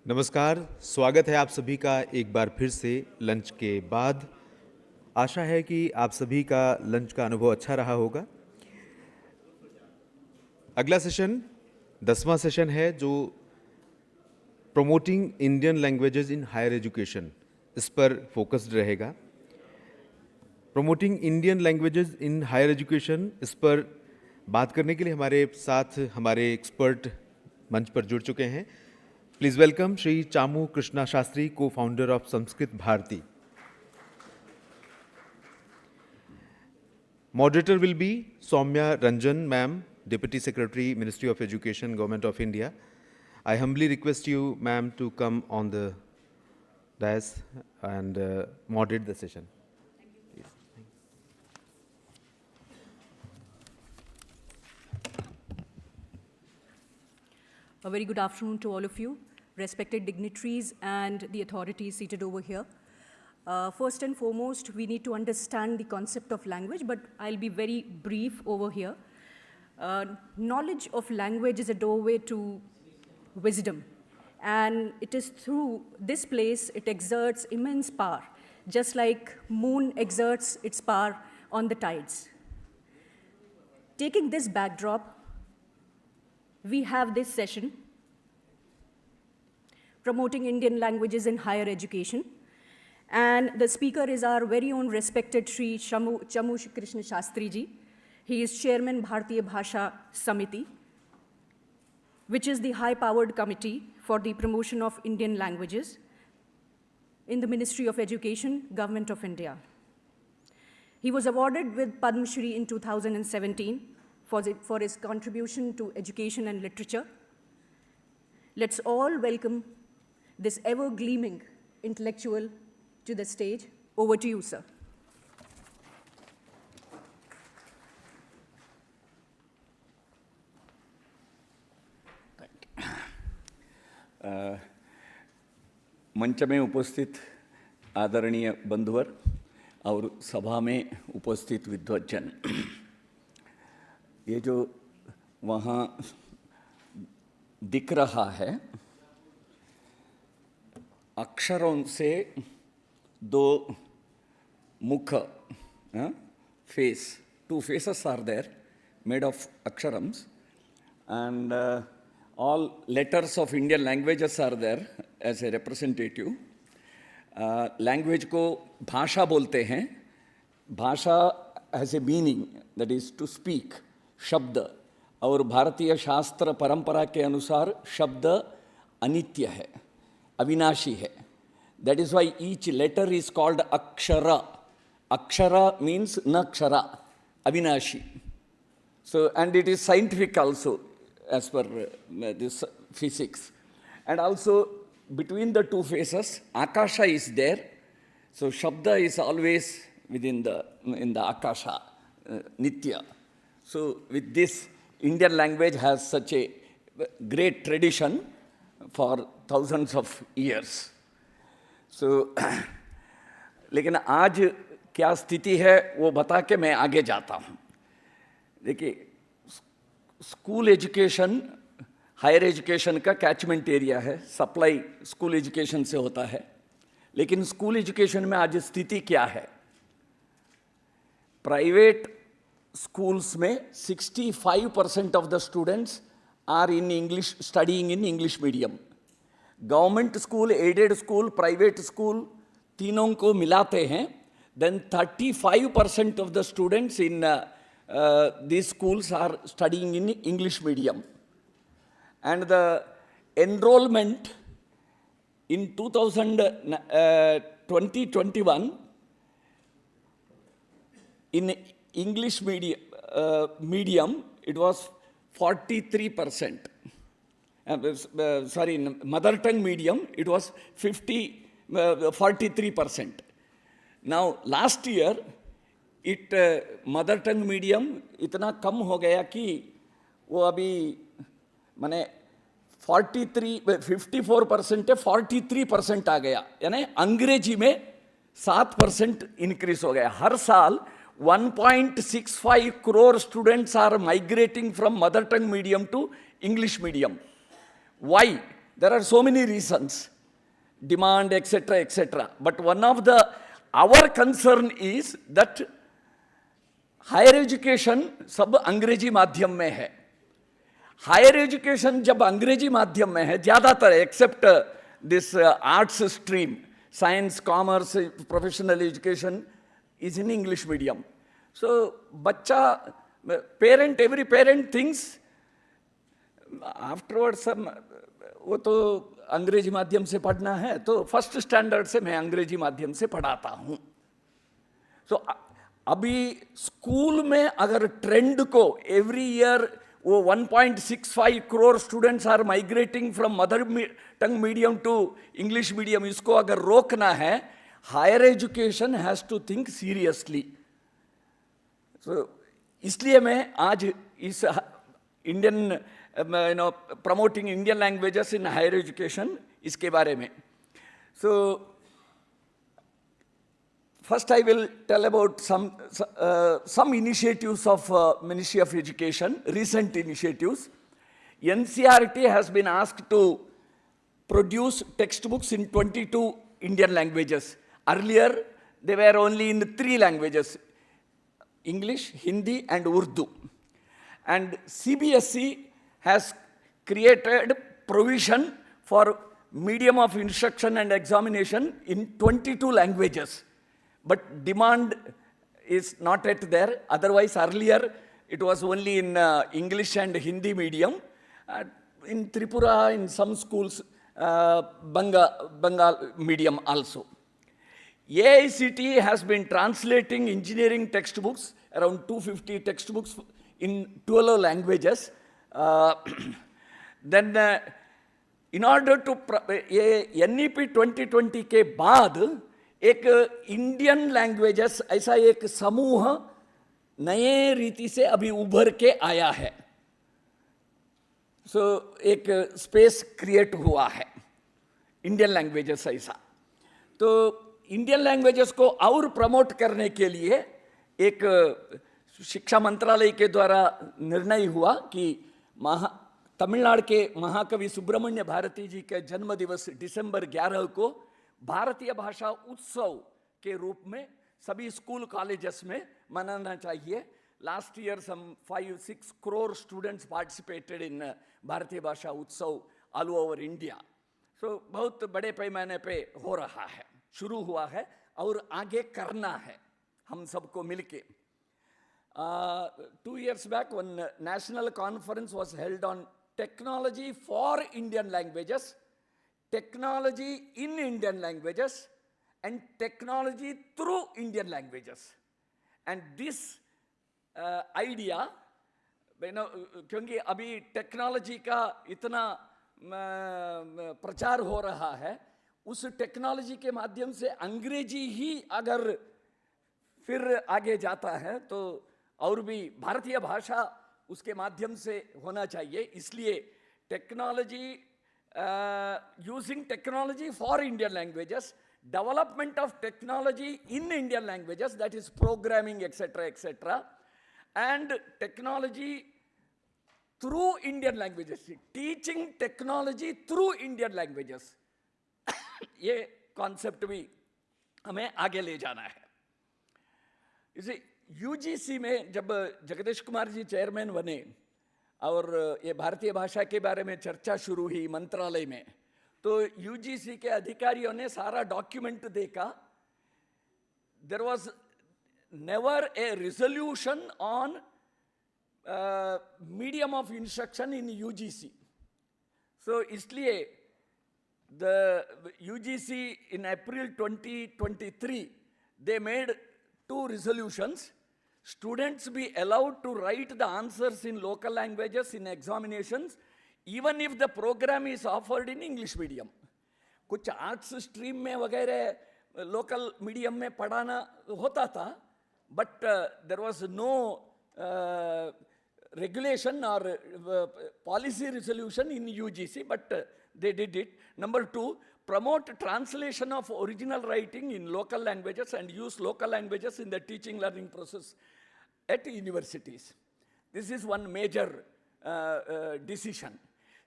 नमस्कार, स्वागत है आप सभी का एक बार फिर से लंच के बाद। आशा है कि आप सभी का लंच का अनुभव अच्छा रहा होगा। अगला सेशन 10वां सेशन है जो promoting Indian languages in higher education, इस पर फोकस्ड रहेगा। Promoting Indian languages in higher education, इस पर बात करने के लिए हमारे साथ हमारे एक्सपर्ट मंच पर जुड़ चुके हैं। Please welcome Shri Chamu Krishna Shastri, co founder of Sanskrit Bharati. Moderator will be Soumya Ranjan, ma'am, Deputy Secretary, Ministry of Education, Government of India. I humbly request you, ma'am, to come on the dais and moderate the session. Please. A very good afternoon to all of you, respected dignitaries and the authorities seated over here. First and foremost, we need to understand the concept of language, but I'll be very brief over here. Knowledge of language is a doorway to wisdom, and it is through this place it exerts immense power, just like moon exerts its power on the tides. Taking this backdrop, we have this session, promoting Indian languages in higher education. And the speaker is our very own respected Sri Chamu Krishna Shastri ji. He is Chairman Bharatiya Bhasha Samiti, which is the high-powered committee for the promotion of Indian languages in the Ministry of Education, Government of India. He was awarded with Padma Shri in 2017 for his contribution to education and literature. Let's all welcome this ever-gleaming intellectual to the stage. Over to you, sir. मंच में उपस्थित आदरणीय बंधुवर और सभा में उपस्थित विद्वज्जन, ये जो वहाँ दिख रहा है, अक्षरों से दो मुख, face, two faces are there made of aksharams, and all letters of Indian languages are there as a representative. Language को भाषा बोलते हैं. भाषा has a meaning, that is to speak, शब्द, और भारतीय शास्त्र परंपरा के अनुसार शब्द अनित्य है, अविनाशी है. That is why each letter is called akshara. Akshara means nakshara, avinashi. So, and it is scientific also, as per this physics. And also, between the two faces, akasha is there. So, shabda is always within in the akasha, nitya. So, with this, Indian language has such a great tradition for thousands of years. So, लेकिन आज क्या स्थिति है वो बता के मैं आगे जाता हूँ. देखिए, स्कूल एजुकेशन हायर एजुकेशन का कैचमेंट एरिया है, सप्लाई स्कूल एजुकेशन से होता है. लेकिन स्कूल एजुकेशन में आज स्थिति क्या है? प्राइवेट स्कूल्स में 65% of the students are in English, studying in English medium. Government school, aided school, private school, तीनों को मिलाते हैं, then 35% of the students in these schools are studying in English medium. And the enrollment in 2021 in English medium, it was 43%. Sorry, in mother tongue medium, it was 43%. Now, last year, mother tongue medium इतना कम हो गया कि वो अभी माने 54% 43% आ गया, यानी अंग्रेजी में 7% इंक्रीज हो गया. हर साल 1.65 crore students are migrating from mother tongue medium to English medium. Why? There are so many reasons, demand, etc., etc. But one of our concern is that higher education सब अंग्रेजी माध्यम में है. Higher education जब अंग्रेजी माध्यम में है, ज़्यादातर except this arts stream, science, commerce, professional education is in English medium. So बच्चा, every parent thinks afterwards वो तो अंग्रेजी माध्यम से पढ़ना है, तो फर्स्ट स्टैंडर्ड से मैं अंग्रेजी माध्यम से पढ़ाता हूँ. So अभी स्कूल में अगर ट्रेंड को एवरी ईयर वो 1.65 crore students are migrating from mother tongue medium to English medium, इसको अगर रोकना है, higher education has to think seriously. So इसलिए मैं आज इस Indian promoting Indian languages in higher education, इसके बारे में. So first I will tell about some initiatives of Ministry of Education, recent initiatives. NCERT has been asked to produce textbooks in 22 Indian languages. Earlier, they were only in 3 languages, English, Hindi and Urdu. And CBSE has created provision for medium of instruction and examination in 22 languages. But demand is not yet there. Otherwise, earlier, it was only in English and Hindi medium. In Tripura, in some schools, Bengal medium also. AICTE has been translating engineering textbooks, around 250 textbooks in 12 languages. Then in order to NEP 2020 के बाद एक Indian languages ऐसा एक समूह नए रीति से अभी उभर के आया है. सो एक स्पेस क्रिएट हुआ है इंडियन लैंग्वेजेस ऐसा. तो इंडियन लैंग्वेजेस को और प्रमोट करने के लिए एक शिक्षा मंत्रालय के द्वारा निर्णय हुआ कि तमिलनाडु के महाकवि सुब्रमण्य भारती जी के जन्म दिवस दिसंबर 11 को भारतीय भाषा उत्सव के रूप में सभी स्कूल कॉलेजेस में मनाना चाहिए. Last year some 5-6 crore students participated in Bharatiya Bhasha उत्सव ऑल ओवर इंडिया. सो बहुत बड़े पैमाने पे हो रहा है, शुरू हुआ है और आगे करना है हम सबको मिलके. 2 years back, one national conference was held on technology for Indian languages, technology in Indian languages, and technology through Indian languages. And this idea, क्योंकि अभी टेक्नोलॉजी का इतना प्रचार हो रहा है, उस टेक्नोलॉजी के माध्यम से अंग्रेजी ही अगर फिर आगे जाता है तो और भी भारतीय भाषा उसके माध्यम से होना चाहिए. इसलिए technology, using technology for Indian languages, development of technology in Indian languages, that is programming etcetera etcetera, and technology through Indian languages, teaching technology through Indian languages, ये कॉन्सेप्ट भी हमें आगे ले जाना है. इसे यूजीसी में जब जगदीश कुमार जी चेयरमैन बने और ये भारतीय भाषा के बारे में चर्चा शुरू हुई मंत्रालय में, तो यूजीसी के अधिकारियों ने सारा डॉक्यूमेंट देखा. There was never a resolution on medium of instruction in UGC. So इसलिए the UGC in April 2023 they made 2 resolutions. Students be allowed to write the answers in local languages in examinations, even if the program is offered in English medium. कुछ arts stream में वगैरह local medium में पढ़ाना होता था, but there was no regulation or policy resolution in UGC, but they did it. Number 2, promote translation of original writing in local languages and use local languages in the teaching learning process at universities. This is one major decision.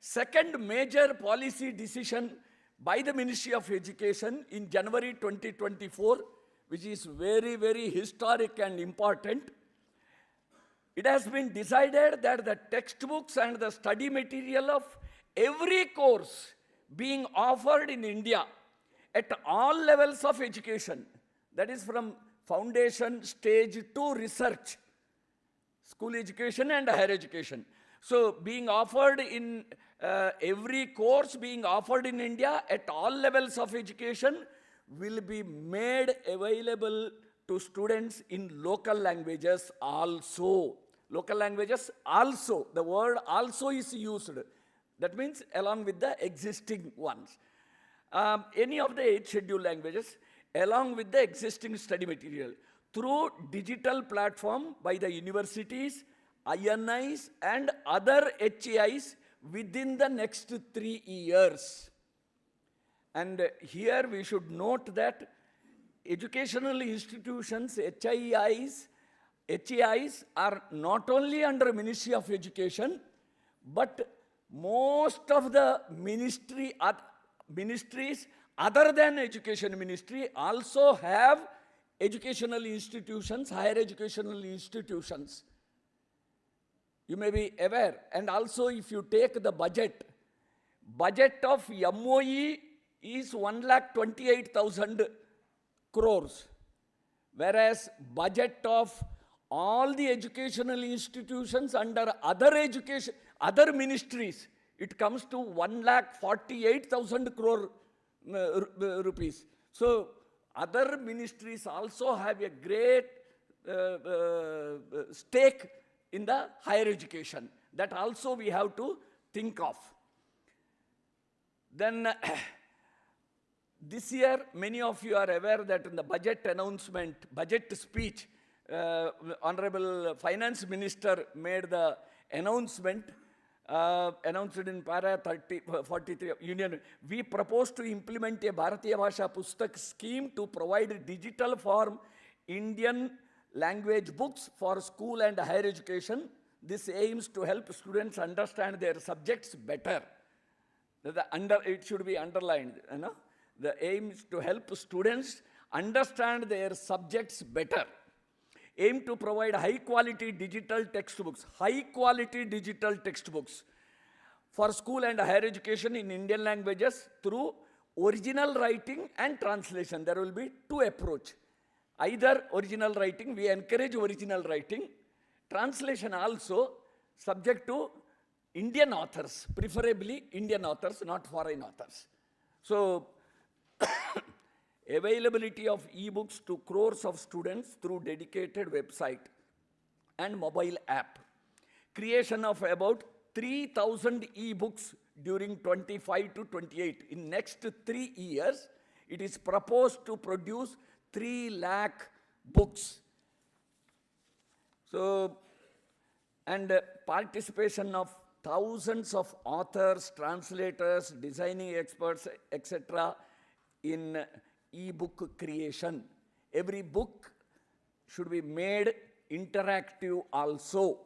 second major policy decision by the Ministry of Education in January 2024, which is very, very historic and important. It has been decided that the textbooks and the study material of every course being offered in India at all levels of education, that is from foundation stage to research, school education and higher education. So being offered in every course being offered in India at all levels of education will be made available to students in local languages also. Local languages also. The word also is used. That means along with the existing ones. Any of the 8 scheduled languages along with the existing study material through digital platform by the universities, INIs and other HAIs within the next 3 years. And here we should note that educational institutions, HAIs are not only under Ministry of Education, but most of the ministries other than Education Ministry also have educational institutions, higher educational institutions. You may be aware. And also if you take the budget of MOE is 1,28,000 crores, whereas budget of all the educational institutions under other ministries, it comes to 1,48,000 crore rupees. So other ministries also have a great stake in the higher education. That also we have to think of. Then this year, many of you are aware that in the budget announcement, budget speech, Honorable Finance Minister made the announcement, announced in para 43 Union. We propose to implement a Bharatiya Bhasha Pustak scheme to provide digital form Indian language books for school and higher education. This aims to help students understand their subjects better. It should be underlined. You know? The aim is to help students understand their subjects better. Aim to provide high-quality digital textbooks for school and higher education in Indian languages through original writing and translation. There will be 2 approaches. Either original writing, we encourage original writing, translation also subject to Indian authors, preferably Indian authors, not foreign authors. So, availability of e-books to crores of students through dedicated website and mobile app. Creation of about 3,000 e-books during 25 to 28. In next 3 years, it is proposed to produce 3 lakh books. So, and participation of thousands of authors, translators, designing experts, etc. in e-book creation. Every book should be made interactive also.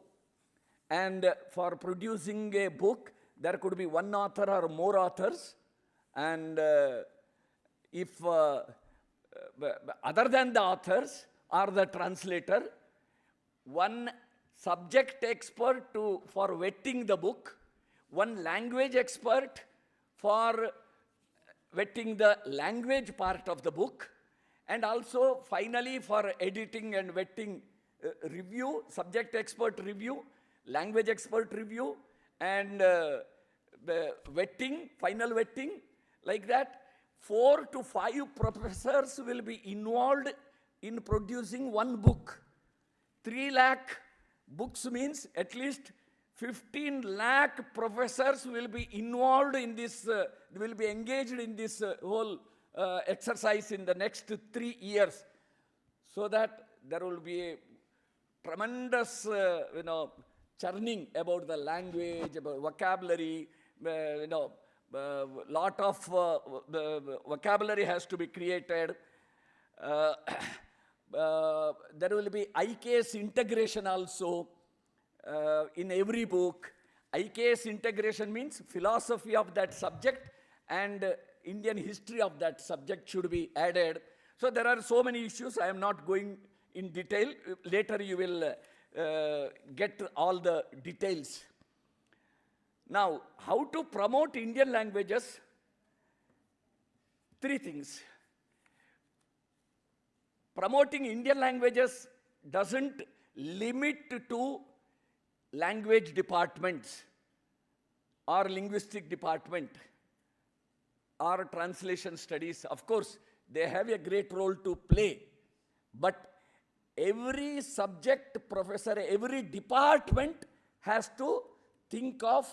And for producing a book, there could be 1 author or more authors. And if other than the authors or the translator, 1 subject expert for vetting the book, 1 language expert for vetting the language part of the book, and also finally for editing and vetting review, subject expert review, language expert review, and vetting, final vetting, like that. 4 to 5 professors will be involved in producing 1 book. 3 lakh books means at least 15 lakh professors will be involved in this, will be engaged in this whole exercise in the next 3 years, so that there will be a tremendous, churning about the language, about vocabulary, lot of vocabulary has to be created. There will be ICAS integration also in every book. IKS integration means philosophy of that subject and Indian history of that subject should be added. So there are so many issues. I am not going in detail. Later you will get all the details. Now, how to promote Indian languages? 3 things. Promoting Indian languages doesn't limit to language departments or linguistic department or translation studies. Of course, they have a great role to play. But every subject professor, every department has to think of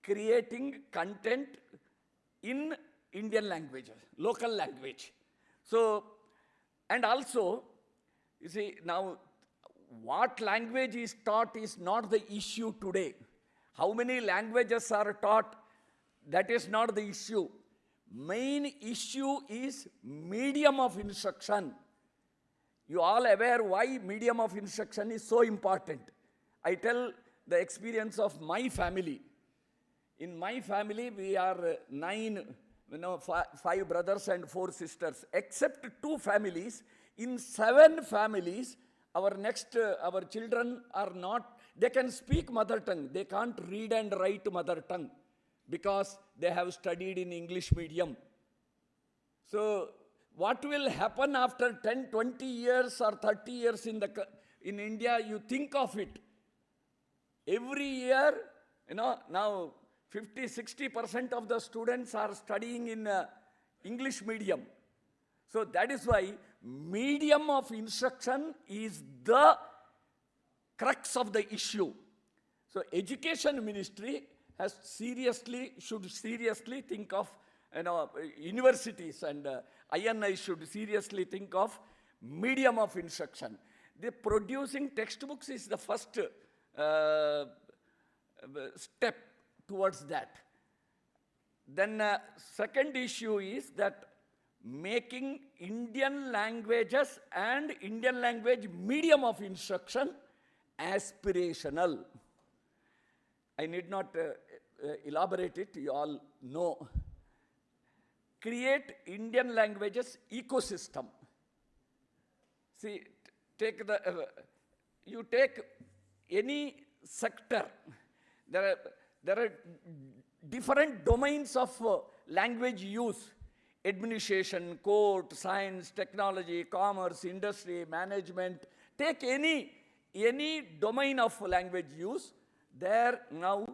creating content in Indian language, local language. So, and also, you see, now what language is taught is not the issue today. How many languages are taught, that is not the issue. Main issue is medium of instruction. You all aware why medium of instruction is so important. I tell the experience of my family. In my family, we are 9, 5 brothers and 4 sisters. Except 2 families, in 7 families, our children are not, they can speak mother tongue. They can't read and write mother tongue because they have studied in English medium. So, what will happen after 10, 20 years or 30 years in India, you think of it. Every year, now 50, 60% of the students are studying in English medium. So that is why medium of instruction is the crux of the issue. So Education Ministry should seriously think of, universities and INI should seriously think of medium of instruction. The producing textbooks is the first step towards that. Then second issue is that making Indian languages and Indian language medium of instruction aspirational. I need not elaborate it, you all know. Create Indian languages ecosystem. See, you take any sector, there are different domains of language use. Administration, court, science, technology, commerce, industry, management. Take any domain of language use. There now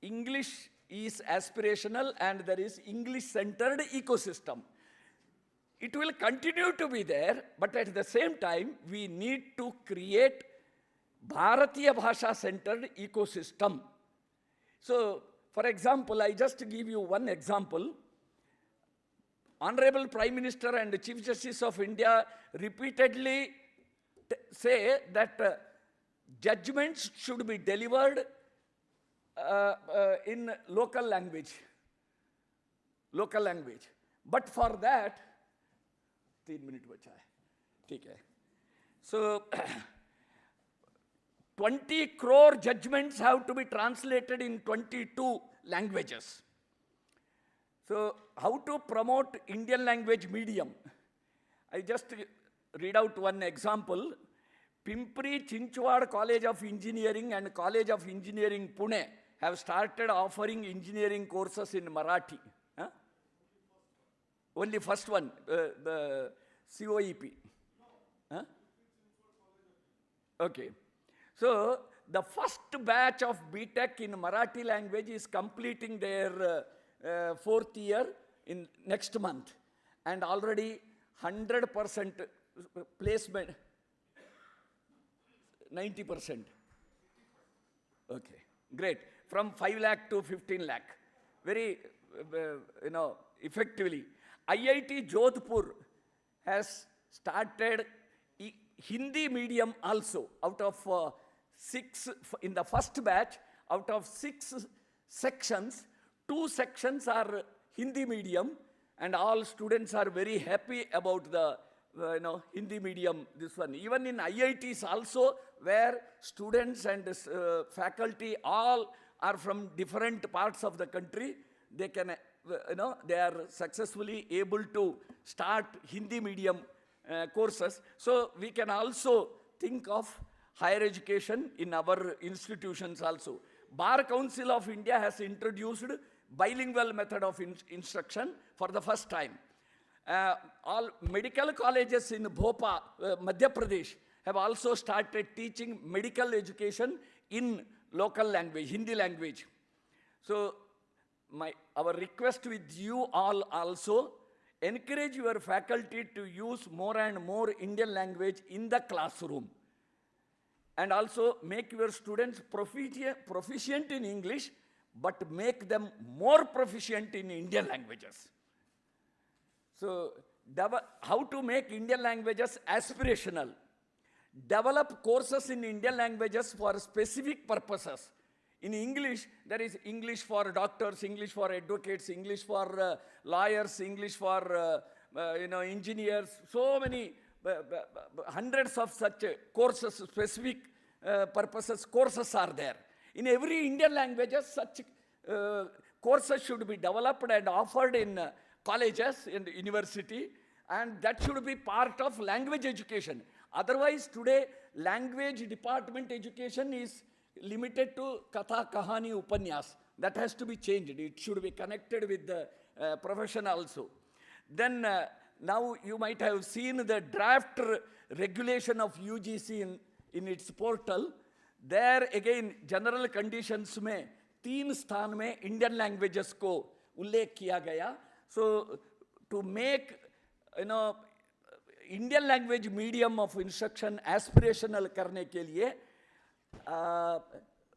English is aspirational and there is English-centered ecosystem. It will continue to be there, but at the same time, we need to create Bharatiya Bhasha-centered ecosystem. So, for example, I just give you one example. Honorable Prime Minister and Chief Justice of India repeatedly say that judgments should be delivered in local language. But for that, 3 minutes bacha hai. ठीक है. So, 20 crore judgments have to be translated in 22 languages. So, how to promote Indian language medium? I just read out one example. Pimpri Chinchwad College of Engineering and College of Engineering Pune have started offering engineering courses in Marathi. Huh? Only first one, the COEP. Huh? Okay. So, the first batch of BTech in Marathi language is completing their 4th year in next month. And already 100% placement, 90%. Okay, great. From 5 lakh to 15 lakh. Very, effectively. IIT Jodhpur has started Hindi medium also. Out of 6, in the first batch, out of 6 sections, 2 sections are Hindi medium, and all students are very happy about the Hindi medium, this one. Even in IITs also, where students and faculty all are from different parts of the country. They can, they are successfully able to start Hindi medium courses. So we can also think of higher education in our institutions also. Bar Council of India has introduced bilingual method of instruction for the first time. All medical colleges in Bhopal, Madhya Pradesh, have also started teaching medical education in local language, Hindi language. So our request with you all also, encourage your faculty to use more and more Indian language in the classroom. And also make your students proficient in English, but make them more proficient in Indian languages. So, how to make Indian languages aspirational? Develop courses in Indian languages for specific purposes. In English, there is English for doctors, English for advocates, English for lawyers, English for engineers. So many hundreds of such courses, specific purposes courses are there. In every Indian languages, such courses should be developed and offered in colleges and university, and that should be part of language education. Otherwise, today, language department education is limited to Katha, Kahani, Upanyas. That has to be changed. It should be connected with the profession also. Then, now you might have seen the draft regulation of UGC in its portal. There again, general conditions में 3 स्थान में Indian languages को उल्लेख किया गया. So, to make, Indian language medium of instruction aspirational करने के लिए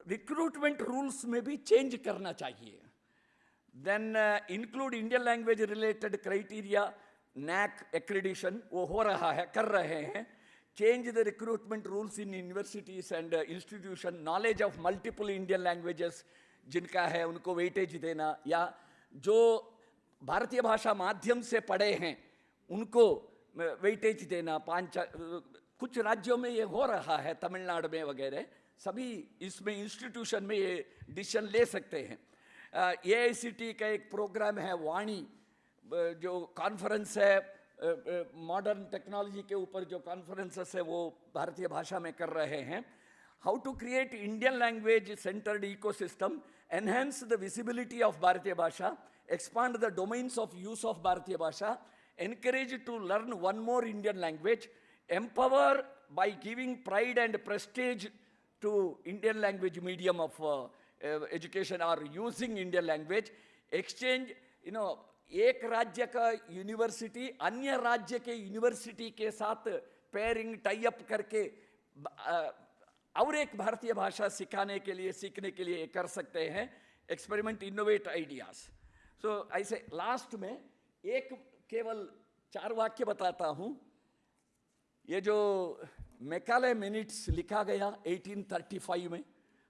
recruitment rules में भी change करना चाहिए. Then include Indian language related criteria, NAC accreditation, वो हो रहा है, कर रहे हैं. Change the recruitment rules in universities and institution, knowledge of multiple Indian languages जिनका है उनको weightage देना, या जो भारतीय भाषा माध्यम से पढ़े हैं उनको वेटेज देना. कुछ राज्यों में ये हो रहा है, तमिलनाडु में वगैरह, सभी इसमें इंस्टीट्यूशन में ये डिसीजन ले सकते हैं. AICT का एक प्रोग्राम है वाणी, जो कॉन्फ्रेंस है मॉडर्न टेक्नोलॉजी के ऊपर जो कॉन्फ्रेंसेस है वो भारतीय भाषा में कर रहे हैं. How to create Indian language centered ecosystem, enhance the visibility of Bharatiya Bhasha, expand the domains of use of Bharatiya Bhasha, encourage to learn one more Indian language, empower by giving pride and prestige to Indian language medium of education or using Indian language, exchange, एक राज्य का university अन्य राज्य के university के साथ pairing tie up करके और एक भारतीय भाषा सिखाने के लिए सीखने के लिए कर सकते हैं. Experiment innovate ideas. सो ऐसे लास्ट में एक केवल 4 वाक्य बताता हूं. ये जो मैकाले मिनट्स लिखा गया 1835 में,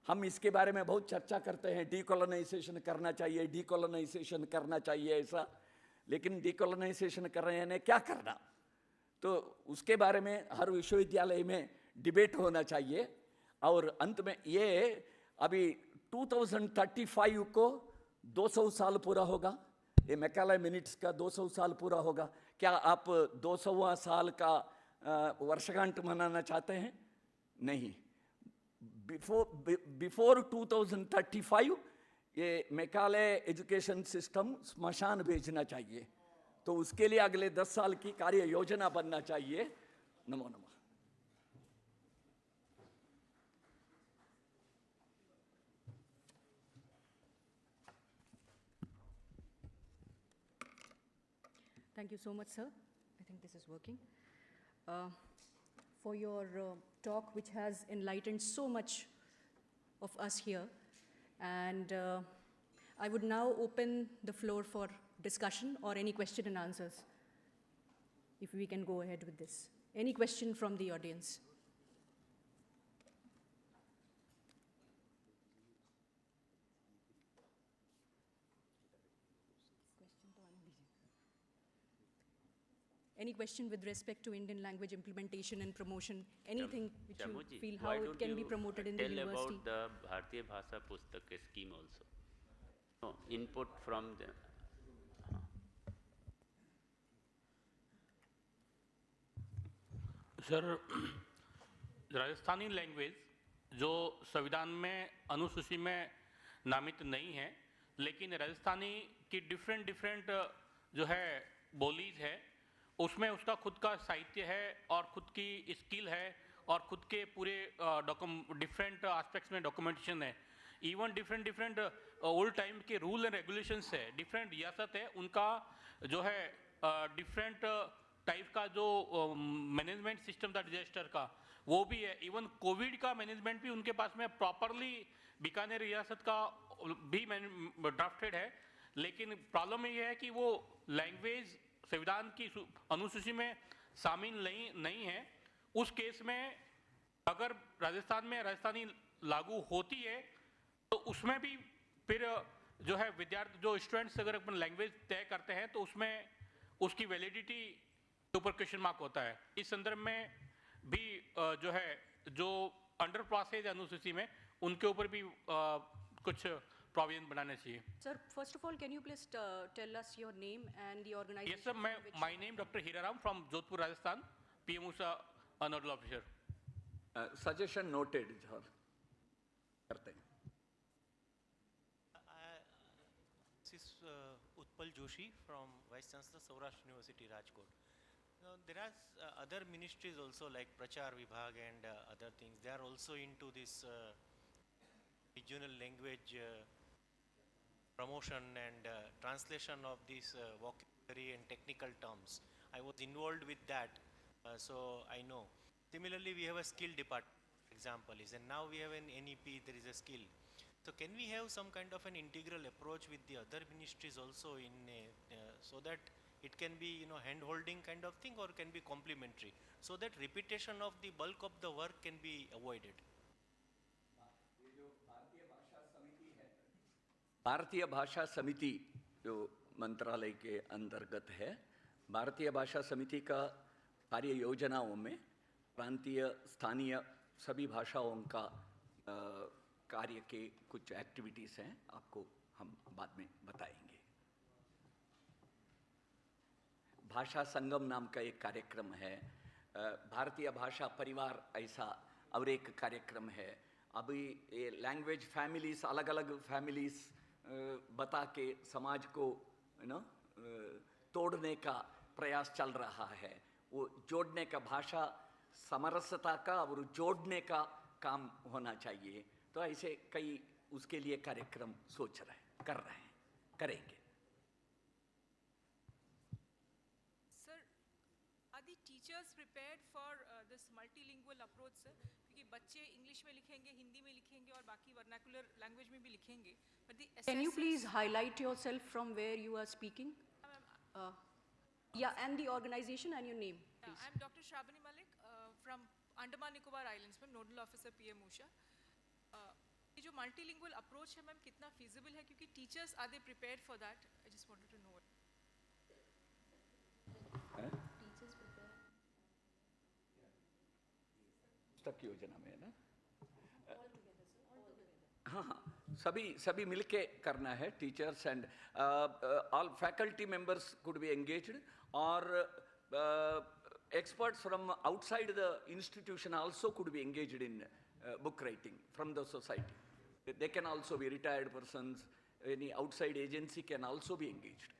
हम इसके बारे में बहुत चर्चा करते हैं. डीकोलोनाइजेशन करना चाहिए, डीकोलोनाइजेशन करना चाहिए ऐसा, लेकिन डीकोलोनाइजेशन कर रहे हैं क्या करना, तो उसके बारे में हर विश्वविद्यालय में डिबेट होना चाहिए. और अंत में ये अभी 2035 को 200 साल पूरा होगा. ये मैकाले मिनट्स का 200 साल पूरा होगा. क्या आप 200वां साल का वर्षगांठ मनाना चाहते हैं? नहीं. बिफोर 2035 ये मैकाले एजुकेशन सिस्टम स्मशान भेजना चाहिए. तो उसके लिए अगले 10 साल की कार्य योजना बनना चाहिए. नमो नमः. Thank you so much, sir. I think this is working. For your talk, which has enlightened so much of us here. And I would now open the floor for discussion or any question and answers, if we can go ahead with this. Any question from the audience? any question with respect to Indian language implementation and promotion, anything which you Chamuji, feel why how it don't can be you promoted in the tell university? about the Bharatiya Bhasha Pustak scheme also? No, input from the... sir, Rajasthani language जो संविधान में अनुसूची में नामित नहीं है, लेकिन राजस्थानी की डिफरेंट जो है बोलीज है, उसमें उसका खुद का साहित्य है और खुद की स्किल है और खुद के पूरे डिफरेंट एस्पेक्ट्स में डॉक्यूमेंटेशन है. इवन डिफरेंट ओल्ड टाइम के रूल एंड रेगुलेशंस है, डिफरेंट रियासत है, उनका जो है डिफरेंट टाइप का जो मैनेजमेंट सिस्टम था डिजास्टर का, वो भी है. इवन कोविड का मैनेजमेंट भी उनके पास में प्रॉपरली बीकानेर रियासत का भी ड्राफ्टेड है. लेकिन प्रॉब्लम ये है कि वो लैंग्वेज संविधान की अनुसूची में शामिल नहीं है. उस केस में अगर राजस्थान में राजस्थानी लागू होती है तो उसमें भी फिर जो है विद्यार्थी जो स्टूडेंट्स अगर अपन लैंग्वेज तय करते हैं तो उसमें उसकी वैलिडिटी के ऊपर क्वेश्चन मार्क होता है. इस संदर्भ में भी जो है जो अंडर प्रोसेस अनुसूची में उनके ऊपर भी कुछ प्रोविजन बनाने चाहिए. Sir, first of all, can you please tell us your name and the organization? Yes, sir. My name Dr. Hiraram from Jodhpur, Rajasthan. PM-USHA nodal officer. Suggestion noted, sir. करते हैं. This is Utpal Joshi from Vice Chancellor Saurashtra University, Rajkot. Now, there are other ministries also like Prachar Vibhag and other things. They are also into this regional language promotion and translation of these vocabulary and technical terms. I was involved with that, so I know. Similarly, we have a skill department, example is, and now we have an NEP, there is a skill. So can we have some kind of an integral approach with the other ministries also in so that it can be, you know, hand-holding kind of thing or can be complementary, so that repetition of the bulk of the work can be avoided? भारतीय भाषा समिति जो मंत्रालय के अंतर्गत है, भारतीय भाषा समिति का कार्य योजनाओं में प्रांतीय स्थानीय सभी भाषाओं का कार्य के कुछ एक्टिविटीज़ हैं, आपको हम बाद में बताएंगे. भाषा संगम नाम का एक कार्यक्रम है, भारतीय भाषा परिवार ऐसा और एक कार्यक्रम है. अभी ये लैंग्वेज फैमिलीज, अलग अलग फैमिलीज बता के समाज को तोड़ने का प्रयास चल रहा है. वो जोड़ने का, भाषा समरसता का और जोड़ने का काम होना चाहिए. तो ऐसे कई उसके लिए कार्यक्रम सोच रहे हैं, कर रहे हैं, करेंगे. Sir, are the teachers prepared for this multilingual approach, sir? क्योंकि बच्चे इंग्लिश में लिखेंगे, हिंदी में लिखेंगे और बाकी वर्नाकुलर लैंग्वेज में भी लिखेंगे. But the Can you please highlight yourself from where you are speaking? Yeah, and the organization and your name, please. I'm Dr. Shrabani Malik from Andaman Nicobar Islands, ma'am, nodal officer PM-USHA. ये जो multilingual approach है, ma'am, कितना feasible है? क्योंकि teachers, are they prepared for that? I just wanted to know. Teachers prepared. पुस्तक योजना में है ना? हाँ, सभी मिलके करना है. Teachers and all faculty members could be engaged और experts from outside the institution also could be engaged in book writing from the society. They can also be retired persons, any outside agency can also be engaged.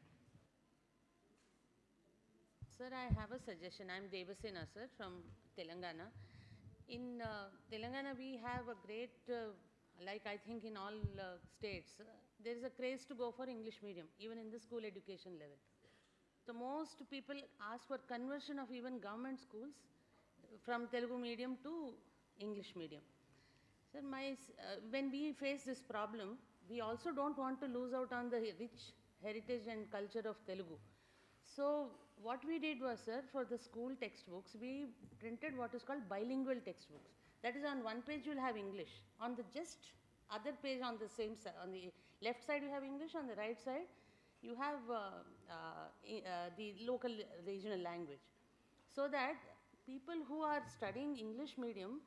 Sir, I have a suggestion. I'm Devasena, sir, from Telangana. In Telangana, we have a great, like I think in all states, there is a craze to go for English medium, even in the school education level. So most people ask for conversion of even government schools from Telugu medium to English medium. Sir, when we face this problem, we also don't want to lose out on the rich heritage and culture of Telugu. So what we did was, sir, for the school textbooks, we printed what is called bilingual textbooks. That is, on one page you'll have English. On the just other page on the same side, on the left side you have English, on the right side you have the local regional language, so that people who are studying English medium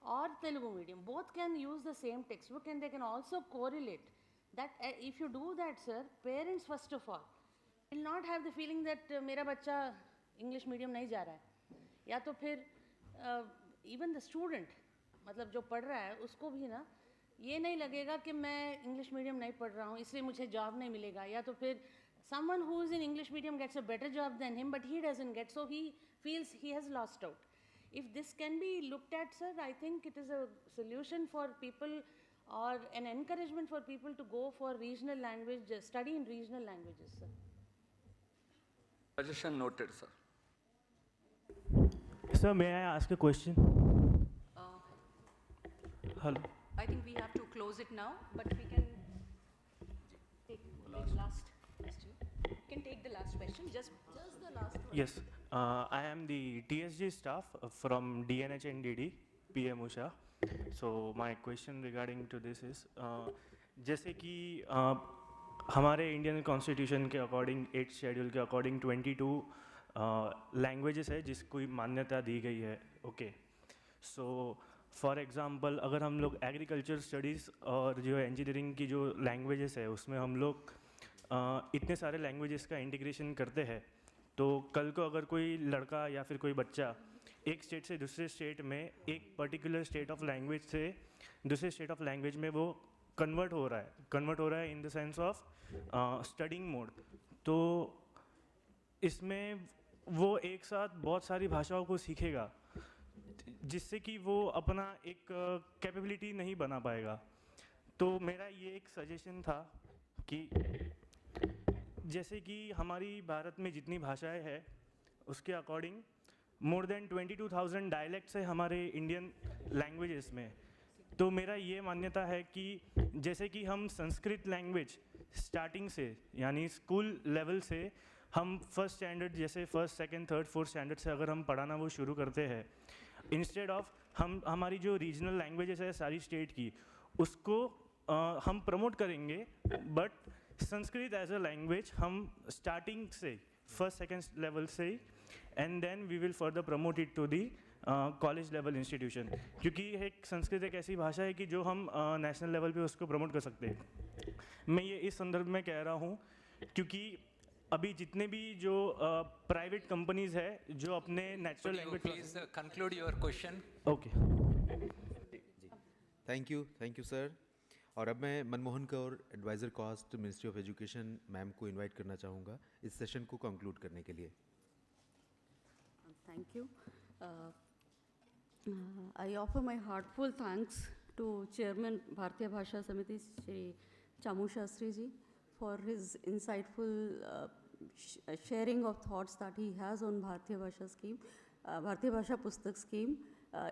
or Telugu medium both can use the same textbook, and they can also correlate that. If you do that, sir, parents first of all will not have the feeling that मेरा बच्चा English medium नहीं जा रहा है, या तो फिर even the student, मतलब जो पढ़ रहा है उसको भी ना ये नहीं लगेगा कि मैं इंग्लिश मीडियम नहीं पढ़ रहा हूँ इसलिए मुझे जॉब नहीं मिलेगा, या तो फिर someone who is in English medium gets a better job than him, but he doesn't get, so he feels he has lost out. If this can be looked at, sir, I think it is a solution for people or an encouragement for people to go for regional language, study in regional languages, sir. Suggestion noted, sir. Sir, may I ask a question? Hello. I think we have to close it now, but we can take the last question. You can take the last question, just the last one. Yes, I am the TSG staff from DNH and DD, PM-USHA. So my question regarding to this is, जैसे कि हमारे Indian constitution के according 8th schedule के according 22 languages है जिसको मान्यता दी गई है. ओके, सो फॉर एग्जांपल अगर हम लोग एग्रीकल्चर स्टडीज़ और जो इंजीनियरिंग की जो लैंग्वेजेस है उसमें हम लोग इतने सारे लैंग्वेजेस का इंटीग्रेशन करते हैं, तो कल को अगर कोई लड़का या फिर कोई बच्चा एक स्टेट से दूसरे स्टेट में एक पर्टिकुलर स्टेट ऑफ लैंग्वेज से दूसरे स्टेट ऑफ लैंग्वेज में वो कन्वर्ट हो रहा है in the sense of studying mode, तो इसमें वो एक साथ बहुत सारी भाषाओं को सीखेगा जिससे कि वो अपना एक कैपेबिलिटी नहीं बना पाएगा. तो मेरा ये एक सजेशन था कि जैसे कि हमारी भारत में जितनी भाषाएं हैं उसके अकॉर्डिंग मोर देन 22,000 डायलेक्ट्स है हमारे इंडियन लैंग्वेजेस में. तो मेरा ये मान्यता है कि जैसे कि हम संस्कृत लैंग्वेज स्टार्टिंग से यानी स्कूल लेवल से हम फर्स्ट स्टैंडर्ड जैसे first second third fourth standard से अगर हम पढ़ाना वो शुरू करते हैं, इंस्टेड ऑफ हमारी जो रीजनल लैंग्वेजेस है सारी स्टेट की उसको हम प्रमोट करेंगे, but Sanskrit as a language हम स्टार्टिंग से फर्स्ट सेकंड लेवल से ही and then we will further promote it to the college level institution, क्योंकि एक संस्कृत एक ऐसी भाषा है कि जो हम नेशनल लेवल पे उसको प्रमोट कर सकते हैं. मैं ये इस संदर्भ में कह रहा हूँ क्योंकि अभी जितने भी जो प्राइवेट कंपनीज है जो अपने natural language. Please conclude your question. Okay, thank you sir. और अब मैं Manmohan Kaur adviser cost ministry of education ma'am को इनवाइट करना चाहूँगा इस सेशन को कंक्लूड करने के लिए. Thank you. I offer my heartful thanks to Chairman Bharatiya Bhasha Samiti, Shri Chamu Shastri ji, for his insightful sharing of thoughts that he has on Bharatiya Bhasha scheme, Bharatiya Bhasha Pustak scheme.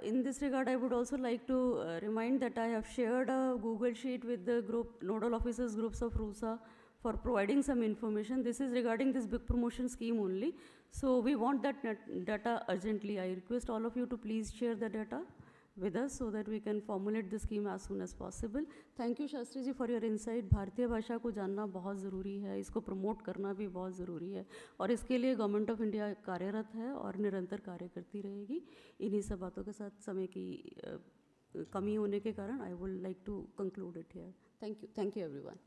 In this regard, I would also like to remind that I have shared a Google sheet with the group, nodal officers groups of RUSA for providing some information. This is regarding this big promotion scheme only. So we want that data urgently. I request all of you to please share the data with us so that we can formulate the scheme as soon as possible. Thank you Shastri ji for your insight. भारतीय भाषा को जानना बहुत ज़रूरी है, इसको promote करना भी बहुत ज़रूरी है और इसके लिए गवर्नमेंट ऑफ इंडिया कार्यरत है और निरंतर कार्य करती रहेगी. इन्हीं सब बातों के साथ समय की कमी होने के कारण I would like to conclude it here. Thank you everyone.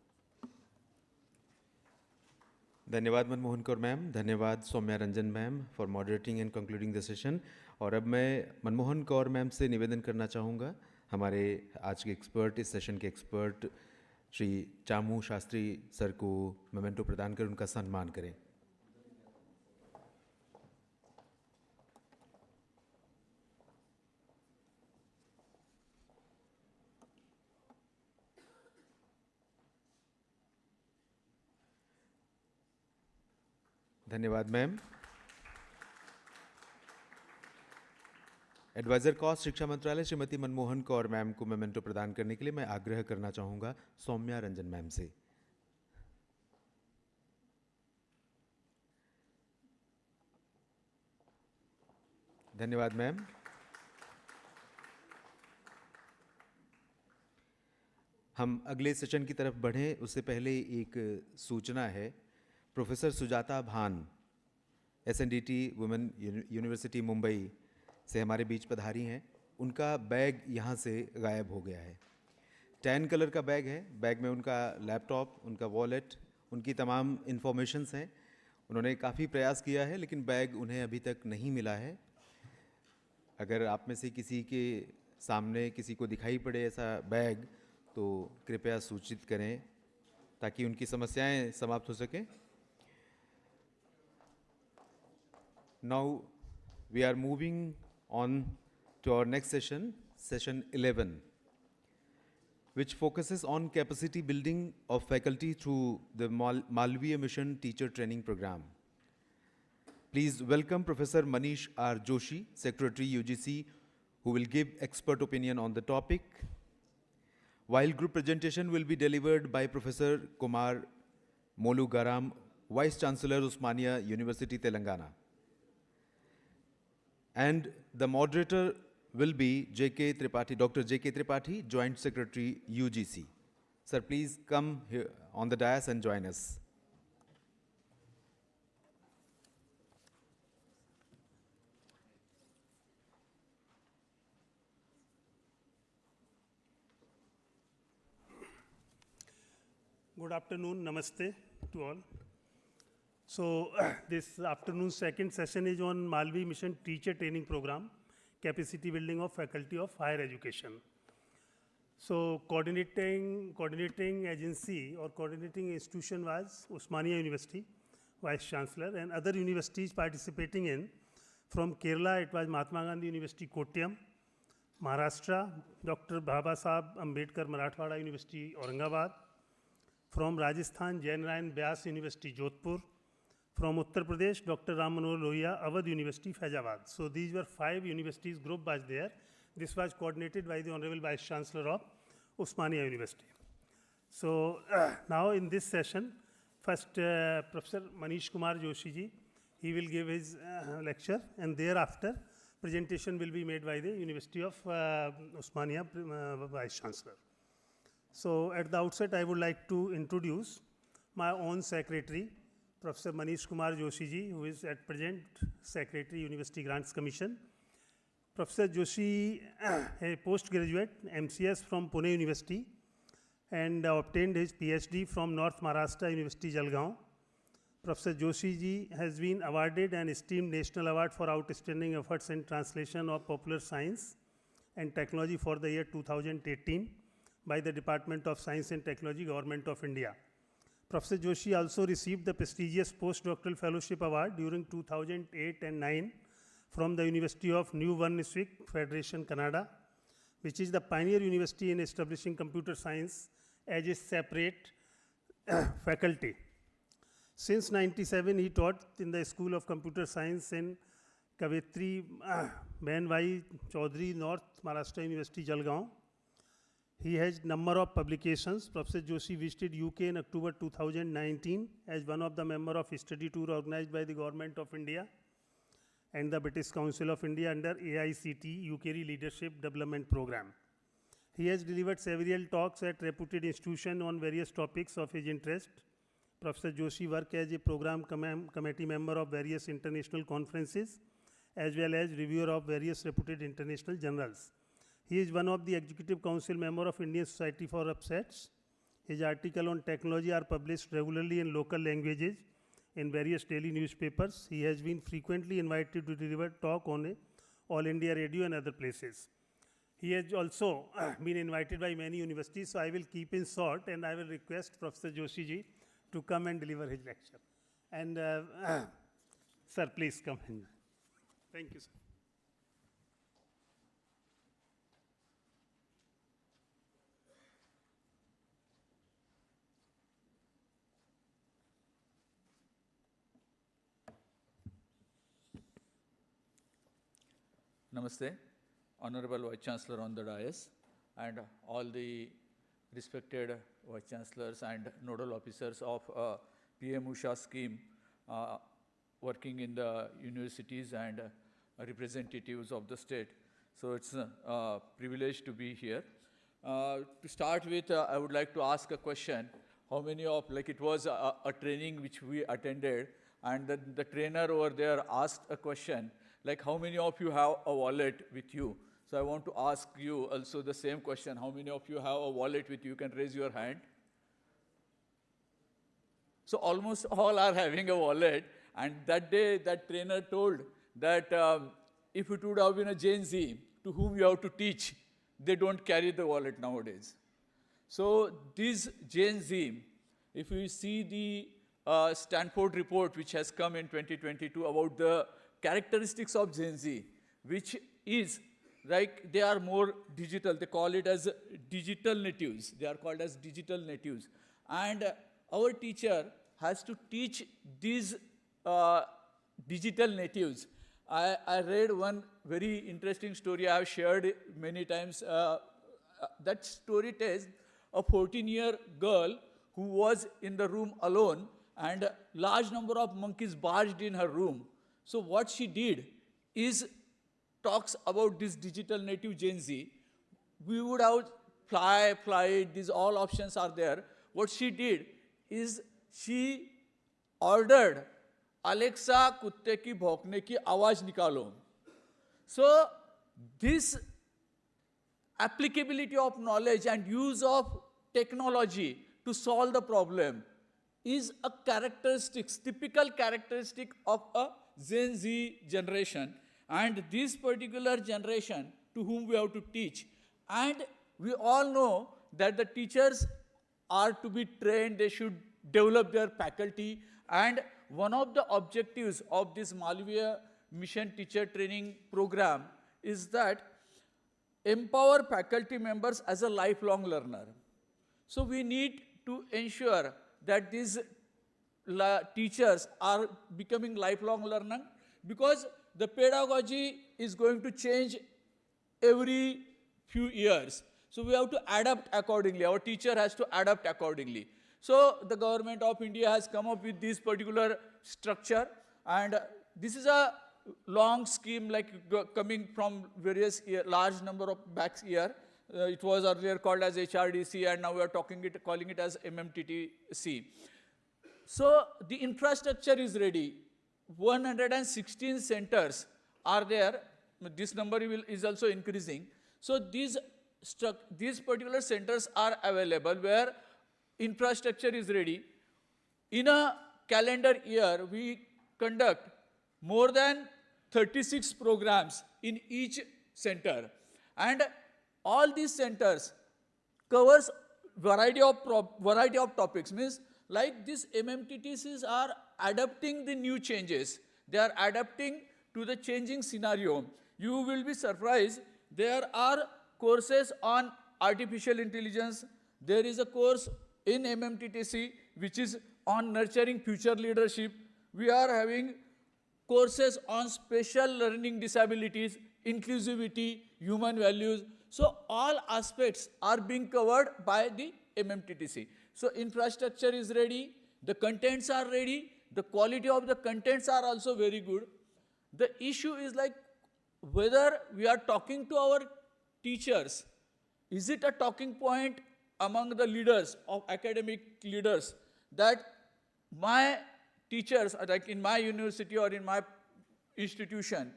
धन्यवाद मनमोहन कौर मैम, धन्यवाद Saumya Ranjan ma'am for moderating and concluding the session. और अब मैं मनमोहन कौर मैम से निवेदन करना चाहूँगा, हमारे आज के एक्सपर्ट, इस सेशन के एक्सपर्ट श्री चामू शास्त्री सर को मोमेंटो प्रदान कर उनका सम्मान करें. धन्यवाद मैम. एडवाइजर कॉस्ट शिक्षा मंत्रालय श्रीमती मनमोहन कौर मैम को मोमेंटो प्रदान करने के लिए मैं आग्रह करना चाहूँगा सौम्या रंजन मैम से. धन्यवाद मैम. हम अगले सेशन की तरफ बढ़ें उससे पहले एक सूचना है प्रोफेसर सुजाता भान, SNDT वुमेन यूनिवर्सिटी मुंबई से हमारे बीच पधारी हैं। उनका बैग यहाँ से गायब हो गया है। टैन कलर का बैग है। बैग में उनका लैपटॉप, उनका वॉलेट, उनकी तमाम इंफॉर्मेशंस हैं। उन्होंने काफ़ी प्रयास किया है लेकिन बैग उन्हें अभी तक नहीं मिला है। अगर आप में से किसी के सामने किसी को दिखाई पड़े ऐसा बैग तो कृपया सूचित करें ताकि उनकी समस्याएं समाप्त हो सकें। Now we are moving on to our next session, session 11, which focuses on capacity building of faculty through the Malviya Mission Teacher Training Program. Please welcome Professor Manish R. Joshi, Secretary UGC, who will give expert opinion on the topic, while group presentation will be delivered by Professor Kumar Molugaram, Vice Chancellor, Osmania University, Telangana. And the moderator will be Dr. J.K. Tripathi, Joint Secretary, UGC. Sir, please come here on the dais and join us. Good afternoon, namaste to all. So this afternoon's second session is on Malviya Mission Teacher Training Program, Capacity Building of Faculty of Higher Education. So coordinating agency or coordinating institution was Osmania University, Vice Chancellor, and other universities participating in. From Kerala, it was Mahatma Gandhi University, Kottayam. Maharashtra, Dr. Baba Saheb Ambedkar Marathwada University, Aurangabad. From Rajasthan, Jain Narayan Vyas University, Jodhpur. From Uttar Pradesh, Dr. Ram Manohar Lohia, Awadh University, Faizabad. So these were 5 universities, group was there. This was coordinated by the Honorable Vice Chancellor of Osmania University. So now in this session, first Professor Manish Kumar Joshi ji, he will give his lecture, and thereafter presentation will be made by the University of Osmania Vice Chancellor. So at the outset, I would like to introduce my own secretary, Professor Manish Kumar Joshi ji, who is at present Secretary, University Grants Commission. Professor Joshi, a postgraduate, MCS from Pune University, and obtained his PhD from North Maharashtra University, Jalgaon. Professor Joshi ji has been awarded an esteemed national award for outstanding efforts in translation of popular science and technology for the year 2018 by the Department of Science and Technology, Government of India. Professor Joshi also received the prestigious postdoctoral fellowship award during 2008 and 9 from the University of New Brunswick, Federation, Canada, which is the pioneer university in establishing computer science as a separate faculty. Since 1997, he taught in the School of Computer Science in Kavitri Benvai Chaudhary, North Maharashtra University, Jalgaon. He has number of publications. Professor Joshi visited UK in October 2019 as one of the member of study tour organized by the Government of India and the British Council of India under AICT UKRI Leadership Development Program. He has delivered several talks at reputed institutions on various topics of his interest. Professor Joshi worked as a program committee member of various international conferences as well as reviewer of various reputed international journals. He is one of the Executive Council member of Indian Society for Upsets. His articles on technology are published regularly in local languages in various daily newspapers. He has been frequently invited to deliver talk on All India Radio and other places. He has also been invited by many universities, so I will keep it short and I will request Professor Joshi ji to come and deliver his lecture. And sir, please come in. Thank you, sir. Namaste, Honorable Vice Chancellor on the dais, and all the respected Vice Chancellors and nodal officers of PM-USHA scheme working in the universities and representatives of the state. So it's a privilege to be here. To start with, I would like to ask a question. how many of, like it was a training which we attended, and the trainer over there asked a question, like how many of you have a wallet with you? So I want to ask you also the same question. How many of you have a wallet with you? You can raise your hand. So almost all are having a wallet. And that day, that trainer told that if it would have been a Gen Z to whom you have to teach, they don't carry the wallet nowadays. So this Gen Z, if you see the Stanford report which has come in 2022 about the characteristics of Gen Z, which is like they are more digital. They call it as digital natives. They are called as digital natives. And our teacher has to teach these digital natives. I read one very interesting story I have shared many times. That story tells a 14-year girl who was in the room alone, and a large number of monkeys barged in her room. So what she did is talks about this digital native Gen Z. We would have fly, these all options are there. What she did is she ordered, Alexa, kutte ki bhokne ki awaaz nikalo. So this applicability of knowledge and use of technology to solve the problem is a characteristic, typical characteristic of a Gen Z generation. And this particular generation to whom we have to teach. And we all know that the teachers are to be trained, they should develop their faculty. And one of the objectives of this Malviya Mission Teacher Training Program is that empower faculty members as a lifelong learner. So we need to ensure that these teachers are becoming lifelong learners, because the pedagogy is going to change every few years. So we have to adapt accordingly. Our teacher has to adapt accordingly. So the government of India has come up with this particular structure, and this is a long scheme, like coming from various large number of backs here. It was earlier called as HRDC, and now we are calling it as MMTTC. So the infrastructure is ready. 116 centers are there. This number is also increasing. So these particular centers are available where infrastructure is ready. In a calendar year, we conduct more than 36 programs in each center. And all these centers covers variety of topics. Means like these MMTTCs are adapting the new changes. They are adapting to the changing scenario. You will be surprised. There are courses on artificial intelligence. There is a course in MMTTC which is on nurturing future leadership. We are having courses on special learning disabilities, inclusivity, human values. So all aspects are being covered by the MMTTC. So infrastructure is ready, the contents are ready, the quality of the contents are also very good. The issue is like whether we are talking to our teachers. Is it a talking point among the leaders, of academic leaders, that my teachers, like in my university or in my institution,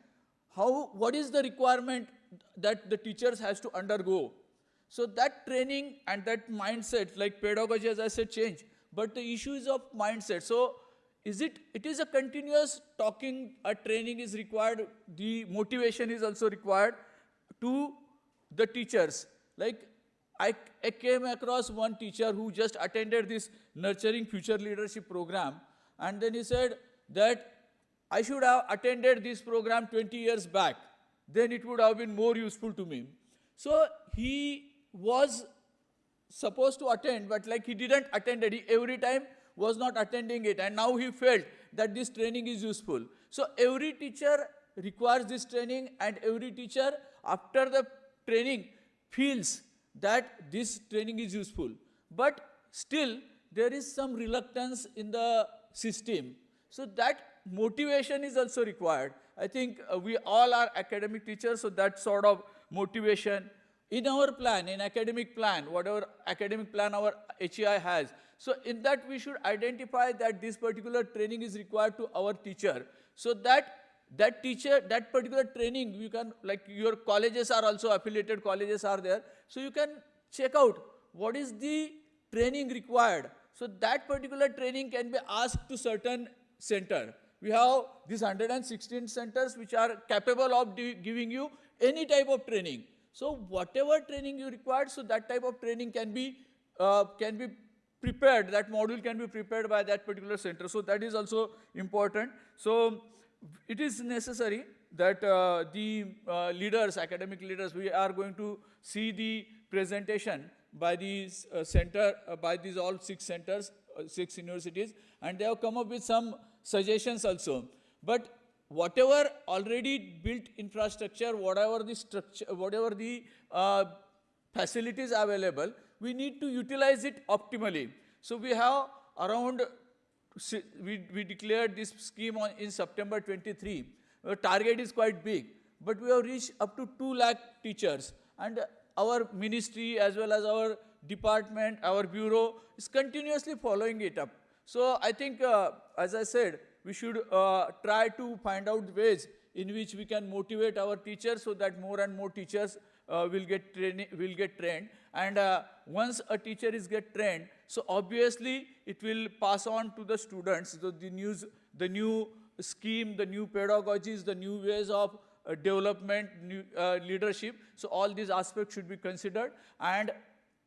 what is the requirement that the teachers has to undergo? So that training and that mindset, like pedagogy, as I said, change. But the issue is of mindset. So it is a continuous talking, a training is required, the motivation is also required to the teachers. Like I came across one teacher who just attended this Nurturing Future Leadership program, and then he said that I should have attended this program 20 years back. Then it would have been more useful to me. So he was supposed to attend, but like he didn't attend it. He every time was not attending it, and now he felt that this training is useful. So every teacher requires this training, and every teacher after the training feels that this training is useful. But still there is some reluctance in the system. So that motivation is also required. I think we all are academic teachers, so that sort of motivation. in our plan, in academic plan, whatever academic plan our HEI has. So in that we should identify that this particular training is required to our teacher. So that teacher, that particular training, you can, like your colleges are also affiliated colleges are there. So you can check out what is the training required. So that particular training can be asked to certain center. We have these 116 centers which are capable of giving you any type of training. So whatever training you require, so that type of training can be prepared, that module can be prepared by that particular center. So that is also important. So it is necessary that the leaders, academic leaders, we are going to see the presentation by these by these all 6 centers, 6 universities, and they have come up with some suggestions also. But whatever already built infrastructure, whatever the structure, whatever the facilities available, we need to utilize it optimally. So we have around, we declared this scheme in September 23. Our target is quite big, but we have reached up to 2 lakh teachers, and our ministry as well as our department, our bureau is continuously following it up. So I think, as I said, we should try to find out ways in which we can motivate our teachers so that more and more teachers will get trained. And once a teacher is get trained, so obviously it will pass on to the students. So the new scheme, the new pedagogies, the new ways of development, new leadership. So all these aspects should be considered, and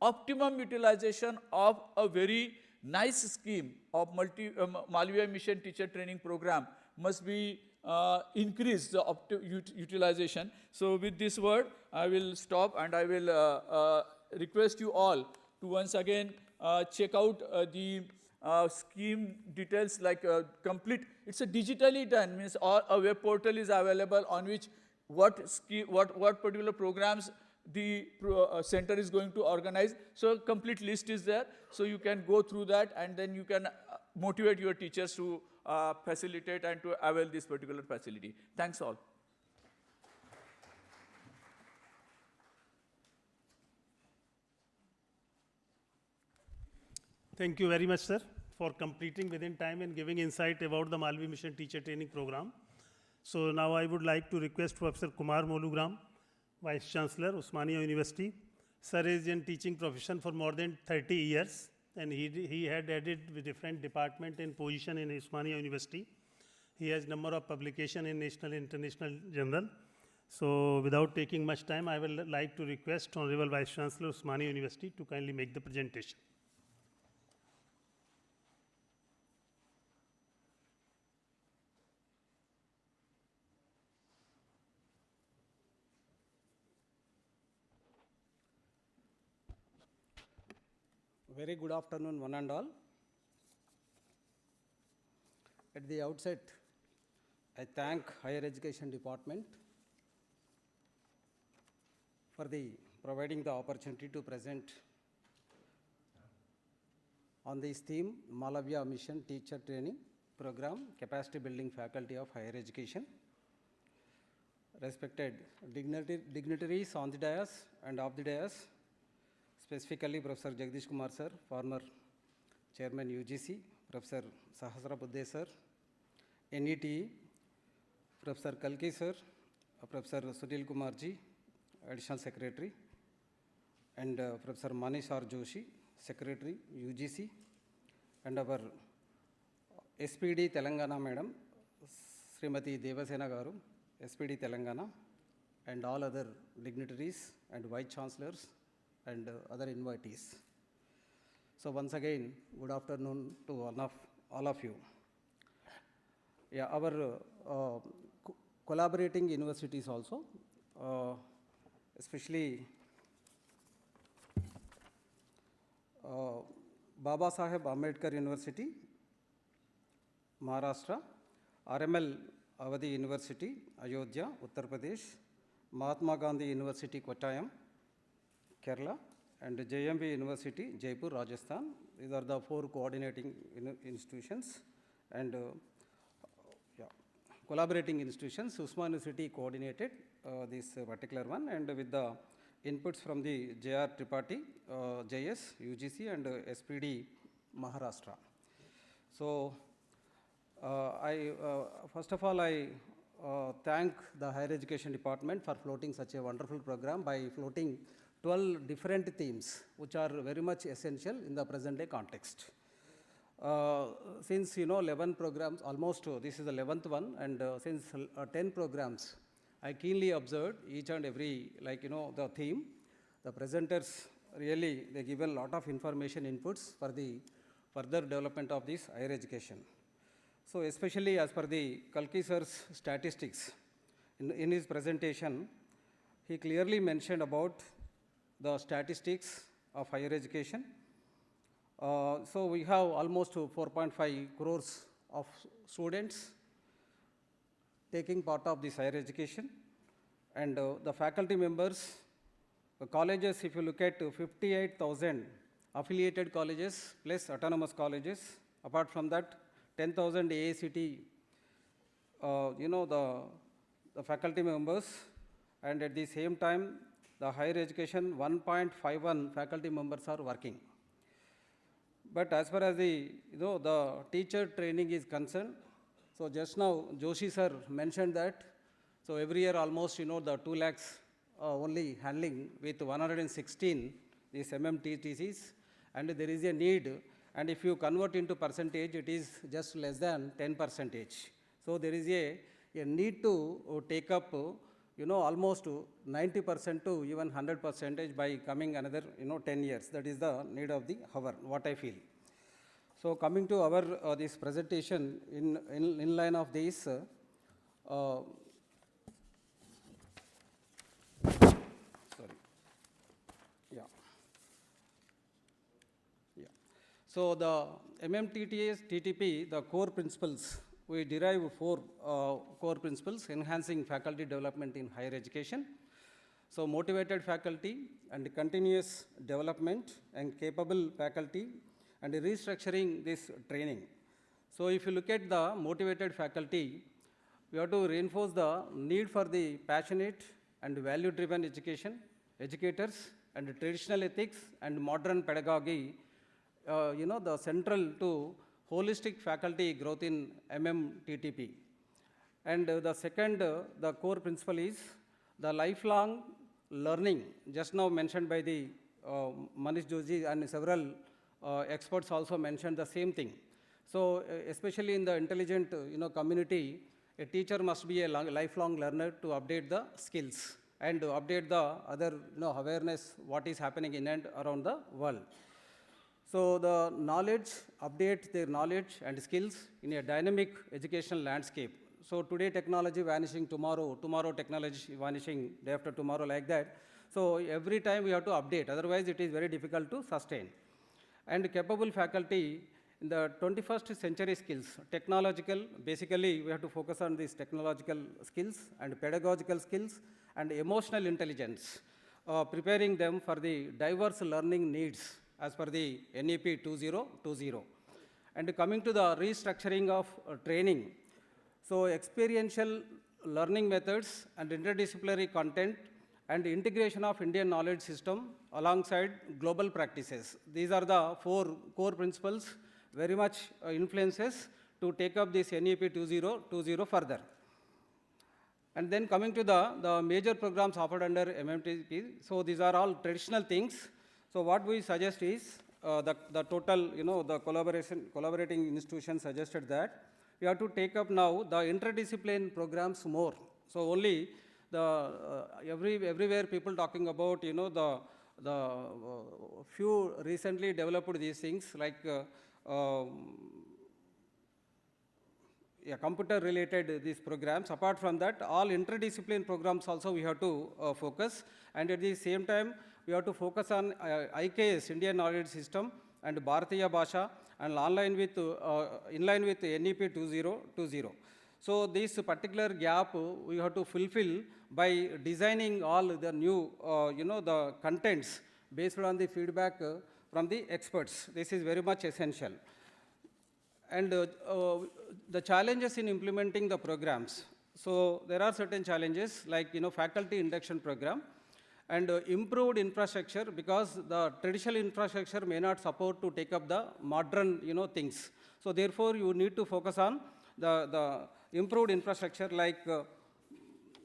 optimum utilization of a very nice scheme of Malviya Mission Teacher Training Program must be increased, the utilization. So with this word, I will stop, and I will request you all to once again check out the scheme details, like complete. It's a digitally done, means a web portal is available on which what particular programs the center is going to organize. So a complete list is there. So you can go through that, and then you can motivate your teachers to facilitate and to avail this particular facility. Thanks all. Thank you very much, sir, for completing within time and giving insight about the Malviya Mission Teacher Training Program. So now I would like to request Professor Kumar Molugram, Vice Chancellor, Osmania University. Sir is in teaching profession for more than 30 years, and he had added with different department and position in Osmania University. He has number of publication in national and international journal. So without taking much time, I will like to request Honorable Vice Chancellor, Osmania University, to kindly make the presentation. Very good afternoon, one and all. At the outset, I thank Higher Education Department for providing the opportunity to present on this theme, Malviya Mission Teacher Training Program, Capacity Building Faculty of Higher Education. Respected dignitaries on the dais and off the dais, specifically Professor Jagdish Kumar sir, former Chairman UGC, Professor Sahasra Buddhe sir, NET, Professor Kalki sir, Professor Sunil Kumar ji, Additional Secretary, and Professor Manish R. Joshi, Secretary UGC, and our SPD Telangana Madam, Srimati Devasena Garu, SPD Telangana, and all other dignitaries and Vice Chancellors and other invitees. So once again, good afternoon to all of you. Yeah, our collaborating universities also, especially Baba Saheb Ambedkar University, Maharashtra, RML Avadi University, Ayodhya, Uttar Pradesh, Mahatma Gandhi University, Kottayam, Kerala, and JMB University, Jaipur, Rajasthan. These are the 4 coordinating institutions, and collaborating institutions. Usman University coordinated this particular one, and with the inputs from the JR Tripathi, JS, UGC, and SPD Maharashtra. So, first of all, I thank the Higher Education Department for floating such a wonderful program by floating 12 different themes, which are very much essential in the present day context. Since 11 programs, almost this is the 11th one, and since 10 programs, I keenly observed each and every, the theme. The presenters really, they give a lot of information inputs for the further development of this higher education. So especially as per the Kalki sir's statistics, in his presentation, he clearly mentioned about the statistics of higher education. So we have almost 4.5 crores of students taking part of this higher education, and the faculty members, the colleges, if you look at 58,000 affiliated colleges plus autonomous colleges, apart from that 10,000 AACT, the faculty members, and at the same time, the higher education 1.51 faculty members are working. But as far as the teacher training is concerned, so just now Joshi sir mentioned that, so every year almost the 2 lakhs only handling with 116 these MMTTCs, and there is a need, and if you convert into percentage, it is just less than 10%. So there is a need to take up almost 90% to even 100% by coming another 10 years. That is the need of the hour, what I feel. So coming to our this presentation, in line of this, So the MMTTS, TTP, the core principles, we derive 4 core principles: enhancing faculty development in higher education, so motivated faculty and continuous development and capable faculty, and restructuring this training. So if you look at the motivated faculty, we have to reinforce the need for the passionate and value-driven educators, and traditional ethics and modern pedagogy, the central to holistic faculty growth in MMTTP. And the second, the core principle is the lifelong learning, just now mentioned by the Manish Joshi, and several experts also mentioned the same thing. So especially in the intelligent community, a teacher must be a lifelong learner to update the skills and to update the other awareness what is happening in and around the world. So the knowledge, update their knowledge and skills in a dynamic educational landscape. So today technology vanishing tomorrow, tomorrow technology vanishing day after tomorrow, like that. So every time we have to update, otherwise it is very difficult to sustain. And capable faculty in the 21st century skills, technological, basically we have to focus on these technological skills and pedagogical skills and emotional intelligence, preparing them for the diverse learning needs as per the NEP 2020. And coming to the restructuring of training, so experiential learning methods and interdisciplinary content and integration of Indian knowledge system alongside global practices. These are the 4 core principles, very much influences to take up this NEP 2020 further. And then coming to the major programs offered under MMTP, so these are all traditional things. So what we suggest is, the total, the collaborating institutions suggested that we have to take up now the interdiscipline programs more. So only the, everywhere people talking about, the few recently developed these things like computer related these programs. Apart from that, all interdiscipline programs also we have to focus, and at the same time we have to focus on IKS, Indian Knowledge System, and Bharatiya Bhasha, and in line with NEP 2020. So this particular gap we have to fulfill by designing all the new, the contents based on the feedback from the experts. This is very much essential. And the challenges in implementing the programs. So there are certain challenges like, faculty induction program. and improved infrastructure, because the traditional infrastructure may not support to take up the modern things. So therefore, you need to focus on the improved infrastructure like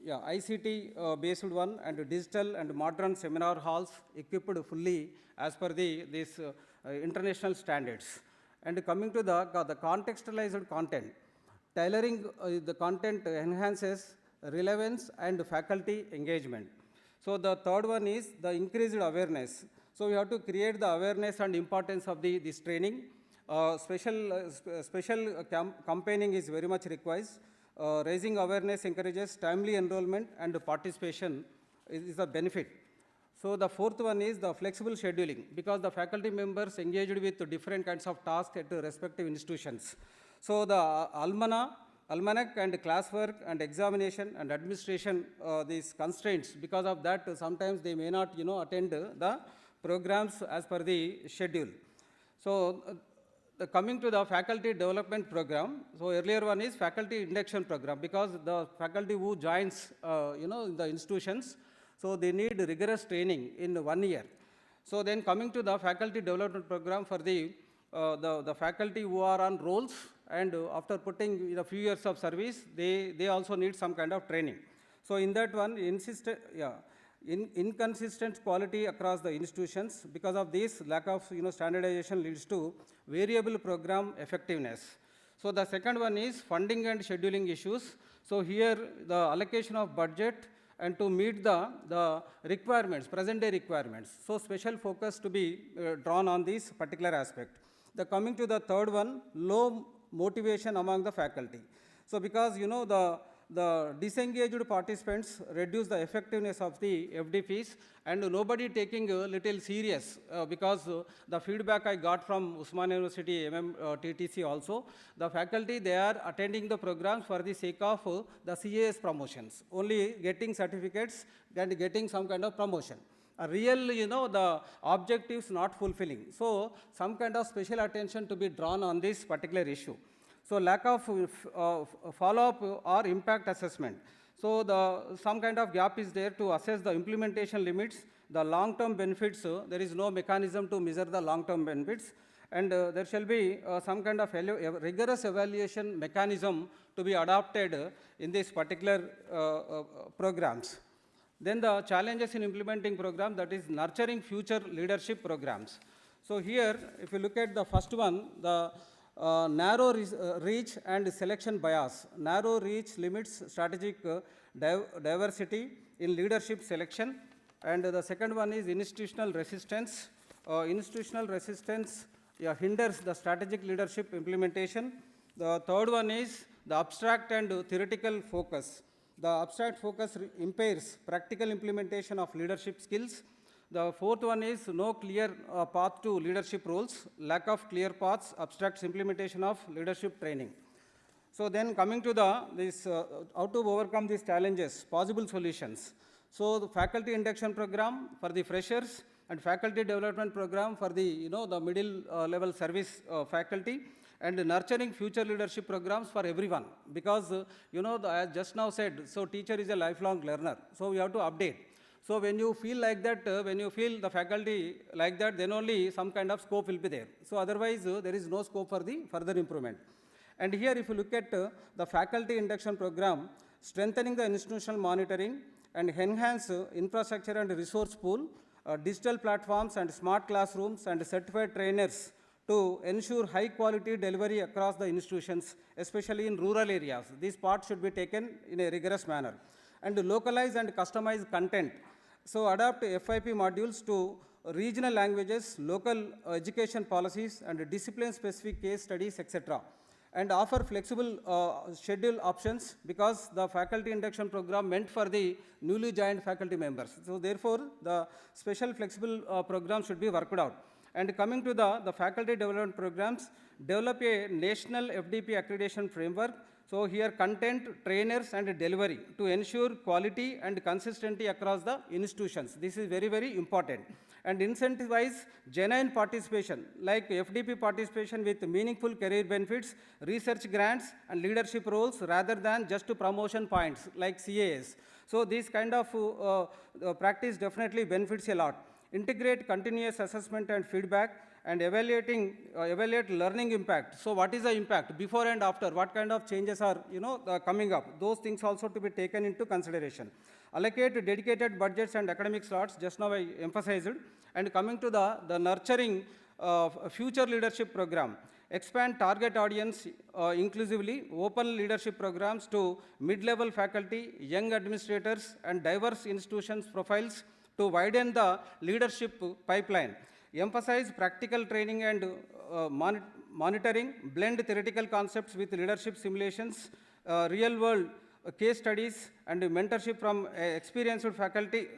ICT based one, and digital and modern seminar halls equipped fully as per these international standards. And coming to the contextualized content, tailoring the content enhances relevance and faculty engagement. So the third one is the increased awareness. So we have to create the awareness and importance of this training. Special campaigning is very much required. Raising awareness encourages timely enrollment and participation is a benefit. So the fourth one is the flexible scheduling, because the faculty members engaged with different kinds of tasks at respective institutions. So the almanac and classwork and examination and administration, these constraints, because of that sometimes they may not attend the programs as per the schedule. So coming to the faculty development program, so earlier one is faculty induction program, because the faculty who joins in the institutions, so they need rigorous training in 1 year. So then coming to the faculty development program for the faculty who are on rolls, and after putting a few years of service, they also need some kind of training. So in that one, inconsistent quality across the institutions. Because of this, lack of standardization leads to variable program effectiveness. So the second one is funding and scheduling issues. So here the allocation of budget and to meet the requirements, present day requirements. So special focus to be drawn on this particular aspect. Coming to the third one, low motivation among the faculty. So because the disengaged participants reduce the effectiveness of the FDPs, and nobody taking a little serious, because the feedback I got from Usman University, TTC also, the faculty, they are attending the programs for the sake of the CAS promotions, only getting certificates and getting some kind of promotion. A real, the objectives not fulfilling. So some kind of special attention to be drawn on this particular issue. So lack of follow-up or impact assessment. So some kind of gap is there to assess the implementation limits, the long-term benefits. There is no mechanism to measure the long-term benefits, and there shall be some kind of rigorous evaluation mechanism to be adopted in this particular programs. Then the challenges in implementing program, that is nurturing future leadership programs. So here, if you look at the first one, the narrow reach and selection bias. Narrow reach limits strategic diversity in leadership selection. And the second one is institutional resistance. Institutional resistance hinders the strategic leadership implementation. The third one is the abstract and theoretical focus. The abstract focus impairs practical implementation of leadership skills. The fourth one is no clear path to leadership roles, lack of clear paths, abstract implementation of leadership training. So then coming to how to overcome these challenges, possible solutions. So the faculty induction program for the freshers and faculty development program for the the middle level service faculty, and nurturing future leadership programs for everyone, because as just now said, so teacher is a lifelong learner, so we have to update. So when you feel like that, when you feel the faculty like that, then only some kind of scope will be there. So otherwise, there is no scope for the further improvement. And here, if you look at the faculty induction program, strengthening the institutional monitoring and enhance infrastructure and resource pool, digital platforms and smart classrooms and certified trainers to ensure high quality delivery across the institutions, especially in rural areas. These parts should be taken in a rigorous manner. And localize and customize content. So adopt FIP modules to regional languages, local education policies, and discipline-specific case studies, etc. And offer flexible schedule options, because the faculty induction program meant for the newly joined faculty members. So therefore, the special flexible program should be worked out. And coming to the faculty development programs, develop a national FDP accreditation framework. So So here content, trainers and delivery to ensure quality and consistency across the institutions. This is very, very important. And incentivize genuine participation like FDP participation with meaningful career benefits, research grants and leadership roles rather than just promotion points like CAS. So this kind of practice definitely benefits a lot. Integrate continuous assessment and feedback and evaluate learning impact. So what is the impact before and after? What kind of changes are coming up? Those things also to be taken into consideration. Allocate dedicated budgets and academic slots, just now I emphasized. And coming to the nurturing future leadership program. Expand target audience inclusively, open leadership programs to mid-level faculty, young administrators and diverse institutions profiles to widen the leadership pipeline. Emphasize practical training and monitoring, blend theoretical concepts with leadership simulations, real-world case studies, and mentorship from experienced faculty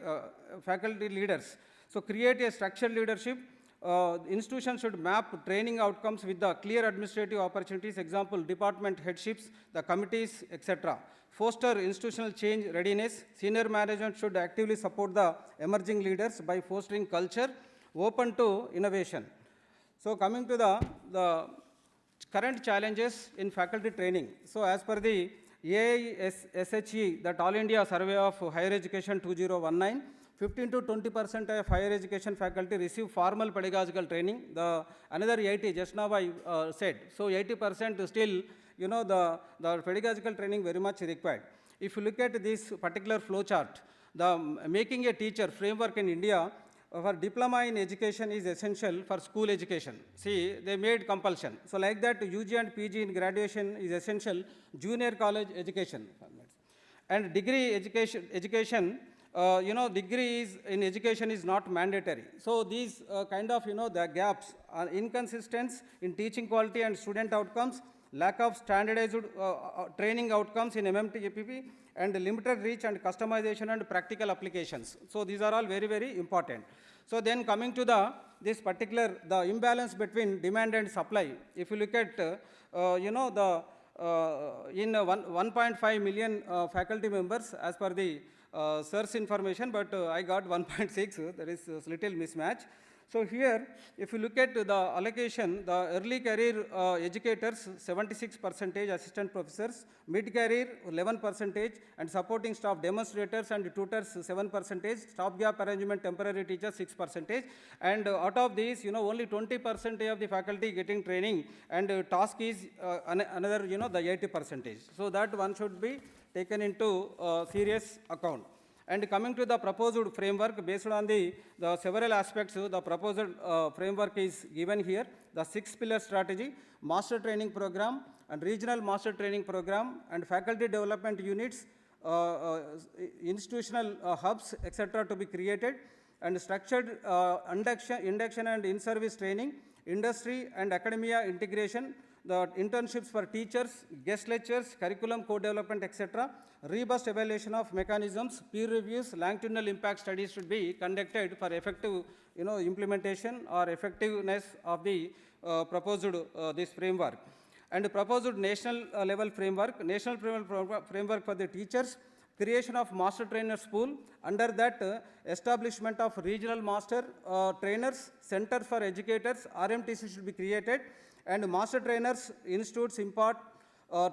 leaders. So create a structured leadership. Institutions should map training outcomes with the clear administrative opportunities, example, department headships, the committees, etc. Foster institutional change readiness. Senior management should actively support the emerging leaders by fostering culture open to innovation. So coming to the current challenges in faculty training. So as per the AISHE, that All India Survey of Higher Education 2019, 15 to 20% of higher education faculty receive formal pedagogical training. The another 80, just now I said. So 80% still, the pedagogical training very much required. If you look at this particular flow chart, the making a teacher framework in India for diploma in education is essential for school education. See, they made compulsion. So like that, UG and PG in graduation is essential, junior college education. And degree education, degree in education is not mandatory. So these kind of, the gaps are inconsistency in teaching quality and student outcomes, lack of standardized training outcomes in MMTAPP, and limited reach and customization and practical applications. So these are all very, very important. So then coming to this particular, the imbalance between demand and supply. If you look at, in 1.5 million faculty members as per the source information, but I got 1.6, there is a little mismatch. So here, if you look at the allocation, the early career educators, 76%, assistant professors, mid-career, 11%, and supporting staff demonstrators and tutors, 7%, stopgap arrangement temporary teachers, 6%, and out of these, only 20% of the faculty getting training, and task is another, the 80%. So that one should be taken into serious account. And coming to the proposed framework, based on the several aspects, the proposed framework is given here. The 6-pillar strategy, master training program, and regional master training program, and faculty development units, institutional hubs, etc. to be created, and structured induction and in-service training, industry and academia integration, the internships for teachers, guest lectures, curriculum co-development, etc. Robust evaluation of mechanisms, peer reviews, longitudinal impact studies should be conducted for effective, implementation or effectiveness of the proposed this framework. And proposed national level framework, framework for the teachers, creation of master trainers pool, under that establishment of regional master trainers, centers for educators, RMTC should be created, and master trainers institutes impart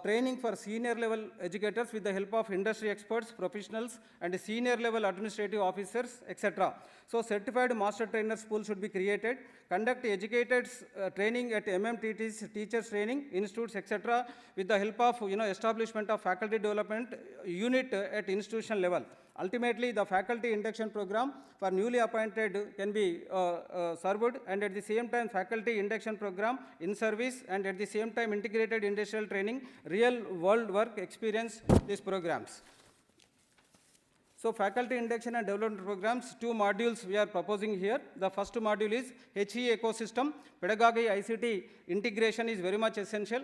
training for senior level educators with the help of industry experts, professionals, and senior level administrative officers, etc. So certified master trainers pool should be created, conduct educators training at MMTT's teachers training institutes, etc. with the help of establishment of faculty development unit at institutional level. Ultimately, the faculty induction program for newly appointed can be served, and at the same time faculty induction program in service, and at the same time integrated industrial training, real world work experience these programs. So faculty induction and development programs, 2 modules we are proposing here. The first module is HE ecosystem, pedagogy, ICT integration is very much essential,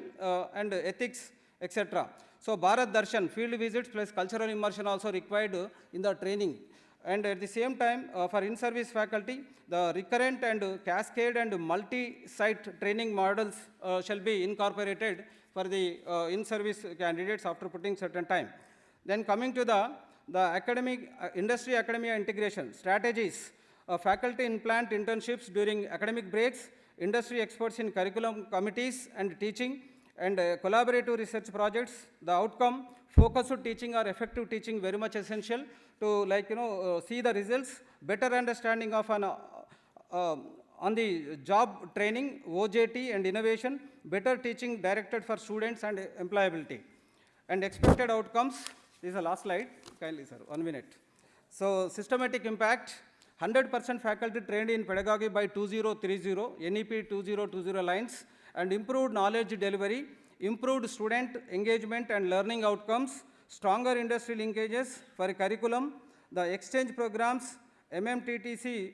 and ethics, etc. So Bharat Darshan, field visits plus cultural immersion also required in the training. And at the same time, for in-service faculty, the recurrent and cascade and multi-site training models shall be incorporated for the in-service candidates after putting certain time. Then coming to the academic, industry academia integration strategies, faculty implant internships during academic breaks, industry experts in curriculum committees and teaching, and collaborative research projects. The outcome, focused teaching or effective teaching very much essential to see the results, better understanding of an on the job training, OJT and innovation, better teaching directed for students and employability. And expected outcomes, this is the last slide, kindly sir, 1 minute. So systematic impact, 100% faculty trained in pedagogy by 2030, NEP 2020 lines, and improved knowledge delivery, improved student engagement and learning outcomes, stronger industry linkages for curriculum, the exchange programs, MMTTC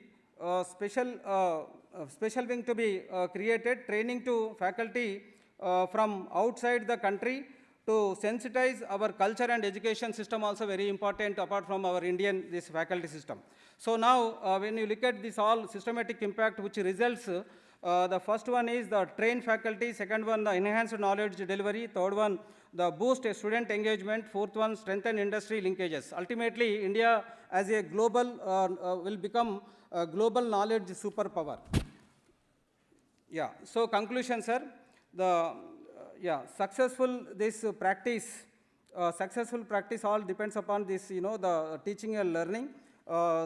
special wing to be created, training to faculty from outside the country to sensitize our culture and education system also very important apart from our Indian this faculty system. So now when you look at this all systematic impact which results, the first one is the trained faculty, second one the enhanced knowledge delivery, third one the boost student engagement, fourth one strengthen industry linkages. Ultimately India as a global will become a global knowledge superpower. Yeah, so conclusion sir, the successful this practice, successful practice all depends upon this the teaching and learning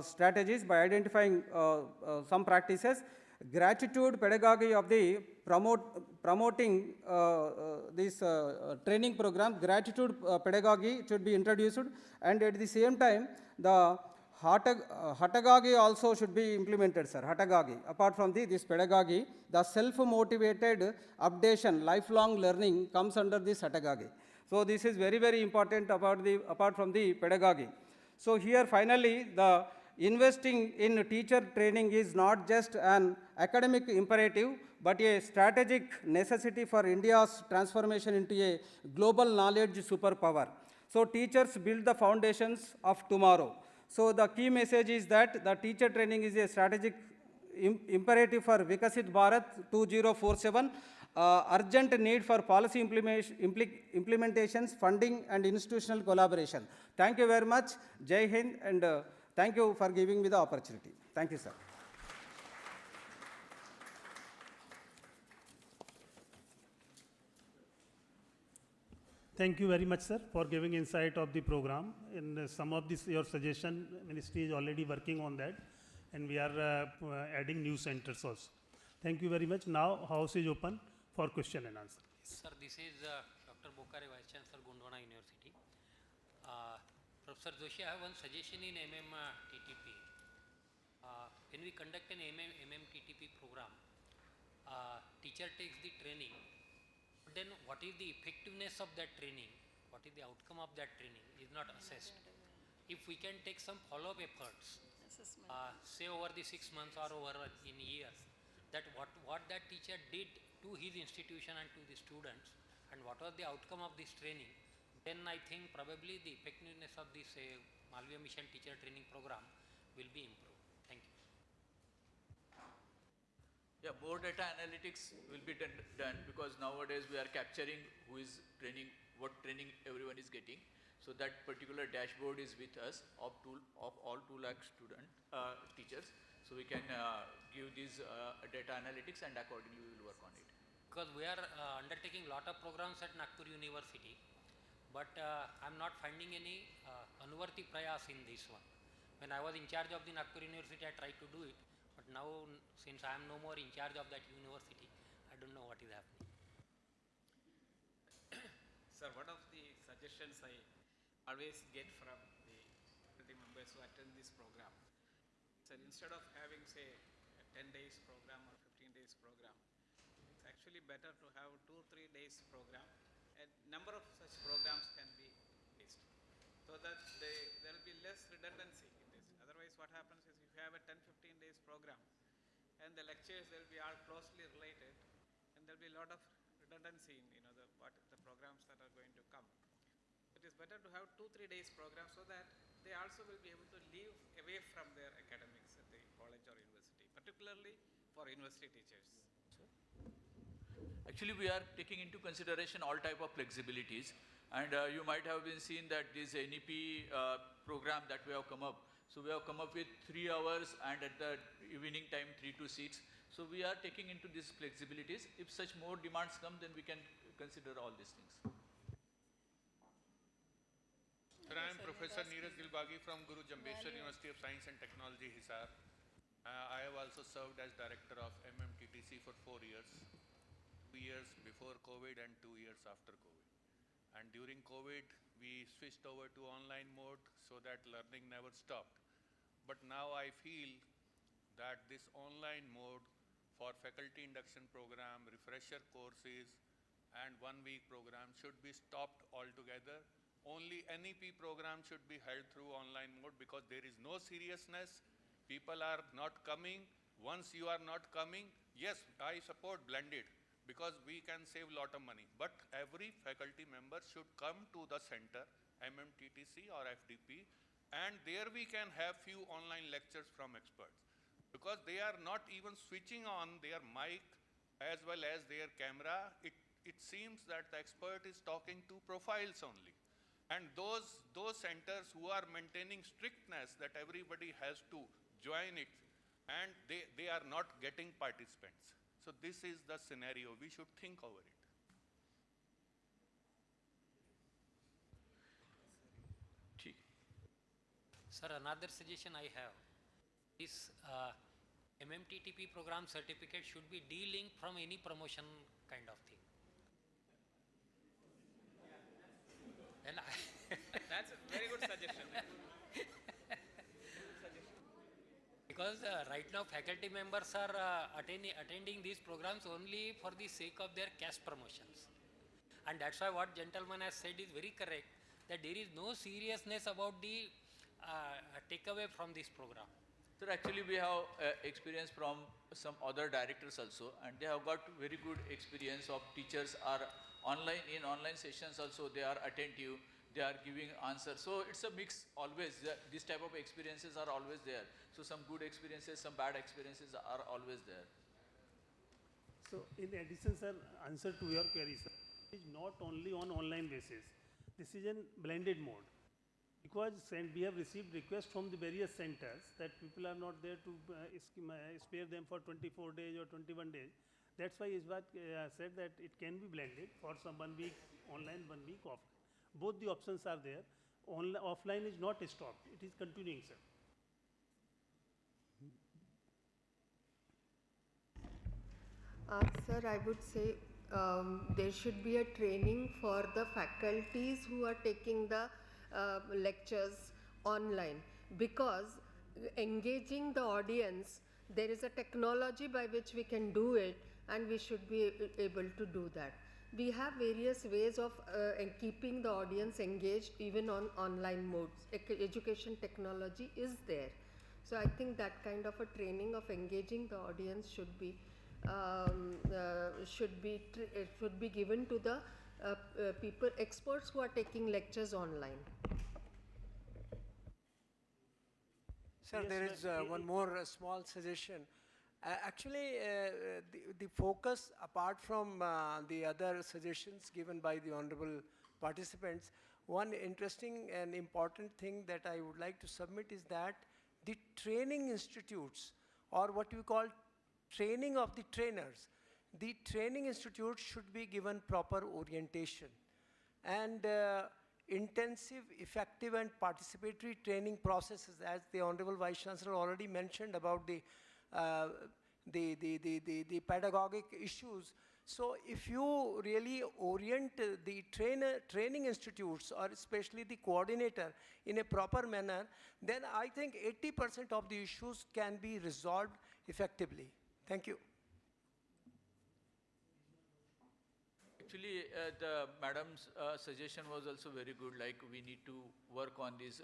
strategies by identifying some practices. Gratitude pedagogy of the promoting this training program, gratitude pedagogy should be introduced, and at the same time the Hatagogy also should be implemented, sir. Hatagogy. Apart from this pedagogy, the self-motivated updation, lifelong learning comes under this Hatagogy. So this is very, very important apart from the pedagogy. So here finally, the investing in teacher training is not just an academic imperative, but a strategic necessity for India's transformation into a global knowledge superpower. So teachers build the foundations of tomorrow. So the key message is that the teacher training is a strategic imperative for Vikasit Bharat 2047, urgent need for policy implementations, funding and institutional collaboration. Thank you very much. Jai Hind, and thank you for giving me the opportunity. Thank you, sir. Thank you very much, sir, for giving insight of the program. In some of this, your suggestion, Ministry is already working on that, and we are adding new centers also. Thank you very much. Now, house is open for question and answer. Sir, this is Dr. Bokhare, Vice Chancellor, Gondwana University. Professor Joshi, I have one suggestion in MMTTP. When we conduct an MMTTP program, teacher takes the training. Then what is the effectiveness of that training, what is the outcome of that training is not assessed. If we can take some follow-up efforts, say over the 6 months or over in years, that what that teacher did to his institution and to the students and what was the outcome of this training, then I think probably the effectiveness of this Malviya Mission teacher training program will be improved. Thank you. Yeah, more data analytics will be done because nowadays we are capturing who is training, what training everyone is getting. So that particular dashboard is with us of all 2 lakh teachers. So we can give these data analytics and accordingly we will work on it. Because we are undertaking lot of programs at Nagpur University, but I'm not finding any Anuvarti Prayas in this one. When I was in charge of the Nagpur University, I tried to do it. But now, since I am no more in charge of that university, I don't know what is happening. Sir, one of the suggestions I always get from the faculty members who attend this program, so instead of having say a 10 days program or 15 days program, it's actually better to have 2-3 days program. A number of such programs can be based, so that there will be less redundancy in this. Otherwise what happens is if you have a 10-15 days program and the lectures will be all closely related and there will be a lot of redundancy in the programs that are going to come. It is better to have 2-3 days program so that they also will be able to live away from their academics at the college or university, particularly for university teachers. Actually, we are taking into consideration all type of flexibilities, and you might have been seen that this NEP program that we have come up. So we have come up with 3 hours and at the evening time 3 to 6. So we are taking into these flexibilities. If such more demands come, then we can consider all these things. Sir, I am Professor Neeraj Gilbagi from Guru Jambeshwar University of Science and Technology, Hisar. I have also served as director of MMTTC for 4 years. 2 years before COVID and 2 years after COVID. And during COVID, we switched over to online mode so that learning never stopped. But now I feel that this online mode for faculty induction program, refresher courses, and 1-week program should be stopped altogether. Only NEP program should be held through online mode because there is no seriousness. People are not coming. Once you are not coming, yes, I support blended, because we can save a lot of money. But every faculty member should come to the center, MMTTC or FDP, and there we can have few online lectures from experts. Because they are not even switching on their mic as well as their camera, it seems that the expert is talking to profiles only. And those centers who are maintaining strictness that everybody has to join it, and they are not getting participants. So this is the scenario. We should think over it. Sir, another suggestion I have is MMTTP program certificate should be de-linked from any promotion kind of thing. And That's a very good suggestion. Because right now faculty members are attending these programs only for the sake of their cash promotions. And that's why what gentleman has said is very correct, that there is no seriousness about the takeaway from this program. Sir, actually we have experience from some other directors also, and they have got very good experience of teachers are online, in online sessions also they are attentive, they are giving answers. So it's a mix always. This type of experiences are always there. So some good experiences, some bad experiences are always there. So in addition, sir, answer to your query, sir, is not only on online basis. This is in blended mode. Because we have received requests from the various centers that people are not there to spare them for 24 days or 21 days. That's why Isbat said that it can be blended for some 1 week online, 1 week offline. Both the options are there. Offline is not stopped. It is continuing, sir. Sir, I would say there should be a training for the faculties who are taking the lectures online, because engaging the audience, there is a technology by which we can do it, and we should be able to do that. We have various ways of keeping the audience engaged even on online modes. Education technology is there. So I think that kind of a training of engaging the audience should be given to the experts who are taking lectures online. Sir, there is one more small suggestion. Actually, the focus, apart from the other suggestions given by the honorable participants, one interesting and important thing that I would like to submit is that the training institutes, or what we call training of the trainers, the training institutes should be given proper orientation. And intensive, effective and participatory training processes, as the Honorable Vice Chancellor already mentioned about the pedagogic issues. So if you really orient the training institutes, or especially the coordinator, in a proper manner, then I think 80% of the issues can be resolved effectively. Thank you. Actually, the madam's suggestion was also very good, like we need to work on this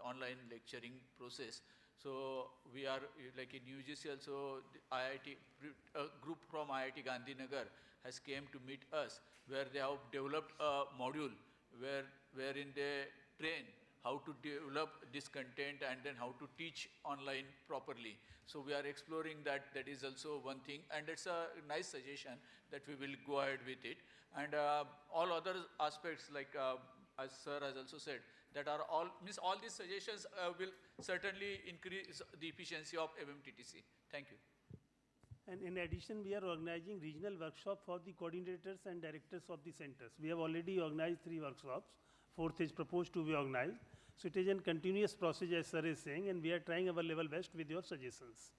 online lecturing process. So we are, like in UGC also, IIT, a group from IIT Gandhinagar has came to meet us, where they have developed a module wherein they train how to develop this content and then how to teach online properly. So we are exploring that. That is also one thing, and it's a nice suggestion that we will go ahead with it. And all other aspects, like as sir has also said, that are all these suggestions will certainly increase the efficiency of MMTTC. Thank you. And in addition, we are organizing regional workshop for the coordinators and directors of the centers. We have already organized 3 workshops. 4th is proposed to be organized. So it is a continuous process, as sir is saying, and we are trying our level best with your suggestions.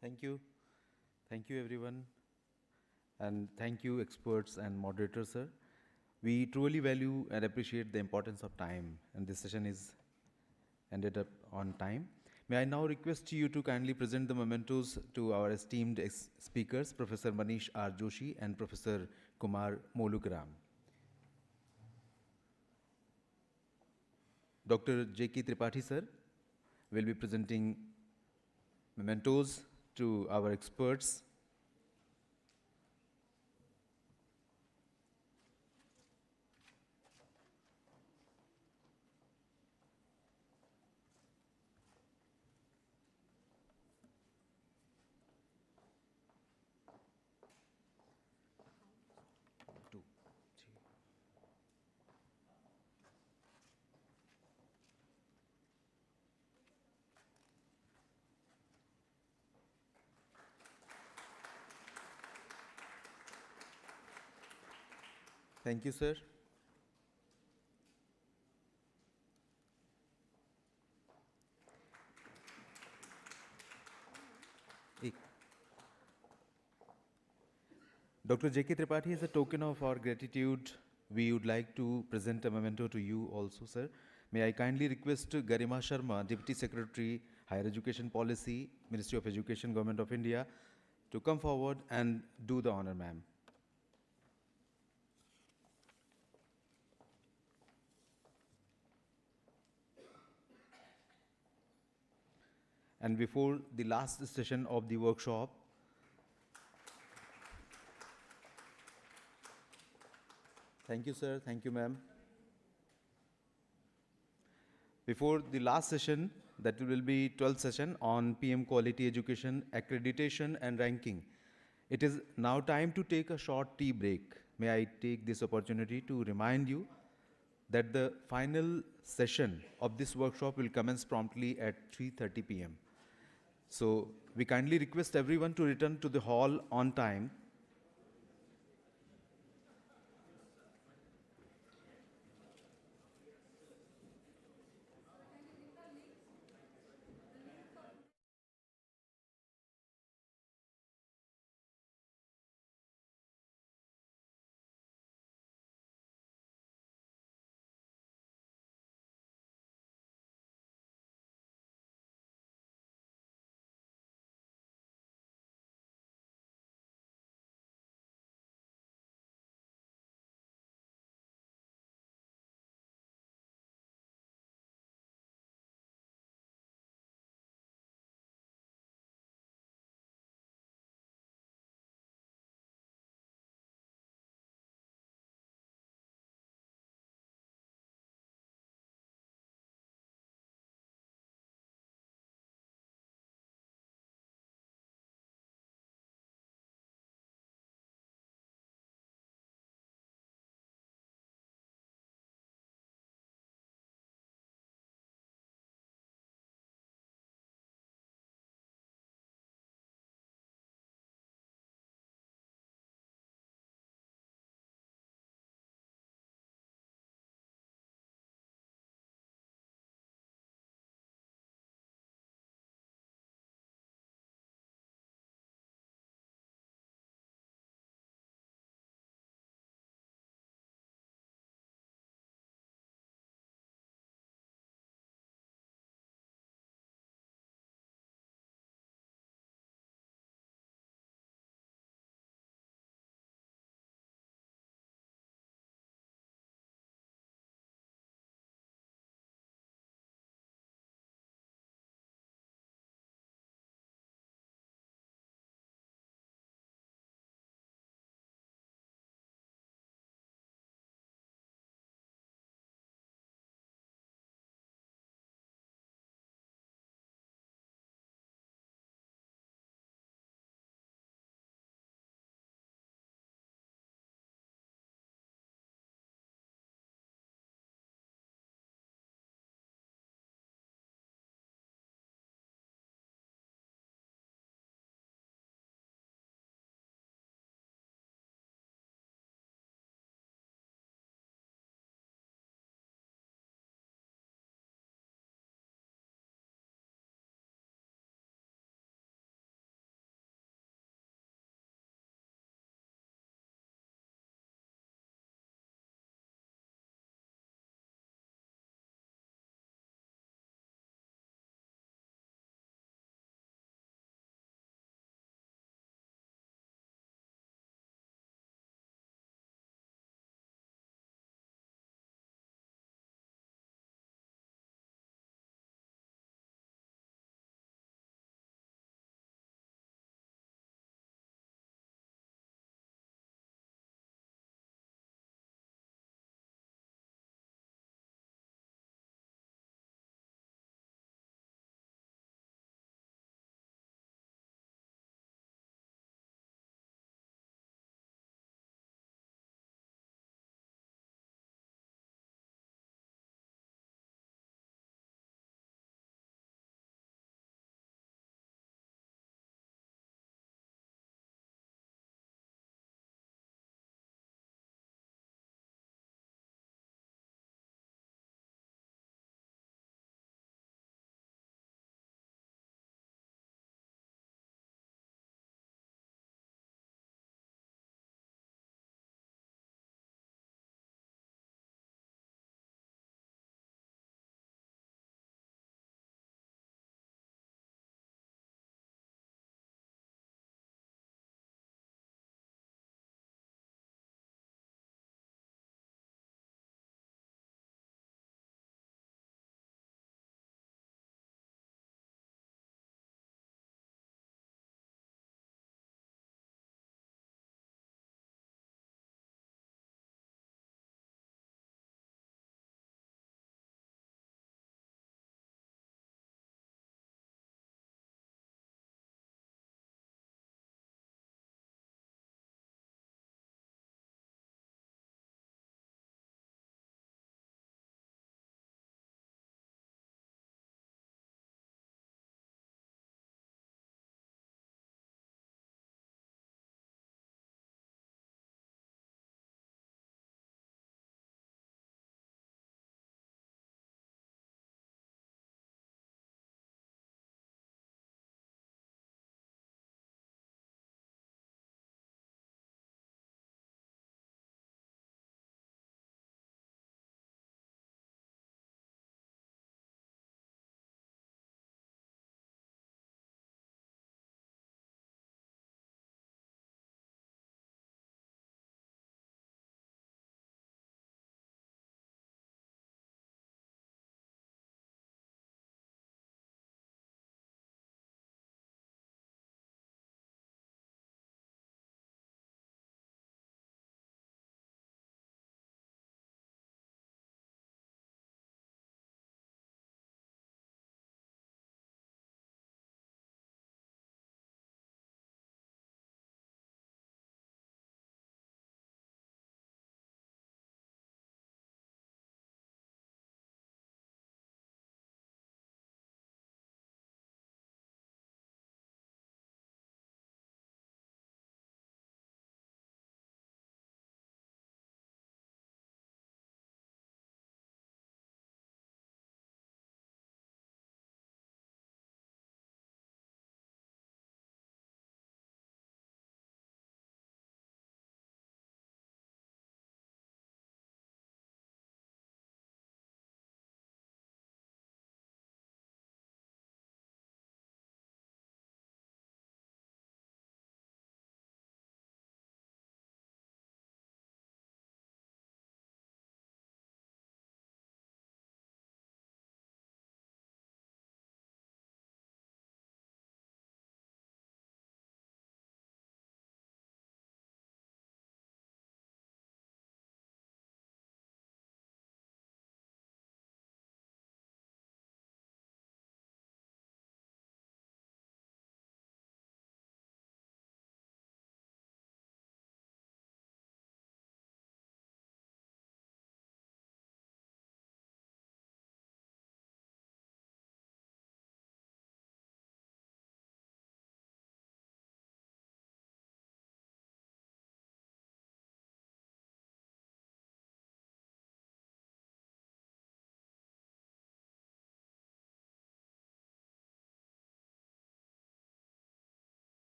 Thank you. Thank you, everyone. And thank you, experts and moderators, sir. We truly value and appreciate the importance of time, and this session is ended up on time. May I now request you to kindly present the mementos to our esteemed speakers, Professor Manish R. Joshi and Professor Kumar Molugram. Dr. J.K. Tripathi, sir, will be presenting mementos to our experts. Thank you, sir. Dr. J.K. Tripathi, as a token of our gratitude, we would like to present a memento to you also, sir. May I kindly request Garima Sharma, Deputy Secretary, Higher Education Policy, Ministry of Education, Government of India, to come forward and do the honor, ma'am. And before the last session of the workshop, thank you, sir. Thank you, ma'am. Before the last session, that will be 12th session on PM Quality Education, Accreditation and Ranking. It is now time to take a short tea break. May I take this opportunity to remind you that the final session of this workshop will commence promptly at 3:30 p.m. So we kindly request everyone to return to the hall on time.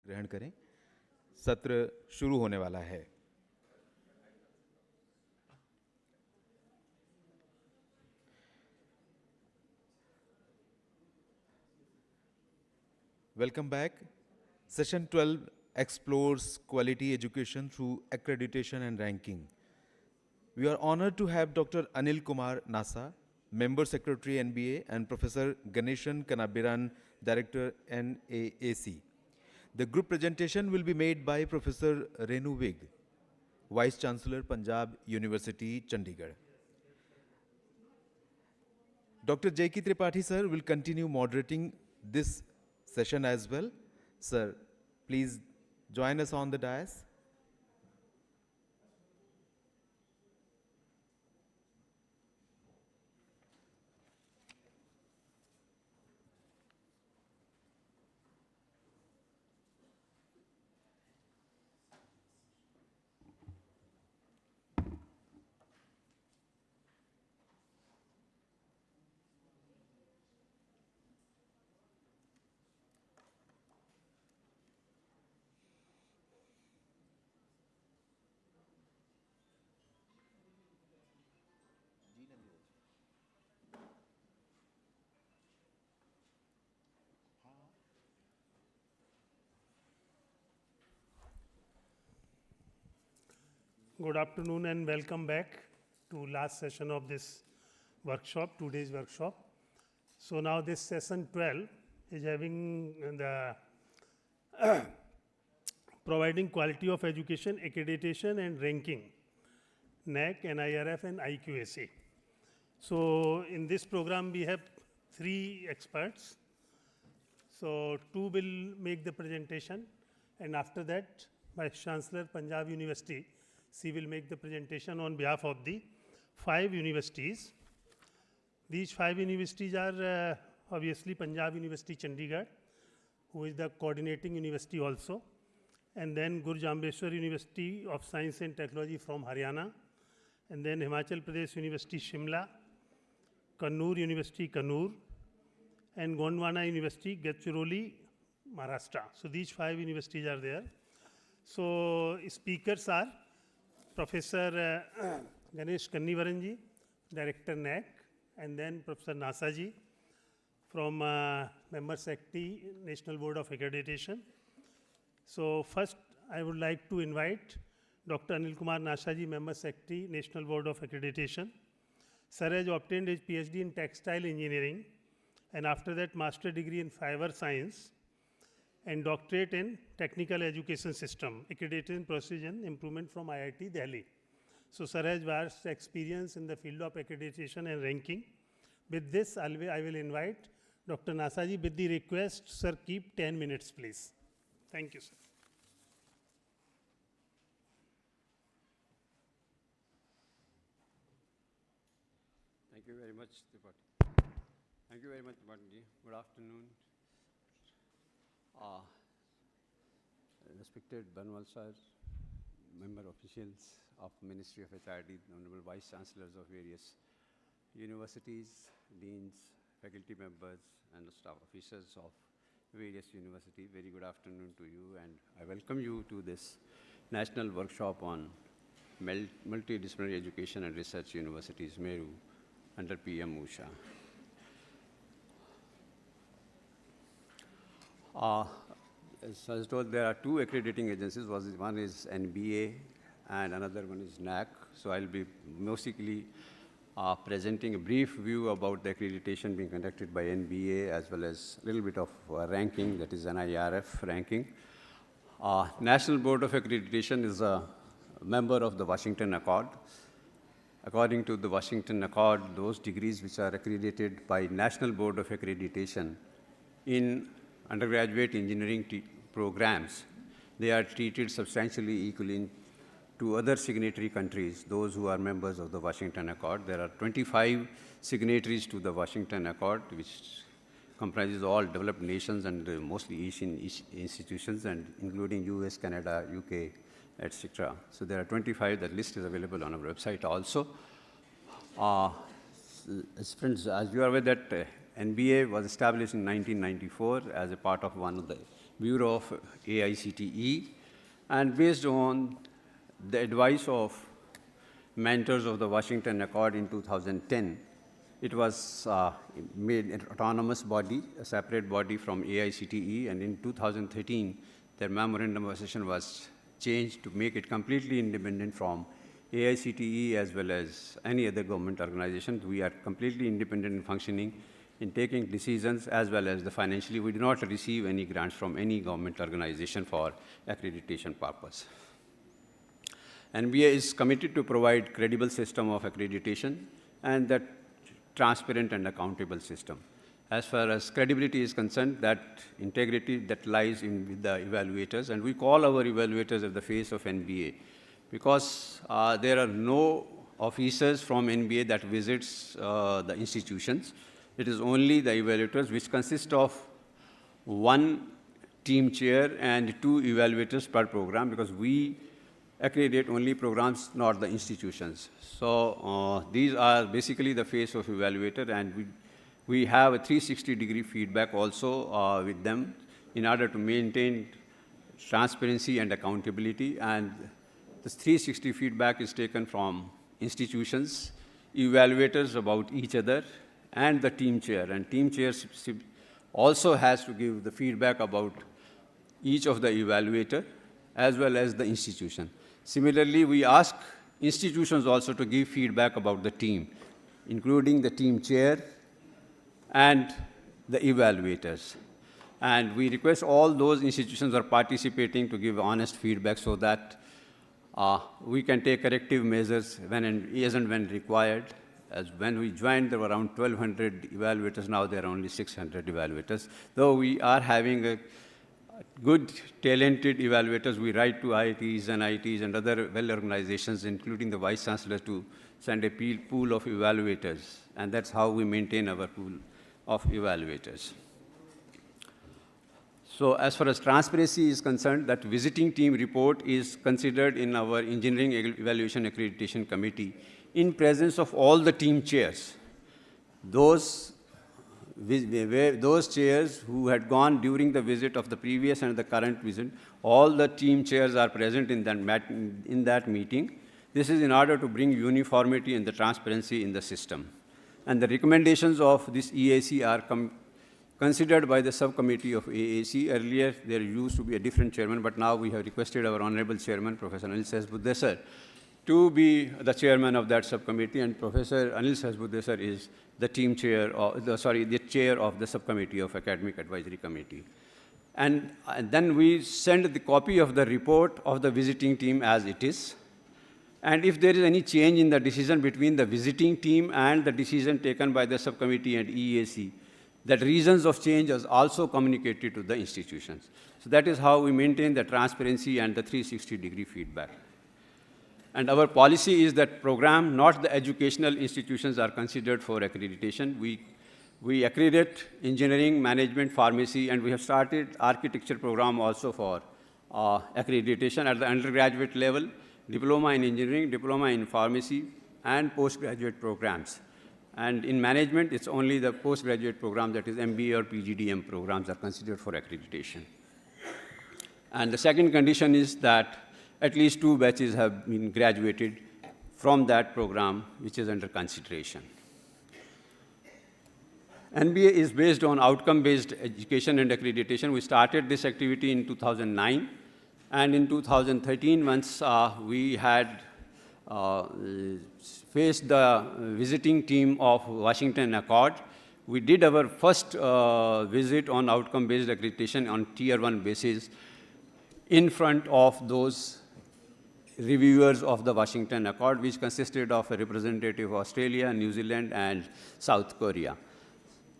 ग्रहण करें। सत्र शुरू होने वाला है। Welcome back. Session 12 explores quality education through accreditation and ranking. We are honored to have Dr. Anil Kumar Nasa, Member Secretary NBA, and Professor Ganeshan Kanabiran, Director NAAC. The group presentation will be made by Professor Renu Vig, Vice Chancellor, Punjab University, Chandigarh. Dr. J.K. Tripathi sir will continue moderating this session as well. Sir, please join us on the dais. Good afternoon and welcome back to last session of this workshop, today's workshop. So now this session 12 is having the providing quality of education, accreditation and ranking, NAC, NIRF and IQAC. So in this program we have 3 experts. So 2 will make the presentation, and after that Vice Chancellor, Punjab University, she will make the presentation on behalf of the 5 universities. These 5 universities are obviously Punjab University, Chandigarh, who is the coordinating university also, and then Guru Jambeshwar University of Science and Technology from Haryana, and then Himachal Pradesh University, Shimla, Kannur University, Kannur, and Gondwana University, Gadchiroli, Maharashtra. So these 5 universities are there. So speakers are Professor Ganesh Kannivaran ji, Director NAC, and then Professor Nasa ji from Member Secretary, National Board of Accreditation. So first I would like to invite Dr. Anil Kumar Nasa ji, Member Secretary, National Board of Accreditation. Sir has obtained his PhD in Textile Engineering, and after that Master degree in Fiber Science and Doctorate in Technical Education System, Accreditation Procedure and Improvement from IIT Delhi. So sir has vast experience in the field of accreditation and ranking. With this, I will invite Dr. Nasa ji with the request, sir, keep 10 minutes, please. Thank you, sir. Thank you very much, Tripathi. Thank you very much, Tripathi ji. Good afternoon. Respected Banwal sir, member officials of Ministry of HRD, Honorable Vice Chancellors of various universities, deans, faculty members, and staff officers of various universities, very good afternoon to you, and I welcome you to this national workshop on multidisciplinary education and research universities, MERU, under PM-USHA. As I was told, there are 2 accrediting agencies. One is NBA and another one is NAC. So I'll be mostly presenting a brief view about the accreditation being conducted by NBA, as well as a little bit of ranking, that is NIRF ranking. National Board of Accreditation is a member of the Washington Accord. According to the Washington Accord, those degrees which are accredited by National Board of Accreditation in undergraduate engineering programs, they are treated substantially equally to other signatory countries, those who are members of the Washington Accord. There are 25 signatories to the Washington Accord, which comprises all developed nations and mostly Asian institutions, and including US, Canada, UK, etc. So there are 25. That list is available on our website also. Friends, as you are aware that NBA was established in 1994 as a part of one of the Bureau of AICTE, and based on the advice of mentors of the Washington Accord in 2010, it was made an autonomous body, a separate body from AICTE, and in 2013, their memorandum of association was changed to make it completely independent from AICTE as well as any other government organization. We are completely independent in functioning, in taking decisions, as well as the financially. We do not receive any grants from any government organization for accreditation purpose. NBA is committed to provide credible system of accreditation and that transparent and accountable system. As far as credibility is concerned, that integrity that lies with the evaluators, and we call our evaluators at the face of NBA, because there are no officers from NBA that visits the institutions. It is only the evaluators, which consist of one team chair and 2 evaluators per program, because we accredit only programs, not the institutions. So these are basically the face of evaluator, and we have a 360-degree feedback also with them in order to maintain transparency and accountability. And this 360 feedback is taken from institutions, evaluators about each other, and the team chair. And team chair also has to give the feedback about each of the evaluator as well as the institution. Similarly, we ask institutions also to give feedback about the team, including the team chair and the evaluators. And we request all those institutions who are participating to give honest feedback so that we can take corrective measures as and when required. As when we joined, there were around 1,200 evaluators. Now there are only 600 evaluators. Though we are having a good, talented evaluators, we write to IITs and IITs and other well organizations, including the Vice Chancellor, to send a pool of evaluators. And that's how we maintain our pool of evaluators. So as far as transparency is concerned, that visiting team report is considered in our Engineering Evaluation Accreditation Committee in presence of all the team chairs. Those chairs who had gone during the visit of the previous and the current visit, all the team chairs are present in that meeting. This is in order to bring uniformity and the transparency in the system. And the recommendations of this EAC are considered by the subcommittee of AAC. Earlier, there used to be a different chairman, but now we have requested our honorable chairman, Professor Anil Sahasbuddesar, to be the chairman of that subcommittee, and Professor Anil Sahasbuddesar is the team chair, the chair of the subcommittee of Academic Advisory Committee. And then we send the copy of the report of the visiting team as it is. And if there is any change in the decision between the visiting team and the decision taken by the subcommittee and EAC, that reasons of change is also communicated to the institutions. So that is how we maintain the transparency and the 360-degree feedback. And our policy is that program, not the educational institutions, are considered for accreditation. We accredit engineering, management, pharmacy, and we have started architecture program also for accreditation at the undergraduate level, diploma in engineering, diploma in pharmacy, and postgraduate programs. And in management, it's only the postgraduate program, that is MBA or PGDM programs, are considered for accreditation. And the second condition is that at least 2 batches have been graduated from that program, which is under consideration. NBA is based on outcome-based education and accreditation. We started this activity in 2009, and in 2013, once we had faced the visiting team of Washington Accord, we did our first visit on outcome-based accreditation on Tier 1 basis in front of those reviewers of the Washington Accord, which consisted of a representative of Australia, New Zealand, and South Korea.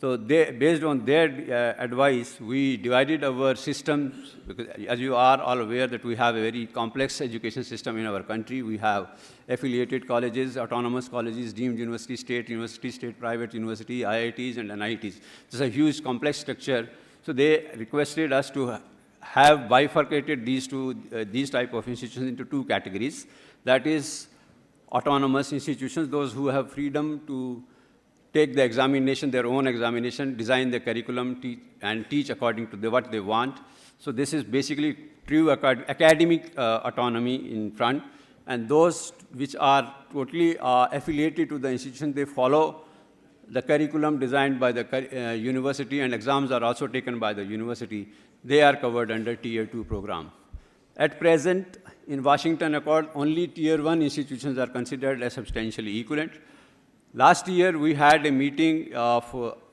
So based on their advice, we divided our systems, because as you are all aware that we have a very complex education system in our country. We have affiliated colleges, autonomous colleges, deemed university, state private university, IITs, and NITs. It's a huge complex structure. So they requested us to have bifurcated these type of institutions into 2 categories. That is autonomous institutions, those who have freedom to take the examination, their own examination, design the curriculum, and teach according to what they want. So this is basically true academic autonomy in front. And those which are totally affiliated to the institution, they follow the curriculum designed by the university, and exams are also taken by the university. They are covered under Tier 2 program. At present, in Washington Accord, only Tier 1 institutions are considered as substantially equivalent. Last year, we had a meeting of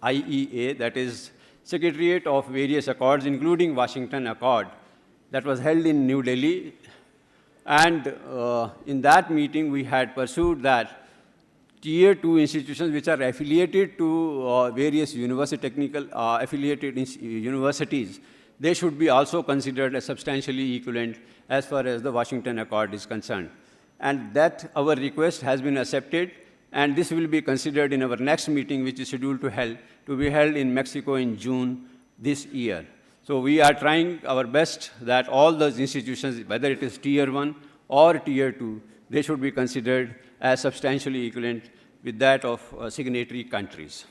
IEA, that is Secretariat of various accords, including Washington Accord, that was held in New Delhi. And in that meeting, we had pursued that Tier 2 institutions which are affiliated to various technical affiliated universities, they should be also considered as substantially equivalent as far as the Washington Accord is concerned. And that our request has been accepted, and this will be considered in our next meeting, which is scheduled to be held in Mexico in June this year. So we are trying our best that all those institutions, whether it is Tier 1 or Tier 2, they should be considered as substantially equivalent with that of signatory countries.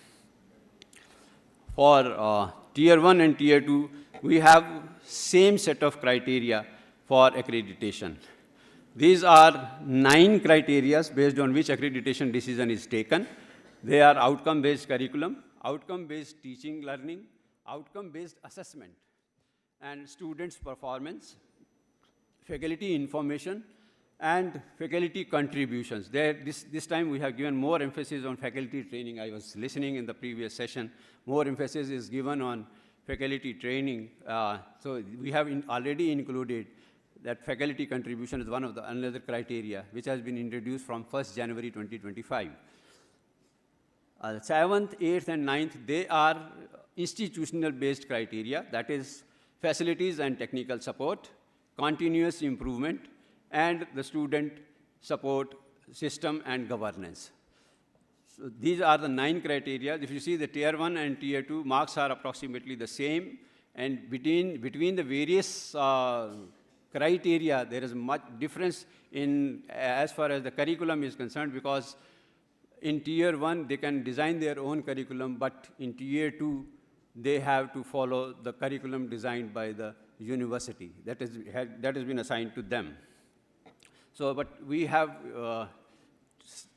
For Tier 1 and Tier 2, we have same set of criteria for accreditation. These are 9 criteria based on which accreditation decision is taken. They are outcome-based curriculum, outcome-based teaching learning, outcome-based assessment, and students' performance, faculty information, and faculty contributions. This time we have given more emphasis on faculty training. I was listening in the previous session. More emphasis is given on faculty training. So we have already included that faculty contribution is one of the another criteria, which has been introduced from 1st January 2025. 7th, 8th, and 9th, they are institutional-based criteria, that is facilities and technical support, continuous improvement, and the student support system and governance. So these are the 9 criteria. If you see the Tier 1 and Tier 2, marks are approximately the same, and between the various criteria, there is much difference in as far as the curriculum is concerned, because in Tier 1, they can design their own curriculum, but in Tier 2, they have to follow the curriculum designed by the university. That has been assigned to them. So, but we have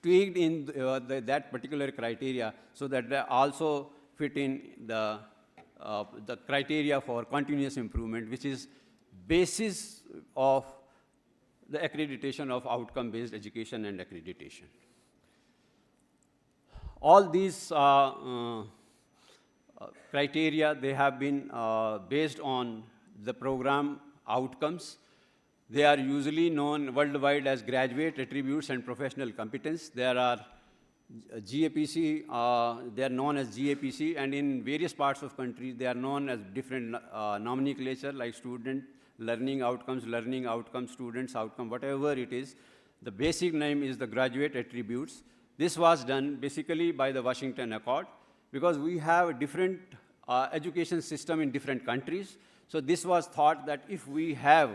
tweaked in that particular criteria so that they also fit in the criteria for continuous improvement, which is basis of the accreditation of outcome-based education and accreditation. All these criteria, they have been based on the program outcomes. They are usually known worldwide as graduate attributes and professional competence. There are GAPC, they are known as GAPC, and in various parts of countries, they are known as different nomenclature, like student learning outcomes, students outcome, whatever it is. The basic name is the graduate attributes. This was done basically by the Washington Accord, because we have a different education system in different countries. So this was thought that if we have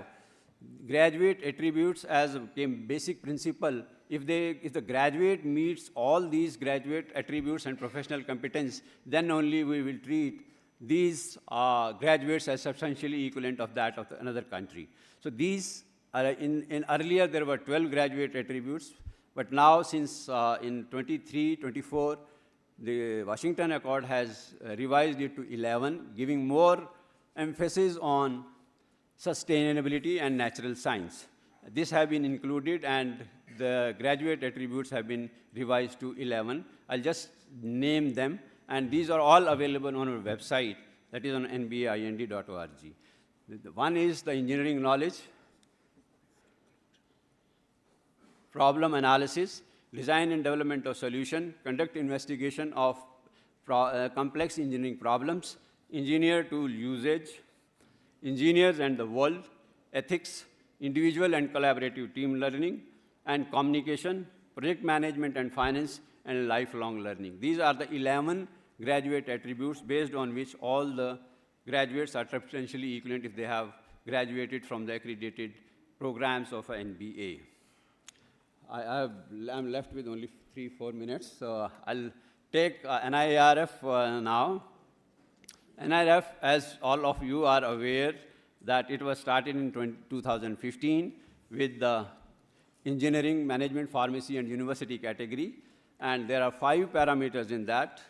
graduate attributes as a basic principle, if the graduate meets all these graduate attributes and professional competence, then only we will treat these graduates as substantially equivalent of that of another country. So these are in earlier there were 12 graduate attributes, but now since in 23, 24, the Washington Accord has revised it to 11, giving more emphasis on sustainability and natural science. This have been included, and the graduate attributes have been revised to 11. I'll just name them, and these are all available on our website, that is on nbaind.org. One is the engineering knowledge, problem analysis, design and development of solution, conduct investigation of complex engineering problems, engineer tool usage, engineers and the world, ethics, individual and collaborative team learning, and communication, project management and finance, and lifelong learning. These are the 11 graduate attributes based on which all the graduates are substantially equivalent if they have graduated from the accredited programs of an NBA. I'm left with only 3-4 minutes, so I'll take NIRF now. NIRF, as all of you are aware, that it was started in 2015 with the engineering, management, pharmacy, and university category. And there are 5 parameters in that.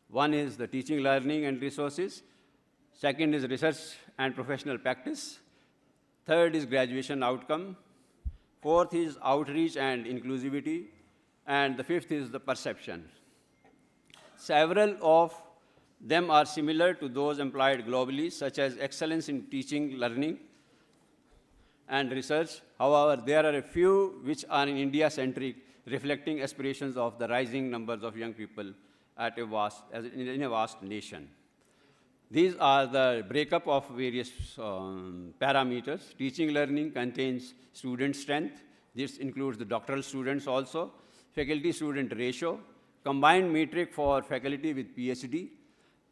One is the teaching, learning, and resources. Second is research and professional practice. Third is graduation outcome. Fourth is outreach and inclusivity. And the fifth is the perception. Several of them are similar to those employed globally, such as excellence in teaching, learning, and research. However, there are a few which are in India-centric, reflecting aspirations of the rising numbers of young people in a vast nation. These are the breakup of various parameters. Teaching learning contains student strength. This includes the doctoral students also. Faculty-student ratio, combined metric for faculty with PhD,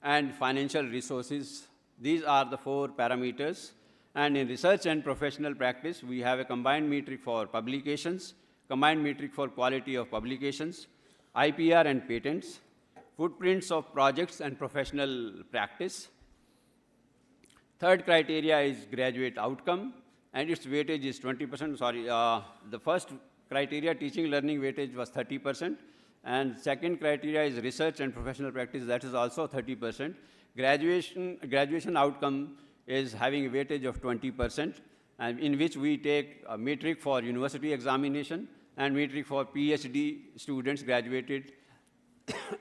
and financial resources. These are the 4 parameters. And in research and professional practice, we have a combined metric for publications, combined metric for quality of publications, IPR and patents, footprints of projects and professional practice. Third criteria is graduate outcome, and its weightage is 20%. Sorry, the first criteria, teaching learning weightage, was 30%. And second criteria is research and professional practice, that is also 30%. Graduation outcome is having a weightage of 20%, and in which we take a metric for university examination and metric for PhD students graduated,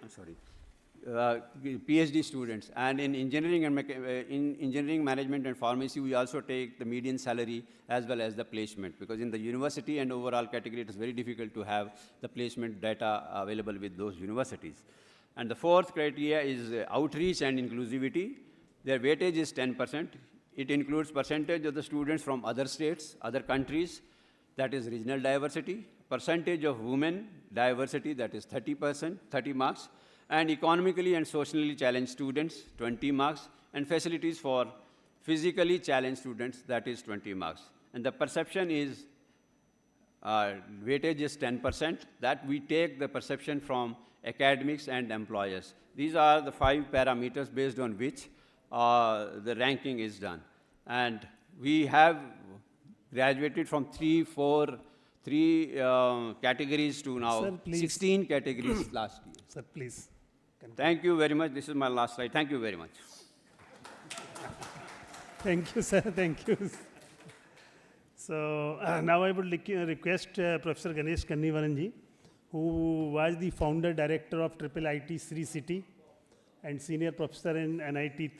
sorry, PhD students. And in engineering and engineering management and pharmacy, we also take the median salary as well as the placement, because in the university and overall category, it is very difficult to have the placement data available with those universities. And the fourth criteria is outreach and inclusivity. Their weightage is 10%. It includes percentage of the students from other states, other countries, that is regional diversity, percentage of women diversity, that is 30%, 30 marks, and economically and socially challenged students, 20 marks, and facilities for physically challenged students, that is 20 marks. And the perception is, weightage is 10%, that we take the perception from academics and employers. These are the 5 parameters based on which the ranking is done. And we have graduated from 3 categories to now Sir, 16 categories last year. Sir, please. Thank you very much. This is my last slide. Thank you very much. Thank you, sir. Thank you. So now I would request Professor Ganesh Kannivaranji, who was the founder director of IIIT Sri City and senior professor in NIT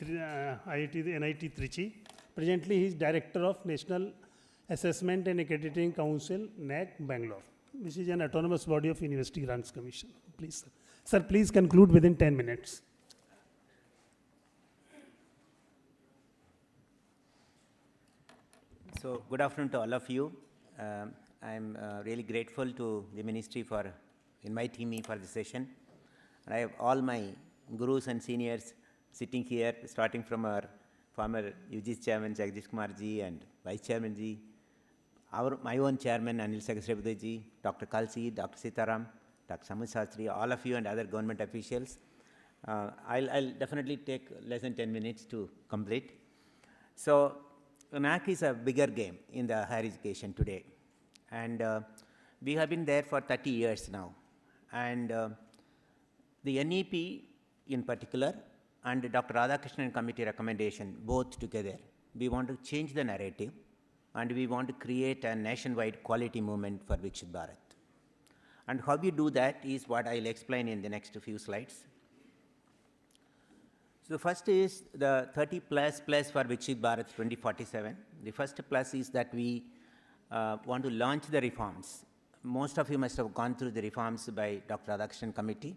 Trichy. Presently, he is director of National Assessment and Accrediting Council, NAC, Bangalore, which is an autonomous body of University Grants Commission. Please, sir. Sir, please conclude within 10 minutes. So, good afternoon to all of you. I'm really grateful to the ministry for inviting me for this session. And I have all my gurus and seniors sitting here, starting from our former UGC chairman Jagdish Kumar ji and vice chairman ji, my own chairman Anil Sahasrabudhe ji, Dr. Kalsi, Dr. Sitaram, Dr. Samud Sastri, all of you and other government officials. I'll definitely take less than 10 minutes to complete. So, NAC is a bigger game in the higher education today. And we have been there for 30 years now. And the NEP in particular and Dr. Radhakrishnan committee recommendation, both together, we want to change the narrative and we want to create a nationwide quality movement for Viksit Bharat. And how we do that is what I'll explain in the next few slides. So first is the 30 plus for Viksit Bharat 2047. The first plus is that we want to launch the reforms. Most of you must have gone through the reforms by Dr. Radhakrishnan committee.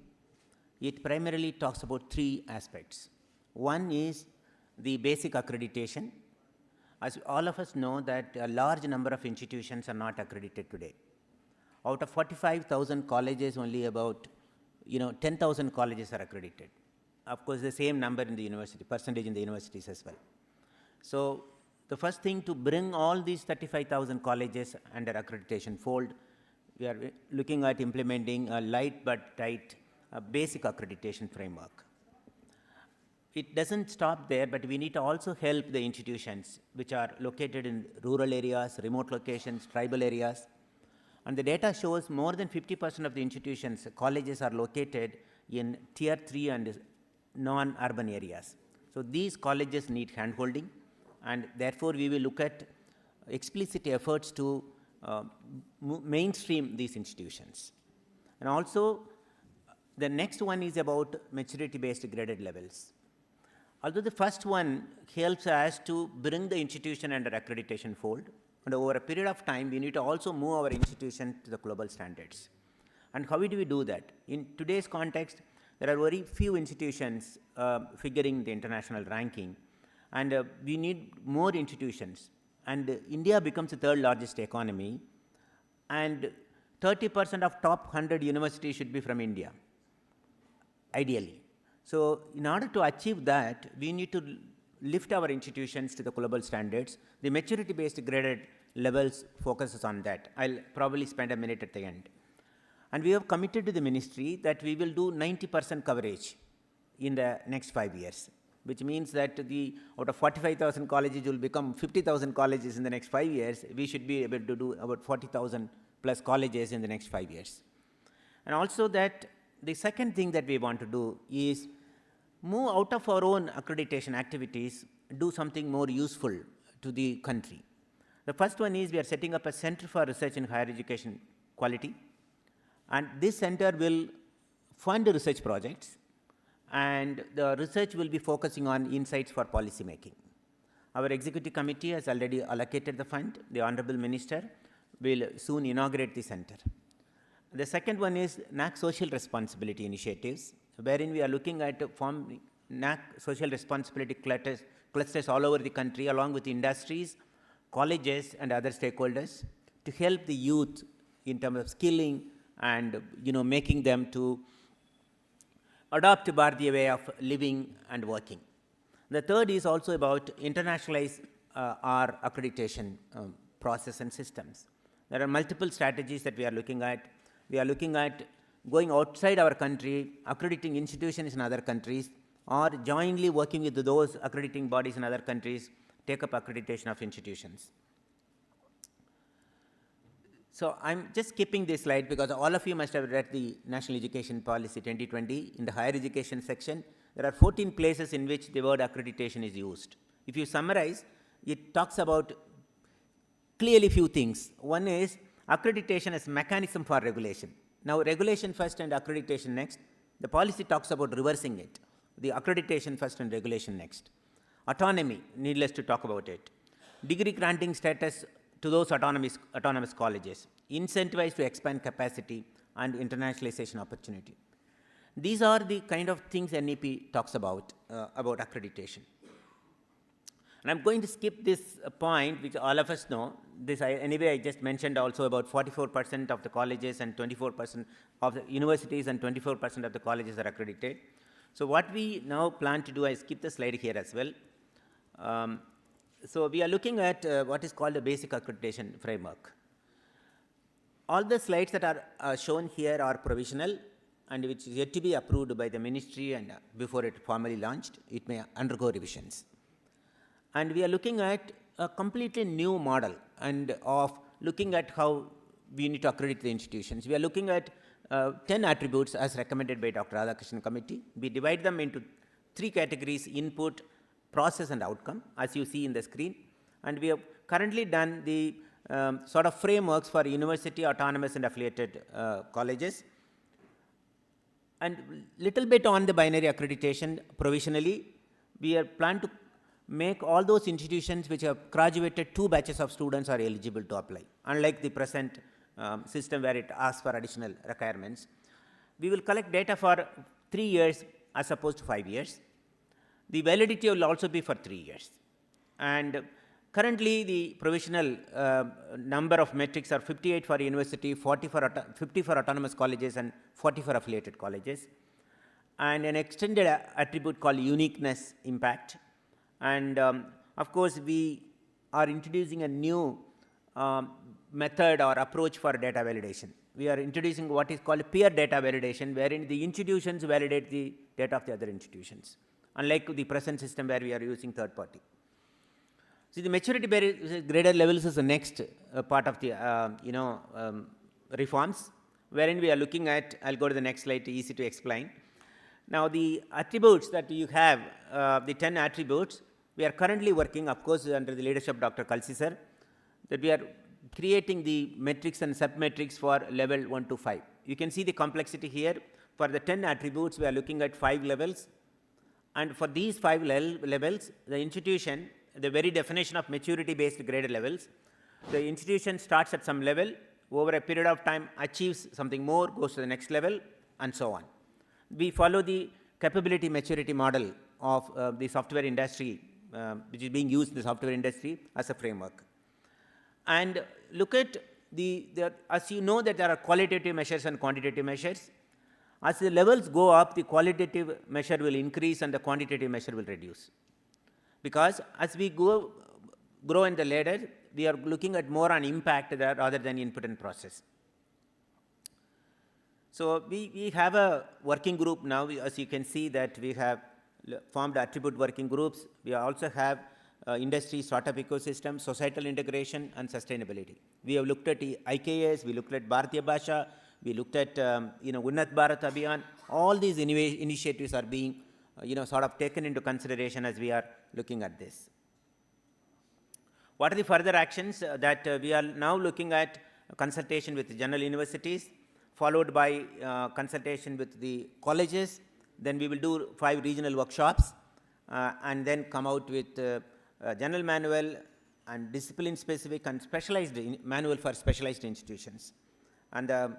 It primarily talks about 3 aspects. One is the basic accreditation. As all of us know that a large number of institutions are not accredited today. Out of 45,000 colleges, only about 10,000 colleges are accredited. Of course, the same number in the university, percentage in the universities as well. So the first thing to bring all these 35,000 colleges under accreditation fold, we are looking at implementing a light but tight a basic accreditation framework. It doesn't stop there, but we need to also help the institutions which are located in rural areas, remote locations, tribal areas. And the data shows more than 50% of the institutions, colleges are located in tier 3 and non-urban areas. So these colleges need handholding, and therefore we will look at explicit efforts to mainstream these institutions. And also, the next one is about maturity-based graded levels. Although the first one helps us to bring the institution under accreditation fold, and over a period of time, we need to also move our institution to the global standards. And how do we do that? In today's context, there are very few institutions figuring the international ranking, and we need more institutions. And India becomes the third largest economy, and 30% of top 100 universities should be from India, ideally. So in order to achieve that, we need to lift our institutions to the global standards. The maturity-based graded levels focuses on that. I'll probably spend a minute at the end. And we have committed to the ministry that we will do 90% coverage in the next 5 years, which means that out of 45,000 colleges will become 50,000 colleges in the next 5 years. We should be able to do about 40,000 plus colleges in the next 5 years. And also that the second thing that we want to do is move out of our own accreditation activities, do something more useful to the country. The first one is we are setting up a Center for Research in Higher Education Quality, and this center will fund research projects, and the research will be focusing on insights for policy making. Our executive committee has already allocated the fund. The Honorable Minister will soon inaugurate the center. The second one is NAC social responsibility initiatives, wherein we are looking at forming NAC social responsibility clusters all over the country, along with industries, colleges, and other stakeholders, to help the youth in terms of skilling and making them to adopt Bharatiya way of living and working. The third is also about internationalize our accreditation process and systems. There are multiple strategies that we are looking at. We are looking at going outside our country, accrediting institutions in other countries, or jointly working with those accrediting bodies in other countries, take up accreditation of institutions. So I'm just skipping this slide because all of you must have read the National Education Policy 2020. In the higher education section, there are 14 places in which the word accreditation is used. If you summarize, it talks about clearly few things. One is accreditation as mechanism for regulation. Now, regulation first and accreditation next. The policy talks about reversing it. The accreditation first and regulation next. Autonomy, needless to talk about it. Degree granting status to those autonomous colleges. Incentivize to expand capacity and internationalization opportunity. These are the kind of things NEP talks about accreditation. And I'm going to skip this point, which all of us know. Anyway, I just mentioned also about 44% of the colleges and 24% of the universities and 24% of the colleges are accredited. So what we now plan to do, I skip the slide here as well. So we are looking at what is called a basic accreditation framework. All the slides that are shown here are provisional and which is yet to be approved by the ministry, and before it formally launched, it may undergo revisions. And we are looking at a completely new model and of looking at how we need to accredit the institutions. We are looking at 10 attributes as recommended by Dr. Radhakrishnan Committee. We divide them into 3 categories: input, process, and outcome, as you see in the screen. And we have currently done the sort of frameworks for university, autonomous, and affiliated colleges. And little bit on the binary accreditation provisionally, we are planned to make all those institutions which have graduated 2 batches of students are eligible to apply, unlike the present system where it asks for additional requirements. We will collect data for 3 years as opposed to 5 years. The validity will also be for 3 years. And currently, the provisional number of metrics are 58 for university, 50 for autonomous colleges, and 40 for affiliated colleges. And an extended attribute called uniqueness impact. And of course, we are introducing a new method or approach for data validation. we are introducing what is called peer data validation, wherein the institutions validate the data of the other institutions, unlike the present system where we are using third party. See, the maturity graded levels is the next part of the reforms, wherein we are looking at, I'll go to the next slide, easy to explain. Now, the attributes that you have, the 10 attributes, we are currently working, of course, under the leadership of Dr. Kalsi sir, that we are creating the metrics and sub-metrics for level 1 to 5. You can see the complexity here. For the 10 attributes, we are looking at 5 levels. And for these 5 levels, the institution, the very definition of maturity-based graded levels, the institution starts at some level, over a period of time achieves something more, goes to the next level, and so on. We follow the capability maturity model of the software industry, which is being used in the software industry as a framework. And look at as you know that there are qualitative measures and quantitative measures. As the levels go up, the qualitative measure will increase and the quantitative measure will reduce. Because as we grow in the ladder, we are looking at more on impact there rather than input and process. So we have a working group now. As you can see that we have formed attribute working groups. We also have industry startup ecosystem, societal integration, and sustainability. We have looked at IKS, we looked at Bharatiya Bhasha, we looked at Unnat Bharat Abhiyan. All these initiatives are being sort of taken into consideration as we are looking at this. What are the further actions that we are now looking at? Consultation with the general universities, followed by consultation with the colleges. Then we will do 5 regional workshops and then come out with general manual and discipline specific and specialized manual for specialized institutions. And the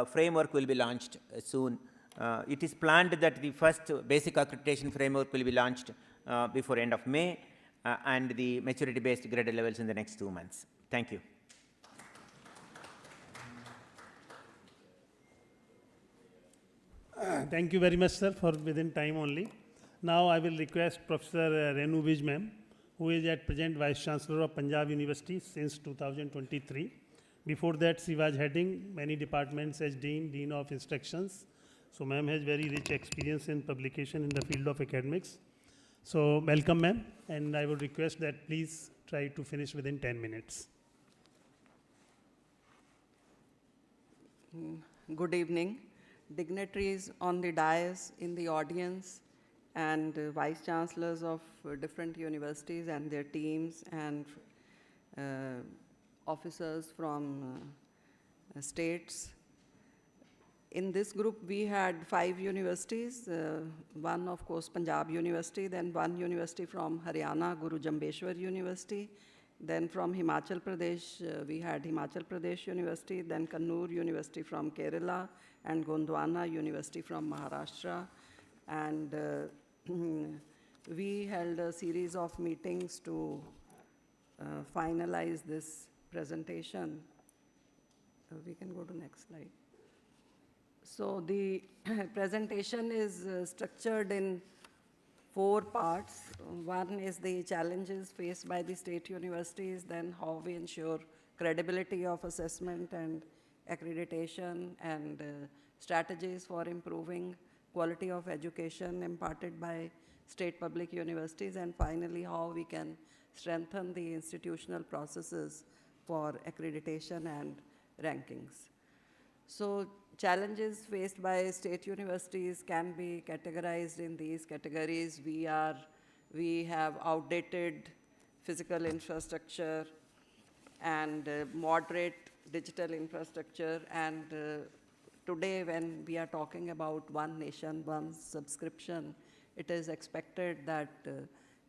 framework will be launched soon. It is planned that the first basic accreditation framework will be launched before end of May and the maturity based graded levels in the next 2 months. Thank you. Thank you very much, sir, for within time only. Now I will request Professor Renu Vij ma'am, who is at present Vice Chancellor of Punjab University since 2023. Before that, she was heading many departments as Dean of Instructions. So ma'am has very rich experience in publication in the field of academics. So welcome ma'am, and I would request that please try to finish within 10 minutes. Good evening. Dignitaries on the dais, in the audience, and vice chancellors of different universities and their teams, and officers from states. In this group, we had 5 universities, one of course Punjab University, then one university from Haryana, Guru Jambeshwar University, then from Himachal Pradesh, we had Himachal Pradesh University, then Kannur University from Kerala, and Gondwana University from Maharashtra. And we held a series of meetings to finalize this presentation. We can go to next slide. So the presentation is structured in 4 parts. One is the challenges faced by the state universities, then how we ensure credibility of assessment and accreditation, and strategies for improving quality of education imparted by state public universities, and finally how we can strengthen the institutional processes for accreditation and rankings. So challenges faced by state universities can be categorized in these categories. We have outdated physical infrastructure and moderate digital infrastructure, and today when we are talking about one nation, one subscription, it is expected that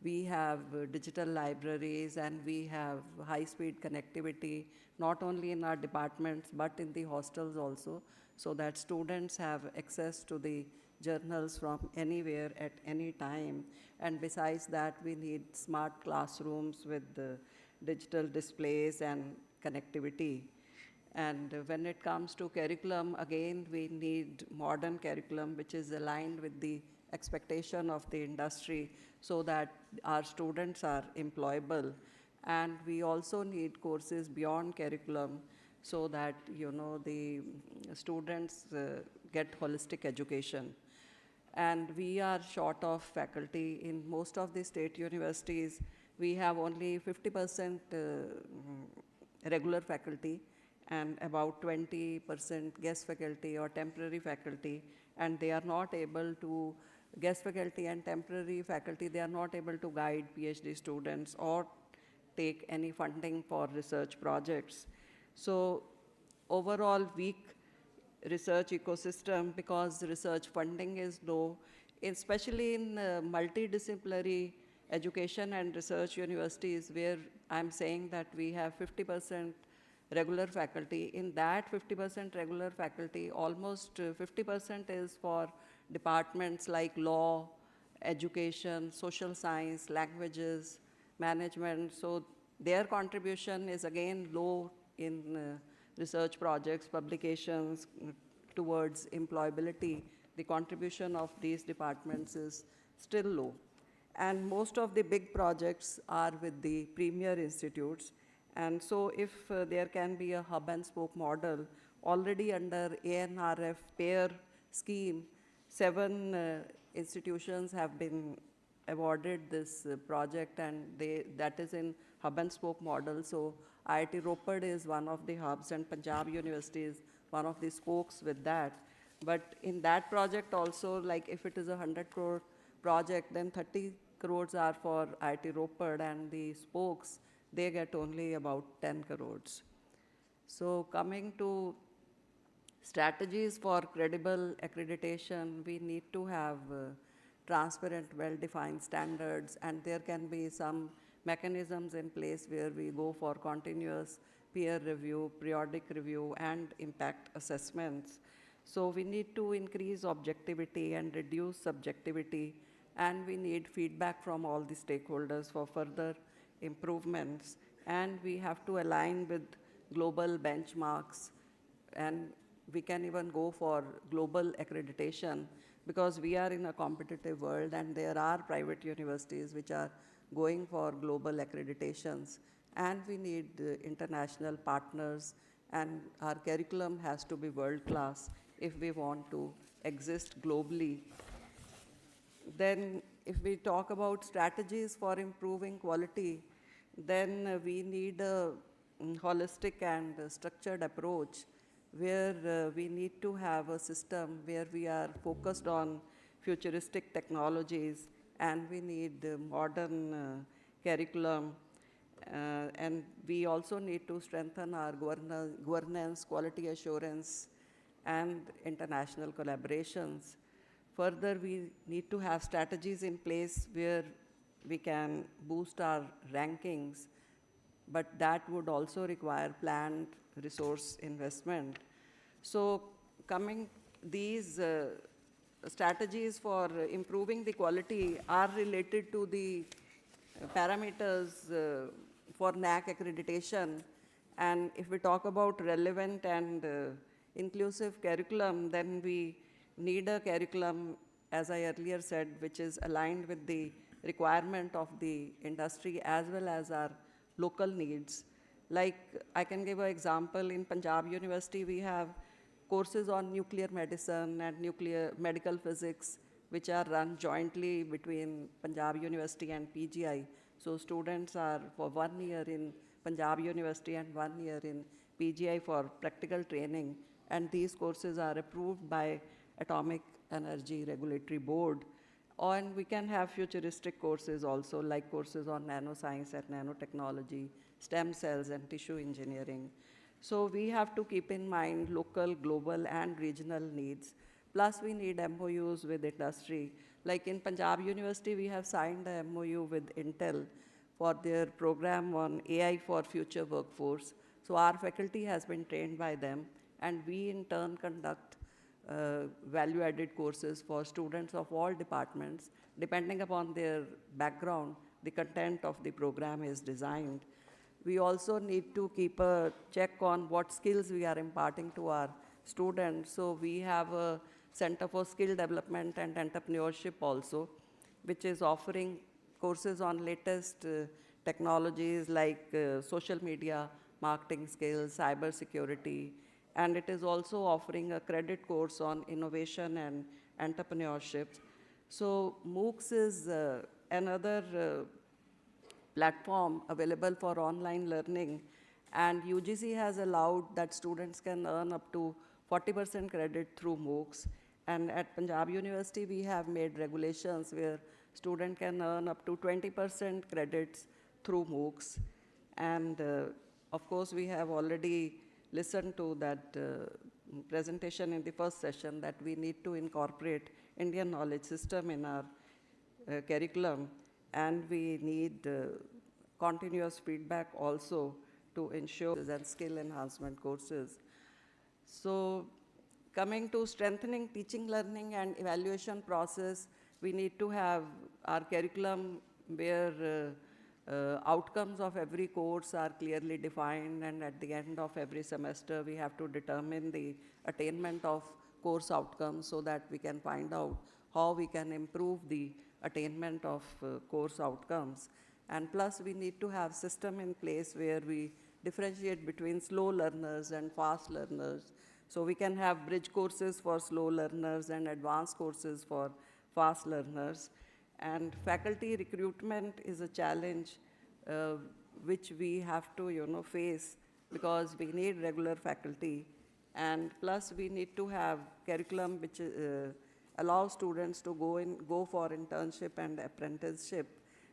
we have digital libraries and we have high-speed connectivity, not only in our departments but in the hostels also, so that students have access to the journals from anywhere at any time. And besides that, we need smart classrooms with digital displays and connectivity. And when it comes to curriculum, again, we need modern curriculum which is aligned with the expectation of the industry so that our students are employable. And we also need courses beyond curriculum, so that, you know, the students get holistic education. And we are short of faculty. In most of the state universities, we have only 50% regular faculty and about 20% guest faculty or temporary faculty, and they are not able to, guest faculty and temporary faculty, they are not able to guide PhD students or take any funding for research projects. So overall weak research ecosystem because research funding is low, especially in multidisciplinary education and research universities where I'm saying that we have 50% regular faculty. In that 50% regular faculty, almost 50% is for departments like law, education, social science, languages, management. So their contribution is again low in research projects, publications towards employability. The contribution of these departments is still low. And most of the big projects are with the premier institutes. And so if there can be a hub and spoke model, already under NIRF pair scheme, 7 institutions have been awarded this project, and that is in hub and spoke model. So IIT Ropar is one of the hubs, and Punjab University is one of the spokes with that. But in that project also, like if it is a 100 crore project, then 30 crores are for IIT Ropar, and the spokes, they get only about 10 crores. So coming to strategies for credible accreditation, we need to have transparent, well-defined standards, and there can be some mechanisms in place where we go for continuous peer review, periodic review, and impact assessments. So we need to increase objectivity and reduce subjectivity, and we need feedback from all the stakeholders for further improvements. And we have to align with global benchmarks, and we can even go for global accreditation because we are in a competitive world, and there are private universities which are going for global accreditations, and we need international partners, and our curriculum has to be world-class if we want to exist globally. Then if we talk about strategies for improving quality, then we need a holistic and structured approach where we need to have a system where we are focused on futuristic technologies, and we need modern curriculum, and we also need to strengthen our governance, quality assurance, and international collaborations. Further, we need to have strategies in place where we can boost our rankings, but that would also require planned resource investment. So these strategies for improving the quality are related to the parameters for NAC accreditation. And if we talk about relevant and inclusive curriculum, then we need a curriculum, as I earlier said, which is aligned with the requirement of the industry as well as our local needs. Like, I can give an example. In Punjab University, we have courses on nuclear medicine and nuclear medical physics, which are run jointly between Punjab University and PGI. So students are for 1 year in Punjab University and 1 year in PGI for practical training, and these courses are approved by Atomic Energy Regulatory Board. And we can have futuristic courses also, like courses on nanoscience and nanotechnology, stem cells and tissue engineering. So we have to keep in mind local, global, and regional needs. Plus, we need MOUs with industry. Like in Punjab University, we have signed a MOU with Intel for their program on AI for future workforce. So our faculty has been trained by them, and we in turn conduct value-added courses for students of all departments. Depending upon their background, the content of the program is designed. We also need to keep a check on what skills we are imparting to our students. So we have a Center for Skill Development and Entrepreneurship also, which is offering courses on latest technologies like social media, marketing skills, cyber security, and it is also offering a credit course on innovation and entrepreneurship. So MOOCs is another platform available for online learning, and UGC has allowed that students can earn up to 40% credit through MOOCs. And at Punjab University, we have made regulations where student can earn up to 20% credits through MOOCs. And of course, we have already listened to that presentation in the first session that we need to incorporate Indian knowledge system in our curriculum, and we need continuous feedback also to ensure and skill enhancement courses. So coming to strengthening teaching, learning, and evaluation process, we need to have our curriculum where outcomes of every course are clearly defined, and at the end of every semester, we have to determine the attainment of course outcomes so that we can find out how we can improve the attainment of course outcomes. And plus, we need to have system in place where we differentiate between slow learners and fast learners. So we can have bridge courses for slow learners and advanced courses for fast learners. And faculty recruitment is a challenge which we have to, face, because we need regular faculty. And plus, we need to have curriculum which allows students to go for internship and apprenticeship.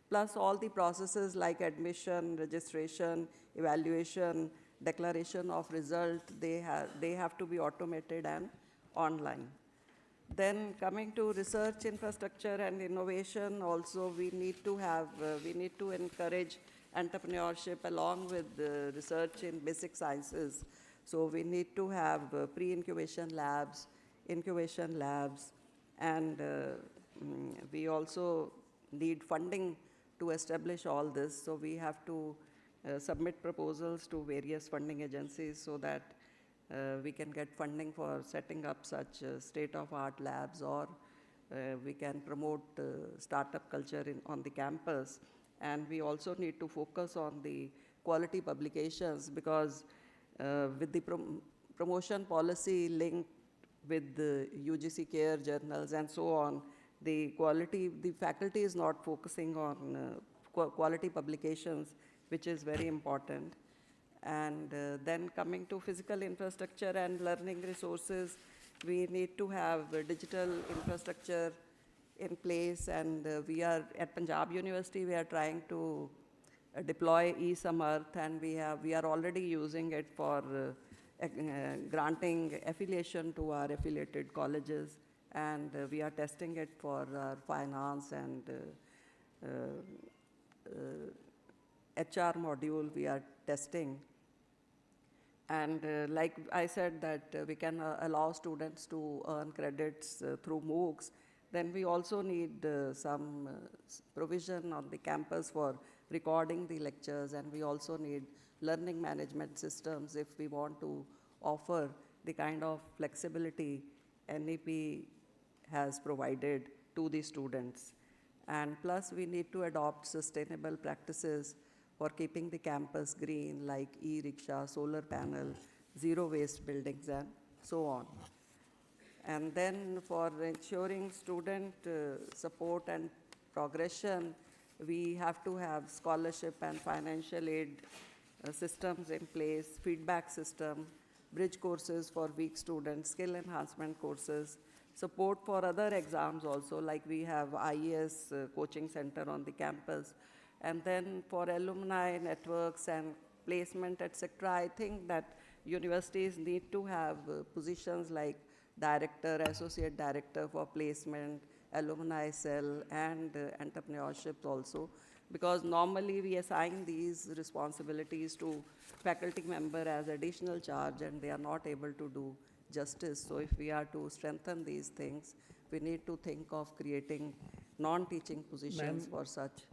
Plus, all the processes like admission, registration, evaluation, declaration of result, they have to be automated and online. Then coming to research infrastructure and innovation, also we need to encourage entrepreneurship along with research in basic sciences. So we need to have pre-incubation labs, incubation labs, and we also need funding to establish all this. So we have to submit proposals to various funding agencies so that we can get funding for setting up such state-of-art labs, or we can promote startup culture on the campus. And we also need to focus on the quality publications, because with the promotion policy linked with the UGC care journals and so on, the faculty is not focusing on quality publications, which is very important. And then coming to physical infrastructure and learning resources, we need to have digital infrastructure in place, and we are at Punjab University, we are trying to deploy eSamarth, and we are already using it for granting affiliation to our affiliated colleges, and we are testing it for our finance and HR module we are testing. And like I said that we can allow students to earn credits through MOOCs, then we also need some provision on the campus for recording the lectures, and we also need learning management systems if we want to offer the kind of flexibility NEP has provided to the students. And plus, we need to adopt sustainable practices for keeping the campus green, like e-rickshaw, solar panel, zero waste buildings, and so on. And then for ensuring student support and progression, we have to have scholarship and financial aid systems in place, feedback system, bridge courses for weak students, skill enhancement courses, support for other exams also, like we have IES coaching center on the campus. And then for alumni networks and placement, etc., I think that universities need to have positions like director, associate director for placement, alumni cell, and entrepreneurship also, because normally we assign these responsibilities to faculty member as additional charge, and they are not able to do justice. So if we are to strengthen these things, we need to think of creating non-teaching positions for such.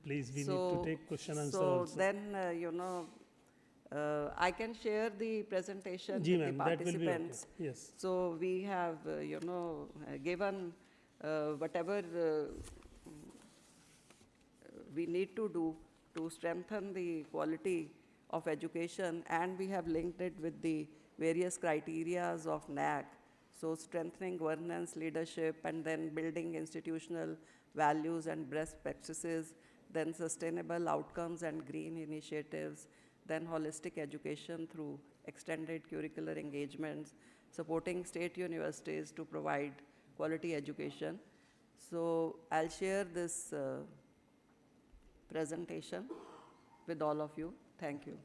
Please, we need to take question answer also. So then, I can share the presentation with the participants. Okay. Yes. So we have, given whatever we need to do to strengthen the quality of education, and we have linked it with the various criterias of NAC. So strengthening governance, leadership, and then building institutional values and best practices, then sustainable outcomes and green initiatives, then holistic education through extended curricular engagements, supporting state universities to provide quality education. So I'll share this presentation with all of you. Thank you.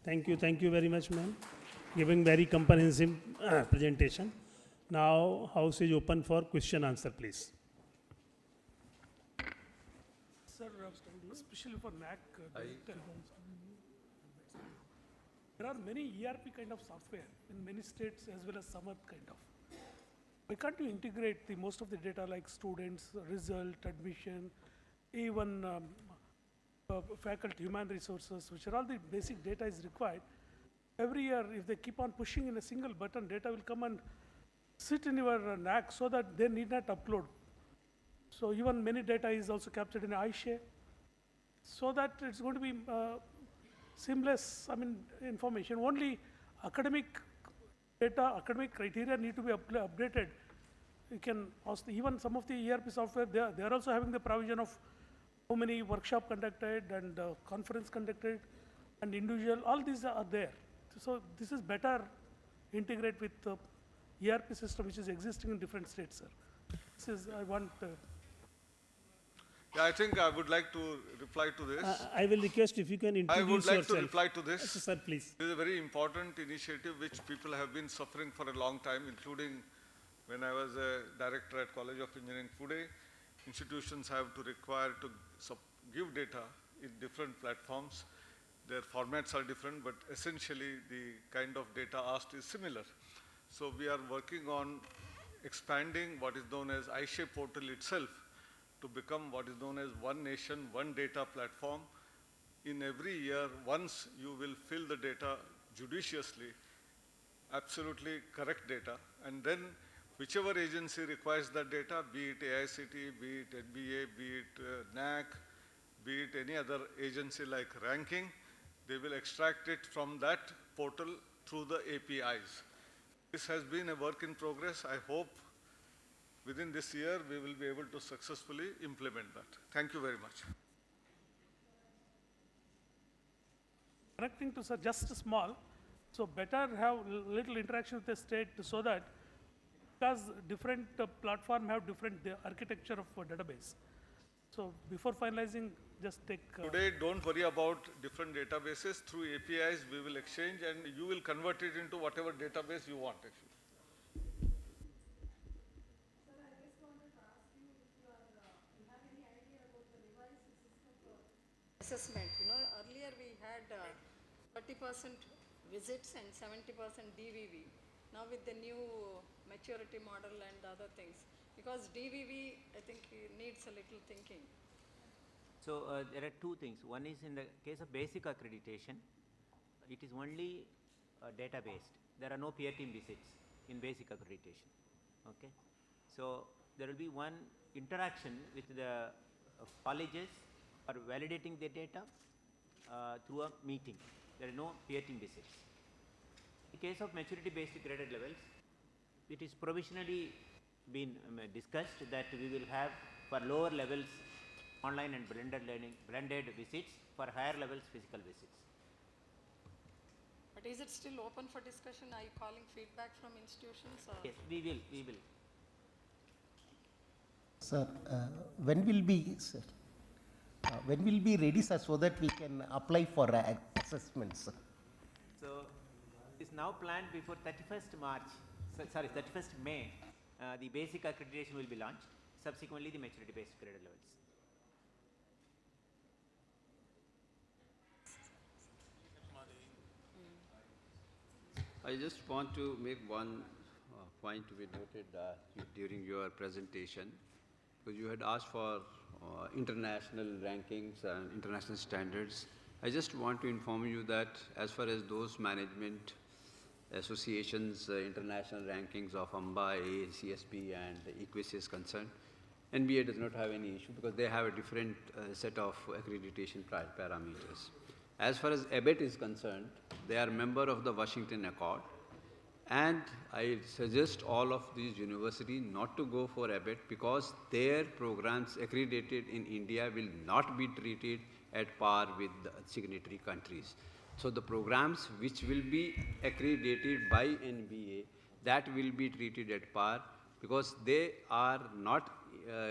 Thank you very much, ma'am. Giving very comprehensive presentation. Now, house is open for question answer, please. Sir, especially for NAC, there are many ERP kind of software in many states as well as some other kind of. Why can't you integrate the most of the data like students, result, admission, even faculty, human resources, which are all the basic data is required. Every year, if they keep on pushing in a single button, data will come and sit in your NAC so that they need not upload. So even many data is also captured in iShare, so that it's going to be seamless, information. Only academic data, academic criteria need to be updated. You can also, even some of the ERP software, they are also having the provision of how many workshop conducted and conference conducted and individual, all these are there. So this is better integrate with the ERP system which is existing in different states, sir. This is, I want... Yeah, I think I would like to reply to this. I will request if you can introduce I would like yourself. to reply to this. Yes, sir, please. This is a very important initiative which people have been suffering for a long time, including when I was a director at College of Engineering Pune. Institutions have to require to give data in different platforms. Their formats are different, but essentially the kind of data asked is similar. So we are working on expanding what is known as iShare portal itself to become what is known as one nation, one data platform. In every year, once you will fill the data judiciously, absolutely correct data, and then whichever agency requires that data, be it AICT, be it NBA, be it NAC, be it any other agency like ranking, they will extract it from that portal through the APIs. This has been a work in progress. I hope within this year we will be able to successfully implement that. Thank you very much. Connecting to, sir, just small, so better have little interaction with the state so that, because different platform have different architecture of database. So before finalizing, just take... Today, don't worry about different databases. Through APIs, we will exchange and you will convert it into whatever database you want, actually. Sir, I just wanted to ask you if you have any idea about the revised system for assessment. You know, earlier we had 30% visits and 70% DVV. Now with the new maturity model and the other things, because DVV, I think, needs a little thinking. So there are two things. One is in the case of basic accreditation, it is only data-based. There are no peer team visits in basic accreditation. Okay, so there will be one interaction with the colleges for validating the data through a meeting. There are no peer team visits. In case of maturity-based graded levels, it is provisionally been discussed that we will have for lower levels online and blended visits, for higher levels physical visits. But is it still open for discussion? Are you calling feedback from institutions? Or? Yes, we will. Sir, when will be, sir? When will be ready, sir, so that we can apply for assessments, sir? So, it's now planned before 31st March, sorry, 31st May, the basic accreditation will be launched, subsequently the maturity-based graded levels. I just want to make one point to be noted during your presentation, because you had asked for international rankings and international standards. I just want to inform you that as far as those management associations, international rankings of AMBA, CSP and EQUIS is concerned, NBA does not have any issue because they have a different set of accreditation parameters. As far as ABET is concerned, they are member of the Washington Accord, and I suggest all of these universities not to go for ABET because their programs accredited in India will not be treated at par with the signatory countries. So the programs which will be accredited by NBA, that will be treated at par because they are not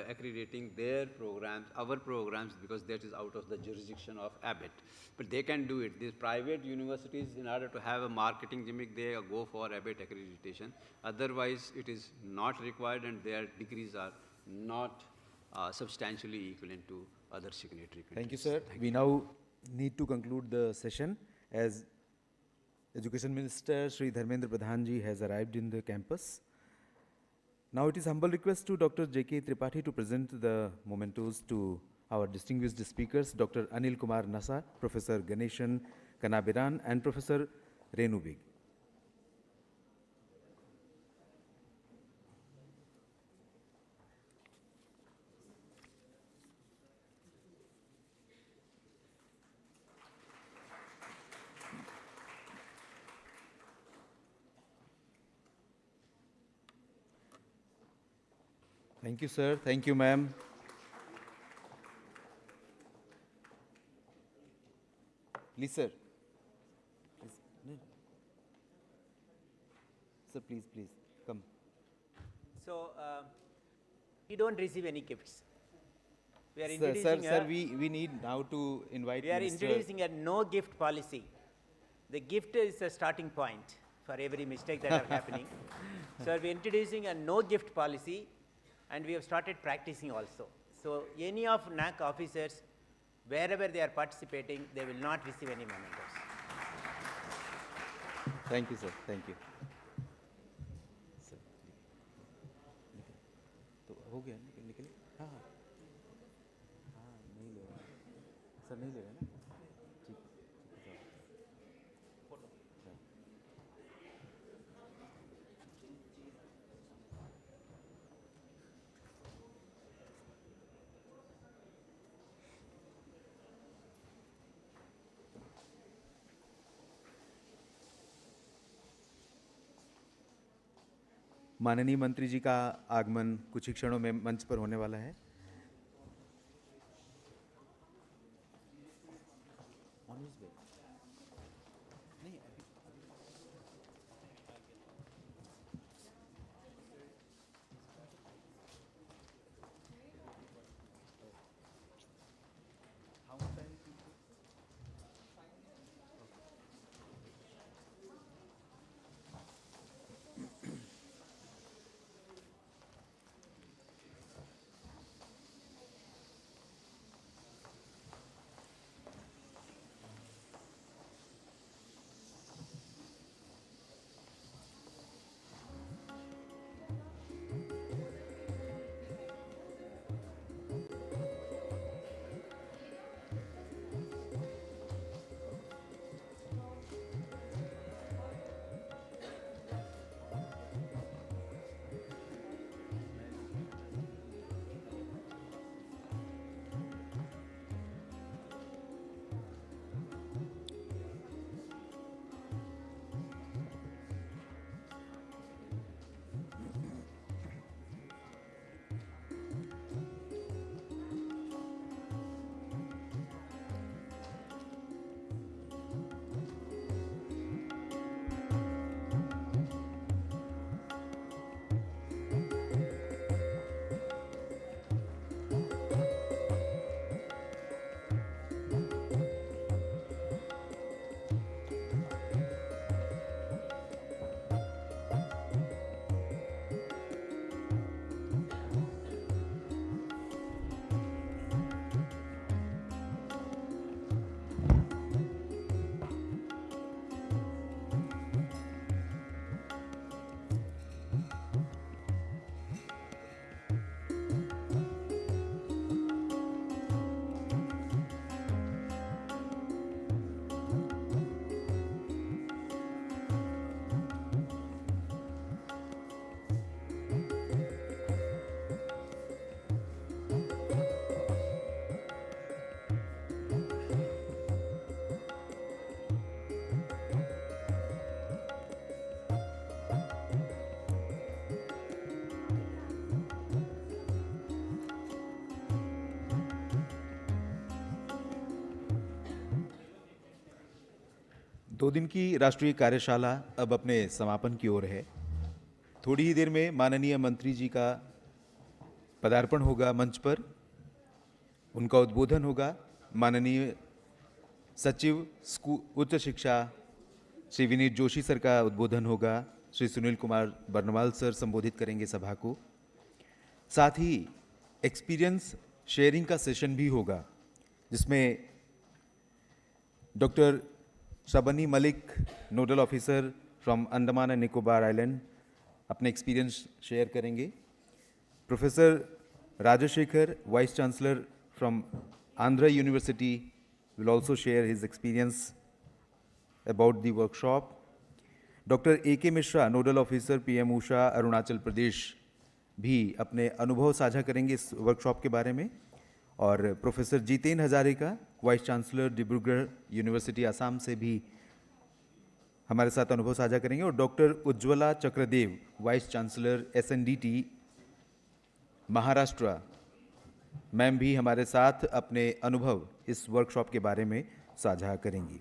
accrediting their programs, our programs, because that is out of the jurisdiction of ABET. But they can do it. These private universities, in order to have a marketing gimmick, they go for ABET accreditation. Otherwise, it is not required and their degrees are not substantially equivalent to other signatory countries. Thank you, sir. We now need to conclude the session as Education Minister Shri Dharmendra Pradhan ji has arrived in the campus. Now it is humble request to Dr. J.K. Tripathi to present the mementos to our distinguished speakers, Dr. Anil Kumar Nasa, Professor Ganeshan Kanabiran, and Professor Renu Beg. Thank you, sir. Thank you, ma'am. Please, sir. Please. No. Sir, please, come. So, we don't receive any gifts. We are Sir, introducing sir, we need now to invite we are Minister. introducing a no gift policy. The gift is a starting point for every mistake that are happening. So we are introducing a no gift policy, and we have started practicing also. So any of NAC officers, wherever they are participating, they will not receive any mementos. Thank you, sir. Thank you. Sir, तो हो गया निकले? हाँ हाँ हाँ नहीं लेगा sir नहीं लेगा ना ठीक फोटो माननीय मंत्री जी का आगमन कुछ ही क्षणों में मंच पर होने वाला है। 2 दिन की राष्ट्रीय कार्यशाला अब अपने समापन की ओर है। थोड़ी ही देर में माननीय मंत्री जी का पदार्पण होगा मंच पर, उनका उद्बोधन होगा। माननीय सचिव उच्च शिक्षा श्री विनीत जोशी सर का उद्बोधन होगा। श्री सुनील कुमार बर्नवाल सर संबोधित करेंगे सभा को। साथ ही एक्सपीरियंस शेयरिंग का सेशन भी होगा, जिसमें doctor Shabni Malik, nodal officer from Andaman and Nicobar island, अपने एक्सपीरियंस शेयर करेंगे। Professor Rajasekhar, vice chancellor from Andhra university, will also share his experience about the workshop. Dr. A.K. Mishra, Nodal Officer PM-USHA Arunachal Pradesh, भी अपने अनुभव साझा करेंगे इस वर्कशॉप के बारे में। और professor Jiten Hazarika, vice chancellor Dibrugarh university Assam से भी हमारे साथ अनुभव साझा करेंगे। और doctor Ujjwala Chakradeo, vice chancellor SNDT Maharashtra, ma'am भी हमारे साथ अपने अनुभव इस वर्कशॉप के बारे में साझा करेंगी।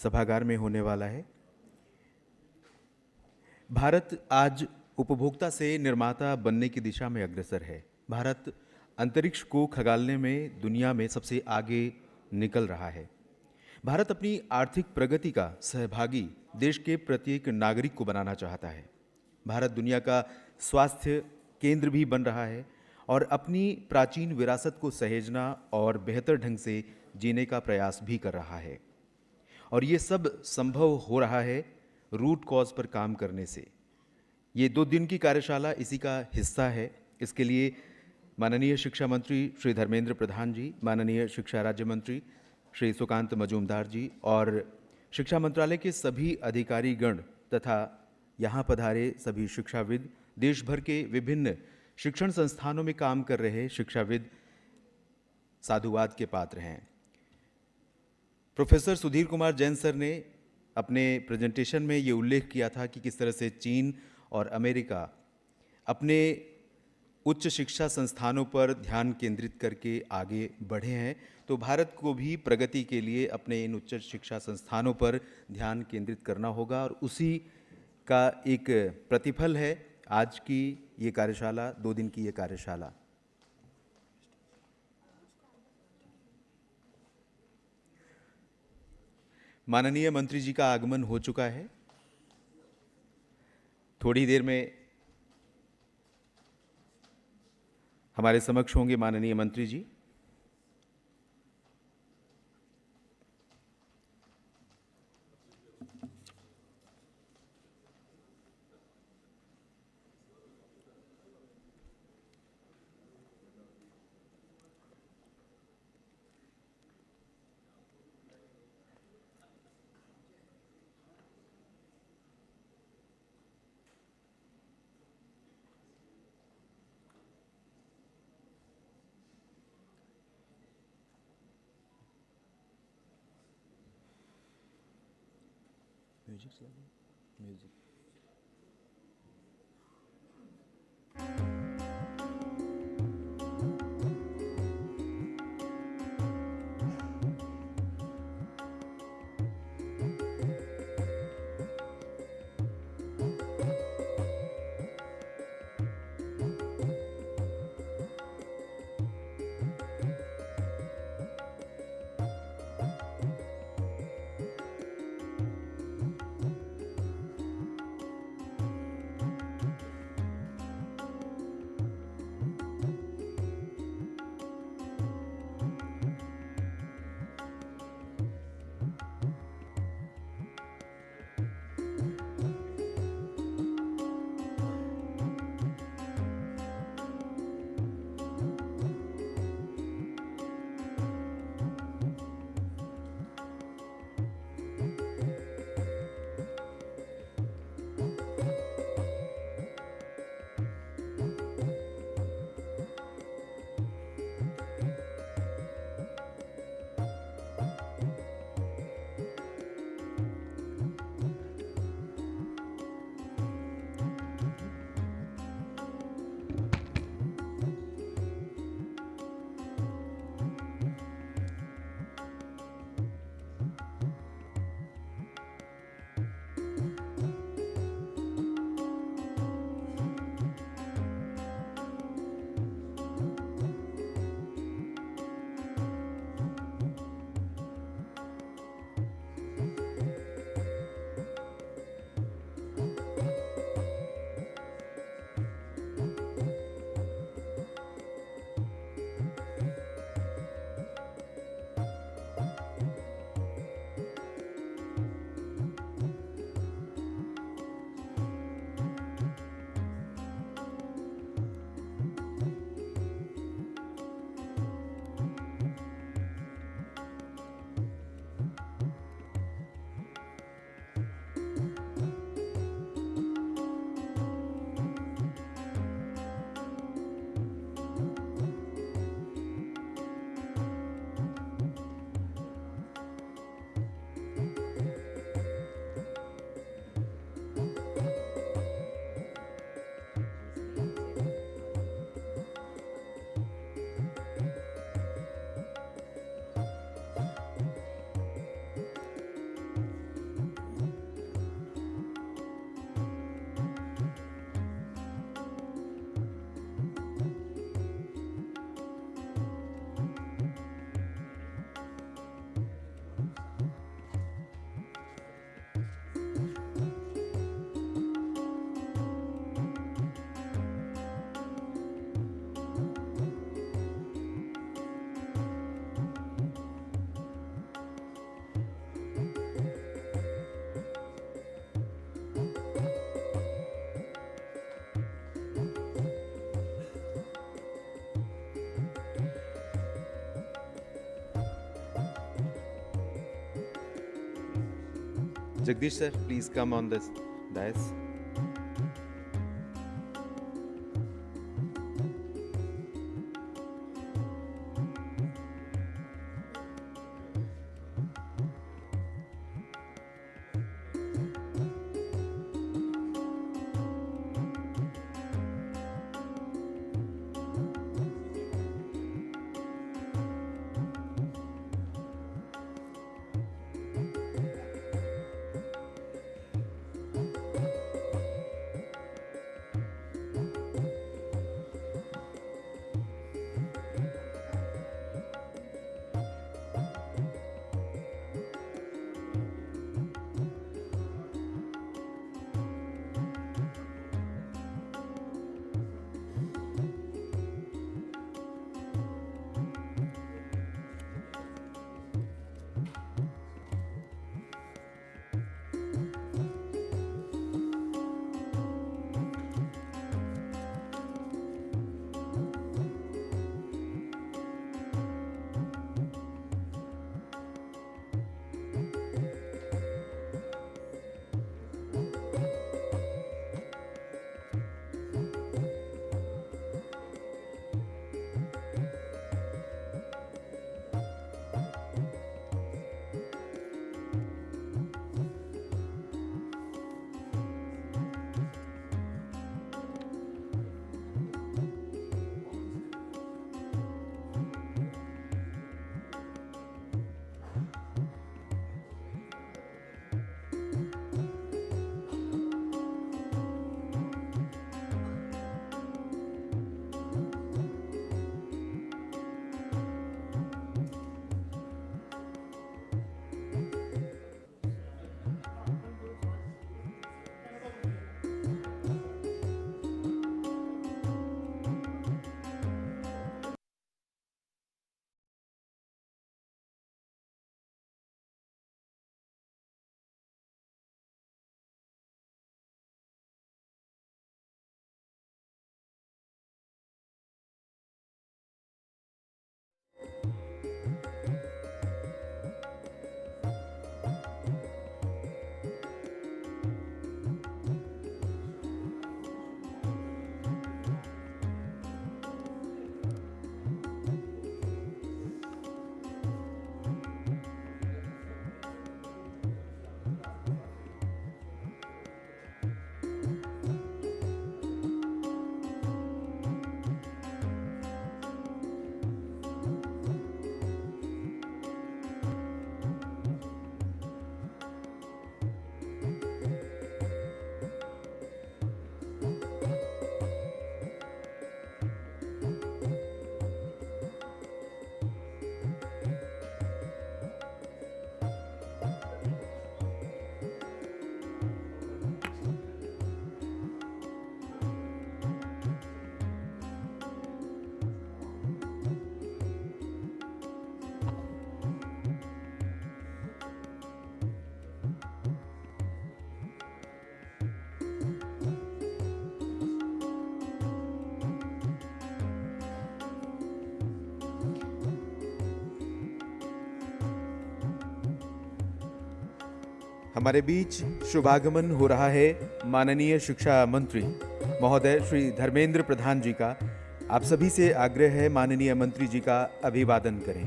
सभागार में होने वाला है। भारत आज उपभोक्ता से निर्माता बनने की दिशा में अग्रसर है। भारत अंतरिक्ष को खंगालने में दुनिया में सबसे आगे निकल रहा है। भारत अपनी आर्थिक प्रगति का सहभागी देश के प्रत्येक नागरिक को बनाना चाहता है। भारत दुनिया का स्वास्थ्य केंद्र भी बन रहा है और अपनी प्राचीन विरासत को सहेजना और बेहतर ढंग से जीने का प्रयास भी कर रहा है। और ये सब संभव हो रहा है रूट कॉज पर काम करने से। ये 2 दिन की कार्यशाला इसी का हिस्सा है। इसके लिए माननीय शिक्षा मंत्री श्री धर्मेंद्र प्रधान जी, माननीय शिक्षा राज्य मंत्री श्री सुकांत मजूमदार जी और शिक्षा मंत्रालय के सभी अधिकारीगण तथा यहाँ पधारे सभी शिक्षाविद, देश भर के विभिन्न शिक्षण संस्थानों में काम कर रहे शिक्षाविद साधुवाद के पात्र हैं। प्रोफेसर सुधीर कुमार जैन सर ने अपने प्रेजेंटेशन में ये उल्लेख किया था कि किस तरह से चीन और अमेरिका अपने उच्च शिक्षा संस्थानों पर ध्यान केंद्रित करके आगे बढ़े हैं, तो भारत को भी प्रगति के लिए अपने इन उच्च शिक्षा संस्थानों पर ध्यान केंद्रित करना होगा और उसी का एक प्रतिफल है आज की ये कार्यशाला, 2 दिन की ये कार्यशाला। माननीय मंत्री जी का आगमन हो चुका है। थोड़ी देर में हमारे समक्ष होंगे माननीय मंत्री जी। Music Jagdish sir, please come on this dais. हमारे बीच शुभागमन हो रहा है माननीय शिक्षा मंत्री महोदय श्री धर्मेंद्र प्रधान जी का। आप सभी से आग्रह है माननीय मंत्री जी का अभिवादन करें।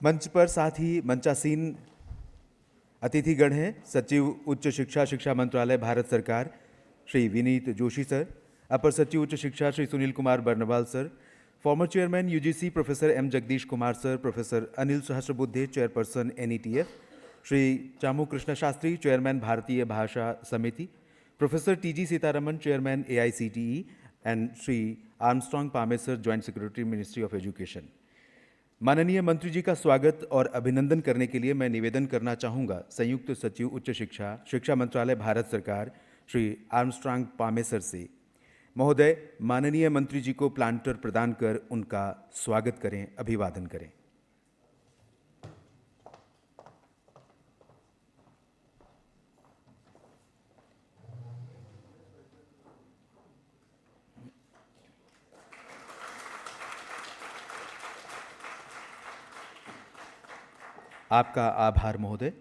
मंच पर साथ ही मंचासीन अतिथिगण हैं सचिव उच्च शिक्षा शिक्षा मंत्रालय भारत सरकार श्री विनीत जोशी सर, अपर सचिव उच्च शिक्षा Shri Sunil Kumar Barnwal sir, former chairman UGC professor M Jagdish Kumar sir, professor Anil Sahasrabudhe chairperson NETF, Shri Chamu Krishna Shastri chairman Bharatiya Bhasha Samiti, professor TG Sitaraman chairman AICTE and Shri Armstrong पामेसर joint secretary ministry of education. माननीय मंत्री जी का स्वागत और अभिनंदन करने के लिए मैं निवेदन करना चाहूँगा संयुक्त सचिव उच्च शिक्षा शिक्षा मंत्रालय भारत सरकार श्री आर्मस्ट्रॉन्ग पामेसर से। महोदय माननीय मंत्री जी को प्लांटर प्रदान कर उनका स्वागत करें, अभिवादन करें। आपका आभार महोदय।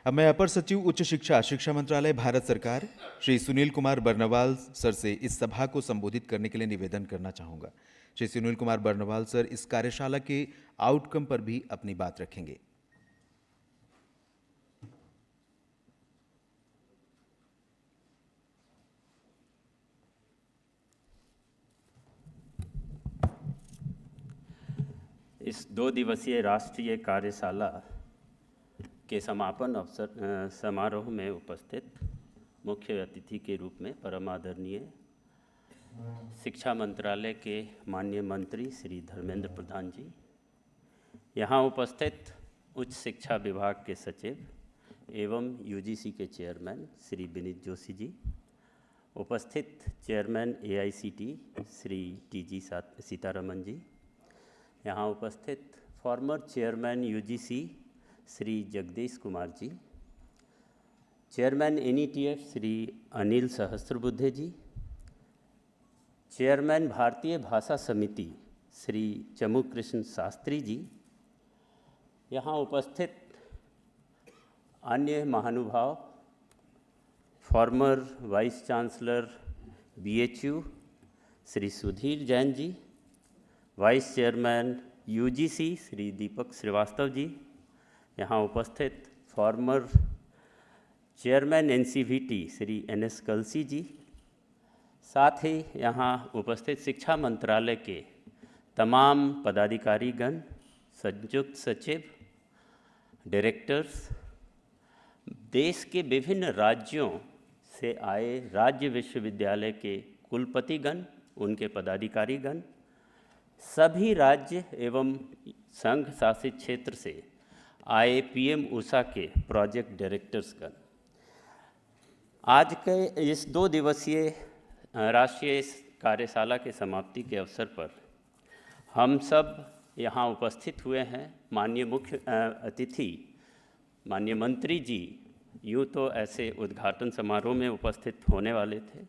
अब मैं अपर सचिव उच्च शिक्षा, शिक्षा मंत्रालय, भारत सरकार, श्री सुनील कुमार बर्नवाल सर से इस सभा को संबोधित करने के लिए निवेदन करना चाहूँगा। श्री सुनील कुमार बर्नवाल सर इस कार्यशाला के आउटकम पर भी अपनी बात रखेंगे। इस 2 दिवसीय राष्ट्रीय कार्यशाला के समापन समारोह में उपस्थित मुख्य अतिथि के रूप में परम आदरणीय शिक्षा मंत्रालय के माननीय मंत्री श्री धर्मेंद्र प्रधान जी, यहाँ उपस्थित उच्च शिक्षा विभाग के सचिव एवं यूजीसी के चेयरमैन श्री विनीत जोशी जी, उपस्थित chairman AICTE Shri TG Sitaraman ji, यहाँ उपस्थित former chairman UGC Shri Jagdish Kumar ji, chairman NETF Shri Anil Sahasrabudhe ji, chairman Bharatiya Bhasha समिति श्री चमू कृष्ण शास्त्री जी, यहाँ उपस्थित अन्य महानुभाव, former vice chancellor BHU Shri Sudhir Jain ji, vice chairman UGC Shri Deepak Srivastava ji, यहाँ उपस्थित former chairman NCVT Shri NS Kalsi ji, साथ ही यहाँ उपस्थित शिक्षा मंत्रालय के तमाम पदाधिकारीगण, संयुक्त सचिव, डायरेक्टर्स, देश के विभिन्न राज्यों से आए राज्य विश्वविद्यालय के कुलपतिगण, उनके पदाधिकारीगण, सभी राज्य एवं संघ शासित क्षेत्र से आए PM-USHA के प्रोजेक्ट डायरेक्टर्सगण, आज के इस 2 दिवसीय राष्ट्रीय कार्यशाला के समाप्ति के अवसर पर हम सब यहाँ उपस्थित हुए हैं। माननीय मुख्य अतिथि माननीय मंत्री जी यूँ तो ऐसे उद्घाटन समारोह में उपस्थित होने वाले थे,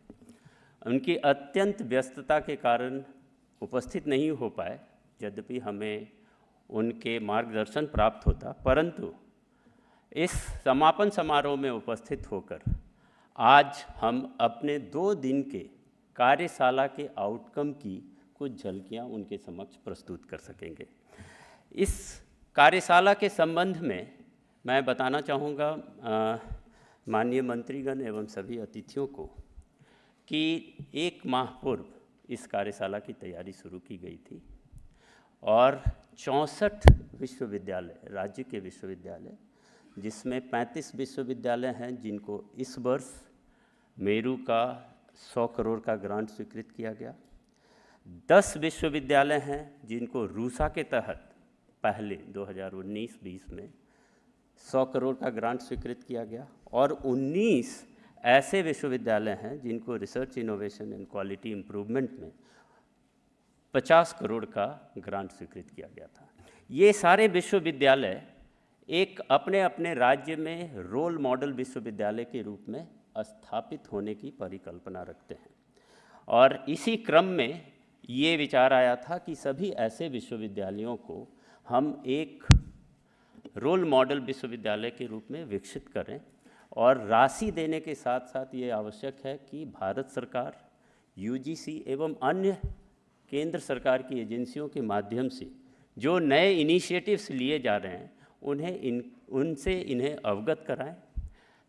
उनकी अत्यंत व्यस्तता के कारण उपस्थित नहीं हो पाए, यद्यपि हमें उनके मार्गदर्शन प्राप्त होता, परंतु इस समापन समारोह में उपस्थित होकर आज हम अपने 2 दिन के कार्यशाला के आउटकम की कुछ झलकियां उनके समक्ष प्रस्तुत कर सकेंगे। इस कार्यशाला के संबंध में मैं बताना चाहूँगा माननीय मंत्रीगण एवं सभी अतिथियों को कि 1 माह पूर्व इस कार्यशाला की तैयारी शुरू की गई थी और 64 विश्वविद्यालय, राज्य के विश्वविद्यालय, जिसमें 35 विश्वविद्यालय हैं जिनको इस वर्ष मेरू का 100 करोड़ का ग्रांट स्वीकृत किया गया, 10 विश्वविद्यालय हैं जिनको रूसा के तहत पहले 2019-20 में 100 करोड़ का ग्रांट स्वीकृत किया गया और 19 ऐसे विश्वविद्यालय हैं जिनको research innovation and quality improvement में 50 करोड़ का ग्रांट स्वीकृत किया गया था। ये सारे विश्वविद्यालय एक अपने अपने राज्य में रोल मॉडल विश्वविद्यालय के रूप में स्थापित होने की परिकल्पना रखते हैं और इसी क्रम में ये विचार आया था कि सभी ऐसे विश्वविद्यालयों को हम एक रोल मॉडल विश्वविद्यालय के रूप में विकसित करें और राशि देने के साथ साथ ये आवश्यक है कि भारत सरकार, यूजीसी एवं अन्य केंद्र सरकार की एजेंसियों के माध्यम से जो नए इनिशिएटिव्स लिए जा रहे हैं उनसे इन्हें अवगत कराएं।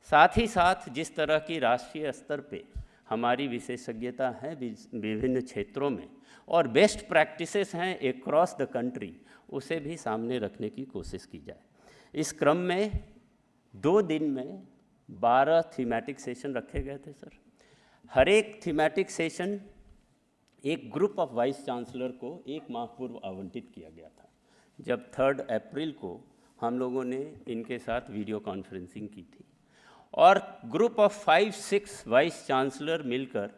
साथ ही साथ जिस तरह की राष्ट्रीय स्तर पे हमारी विशेषज्ञता है विभिन्न क्षेत्रों में और बेस्ट प्रैक्टिसेस हैं एक्रॉस द कंट्री, उसे भी सामने रखने की कोशिश की जाए। इस क्रम में 2 दिन में 12 थीमेटिक सेशन रखे गए थे सर। हर एक थीमेटिक सेशन एक ग्रुप ऑफ वाइस चांसलर को 1 माह पूर्व आवंटित किया गया था। जब 3 अप्रैल को हम लोगों ने इनके साथ वीडियो कॉन्फ्रेंसिंग की थी और ग्रुप ऑफ 5-6 वाइस चांसलर मिलकर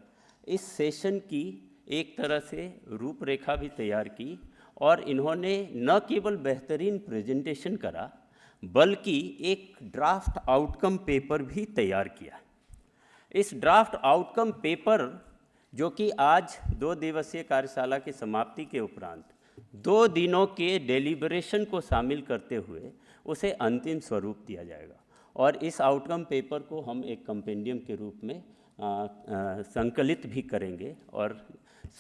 इस सेशन की एक तरह से रूपरेखा भी तैयार की और इन्होंने न केवल बेहतरीन प्रेजेंटेशन करा बल्कि एक ड्राफ्ट आउटकम पेपर भी तैयार किया। इस ड्राफ्ट आउटकम पेपर जो कि आज 2 दिवसीय कार्यशाला की समाप्ति के उपरांत 2 दिनों के डेलिब्रेशन को शामिल करते हुए उसे अंतिम स्वरूप दिया जाएगा। और इस आउटकम पेपर को हम एक कंपेंडियम के रूप में संकलित भी करेंगे और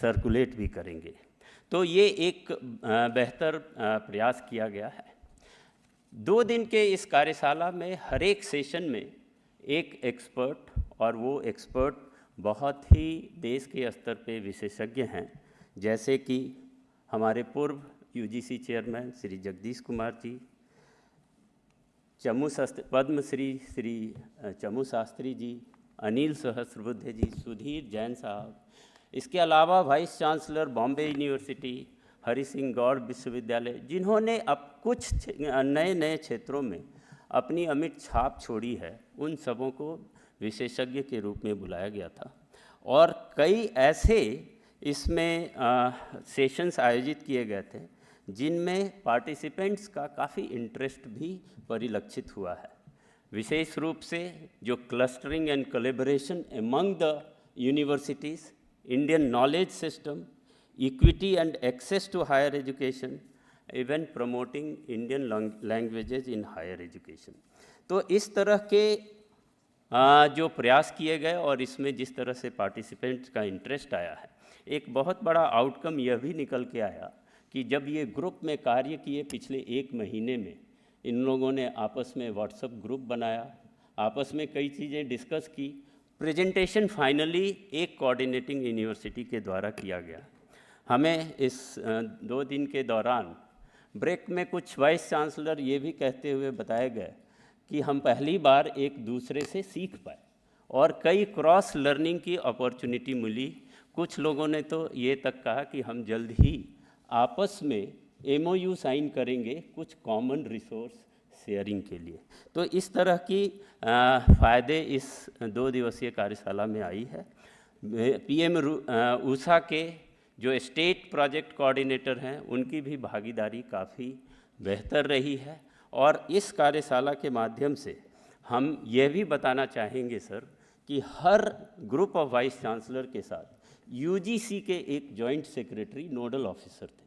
सर्कुलेट भी करेंगे। तो ये एक बेहतर प्रयास किया गया है। 2 दिन के इस कार्यशाला में हर एक सेशन में एक एक्सपर्ट, और वो एक्सपर्ट बहुत ही देश के स्तर पे विशेषज्ञ हैं, जैसे कि हमारे पूर्व यूजीसी चेयरमैन श्री जगदीश कुमार जी, पद्मश्री श्री चमू शास्त्री जी, अनिल सहस्रबुद्धे जी, सुधीर जैन साहब, इसके अलावा vice chancellor Bombay university, Hari Singh Gour विश्वविद्यालय, जिन्होंने अब कुछ नए नए क्षेत्रों में अपनी अमिट छाप छोड़ी है, उन सबों को विशेषज्ञ के रूप में बुलाया गया था। और कई ऐसे इसमें सेशंस आयोजित किए गए थे जिनमें पार्टिसिपेंट्स का काफ़ी इंटरेस्ट भी परिलक्षित हुआ है। विशेष रूप से जो clustering and collaboration among the universities, Indian knowledge system, equity and access to higher education, even promoting Indian languages in higher education. तो इस तरह के जो प्रयास किए गए और इसमें जिस तरह से पार्टिसिपेंट्स का इंटरेस्ट आया है, एक बहुत बड़ा आउटकम यह भी निकल के आया कि जब ये ग्रुप में कार्य किए पिछले 1 महीने में, इन लोगों ने आपस में व्हाट्सएप ग्रुप बनाया, आपस में कई चीज़ें डिस्कस की, प्रेजेंटेशन फाइनली एक कोऑर्डिनेटिंग यूनिवर्सिटी के द्वारा किया गया। हमें इस 2 दिन के दौरान ब्रेक में कुछ वाइस चांसलर ये भी कहते हुए बताए गए कि हम पहली बार एक दूसरे से सीख पाए और कई क्रॉस लर्निंग की अपॉर्चुनिटी मिली। कुछ लोगों ने तो ये तक कहा कि हम जल्द ही आपस में MOU साइन करेंगे कुछ कॉमन रिसोर्स शेयरिंग के लिए। तो इस तरह की फ़ायदे इस 2 दिवसीय कार्यशाला में आई है। PM-USHA के जो स्टेट प्रोजेक्ट कोऑर्डिनेटर हैं, उनकी भी भागीदारी काफ़ी बेहतर रही है। और इस कार्यशाला के माध्यम से हम ये भी बताना चाहेंगे सर कि हर ग्रुप ऑफ वाइस चांसलर के साथ UGC के एक जॉइंट सेक्रेटरी नोडल ऑफिसर थे।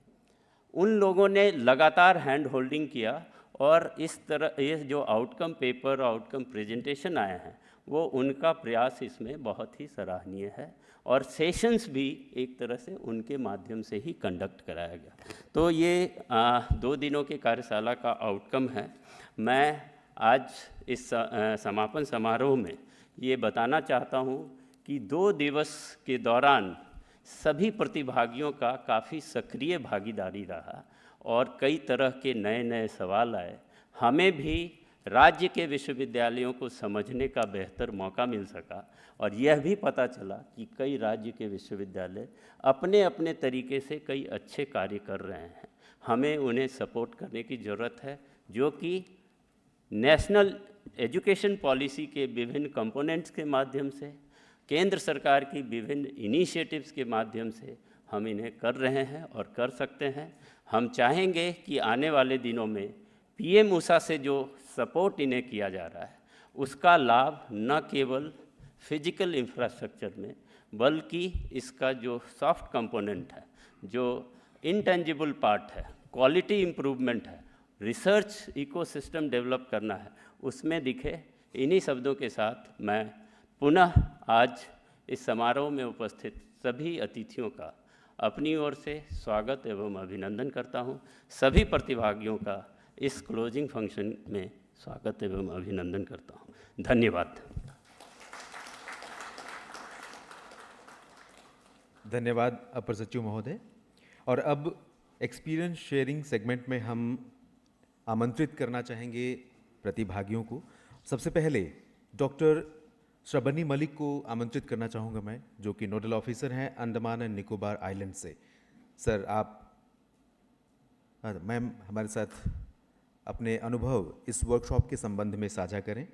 उन लोगों ने लगातार हैंड होल्डिंग किया और इस तरह ये जो आउटकम पेपर, आउटकम प्रेजेंटेशन आए हैं, वो उनका प्रयास इसमें बहुत ही सराहनीय है। और सेशंस भी एक तरह से उनके माध्यम से ही कंडक्ट कराया गया। तो ये 2 दिनों के कार्यशाला का आउटकम है। मैं आज इस समापन समारोह में ये बताना चाहता हूँ कि 2 दिवस के दौरान सभी प्रतिभागियों का काफ़ी सक्रिय भागीदारी रहा और कई तरह के नए नए सवाल आए। हमें भी राज्य के विश्वविद्यालयों को समझने का बेहतर मौका मिल सका और यह भी पता चला कि कई राज्य के विश्वविद्यालय अपने अपने तरीके से कई अच्छे कार्य कर रहे हैं। हमें उन्हें सपोर्ट करने की ज़रूरत है, जो कि नेशनल एजुकेशन पॉलिसी के विभिन्न कंपोनेंट्स के माध्यम से, केंद्र सरकार की विभिन्न इनिशिएटिव्स के माध्यम से हम इन्हें कर रहे हैं और कर सकते हैं। हम चाहेंगे कि आने वाले दिनों में PM-USHA से जो सपोर्ट इन्हें किया जा रहा है, उसका लाभ न केवल फिजिकल इंफ्रास्ट्रक्चर में, बल्कि इसका जो सॉफ्ट कंपोनेंट है, जो इंटेंजिबल पार्ट है, क्वालिटी इम्प्रूवमेंट है, रिसर्च इकोसिस्टम डेवलप करना है, उसमें दिखे। इन्हीं शब्दों के साथ मैं पुनः आज इस समारोह में उपस्थित सभी अतिथियों का अपनी ओर से स्वागत एवं अभिनंदन करता हूं। सभी प्रतिभागियों का इस क्लोजिंग फंक्शन में स्वागत एवं अभिनंदन करता हूं। धन्यवाद। धन्यवाद अपर सचिव महोदय। और अब एक्सपीरियंस शेयरिंग सेगमेंट में हम आमंत्रित करना चाहेंगे प्रतिभागियों को। सबसे पहले डॉक्टर श्रबनी मलिक को आमंत्रित करना चाहूँगा मैं, जो कि नोडल ऑफिसर हैं अंडमान एंड निकोबार आइलैंड से। सर, आप मैम हमारे साथ अपने अनुभव इस वर्कशॉप के संबंध में साझा करें।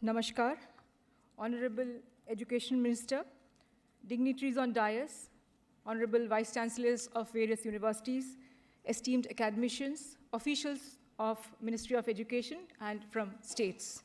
Namaskar, Honorable Education Minister, dignitaries on dais, Honorable Vice Chancellors of various universities, esteemed academicians, officials of Ministry of Education and from states.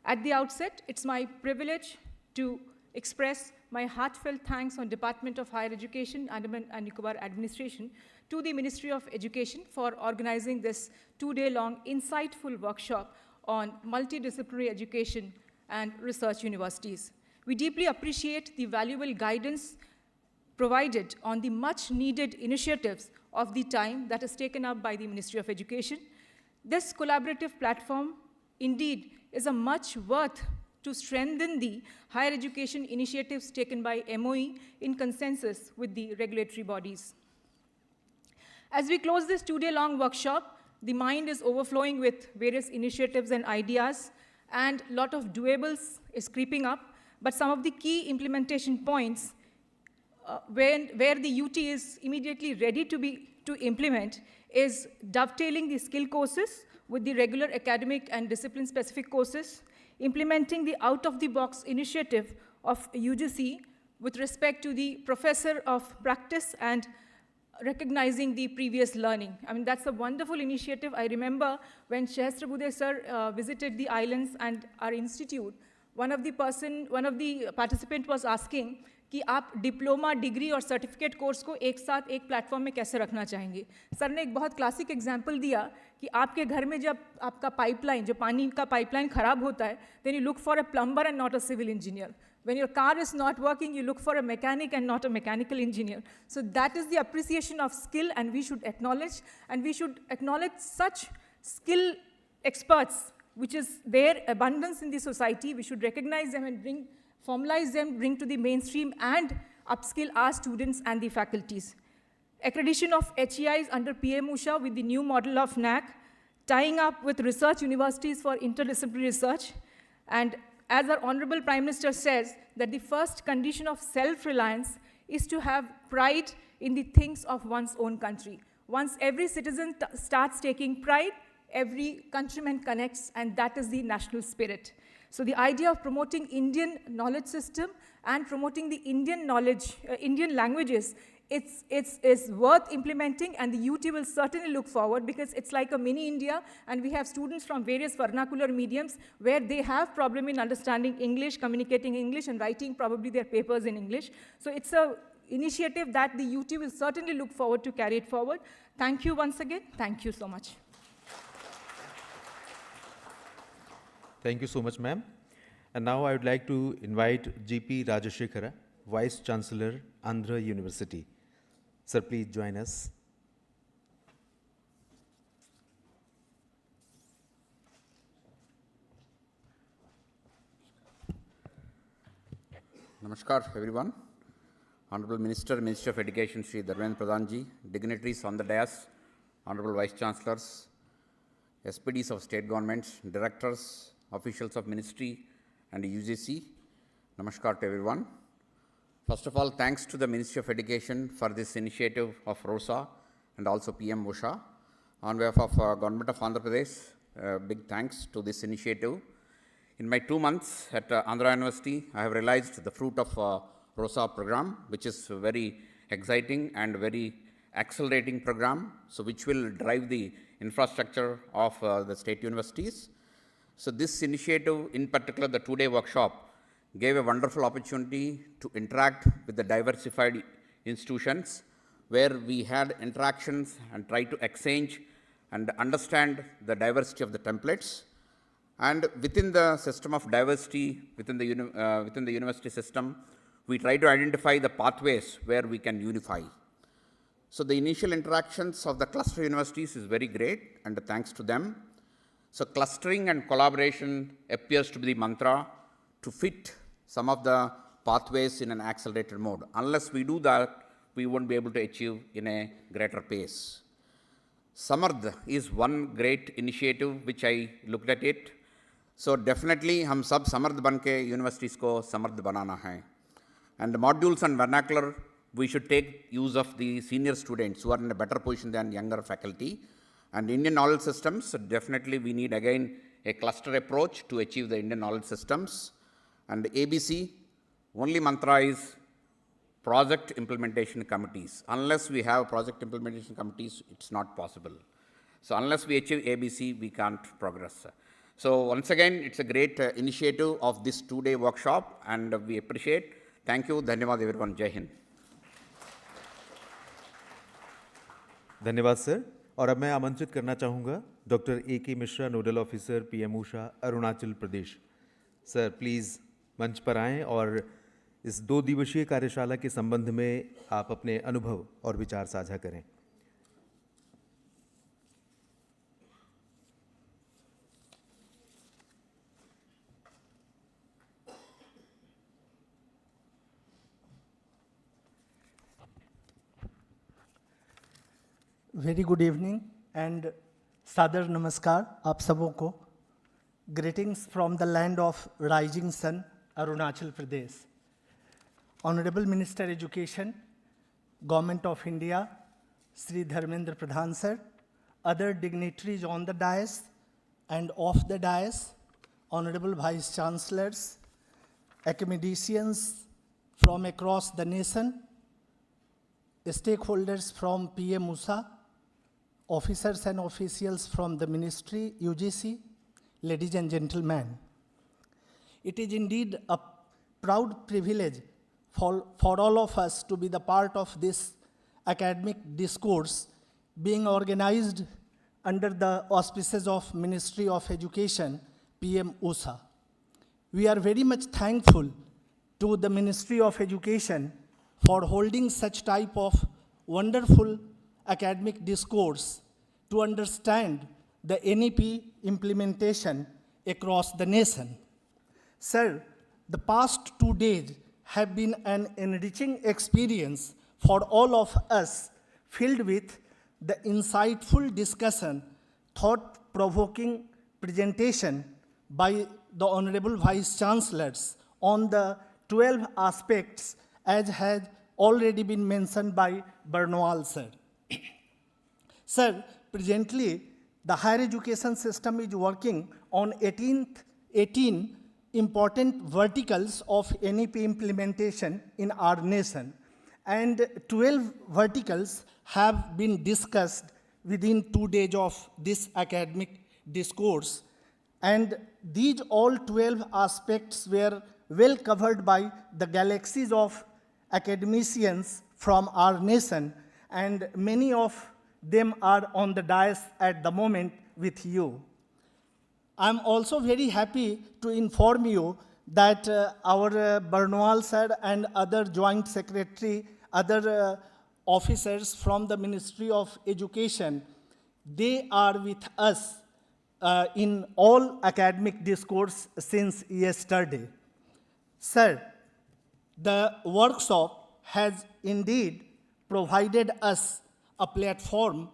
At the outset, it's my privilege to express my heartfelt thanks on Department of Higher Education, Andaman and Nicobar Administration to the Ministry of Education for organizing this 2-day-long insightful workshop on multidisciplinary education and research universities. We deeply appreciate the valuable guidance provided on the much-needed initiatives of the time that is taken up by the Ministry of Education. This collaborative platform indeed is a much worth to strengthen the higher education initiatives taken by MOE in consensus with the regulatory bodies. As we close this 2-day-long workshop, the mind is overflowing with various initiatives and ideas, and a lot of doables is creeping up, but some of the key implementation points where the UT is immediately ready to implement is dovetailing the skill courses with the regular academic and discipline-specific courses, implementing the out-of-the-box initiative of UGC with respect to the professor of practice and recognizing the previous learning. I mean, that's a wonderful initiative. I remember when Shahasrabuddhe sir visited the islands and our institute, one of the participant was asking कि आप diploma, degree और certificate course को एक साथ एक platform में कैसे रखना चाहेंगे. सर ने एक बहुत क्लासिक एग्जांपल दिया कि आपके घर में जब आपका पाइपलाइन, जो पानी का पाइपलाइन खराब होता है, then you look for a plumber and not a civil engineer. When your car is not working, you look for a mechanic and not a mechanical engineer. So that is the appreciation of skill, and we should acknowledge such skill experts, which is their abundance in the society. We should recognize them and formalize them, bring to the mainstream, and upskill our students and the faculties. Accreditation of HEIs under PM-USHA with the new model of NAC, tying up with research universities for interdisciplinary research, and as our Honorable Prime Minister says, that the first condition of self-reliance is to have pride in the things of one's own country. Once every citizen starts taking pride, every countryman connects, and that is the national spirit. So the idea of promoting Indian knowledge system and promoting the Indian knowledge, Indian languages, it's worth implementing, and the UT will certainly look forward, because it's like a mini India, and we have students from various vernacular mediums where they have problem in understanding English, communicating English, and writing probably their papers in English. So it's an initiative that the UT will certainly look forward to carry it forward. Thank you once again. Thank you so much. Thank you so much, ma'am. And now I would like to invite GP Rajashekhara, Vice Chancellor, Andhra University. Sir, please join us. Namaskar, everyone. Honorable Minister, Minister of Education, Shri Dharmendra Pradhanji, dignitaries on the dais, Honorable Vice Chancellors, SPDs of state governments, directors, officials of ministry and UGC. Namaskar to everyone. First of all, thanks to the Ministry of Education for this initiative of ROSA and also PM-USHA. On behalf of Government of Andhra Pradesh, big thanks to this initiative. In my 2 months at Andhra University, I have realized the fruit of ROSA program, which is very exciting and very accelerating program, so which will drive the infrastructure of the state universities. So this initiative, in particular the 2-day workshop, gave a wonderful opportunity to interact with the diversified institutions, where we had interactions and tried to exchange and understand the diversity of the templates. And within the system of diversity, within the university system, we try to identify the pathways where we can unify. So the initial interactions of the cluster universities is very great, and thanks to them. So clustering and collaboration appears to be the mantra to fit some of the pathways in an accelerated mode. Unless we do that, we won't be able to achieve in a greater pace. Samardh is one great initiative which I looked at it. So definitely हम सब समर्थ बन के universities को समर्थ बनाना है. And the modules and vernacular, we should take use of the senior students who are in a better position than younger faculty. And Indian knowledge systems, so definitely we need again a cluster approach to achieve the Indian knowledge systems. And ABC, only mantra is project implementation committees. Unless we have project implementation committees, it's not possible. So unless we achieve ABC, we can't progress. So once again, it's a great initiative of this 2-day workshop, and we appreciate. Thank you. Dhanyavad everyone. Jai Hind. धन्यवाद sir. और अब मैं आमंत्रित करना चाहूँगा doctor A.K. Mishra, nodal officer PM-USHA Arunachal Pradesh. Sir please मंच पर आएँ और इस 2 दिवसीय कार्यशाला के संबंध में आप अपने अनुभव और विचार साझा करें। वेरी गुड इवनिंग एंड सादर नमस्कार आप सबों को। Greetings from the land of rising sun Arunachal Pradesh. Honourable minister education government of India Shri Dharmendra Pradhan sir, other dignitaries on the dais and of the dais, honourable vice chancellors, academicians from across the nation, stakeholders from PM-USHA, officers and officials from the ministry, UGC, ladies and gentlemen. It is indeed a proud privilege for all of us to be the part of this academic discourse being organized under the auspices of Ministry of Education, PM-USHA. We are very much thankful to the Ministry of Education for holding such type of wonderful academic discourse to understand the NEP implementation across the nation. Sir, the past 2 days have been an enriching experience for all of us, filled with the insightful discussion, thought-provoking presentation by the Honorable Vice Chancellors on the 12 aspects as has already been mentioned by Bernal sir. Sir, presently the higher education system is working on 18 important verticals of NEP implementation in our nation, and 12 verticals have been discussed within 2 days of this academic discourse, and these all 12 aspects were well covered by the galaxies of academicians from our nation, and many of them are on the dais at the moment with you. I'm also very happy to inform you that our Bernal sir and other joint secretary, other officers from the Ministry of Education, they are with us in all academic discourse since yesterday. Sir, the workshop has indeed provided us a platform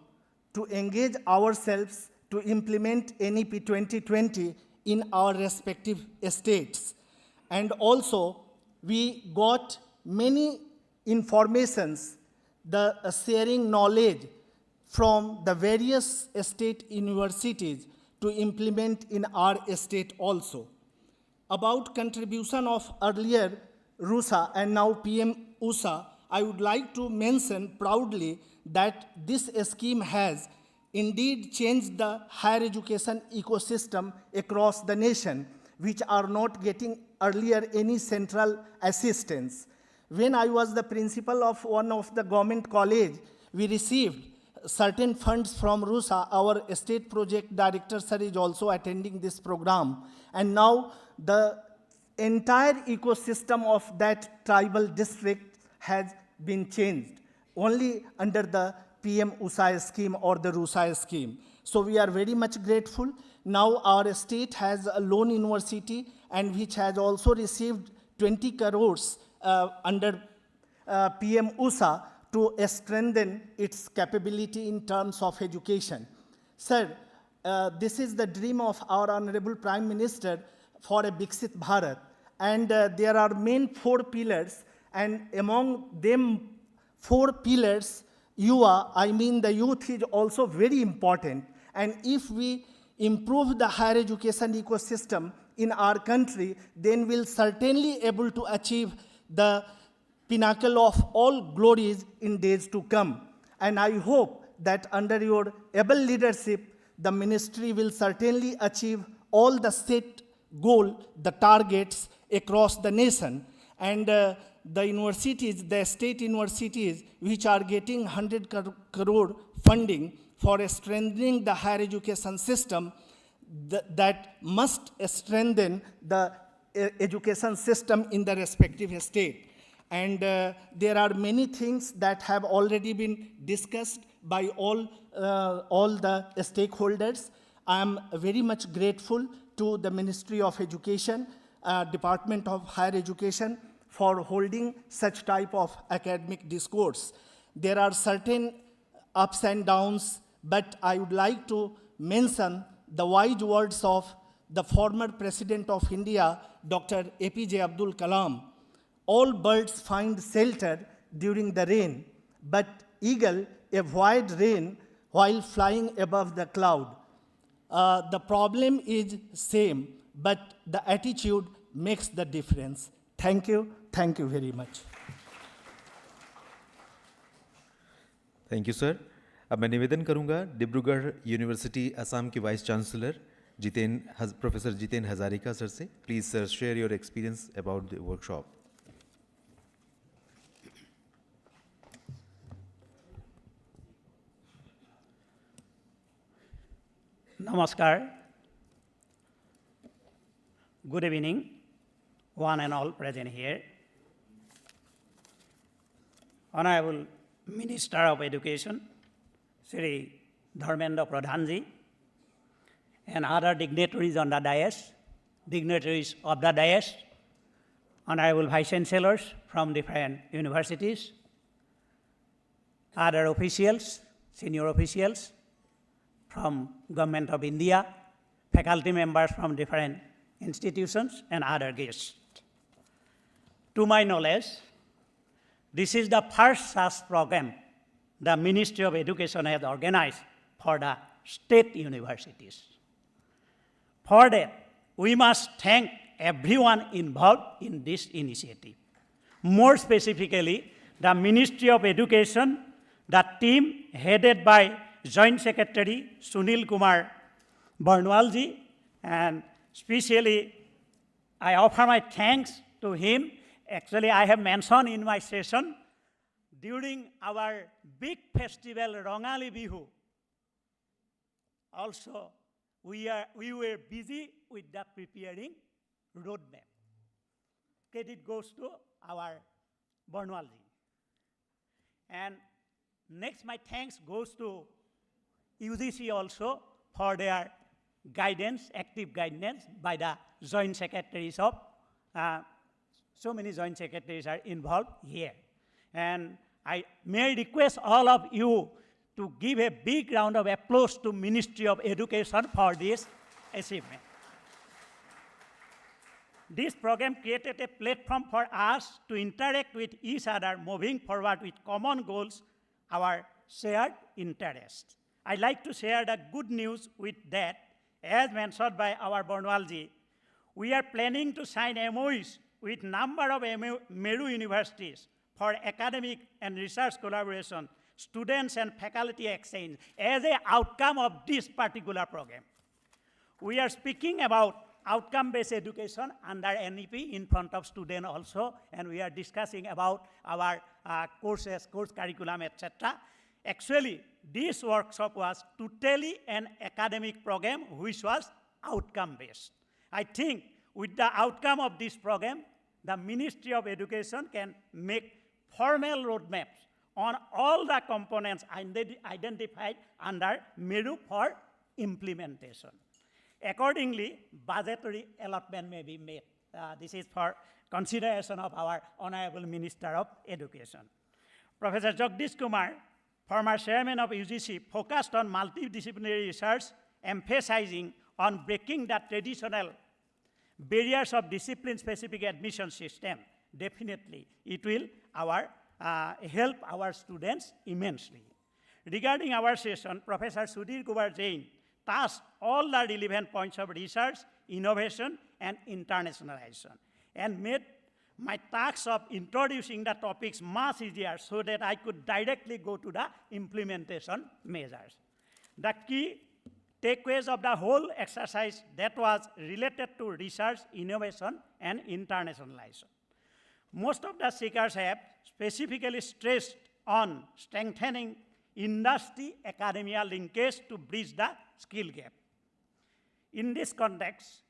to engage ourselves to implement NEP 2020 in our respective states. And also, we got many informations, the sharing knowledge from the various state universities to implement in our state also. About contribution of earlier RUSA and now PM-USHA, I would like to mention proudly that this scheme has indeed changed the higher education ecosystem across the nation, which are not getting earlier any central assistance. When I was the principal of one of the government college, we received certain funds from RUSA. Our state project director sir is also attending this program. And now the entire ecosystem of that tribal district has been changed, only under the PM-USHA scheme or the RUSA scheme. So we are very much grateful. Now our state has a lone university and which has also received 20 crores under PM-USHA to strengthen its capability in terms of education. Sir, this is the dream of our Honorable Prime Minister for a Viksit Bharat. And there are main 4 pillars, and among them 4 pillars, the youth is also very important. And if we improve the higher education ecosystem in our country, then we'll certainly able to achieve the pinnacle of all glories in days to come. And I hope that under your able leadership, the ministry will certainly achieve all the set goal, the targets across the nation. And the universities, the state universities, which are getting 100 crore funding for strengthening the higher education system, that must strengthen the education system in the respective state. And there are many things that have already been discussed by all the stakeholders. I am very much grateful to the Ministry of Education, Department of Higher Education, for holding such type of academic discourse. There are certain ups and downs, but I would like to mention the wise words of the former President of India, Dr. APJ Abdul Kalam. All birds find shelter during the rain, but eagle avoid rain while flying above the cloud. The problem is same, but the attitude makes the difference. Thank you very much. Thank you sir. अब मैं निवेदन करूंगा Dibrugarh university Assam के vice chancellor professor Jiten Hazarika sir से. Please sir share your experience about the workshop. Namaskar. Good evening, one and all present here. Honorable Minister of Education, Sri Dharmendra Pradhanji, and other dignitaries on the dais, dignitaries of the dais, Honorable Vice Chancellors from different universities, other officials, senior officials from Government of India, faculty members from different institutions, and other guests. To my knowledge, this is the first such program the Ministry of Education has organized for the state universities. For that, we must thank everyone involved in this initiative. More specifically, the Ministry of Education, the team headed by Joint Secretary Sunil Kumar Barnwalji, and especially I offer my thanks to him. Actually, I have mentioned in my session, during our big festival, Rangali Bihu, also we were busy with the preparing roadmap. Credit goes to our Barnwalji. And next, my thanks goes to UGC also for their guidance, active guidance by the joint secretaries of, so many joint secretaries are involved here. And I may request all of you to give a big round of applause to Ministry of Education for this achievement. This program created a platform for us to interact with each other, moving forward with common goals, our shared interests. I'd like to share the good news with that, as mentioned by our Barnwalji, we are planning to sign MOUs with number of MERU universities for academic and research collaboration, students and faculty exchange as an outcome of this particular program. We are speaking about outcome-based education under NEP in front of students also, and we are discussing about our courses, course curriculum, etc. Actually, this workshop was totally an academic program which was outcome-based. I think with the outcome of this program, the Ministry of Education can make formal roadmaps on all the components identified under MERU for implementation. Accordingly, budgetary allotment may be made. This is for consideration of our Honorable Minister of Education. Professor Jagdish Kumar, former chairman of UGC, focused on multidisciplinary research, emphasizing on breaking the traditional barriers of discipline-specific admission system. Definitely, it will help our students immensely. Regarding our session, Professor Sudhir Kumar Jain touched all the relevant points of research, innovation, and internationalization, and made my task of introducing the topics much easier so that I could directly go to the implementation measures. The key takeaways of the whole exercise that was related to research, innovation, and internationalization. Most of the speakers have specifically stressed on strengthening industry-academia linkage to bridge the skill gap. In this context,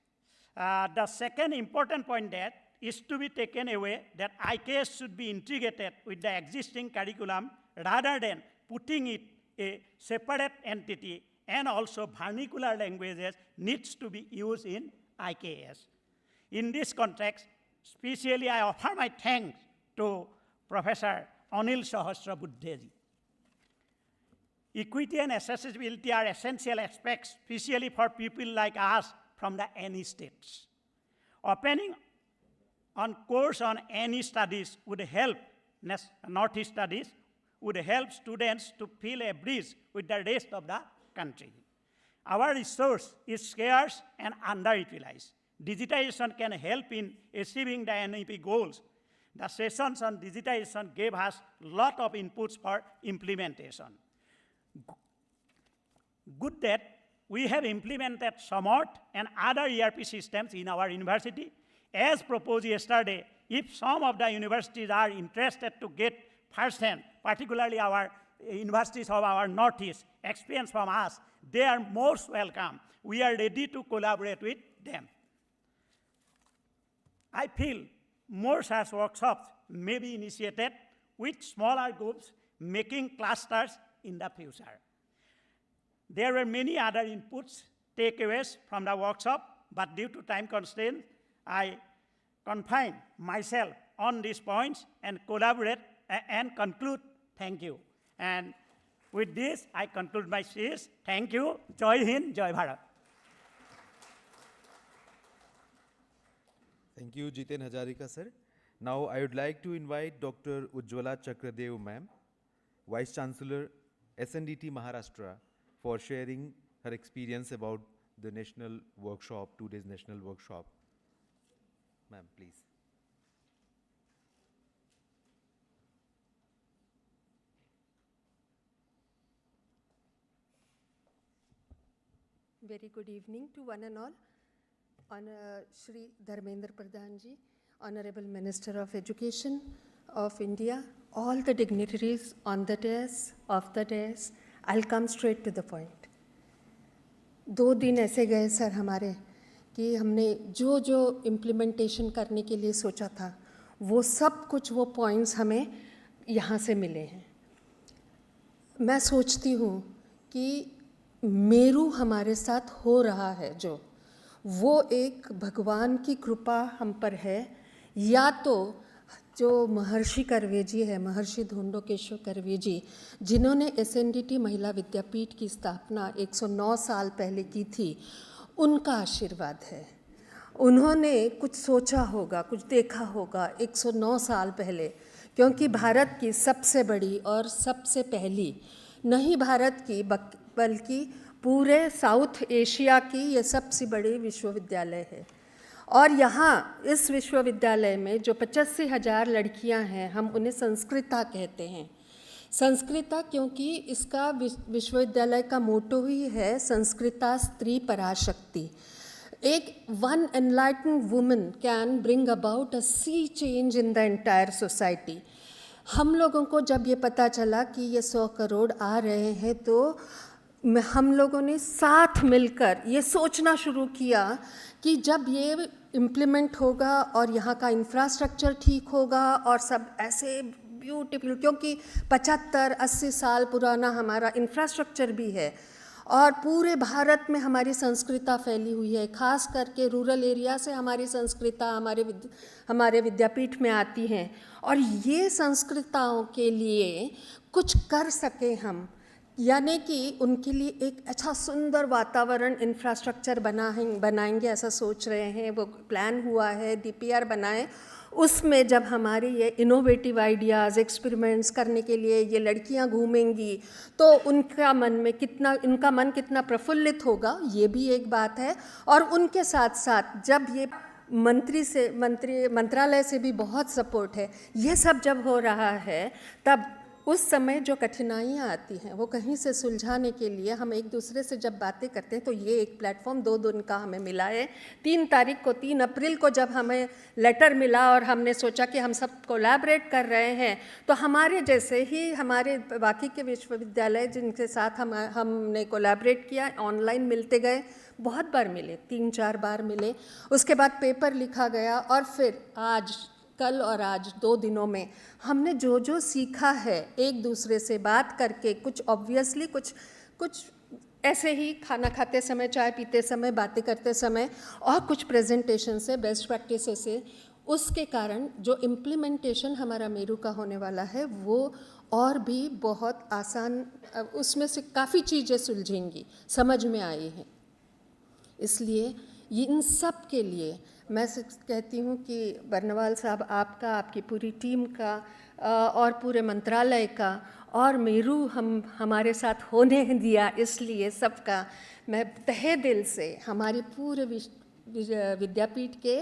the second important point that is to be taken away that IKS should be integrated with the existing curriculum rather than putting it a separate entity, and also vernacular languages needs to be used in IKS. In this context, especially I offer my thanks to Professor Anil Sahasrabuddheji. Equity and accessibility are essential aspects, especially for people like us from the NE states. Opening on course on NE studies would help, Northeast studies, would help students to feel a bridge with the rest of the country. Our resource is scarce and underutilized. Digitization can help in achieving the NEP goals. The sessions on digitization gave us a lot of inputs for implementation. Good that we have implemented SMART and other ERP systems in our university. As proposed yesterday, if some of the universities are interested to get firsthand, particularly our universities of our Northeast, experience from us, they are most welcome. We are ready to collaborate with them. I feel more such workshops may be initiated with smaller groups making clusters in the future. There were many other inputs, takeaways from the workshop, but due to time constraints, I confine myself on these points and collaborate and conclude. Thank you. And with this, I conclude my speech. Thank you. Jai Hind, Jai Bharat. Thank you, Jiten Hazarika sir. Now I would like to invite Dr. Ujjwala Chakradev ma'am, Vice Chancellor, SNDT Maharashtra, for sharing her experience about the national workshop, 2 days national workshop. Ma'am, please. Very good evening to one and all. Shri Dharmendra Pradhan ji, Honorable Minister of Education of India, all the dignitaries on the dais, off the dais, I'll come straight to the point. 2 दिन ऐसे गए sir हमारे कि हमने जो जो implementation करने के लिए सोचा था वो सब कुछ वो पॉइंट्स हमें यहाँ से मिले हैं. मैं सोचती हूँ कि मेरू हमारे साथ हो रहा है जो वो एक भगवान की कृपा हम पर है, या तो जो महर्षि कर्वे जी है, महर्षि धोंडोकेश्वर कर्वे जी, जिन्होंने SNDT महिला विद्यापीठ की स्थापना 109 साल पहले की थी, उनका आशीर्वाद है. उन्होंने कुछ सोचा होगा, कुछ देखा होगा 109 साल पहले, क्योंकि भारत की सबसे बड़ी और सबसे पहली, नहीं भारत की बल्कि पूरे साउथ एशिया की ये सबसे बड़ी विश्वविद्यालय है. और यहाँ इस विश्वविद्यालय में जो 85,000 लड़कियाँ हैं, हम उन्हें संस्कृता कहते हैं. संस्कृता क्योंकि इसका विश्वविद्यालय का मोटो ही है संस्कृता स्त्री पराशक्ति. एक one enlightened woman can bring about a sea change in the entire society. हम लोगों को जब ये पता चला कि ये 100 करोड़ आ रहे हैं, तो हम लोगों ने साथ मिलकर ये सोचना शुरू किया कि जब ये इम्प्लीमेंट होगा और यहाँ का इंफ्रास्ट्रक्चर ठीक होगा और सब ऐसे ब्यूटीफुल, क्योंकि 75-80 साल पुराना हमारा इंफ्रास्ट्रक्चर भी है और पूरे भारत में हमारी संस्कृता फैली हुई है, खास करके रूरल एरिया से हमारी संस्कृता हमारे विद्यापीठ में आती हैं. और ये संस्कृताओं के लिए कुछ कर सके हम, यानी कि उनके लिए एक अच्छा सुंदर वातावरण इंफ्रास्ट्रक्चर बनाएंगे ऐसा सोच रहे हैं. वो प्लान हुआ है, DPR बनाए. उसमें जब हमारे ये इनोवेटिव आइडियाज़ एक्सपेरिमेंट्स करने के लिए ये लड़कियां घूमेंगी तो उनका मन कितना प्रफुल्लित होगा, ये भी एक बात है. और उनके साथ साथ जब ये मंत्रालय से भी बहुत सपोर्ट है। यह सब जब हो रहा है तब उस समय जो कठिनाइयाँ आती हैं वो कहीं से सुलझाने के लिए हम एक दूसरे से जब बातें करते हैं तो ये एक प्लेटफॉर्म 2 दिन का हमें मिला है। 3 अप्रैल को जब हमें लेटर मिला और हमने सोचा कि हम सब कोलैबोरेट कर रहे हैं तो हमारे जैसे ही हमारे बाकी के विश्वविद्यालय जिनके साथ हमने कोलैबोरेट किया, ऑनलाइन मिलते गए, बहुत बार मिले, 3-4 बार मिले। उसके बाद पेपर लिखा गया और फिर कल और आज 2 दिनों में हमने जो जो सीखा है एक दूसरे से बात करके, कुछ ऑब्वियसली कुछ ऐसे ही खाना खाते समय, चाय पीते समय, बातें करते समय, और कुछ प्रेजेंटेशन से, बेस्ट प्रैक्टिस से, उसके कारण जो इम्प्लीमेंटेशन हमारा मेरू का होने वाला है वो और भी बहुत आसान, उसमें से काफ़ी चीज़ें सुलझेंगी, समझ में आई हैं। इसलिए इन सब के लिए मैं कहती हूँ कि बर्नवाल साहब, आपका, आपकी पूरी टीम का और पूरे मंत्रालय का और मेरू हमारे साथ होने दिया, इसलिए सबका मैं तहे दिल से हमारी पूरे विद्यापीठ के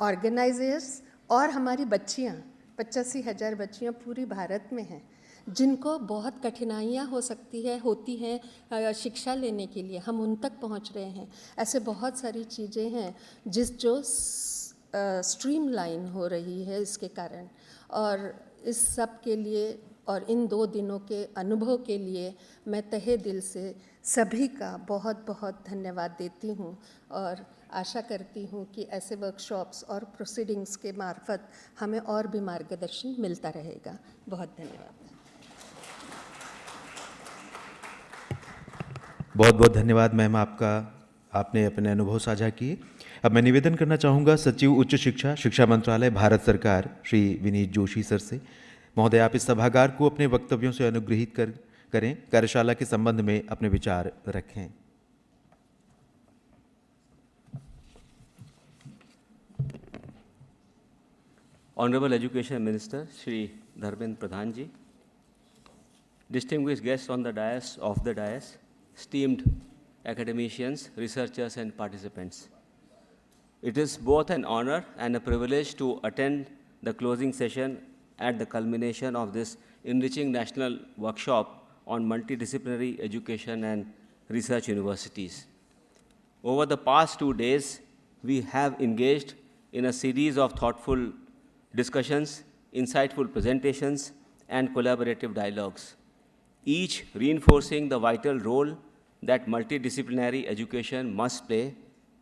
ऑर्गेनाइजर्स और हमारी बच्चियाँ, 85,000 बच्चियाँ पूरी भारत में हैं जिनको बहुत कठिनाइयाँ होती हैं शिक्षा लेने के लिए, हम उन तक पहुंच रहे हैं। ऐसे बहुत सारी चीज़ें हैं जो स्ट्रीमलाइन हो रही है इसके कारण, और इस सब के लिए और इन 2 दिनों के अनुभव के लिए मैं तहे दिल से सभी का बहुत बहुत धन्यवाद देती हूँ और आशा करती हूँ कि ऐसे वर्कशॉप्स और प्रोसीडिंग्स के मार्फत हमें और भी मार्गदर्शन मिलता रहेगा। बहुत धन्यवाद। बहुत बहुत धन्यवाद मैम आपका, आपने अपने अनुभव साझा किए। अब मैं निवेदन करना चाहूँगा सचिव उच्च शिक्षा, शिक्षा मंत्रालय, भारत सरकार, श्री विनीत जोशी सर से। महोदय, आप इस सभागार को अपने वक्तव्यों से अनुग्रहित करें, कार्यशाला के संबंध में अपने विचार रखें। Honorable Education Minister Shri Dharmendra Pradhan ji, distinguished guests on the dais, esteemed academicians, researchers and participants. It is both an honor and a privilege to attend the closing session at the culmination of this enriching national workshop on multidisciplinary education and research universities. Over the past 2 days, we have engaged in a series of thoughtful discussions, insightful presentations, and collaborative dialogues, each reinforcing the vital role that multidisciplinary education must play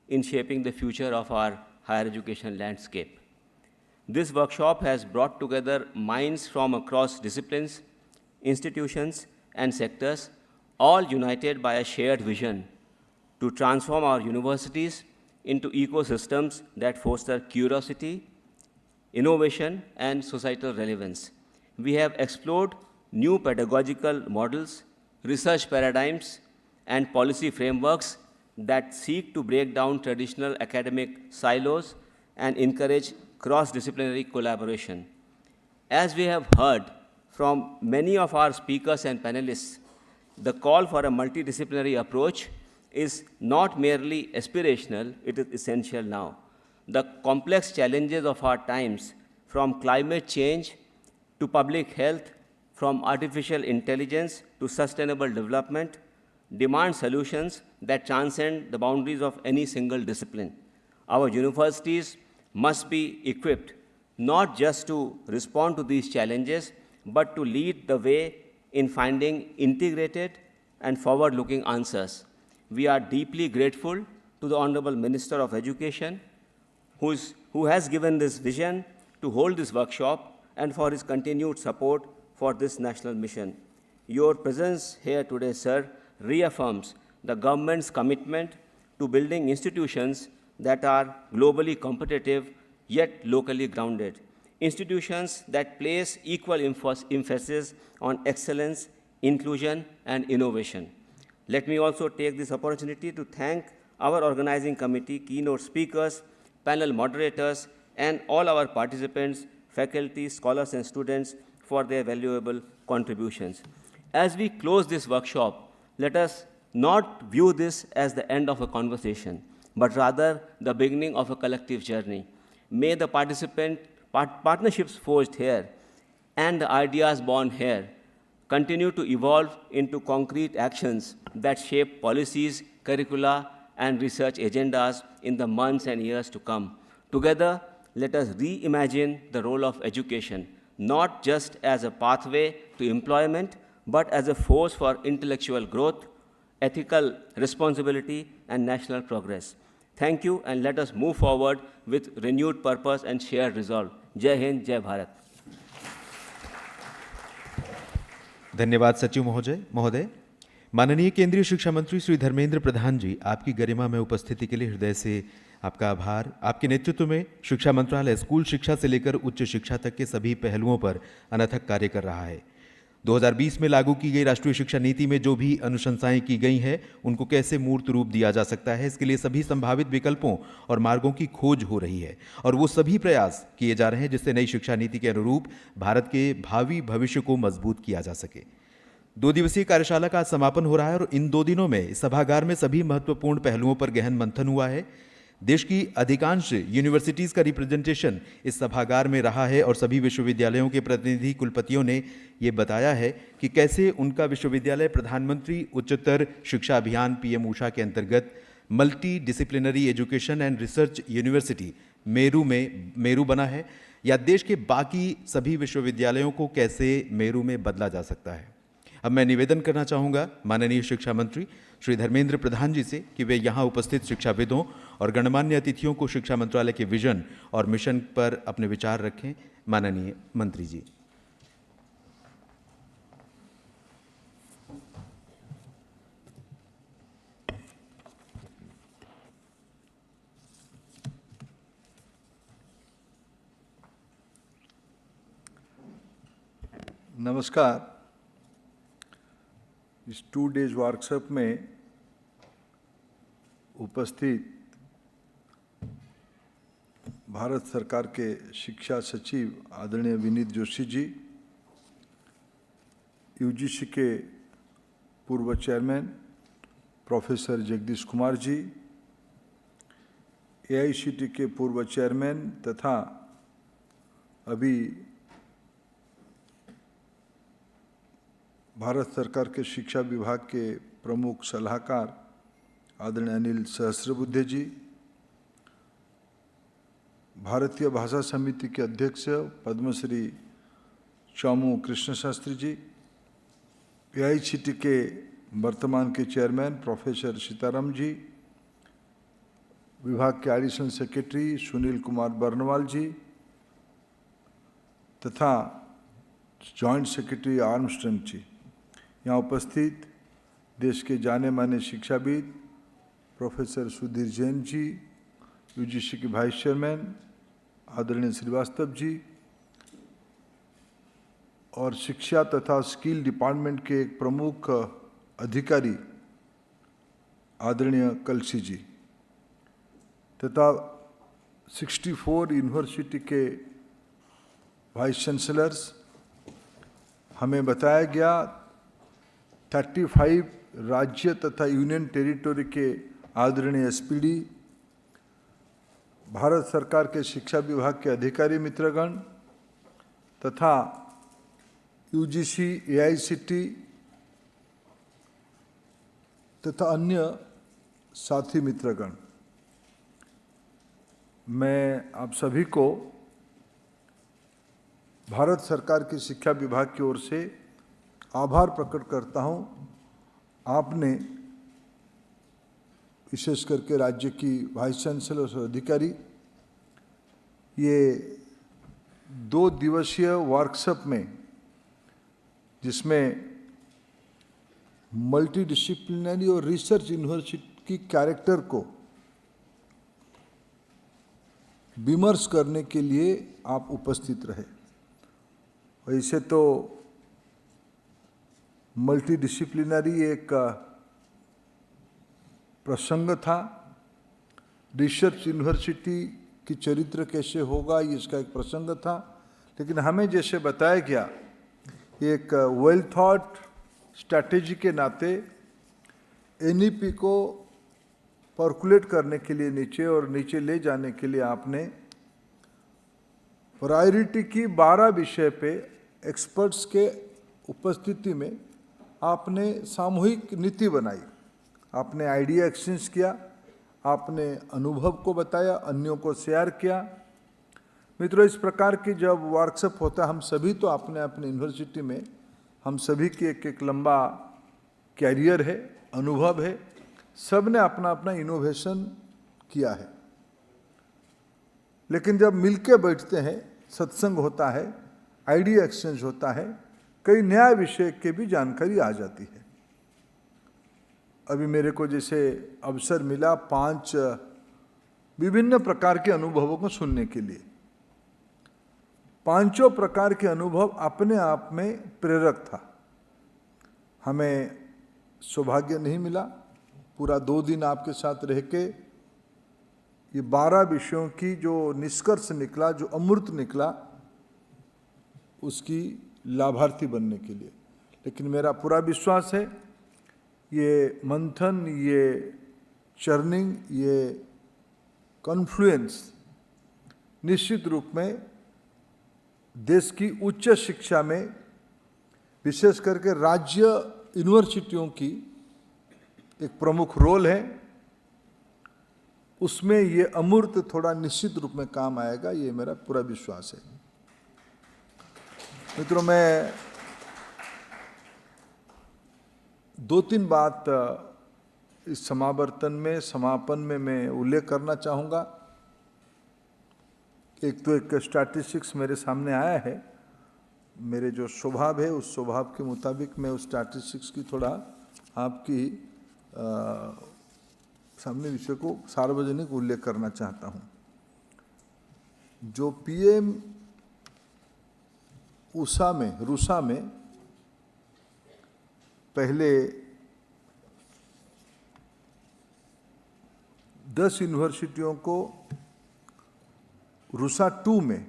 in shaping the future of our higher education landscape. This workshop has brought together minds from across disciplines, institutions, and sectors, all united by a shared vision to transform our universities into ecosystems that foster curiosity, innovation, and societal relevance. We have explored new pedagogical models, research paradigms, and policy frameworks that seek to break down traditional academic silos and encourage cross-disciplinary collaboration. As we have heard from many of our speakers and panelists, the call for a multidisciplinary approach is not merely aspirational, it is essential now. The complex challenges of our times, from climate change to public health, from artificial intelligence to sustainable development, demand solutions that transcend the boundaries of any single discipline. Our universities must be equipped not just to respond to these challenges, but to lead the way in finding integrated and forward-looking answers. We are deeply grateful to the Honorable Minister of Education, who has given this vision to hold this workshop, and for his continued support for this national mission. Your presence here today, sir, reaffirms the government's commitment to building institutions that are globally competitive yet locally grounded, institutions that place equal emphasis on excellence, inclusion, and innovation. Let me also take this opportunity to thank our organizing committee, keynote speakers, panel moderators, and all our participants, faculty, scholars, and students for their valuable contributions. As we close this workshop, let us not view this as the end of a conversation, but rather the beginning of a collective journey. May the partnerships forged here and the ideas born here continue to evolve into concrete actions that shape policies, curricula, and research agendas in the months and years to come. Together, let us reimagine the role of education, not just as a pathway to employment, but as a force for intellectual growth, ethical responsibility, and national progress. Thank you, and let us move forward with renewed purpose and shared resolve. Jai Hind, Jai Bharat. धन्यवाद सचिव महोदय। माननीय केंद्रीय शिक्षा मंत्री श्री धर्मेंद्र प्रधान जी, आपकी गरिमा में उपस्थिति के लिए हृदय से आपका आभार। आपके नेतृत्व में शिक्षा मंत्रालय स्कूल शिक्षा से लेकर उच्च शिक्षा तक के सभी पहलुओं पर अनथक कार्य कर रहा है। 2020 में लागू की गई राष्ट्रीय शिक्षा नीति में जो भी अनुशंसाएं की गई हैं, उनको कैसे मूर्त रूप दिया जा सकता है, इसके लिए सभी संभावित विकल्पों और मार्गों की खोज हो रही है और वो सभी प्रयास किए जा रहे हैं जिससे नई शिक्षा नीति के अनुरूप भारत के भावी भविष्य को मजबूत किया जा सके। 2 दिवसीय कार्यशाला का आज समापन हो रहा है और इन 2 दिनों में सभागार में सभी महत्वपूर्ण पहलुओं पर गहन मंथन हुआ है। देश की अधिकांश यूनिवर्सिटीज़ का रिप्रेजेंटेशन इस सभागार में रहा है और सभी विश्वविद्यालयों के प्रतिनिधि कुलपतियों ने ये बताया है कि कैसे उनका विश्वविद्यालय प्रधानमंत्री उच्चतर शिक्षा अभियान PM-USHA के अंतर्गत multi disciplinary education and research university MERU बना है, या देश के बाकी सभी विश्वविद्यालयों को कैसे MERU में बदला जा सकता है। अब मैं निवेदन करना चाहूँगा माननीय शिक्षा मंत्री श्री धर्मेंद्र प्रधान जी से कि वे यहाँ उपस्थित शिक्षाविदों और गणमान्य अतिथियों को शिक्षा मंत्रालय के विजन और मिशन पर अपने विचार रखें। माननीय मंत्री जी। नमस्कार। इस 2 डेज वर्कशॉप में उपस्थित भारत सरकार के शिक्षा सचिव आदरणीय विनीत जोशी जी, UGC के पूर्व चेयरमैन प्रोफेसर जगदीश कुमार जी, AICT के पूर्व चेयरमैन तथा अभी भारत सरकार के शिक्षा विभाग के प्रमुख सलाहकार आदरणीय अनिल सहस्रबुद्धे जी, भारतीय भाषा समिति के अध्यक्ष पद्मश्री चामू कृष्ण शास्त्री जी, AICT के वर्तमान के चेयरमैन प्रोफेसर सीताराम जी, विभाग के एडिशनल सेक्रेटरी सुनील कुमार बर्नवाल जी तथा जॉइंट सेक्रेटरी आर्मस्ट्रंग जी, यहाँ उपस्थित देश के जाने माने शिक्षाविद प्रोफेसर सुधीर जैन जी, UGC के वाइस चेयरमैन आदरणीय श्रीवास्तव जी और शिक्षा तथा स्किल डिपार्टमेंट के एक प्रमुख अधिकारी आदरणीय कलसी जी तथा 64 यूनिवर्सिटी के वाइस चांसलर्स। हमें बताया गया 35 राज्य तथा यूनियन टेरिटोरी के आदरणीय SPD, भारत सरकार के शिक्षा विभाग के अधिकारी मित्रगण तथा UGC, AICT तथा अन्य साथी मित्रगण, मैं आप सभी को भारत सरकार की शिक्षा विभाग की ओर से आभार प्रकट करता हूं। आपने विशेष करके राज्य की वाइस चांसलर और अधिकारी ये 2 दिवसीय वर्कशॉप में, जिसमें मल्टी डिसिप्लिनरी और रिसर्च यूनिवर्सिटी की कैरेक्टर को विमर्श करने के लिए आप उपस्थित रहे। वैसे तो मल्टी डिसिप्लिनरी एक प्रसंग था, रिसर्च यूनिवर्सिटी की चरित्र कैसे होगा ये इसका एक प्रसंग था, लेकिन हमें जैसे बताया गया एक वेल थॉट स्ट्रैटेजी के नाते NEP को पर्कुलेट करने के लिए नीचे और नीचे ले जाने के लिए आपने प्रायोरिटी की 12 विषय पे एक्सपर्ट्स के उपस्थिति में आपने सामूहिक नीति बनाई, आपने आइडिया एक्सचेंज किया, आपने अनुभव को बताया, अन्यों को शेयर किया। मित्रों, इस प्रकार की जब वर्कशॉप होता है, हम सभी तो अपने अपने यूनिवर्सिटी में हम सभी की एक लंबा कैरियर है, अनुभव है, सब ने अपना अपना इनोवेशन किया है। लेकिन जब मिलके बैठते हैं, सत्संग होता है, आइडिया एक्सचेंज होता है, कई नया विषय के भी जानकारी आ जाती है। अभी मेरे को जैसे अवसर मिला 5 विभिन्न प्रकार के अनुभवों को सुनने के लिए। 5 प्रकार के अनुभव अपने आप में प्रेरक था। हमें सौभाग्य नहीं मिला पूरा 2 दिन आपके साथ रह के ये 12 विषयों की जो निष्कर्ष निकला, जो अमृत निकला, उसकी लाभार्थी बनने के लिए। लेकिन मेरा पूरा विश्वास है ये मंथन, ये चर्निंग, ये कॉन्फ्लुएंस निश्चित रूप में देश की उच्च शिक्षा में, विशेष करके राज्य यूनिवर्सिटियों की एक प्रमुख रोल है। उसमें ये अमूर्त थोड़ा निश्चित रूप में काम आएगा, ये मेरा पूरा विश्वास है। मित्रों, मैं 2-3 बात इस समापन में मैं उल्लेख करना चाहूँगा। एक तो एक स्टैटिस्टिक्स मेरे सामने आया है, मेरे जो स्वभाव है उस स्वभाव के मुताबिक मैं उस स्टैटिस्टिक्स की थोड़ा आपकी सामने विषय को सार्वजनिक उल्लेख करना चाहता हूँ। जो रूसा में पहले 10 यूनिवर्सिटियों को रूसा 2 में,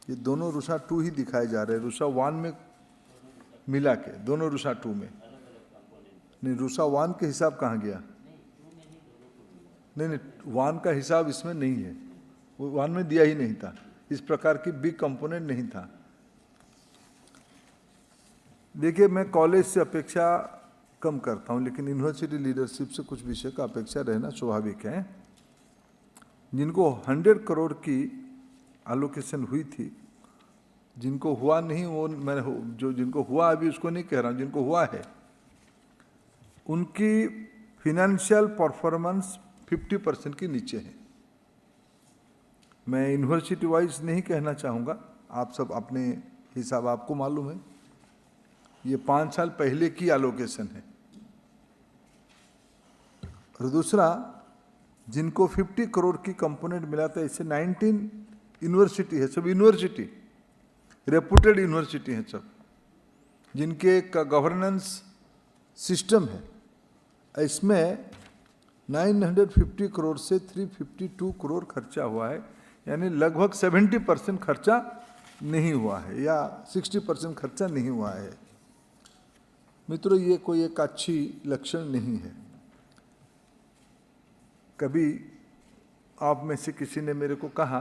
ये दोनों रूसा 2 ही दिखाए जा रहे हैं, रूसा 1 में मिला के दोनों रूसा 2 में नहीं। रूसा 1 के हिसाब कहाँ गया? नहीं, 1 का हिसाब इसमें नहीं है, वो 1 में दिया ही नहीं था, इस प्रकार की बिग कंपोनेंट नहीं था। देखिए, मैं कॉलेज से अपेक्षा कम करता हूँ, लेकिन यूनिवर्सिटी लीडरशिप से कुछ विषय का अपेक्षा रहना स्वाभाविक है। जिनको 100 करोड़ की एलोकेशन हुई थी, जिनको हुआ नहीं वो मैंने जिनको हुआ अभी उसको नहीं कह रहा हूँ, जिनको हुआ है उनकी फिनेंशियल परफॉर्मेंस 50% के नीचे है। मैं यूनिवर्सिटी वाइज नहीं कहना चाहूँगा, आप सब अपने हिसाब, आपको मालूम है, ये 5 साल पहले की एलोकेशन है। और दूसरा, जिनको 50 करोड़ की कंपोनेंट मिला था, इससे 19 यूनिवर्सिटी है, सब यूनिवर्सिटी, रेपुटेड यूनिवर्सिटी हैं सब, जिनके एक गवर्नेंस सिस्टम है। इसमें 950 करोड़ से 352 करोड़ खर्चा हुआ है, यानी लगभग 70% खर्चा नहीं हुआ है या 60% खर्चा नहीं हुआ है। मित्रों, ये कोई एक अच्छी लक्षण नहीं है। कभी आप में से किसी ने मेरे को कहा,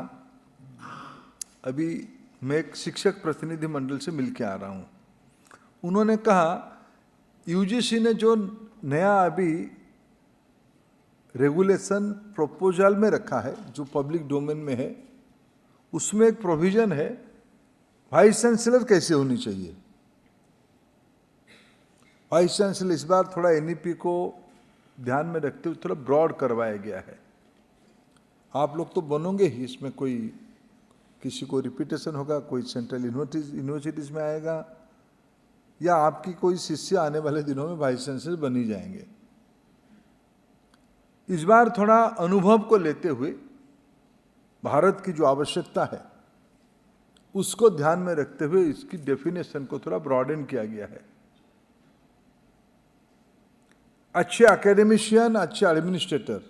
अभी मैं एक शिक्षक प्रतिनिधि मंडल से मिलके आ रहा हूँ, उन्होंने कहा यूजीसी ने जो नया अभी रेगुलेशन प्रपोजल में रखा है, जो पब्लिक डोमेन में है, उसमें एक प्रोविजन है वाइस चांसलर कैसे होनी चाहिए। वाइस चांसलर इस बार थोड़ा एनईपी को ध्यान में रखते हुए थोड़ा ब्रॉड करवाया गया है। आप लोग तो बनोगे ही, इसमें कोई किसी को रिपीटेशन होगा, कोई सेंट्रल यूनिवर्सिटीज में आएगा, या आपकी कोई शिष्य आने वाले दिनों में वाइस चांसलर बन ही जाएंगे। इस बार थोड़ा अनुभव को लेते हुए भारत की जो आवश्यकता है उसको ध्यान में रखते हुए इसकी डेफिनेशन को थोड़ा ब्रॉडन किया गया है। अच्छे एकेडमिशियन, अच्छे एडमिनिस्ट्रेटर,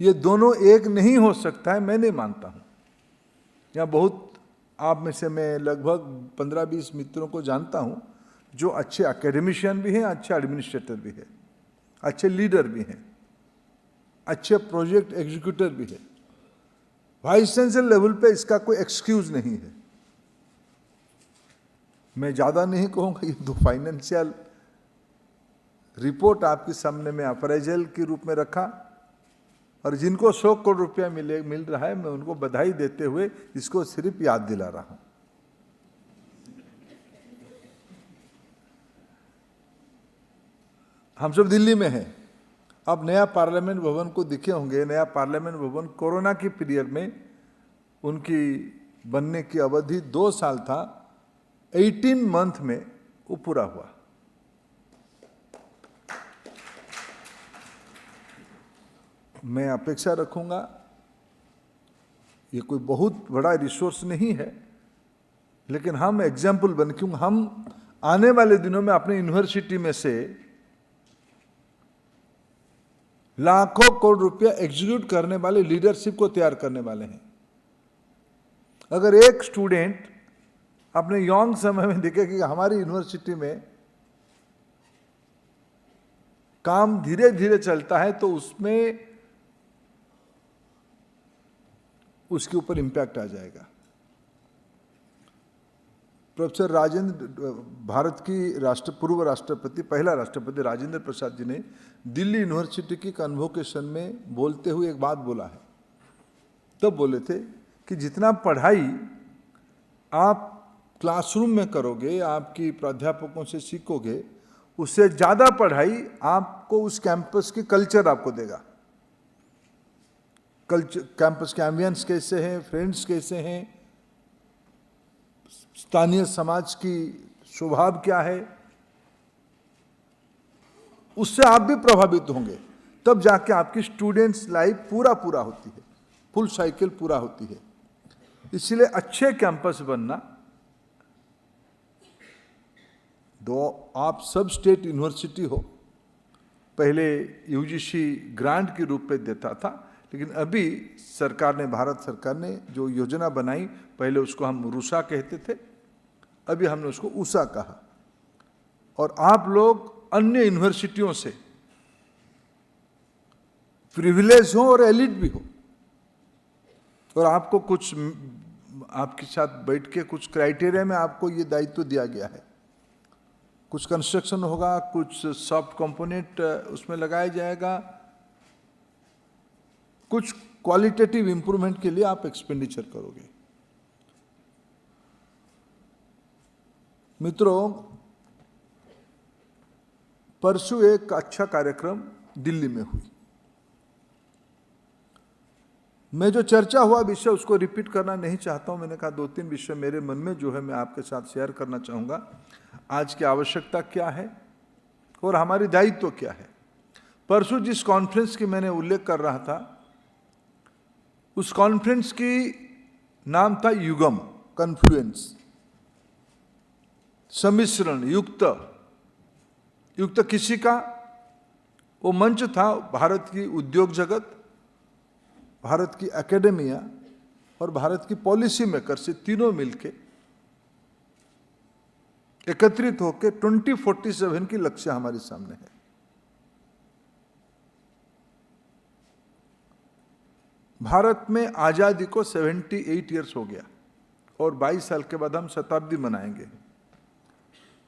ये दोनों एक नहीं हो सकता है, मैं नहीं मानता हूं। यहाँ बहुत आप में से मैं लगभग 15-20 मित्रों को जानता हूं जो अच्छे एकेडमिशियन भी हैं, अच्छे एडमिनिस्ट्रेटर भी हैं, अच्छे लीडर भी हैं। अच्छे प्रोजेक्ट एग्जीक्यूटर भी है। वाइस चांसलर लेवल पे इसका कोई एक्सक्यूज नहीं है। मैं ज़्यादा नहीं कहूँगा, ये दो फाइनेंशियल रिपोर्ट आपके सामने में अप्राइजल के रूप में रखा, और जिनको 100 करोड़ रुपया मिल रहा है, मैं उनको बधाई देते हुए इसको सिर्फ याद दिला रहा हूँ। हम सब दिल्ली में हैं। अब नया पार्लियामेंट भवन को दिखे होंगे। नया पार्लियामेंट भवन कोरोना की पीरियड में उनकी बनने की अवधि 2 साल था, 18 मंथ में वो पूरा हुआ। मैं अपेक्षा रखूंगा, ये कोई बहुत बड़ा रिसोर्स नहीं है, लेकिन हम एग्जाम्पल बन, क्योंकि हम आने वाले दिनों में अपने यूनिवर्सिटी में से लाखों करोड़ रुपया एग्जीक्यूट करने वाले लीडरशिप को तैयार करने वाले हैं। अगर एक स्टूडेंट अपने यंग समय में देखे कि हमारी यूनिवर्सिटी में काम धीरे धीरे चलता है, तो उसमें उसके ऊपर इम्पैक्ट आ जाएगा। प्रोफेसर राजेंद्र, भारत की पूर्व राष्ट्रपति, पहला राष्ट्रपति राजेंद्र प्रसाद जी ने दिल्ली यूनिवर्सिटी की कन्वोकेशन में बोलते हुए एक बात बोला है। तब बोले थे कि जितना पढ़ाई आप क्लासरूम में करोगे, आपकी प्राध्यापकों से सीखोगे, उससे ज़्यादा पढ़ाई आपको उस कैंपस की कल्चर आपको देगा। कैंपस के एम्बियंस कैसे हैं, फ्रेंड्स कैसे हैं, स्थानीय समाज की स्वभाव क्या है, उससे आप भी प्रभावित होंगे। तब जाके आपकी स्टूडेंट्स लाइफ पूरा होती है, फुल साइकिल पूरा होती है। इसलिए अच्छे कैंपस बनना, दो आप सब स्टेट यूनिवर्सिटी हो, पहले यूजीसी ग्रांट के रूप में देता था, लेकिन अभी सरकार ने, भारत सरकार ने जो योजना बनाई, पहले उसको हम रूसा कहते थे, अभी हमने उसको ऊषा कहा। और आप लोग अन्य यूनिवर्सिटियों से प्रिविलेज हो और एलिट भी हो, और आपको कुछ, आपके साथ बैठ के कुछ क्राइटेरिया में आपको ये दायित्व दिया गया है। कुछ कंस्ट्रक्शन होगा, कुछ सॉफ्ट कंपोनेंट उसमें लगाया जाएगा, कुछ क्वालिटेटिव इंप्रूवमेंट के लिए आप एक्सपेंडिचर करोगे। मित्रों, परसों एक अच्छा कार्यक्रम दिल्ली में हुई। मैं जो चर्चा हुआ विषय उसको रिपीट करना नहीं चाहता हूं। मैंने कहा 2-3 विषय मेरे मन में जो है मैं आपके साथ शेयर करना चाहूंगा। आज की आवश्यकता क्या है और हमारी दायित्व क्या है। परसों जिस कॉन्फ्रेंस की मैंने उल्लेख कर रहा था, उस कॉन्फ्रेंस की नाम था युगम, कन्फ्लुएंस, सम्मिश्रण, युक्त किसी का। वो मंच था भारत की उद्योग जगत, भारत की एकेडमिया और भारत की पॉलिसी मेकर से तीनों मिलके एकत्रित होकर 2047 की लक्ष्य हमारे सामने है। भारत में आजादी को 78 ईयर्स हो गया और 22 साल के बाद हम शताब्दी मनाएंगे।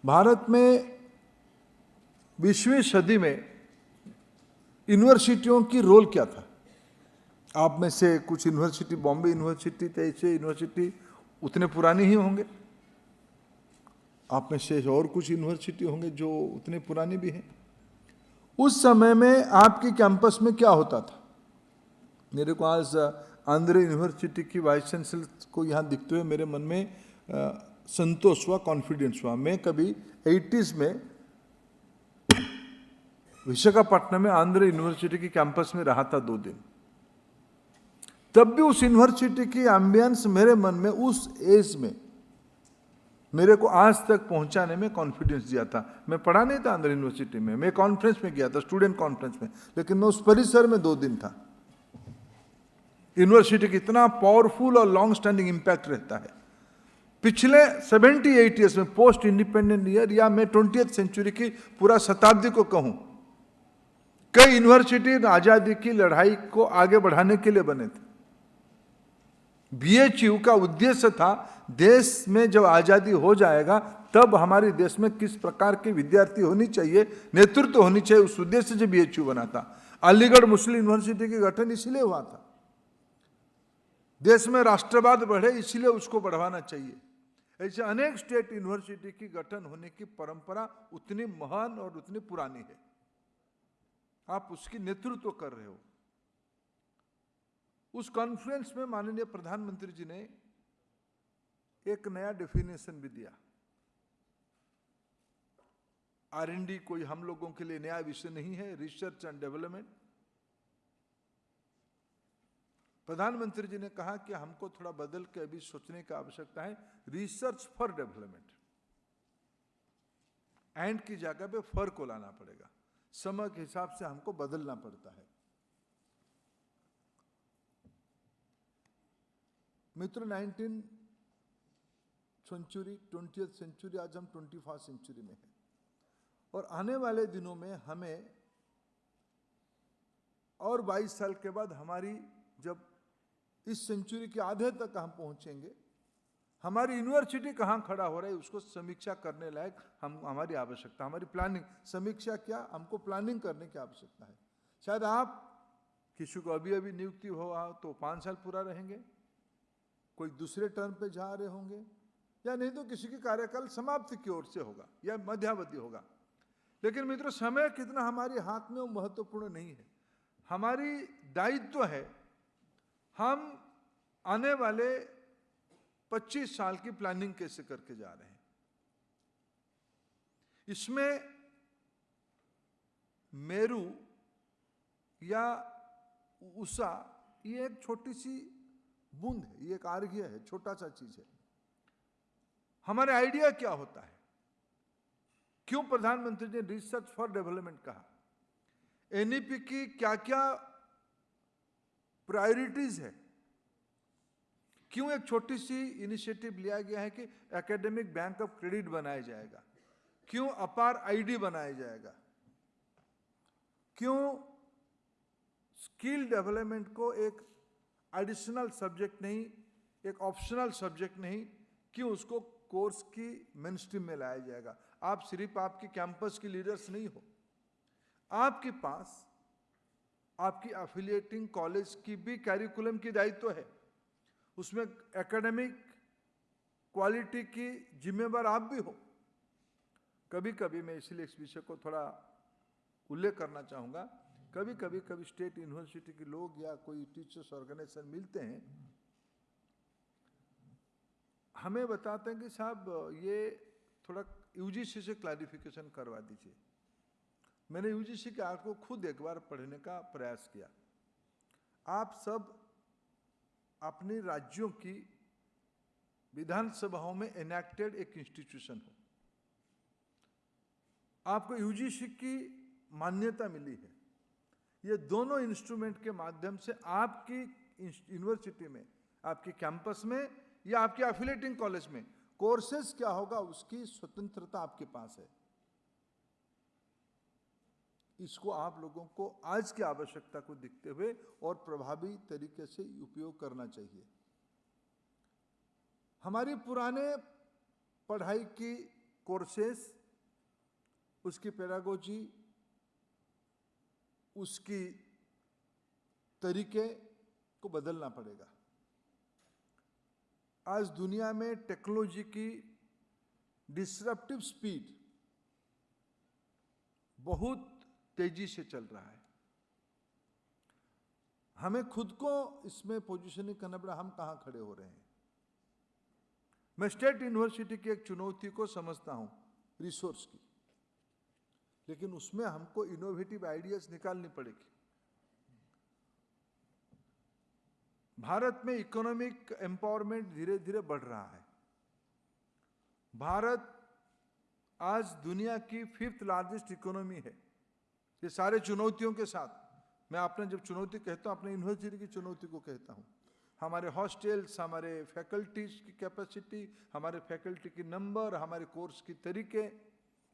भारत में 20वीं सदी में यूनिवर्सिटियों की रोल क्या था? आप में से कुछ यूनिवर्सिटी, बॉम्बे यूनिवर्सिटी, ऐसे यूनिवर्सिटी उतने पुरानी ही होंगे। आप में से और कुछ यूनिवर्सिटी होंगे जो उतने पुरानी भी हैं। उस समय में आपके कैंपस में क्या होता था? मेरे को आज आंध्र यूनिवर्सिटी की वाइस चांसलर को यहाँ दिखते हुए मेरे मन में संतोष हुआ, कॉन्फिडेंस हुआ। मैं कभी 80s में विशाखापट्टनम में आंध्र यूनिवर्सिटी की कैंपस में रहा था 2 दिन। तब भी उस यूनिवर्सिटी की एम्बियंस मेरे मन में उस एज में मेरे को आज तक पहुंचाने में कॉन्फिडेंस दिया था। मैं पढ़ा नहीं था आंध्र यूनिवर्सिटी में, मैं कॉन्फ्रेंस में गया था, स्टूडेंट कॉन्फ्रेंस में, लेकिन मैं उस परिसर में 2 दिन था। यूनिवर्सिटी की इतना पावरफुल और लॉन्ग स्टैंडिंग इंपैक्ट रहता है। पिछले 78 ईयर्स में, पोस्ट इंडिपेंडेंट ईयर या मैं 20th सेंचुरी की पूरा शताब्दी को कहूं, कई यूनिवर्सिटी आजादी की लड़ाई को आगे बढ़ाने के लिए बने थे। बीएचयू का उद्देश्य था देश में जब आजादी हो जाएगा तब हमारे देश में किस प्रकार के विद्यार्थी होनी चाहिए, नेतृत्व होनी चाहिए, उस उद्देश्य से बीएचयू बना था। अलीगढ़ मुस्लिम यूनिवर्सिटी का गठन इसलिए हुआ था, देश में राष्ट्रवाद बढ़े इसलिए उसको बढ़ाना चाहिए। ऐसे अनेक स्टेट यूनिवर्सिटी की गठन होने की परंपरा उतनी महान और उतनी पुरानी है। आप उसकी नेतृत्व कर रहे हो। उस कॉन्फ्रेंस में माननीय प्रधानमंत्री जी ने एक नया डेफिनेशन भी दिया। R&D कोई हम लोगों के लिए नया विषय नहीं है, रिसर्च एंड डेवलपमेंट। प्रधानमंत्री जी ने कहा कि हमको थोड़ा बदल के अभी सोचने की आवश्यकता है, रिसर्च फॉर डेवलपमेंट। एंड की जगह पे फॉर को लाना पड़ेगा। समय के हिसाब से हमको बदलना पड़ता है। मित्रों, 19th सेंचुरी, 20th सेंचुरी, आज हम 21st सेंचुरी में हैं और आने वाले दिनों में हमें और 22 साल के बाद हमारी जब इस सेंचुरी के आधे तक हम पहुंचेंगे, हमारी यूनिवर्सिटी कहाँ खड़ा हो रहा है उसको समीक्षा करने लायक हमारी आवश्यकता, हमारी प्लानिंग। समीक्षा क्या, हमको प्लानिंग करने की आवश्यकता है। शायद आप किसी को अभी अभी नियुक्ति हुआ तो 5 साल पूरा रहेंगे, कोई दूसरे टर्म पे जा रहे होंगे, या नहीं तो किसी की कार्यकाल समाप्ति की ओर से होगा या मध्यावधि होगा। लेकिन मित्रों, समय कितना हमारे हाथ में वो महत्वपूर्ण नहीं है। हमारी दायित्व है हम आने वाले 25 साल की प्लानिंग कैसे करके जा रहे हैं। इसमें मेरू या उषा ये एक छोटी सी बूंद है, ये एक आर्घ्य है, छोटा सा चीज है। हमारे आइडिया क्या होता है, क्यों प्रधानमंत्री ने रिसर्च फॉर डेवलपमेंट कहा, एनईपी की क्या क्या प्रायोरिटीज है, क्यों एक छोटी सी इनिशिएटिव लिया गया है कि एकेडमिक बैंक ऑफ क्रेडिट बनाया जाएगा, क्यों अपार आईडी बनाया जाएगा, क्यों स्किल डेवलपमेंट को एक एडिशनल सब्जेक्ट नहीं, एक ऑप्शनल सब्जेक्ट नहीं, क्यों उसको कोर्स की मेन स्ट्रीम में लाया जाएगा। आप सिर्फ आपकी कैंपस की लीडर्स नहीं हो, आपके पास आपकी एफिलिएटिंग कॉलेज की भी कैरिकुलम की दायित्व है, उसमें एकेडमिक क्वालिटी की जिम्मेवार आप भी हो। कभी कभी मैं इसलिए इस विषय को थोड़ा उल्लेख करना चाहूँगा, कभी स्टेट यूनिवर्सिटी के लोग या कोई टीचर्स ऑर्गेनाइजेशन मिलते हैं, हमें बताते हैं कि साहब ये थोड़ा यूजीसी से क्लैरिफिकेशन करवा दीजिए। मैंने यूजीसी के आर्ट को खुद एक बार पढ़ने का प्रयास किया। आप सब अपने राज्यों की विधानसभाओं में एनेक्टेड एक इंस्टीट्यूशन हो, आपको यूजीसी की मान्यता मिली है। ये दोनों इंस्ट्रूमेंट के माध्यम से आपकी यूनिवर्सिटी में, आपकी कैंपस में या आपके एफिलिएटिंग कॉलेज में कोर्सेज क्या होगा उसकी स्वतंत्रता आपके पास है। इसको आप लोगों को आज की आवश्यकता को देखते हुए और प्रभावी तरीके से उपयोग करना चाहिए। हमारी पुराने पढ़ाई की कोर्सेज, उसकी पेडागोजी, उसकी तरीके को बदलना पड़ेगा। आज दुनिया में टेक्नोलॉजी की डिसरप्टिव स्पीड बहुत तेजी से चल रहा है। हमें खुद को इसमें पोजीशनिंग करना पड़ा, हम कहां खड़े हो रहे हैं। मैं स्टेट यूनिवर्सिटी की एक चुनौती को समझता हूं, रिसोर्स की, लेकिन उसमें हमको इनोवेटिव आइडियाज निकालनी पड़ेगी। भारत में इकोनॉमिक एम्पावरमेंट धीरे धीरे बढ़ रहा है। भारत आज दुनिया की 5th लार्जेस्ट इकोनॉमी है। ये सारे चुनौतियों के साथ, मैं आपने जब चुनौती कहता हूं अपने यूनिवर्सिटी की चुनौती को कहता हूं। हमारे हॉस्टल्स, हमारे फैकल्टीज की कैपेसिटी, हमारे फैकल्टी की नंबर, हमारे कोर्स की तरीके,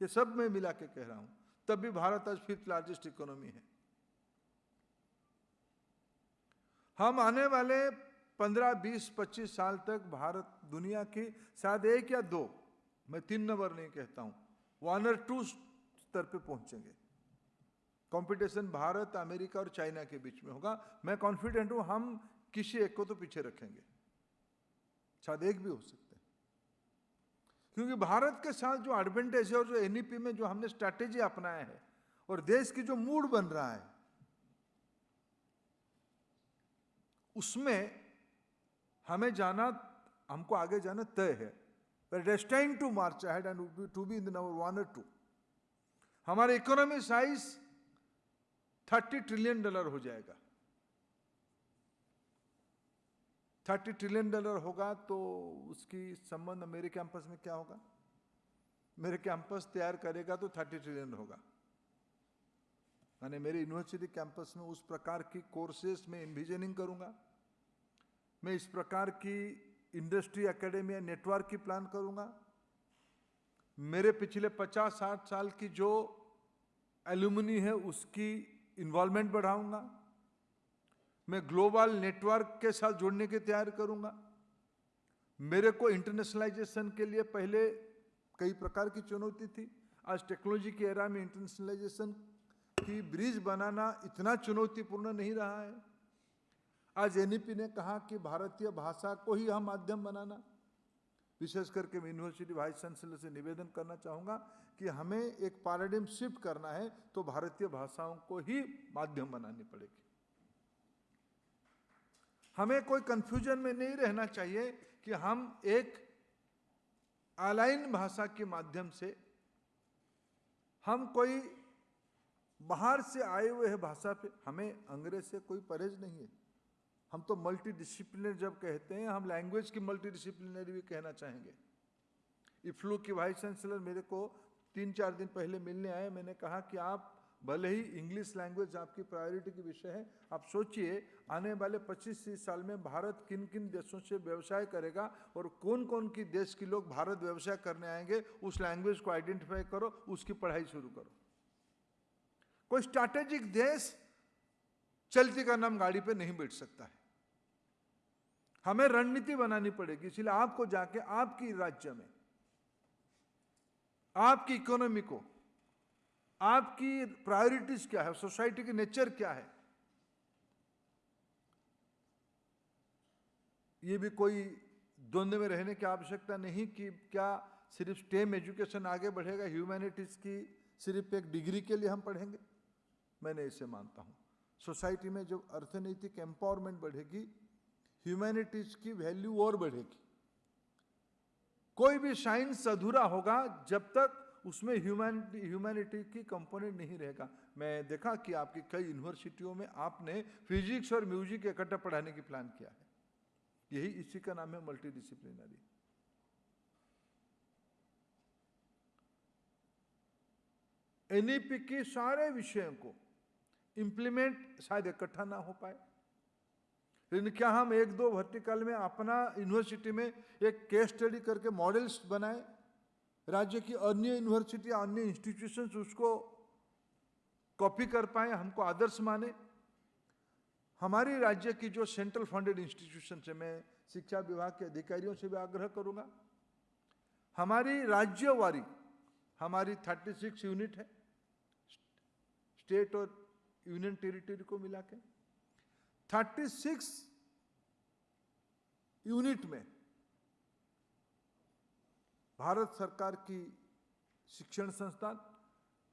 ये सब मैं मिला के कह रहा हूं। तब भी भारत आज 5th लार्जेस्ट इकोनॉमी है। हम आने वाले 15, 20, 25 साल तक भारत दुनिया की शायद 1 या 2, मैं 3 नंबर नहीं कहता हूं, 1 और 2 स्तर पे पहुंचेंगे। कंपटीशन भारत, अमेरिका और चाइना के बीच में होगा। मैं कॉन्फिडेंट हूं हम किसी एक को तो पीछे रखेंगे, शायद एक भी हो सकते हैं, क्योंकि भारत के साथ जो एडवांटेज है और जो एनईपी में जो हमने स्ट्रैटेजी अपनाया है और देश की जो मूड बन रहा है, उसमें हमें जाना, हमको आगे जाना तय है। We're destined to march ahead and to be in the number 1 or 2. हमारा इकोनॉमी साइज $30 ट्रिलियन हो जाएगा। $30 ट्रिलियन होगा तो उसकी संबंध मेरे कैंपस में क्या होगा? मेरे कैंपस तैयार करेगा तो 30 ट्रिलियन होगा। मैंने मेरे यूनिवर्सिटी कैंपस में उस प्रकार की कोर्सेस में इन्विजनिंग करूंगा, मैं इस प्रकार की इंडस्ट्री एकेडमिया नेटवर्क की प्लान करूंगा, मेरे पिछले 50-60 साल की जो एल्यूमिनी है उसकी इन्वॉल्वमेंट बढ़ाऊंगा, मैं ग्लोबल नेटवर्क के साथ जुड़ने की तैयारी करूंगा। मेरे को इंटरनेशनलाइजेशन के लिए पहले कई प्रकार की चुनौती थी, आज टेक्नोलॉजी के एरा में इंटरनेशनलाइजेशन की ब्रिज बनाना इतना चुनौतीपूर्ण नहीं रहा है। आज एनईपी ने कहा कि भारतीय भाषा को ही हम माध्यम बनाना, विशेष करके मैं यूनिवर्सिटी वाइस चांसलर से निवेदन करना चाहूँगा कि हमें एक पैराडिम शिफ्ट करना है तो भारतीय भाषाओं को ही माध्यम बनानी पड़ेगी। हमें कोई कंफ्यूजन में नहीं रहना चाहिए कि हम एक अलाइन भाषा के माध्यम से, हम कोई बाहर से आए हुए है भाषा पे, हमें अंग्रेज से कोई परहेज नहीं है। हम तो मल्टी डिसिप्लिनरी जब कहते हैं, हम लैंग्वेज की मल्टी डिसिप्लिनरी भी कहना चाहेंगे। इफ्लू की वाइस चांसलर मेरे को 3-4 दिन पहले मिलने आए, मैंने कहा कि आप भले ही इंग्लिश लैंग्वेज आपकी प्रायोरिटी की विषय है, आप सोचिए आने वाले 25-30 साल में भारत किन किन देशों से व्यवसाय करेगा और कौन कौन की देश के लोग भारत व्यवसाय करने आएंगे, उस लैंग्वेज को आइडेंटिफाई करो, उसकी पढ़ाई शुरू करो। कोई स्ट्रैटेजिक देश चलती का नाम गाड़ी पे नहीं बैठ सकता है, हमें रणनीति बनानी पड़ेगी। इसलिए आपको जाके आपकी राज्य में, आपकी इकोनॉमी को, आपकी प्रायोरिटीज क्या है, सोसाइटी की नेचर क्या है, ये भी कोई द्वंद्व में रहने की आवश्यकता नहीं कि क्या सिर्फ स्टेम एजुकेशन आगे बढ़ेगा, ह्यूमैनिटीज की सिर्फ एक डिग्री के लिए हम पढ़ेंगे, मैंने इसे मानता हूं। सोसाइटी में जब अर्थनैतिक एम्पावरमेंट बढ़ेगी, ह्यूमैनिटीज की वैल्यू और बढ़ेगी। कोई भी साइंस अधूरा होगा जब तक उसमें ह्यूमैनिटी की कंपोनेंट नहीं रहेगा। मैं देखा कि आपकी कई यूनिवर्सिटियों में आपने फिजिक्स और म्यूजिक इकट्ठा पढ़ाने की प्लान किया है, यही इसी का नाम है मल्टी डिसिप्लिनरी। एनईपी के सारे विषयों को इंप्लीमेंट शायद इकट्ठा ना हो पाए, लेकिन क्या हम 1-2 वर्टिकल में अपना यूनिवर्सिटी में एक केस स्टडी करके मॉडल्स बनाए, राज्य की अन्य यूनिवर्सिटी, अन्य इंस्टीट्यूशंस उसको कॉपी कर पाए, हमको आदर्श माने। हमारी राज्य की जो सेंट्रल फंडेड इंस्टीट्यूशन है, मैं शिक्षा विभाग के अधिकारियों से भी आग्रह करूंगा, हमारी राज्यवारी, हमारी 36 यूनिट है, स्टेट और यूनियन टेरिटरी को मिला के 36 यूनिट में भारत सरकार की शिक्षण संस्थान,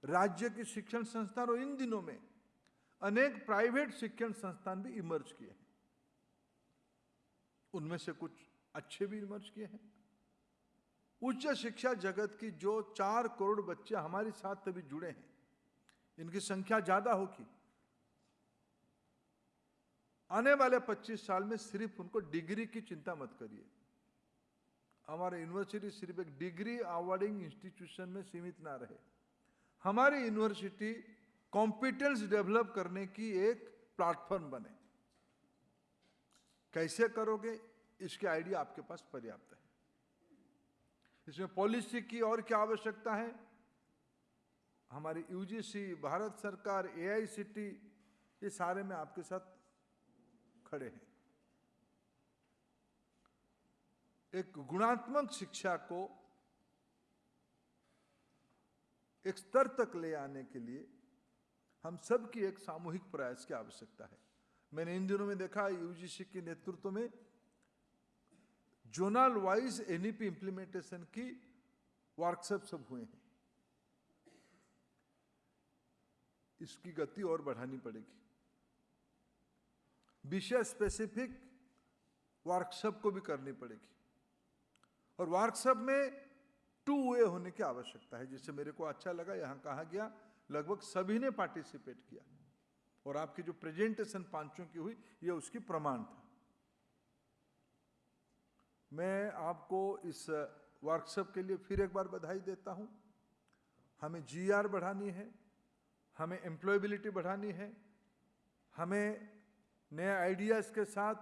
राज्य की शिक्षण संस्थान और इन दिनों में अनेक प्राइवेट शिक्षण संस्थान भी इमर्ज किए हैं। उनमें से कुछ अच्छे भी इमर्ज किए हैं। उच्च शिक्षा जगत की जो 4 करोड़ बच्चे हमारे साथ तभी जुड़े हैं, इनकी संख्या ज्यादा होगी। आने वाले 25 साल में सिर्फ उनको डिग्री की चिंता मत करिए। हमारे यूनिवर्सिटी सिर्फ एक डिग्री अवार्डिंग इंस्टीट्यूशन में सीमित ना रहे, हमारी यूनिवर्सिटी कॉम्पिटेंस डेवलप करने की एक प्लेटफॉर्म बने। कैसे करोगे, इसके आइडिया आपके पास पर्याप्त है। इसमें पॉलिसी की और क्या आवश्यकता है, हमारी यूजीसी, भारत सरकार, एआईसीटी, ये सारे मैं आपके साथ खड़े हैं। एक गुणात्मक शिक्षा को एक स्तर तक ले आने के लिए हम सब की एक सामूहिक प्रयास की आवश्यकता है। मैंने इन दिनों में देखा यूजीसी के नेतृत्व में जोनल वाइज एनईपी इंप्लीमेंटेशन की वर्कशॉप सब हुए हैं। इसकी गति और बढ़ानी पड़ेगी। विषय स्पेसिफिक वर्कशॉप को भी करनी पड़ेगी और वर्कशॉप में 2 वे होने की आवश्यकता है। जिससे मेरे को अच्छा लगा, यहां कहा गया लगभग सभी ने पार्टिसिपेट किया और आपकी जो प्रेजेंटेशन 5 की हुई ये उसकी प्रमाण था। मैं आपको इस वर्कशॉप के लिए फिर एक बार बधाई देता हूं। हमें जीआर बढ़ानी है, हमें एम्प्लॉयबिलिटी बढ़ानी है, हमें नए आइडियाज के साथ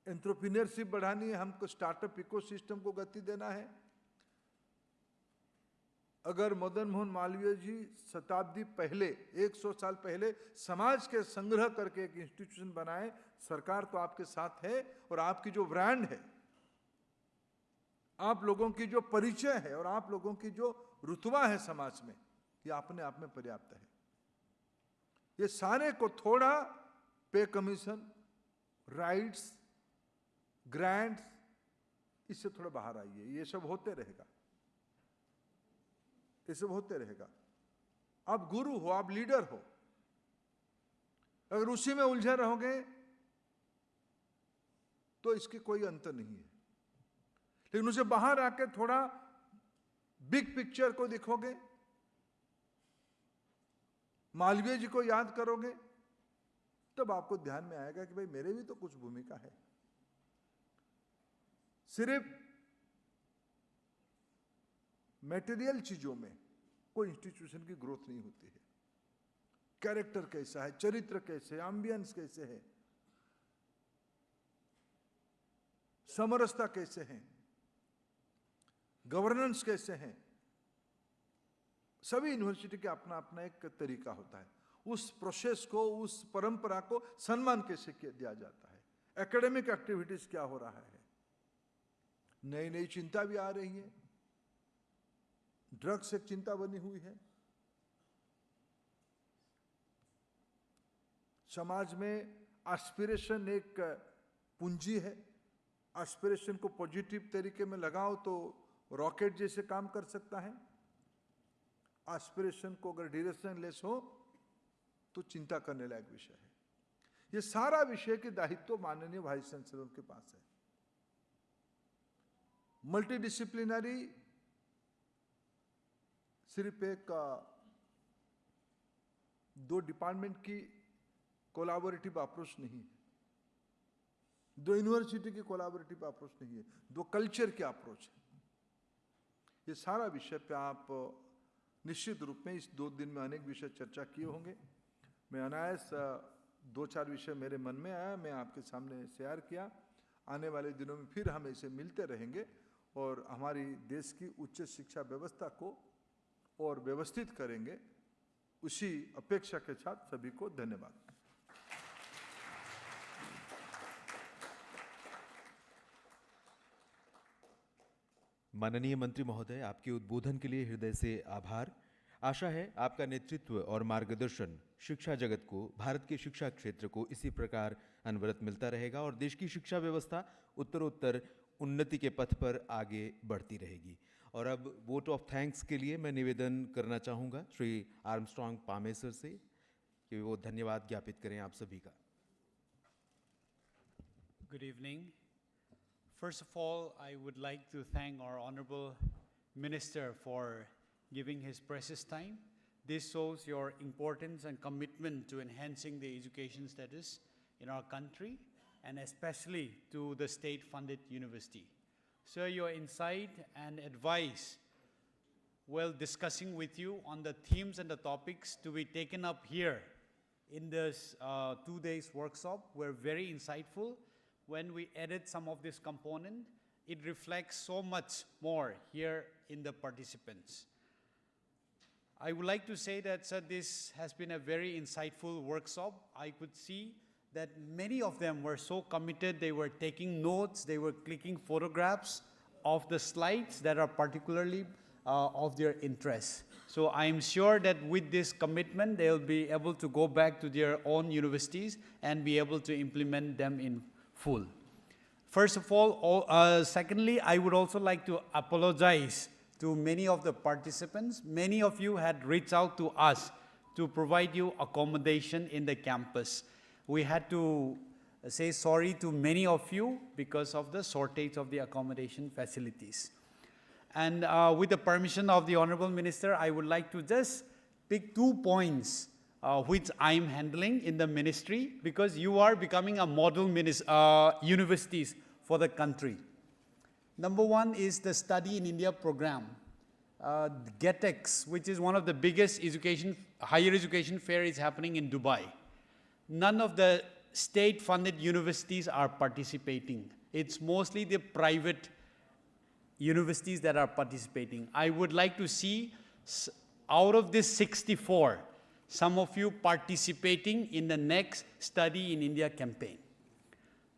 एंटरप्रेन्योरशिप बढ़ानी है, हमको स्टार्टअप इकोसिस्टम को गति देना है। अगर मदन मोहन मालवीय जी शताब्दी पहले 100 साल पहले समाज के संग्रह करके एक इंस्टीट्यूशन बनाए, सरकार तो आपके साथ है और आपकी जो ब्रांड है, आप लोगों की जो परिचय है और आप लोगों की जो रुतबा है समाज में, ये अपने आप में पर्याप्त है। ये सारे को थोड़ा पे कमीशन, राइट्स, ग्रांट्स, इससे थोड़ा बाहर आइए। ये सब होते रहेगा, ये सब होते रहेगा। आप गुरु हो, आप लीडर हो, अगर उसी में उलझे रहोगे तो इसकी कोई अंत नहीं है। लेकिन उसे बाहर आके थोड़ा बिग पिक्चर को देखोगे, मालवीय जी को याद करोगे, तब आपको ध्यान में आएगा कि भाई मेरे भी तो कुछ भूमिका है। सिर्फ मटेरियल चीजों में कोई इंस्टीट्यूशन की ग्रोथ नहीं होती है। कैरेक्टर कैसा है, चरित्र कैसे है, एम्बियंस कैसे है, समरसता कैसे है, गवर्नेंस कैसे है, सभी यूनिवर्सिटी का अपना अपना एक तरीका होता है। उस प्रोसेस को, उस परंपरा को सम्मान कैसे दिया जाता है, एकेडमिक एक्टिविटीज क्या हो रहा है, नई नई चिंता भी आ रही है, ड्रग्स एक चिंता बनी हुई है। समाज में एस्पिरेशन एक पूंजी है, एस्पिरेशन को पॉजिटिव तरीके में लगाओ तो रॉकेट जैसे काम कर सकता है। एस्पिरेशन को अगर डायरेक्शन लेस हो तो चिंता करने लायक विषय है। ये सारा विषय के दायित्व माननीय वाइस चांसलर के पास है। मल्टी डिसिप्लिनरी सिर्फ एक 2 डिपार्टमेंट की कोलैबोरेटिव अप्रोच नहीं है, 2 यूनिवर्सिटी की कोलैबोरेटिव अप्रोच नहीं है, 2 कल्चर की अप्रोच है। ये सारा विषय पे आप निश्चित रूप में इस 2 दिन में अनेक विषय चर्चा किए होंगे। मैं अनायास 2-4 विषय मेरे मन में आया, मैं आपके सामने शेयर किया। आने वाले दिनों में फिर हम ऐसे मिलते रहेंगे और हमारी देश की उच्च शिक्षा व्यवस्था को और व्यवस्थित करेंगे। उसी अपेक्षा के साथ सभी को धन्यवाद। माननीय मंत्री महोदय, आपके उद्बोधन के लिए हृदय से आभार। आशा है आपका नेतृत्व और मार्गदर्शन शिक्षा जगत को, भारत के शिक्षा क्षेत्र को इसी प्रकार अनवरत मिलता रहेगा और देश की शिक्षा व्यवस्था उत्तरोत्तर उन्नति के पथ पर आगे बढ़ती रहेगी। और अब वोट ऑफ थैंक्स के लिए मैं निवेदन करना चाहूँगा श्री आर्मस्ट्रॉन्ग पामेसर से कि वो धन्यवाद ज्ञापित करें आप सभी का। Good evening. First of all, I would like to thank our Honorable Minister for giving his precious time. This shows your importance and commitment to enhancing the education status in our country and especially to the state-funded university. Sir, your insight and advice while discussing with you on the themes and the topics to be taken up here in this 2 days workshop were very insightful. When we edit some of this component, it reflects so much more here in the participants. I would like to say that, sir, this has been a very insightful workshop. I could see that many of them were so committed, they were taking notes, they were clicking photographs of the slides that are particularly of their interest. So I am sure that with this commitment, they'll be able to go back to their own universities and be able to implement them in full. First of all, secondly, I would also like to apologize to many of the participants. Many of you had reached out to us to provide you accommodation in the campus. We had to say sorry to many of you because of the shortage of the accommodation facilities. And with the permission of the Honorable Minister, I would like to just pick 2 points which I am handling in the ministry, because you are becoming a model universities for the country. Number one is the Study in India program. GETEX, which is one of the biggest higher education fair, is happening in Dubai. None of the state-funded universities are participating. It's mostly the private universities that are participating. I would like to see, out of this 64, some of you participating in the next Study in India campaign.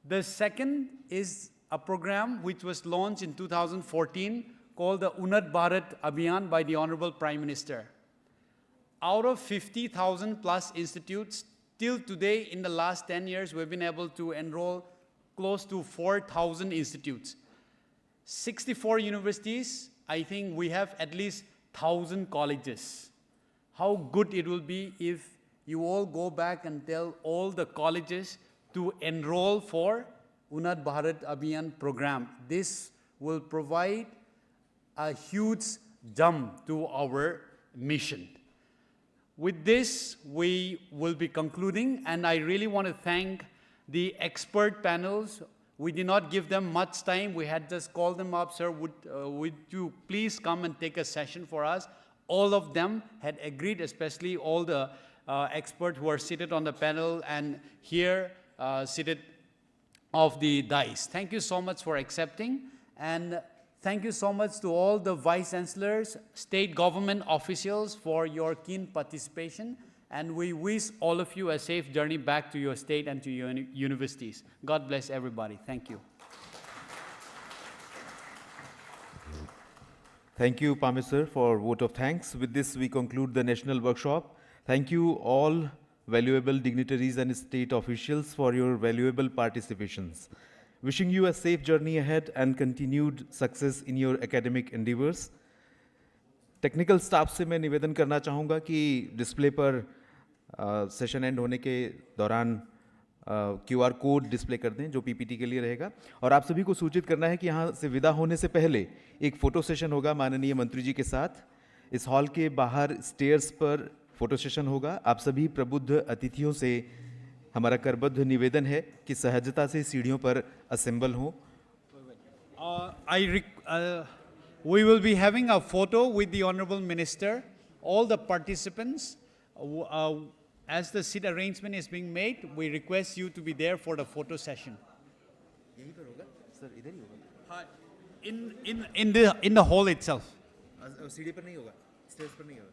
The second is a program which was launched in 2014 called the Unnat Bharat Abhiyan by the Honorable Prime Minister. Out of 50,000 plus institutes, till today, in the last 10 years, we've been able to enroll close to 4,000 institutes. 64 universities, I think we have at least 1,000 colleges. How good it will be if you all go back and tell all the colleges to enroll for Unnat Bharat Abhiyan program. This will provide a huge jump to our mission. With this, we will be concluding, and I really want to thank the expert panels. We did not give them much time. We had just called them up, sir, would you please come and take a session for us? All of them had agreed, especially all the experts who are seated on the panel and here seated off the dais. Thank you so much for accepting, and thank you so much to all the vice chancellors, state government officials for your keen participation, and we wish all of you a safe journey back to your state and to your universities. God bless everybody. Thank you. Thank you, Pame sir, for vote of thanks. With this, we conclude the national workshop. Thank you all valuable dignitaries and state officials for your valuable participations. Wishing you a safe journey ahead and continued success in your academic endeavors. Technical staff से मैं निवेदन करना चाहूँगा कि display पर session and होने के दौरान QR कोड डिस्प्ले कर दें जो PPT के लिए रहेगा, और आप सभी को सूचित करना है कि यहाँ से विदा होने से पहले एक फ़ोटो सेशन होगा माननीय मंत्री जी के साथ। इस हॉल के बाहर स्टेयर्स पर फ़ोटो सेशन होगा। आप सभी प्रबुद्ध अतिथियों से हमारा करबद्ध निवेदन है कि सहजता से सीढ़ियों पर असेंबल हों। We will be having a photo with the Honorable Minister. All the participants, as the seat arrangement is being made, we request you to be there for the photo session. In the hall itself. सीढ़ी पर नहीं होगा, stage पर नहीं होगा।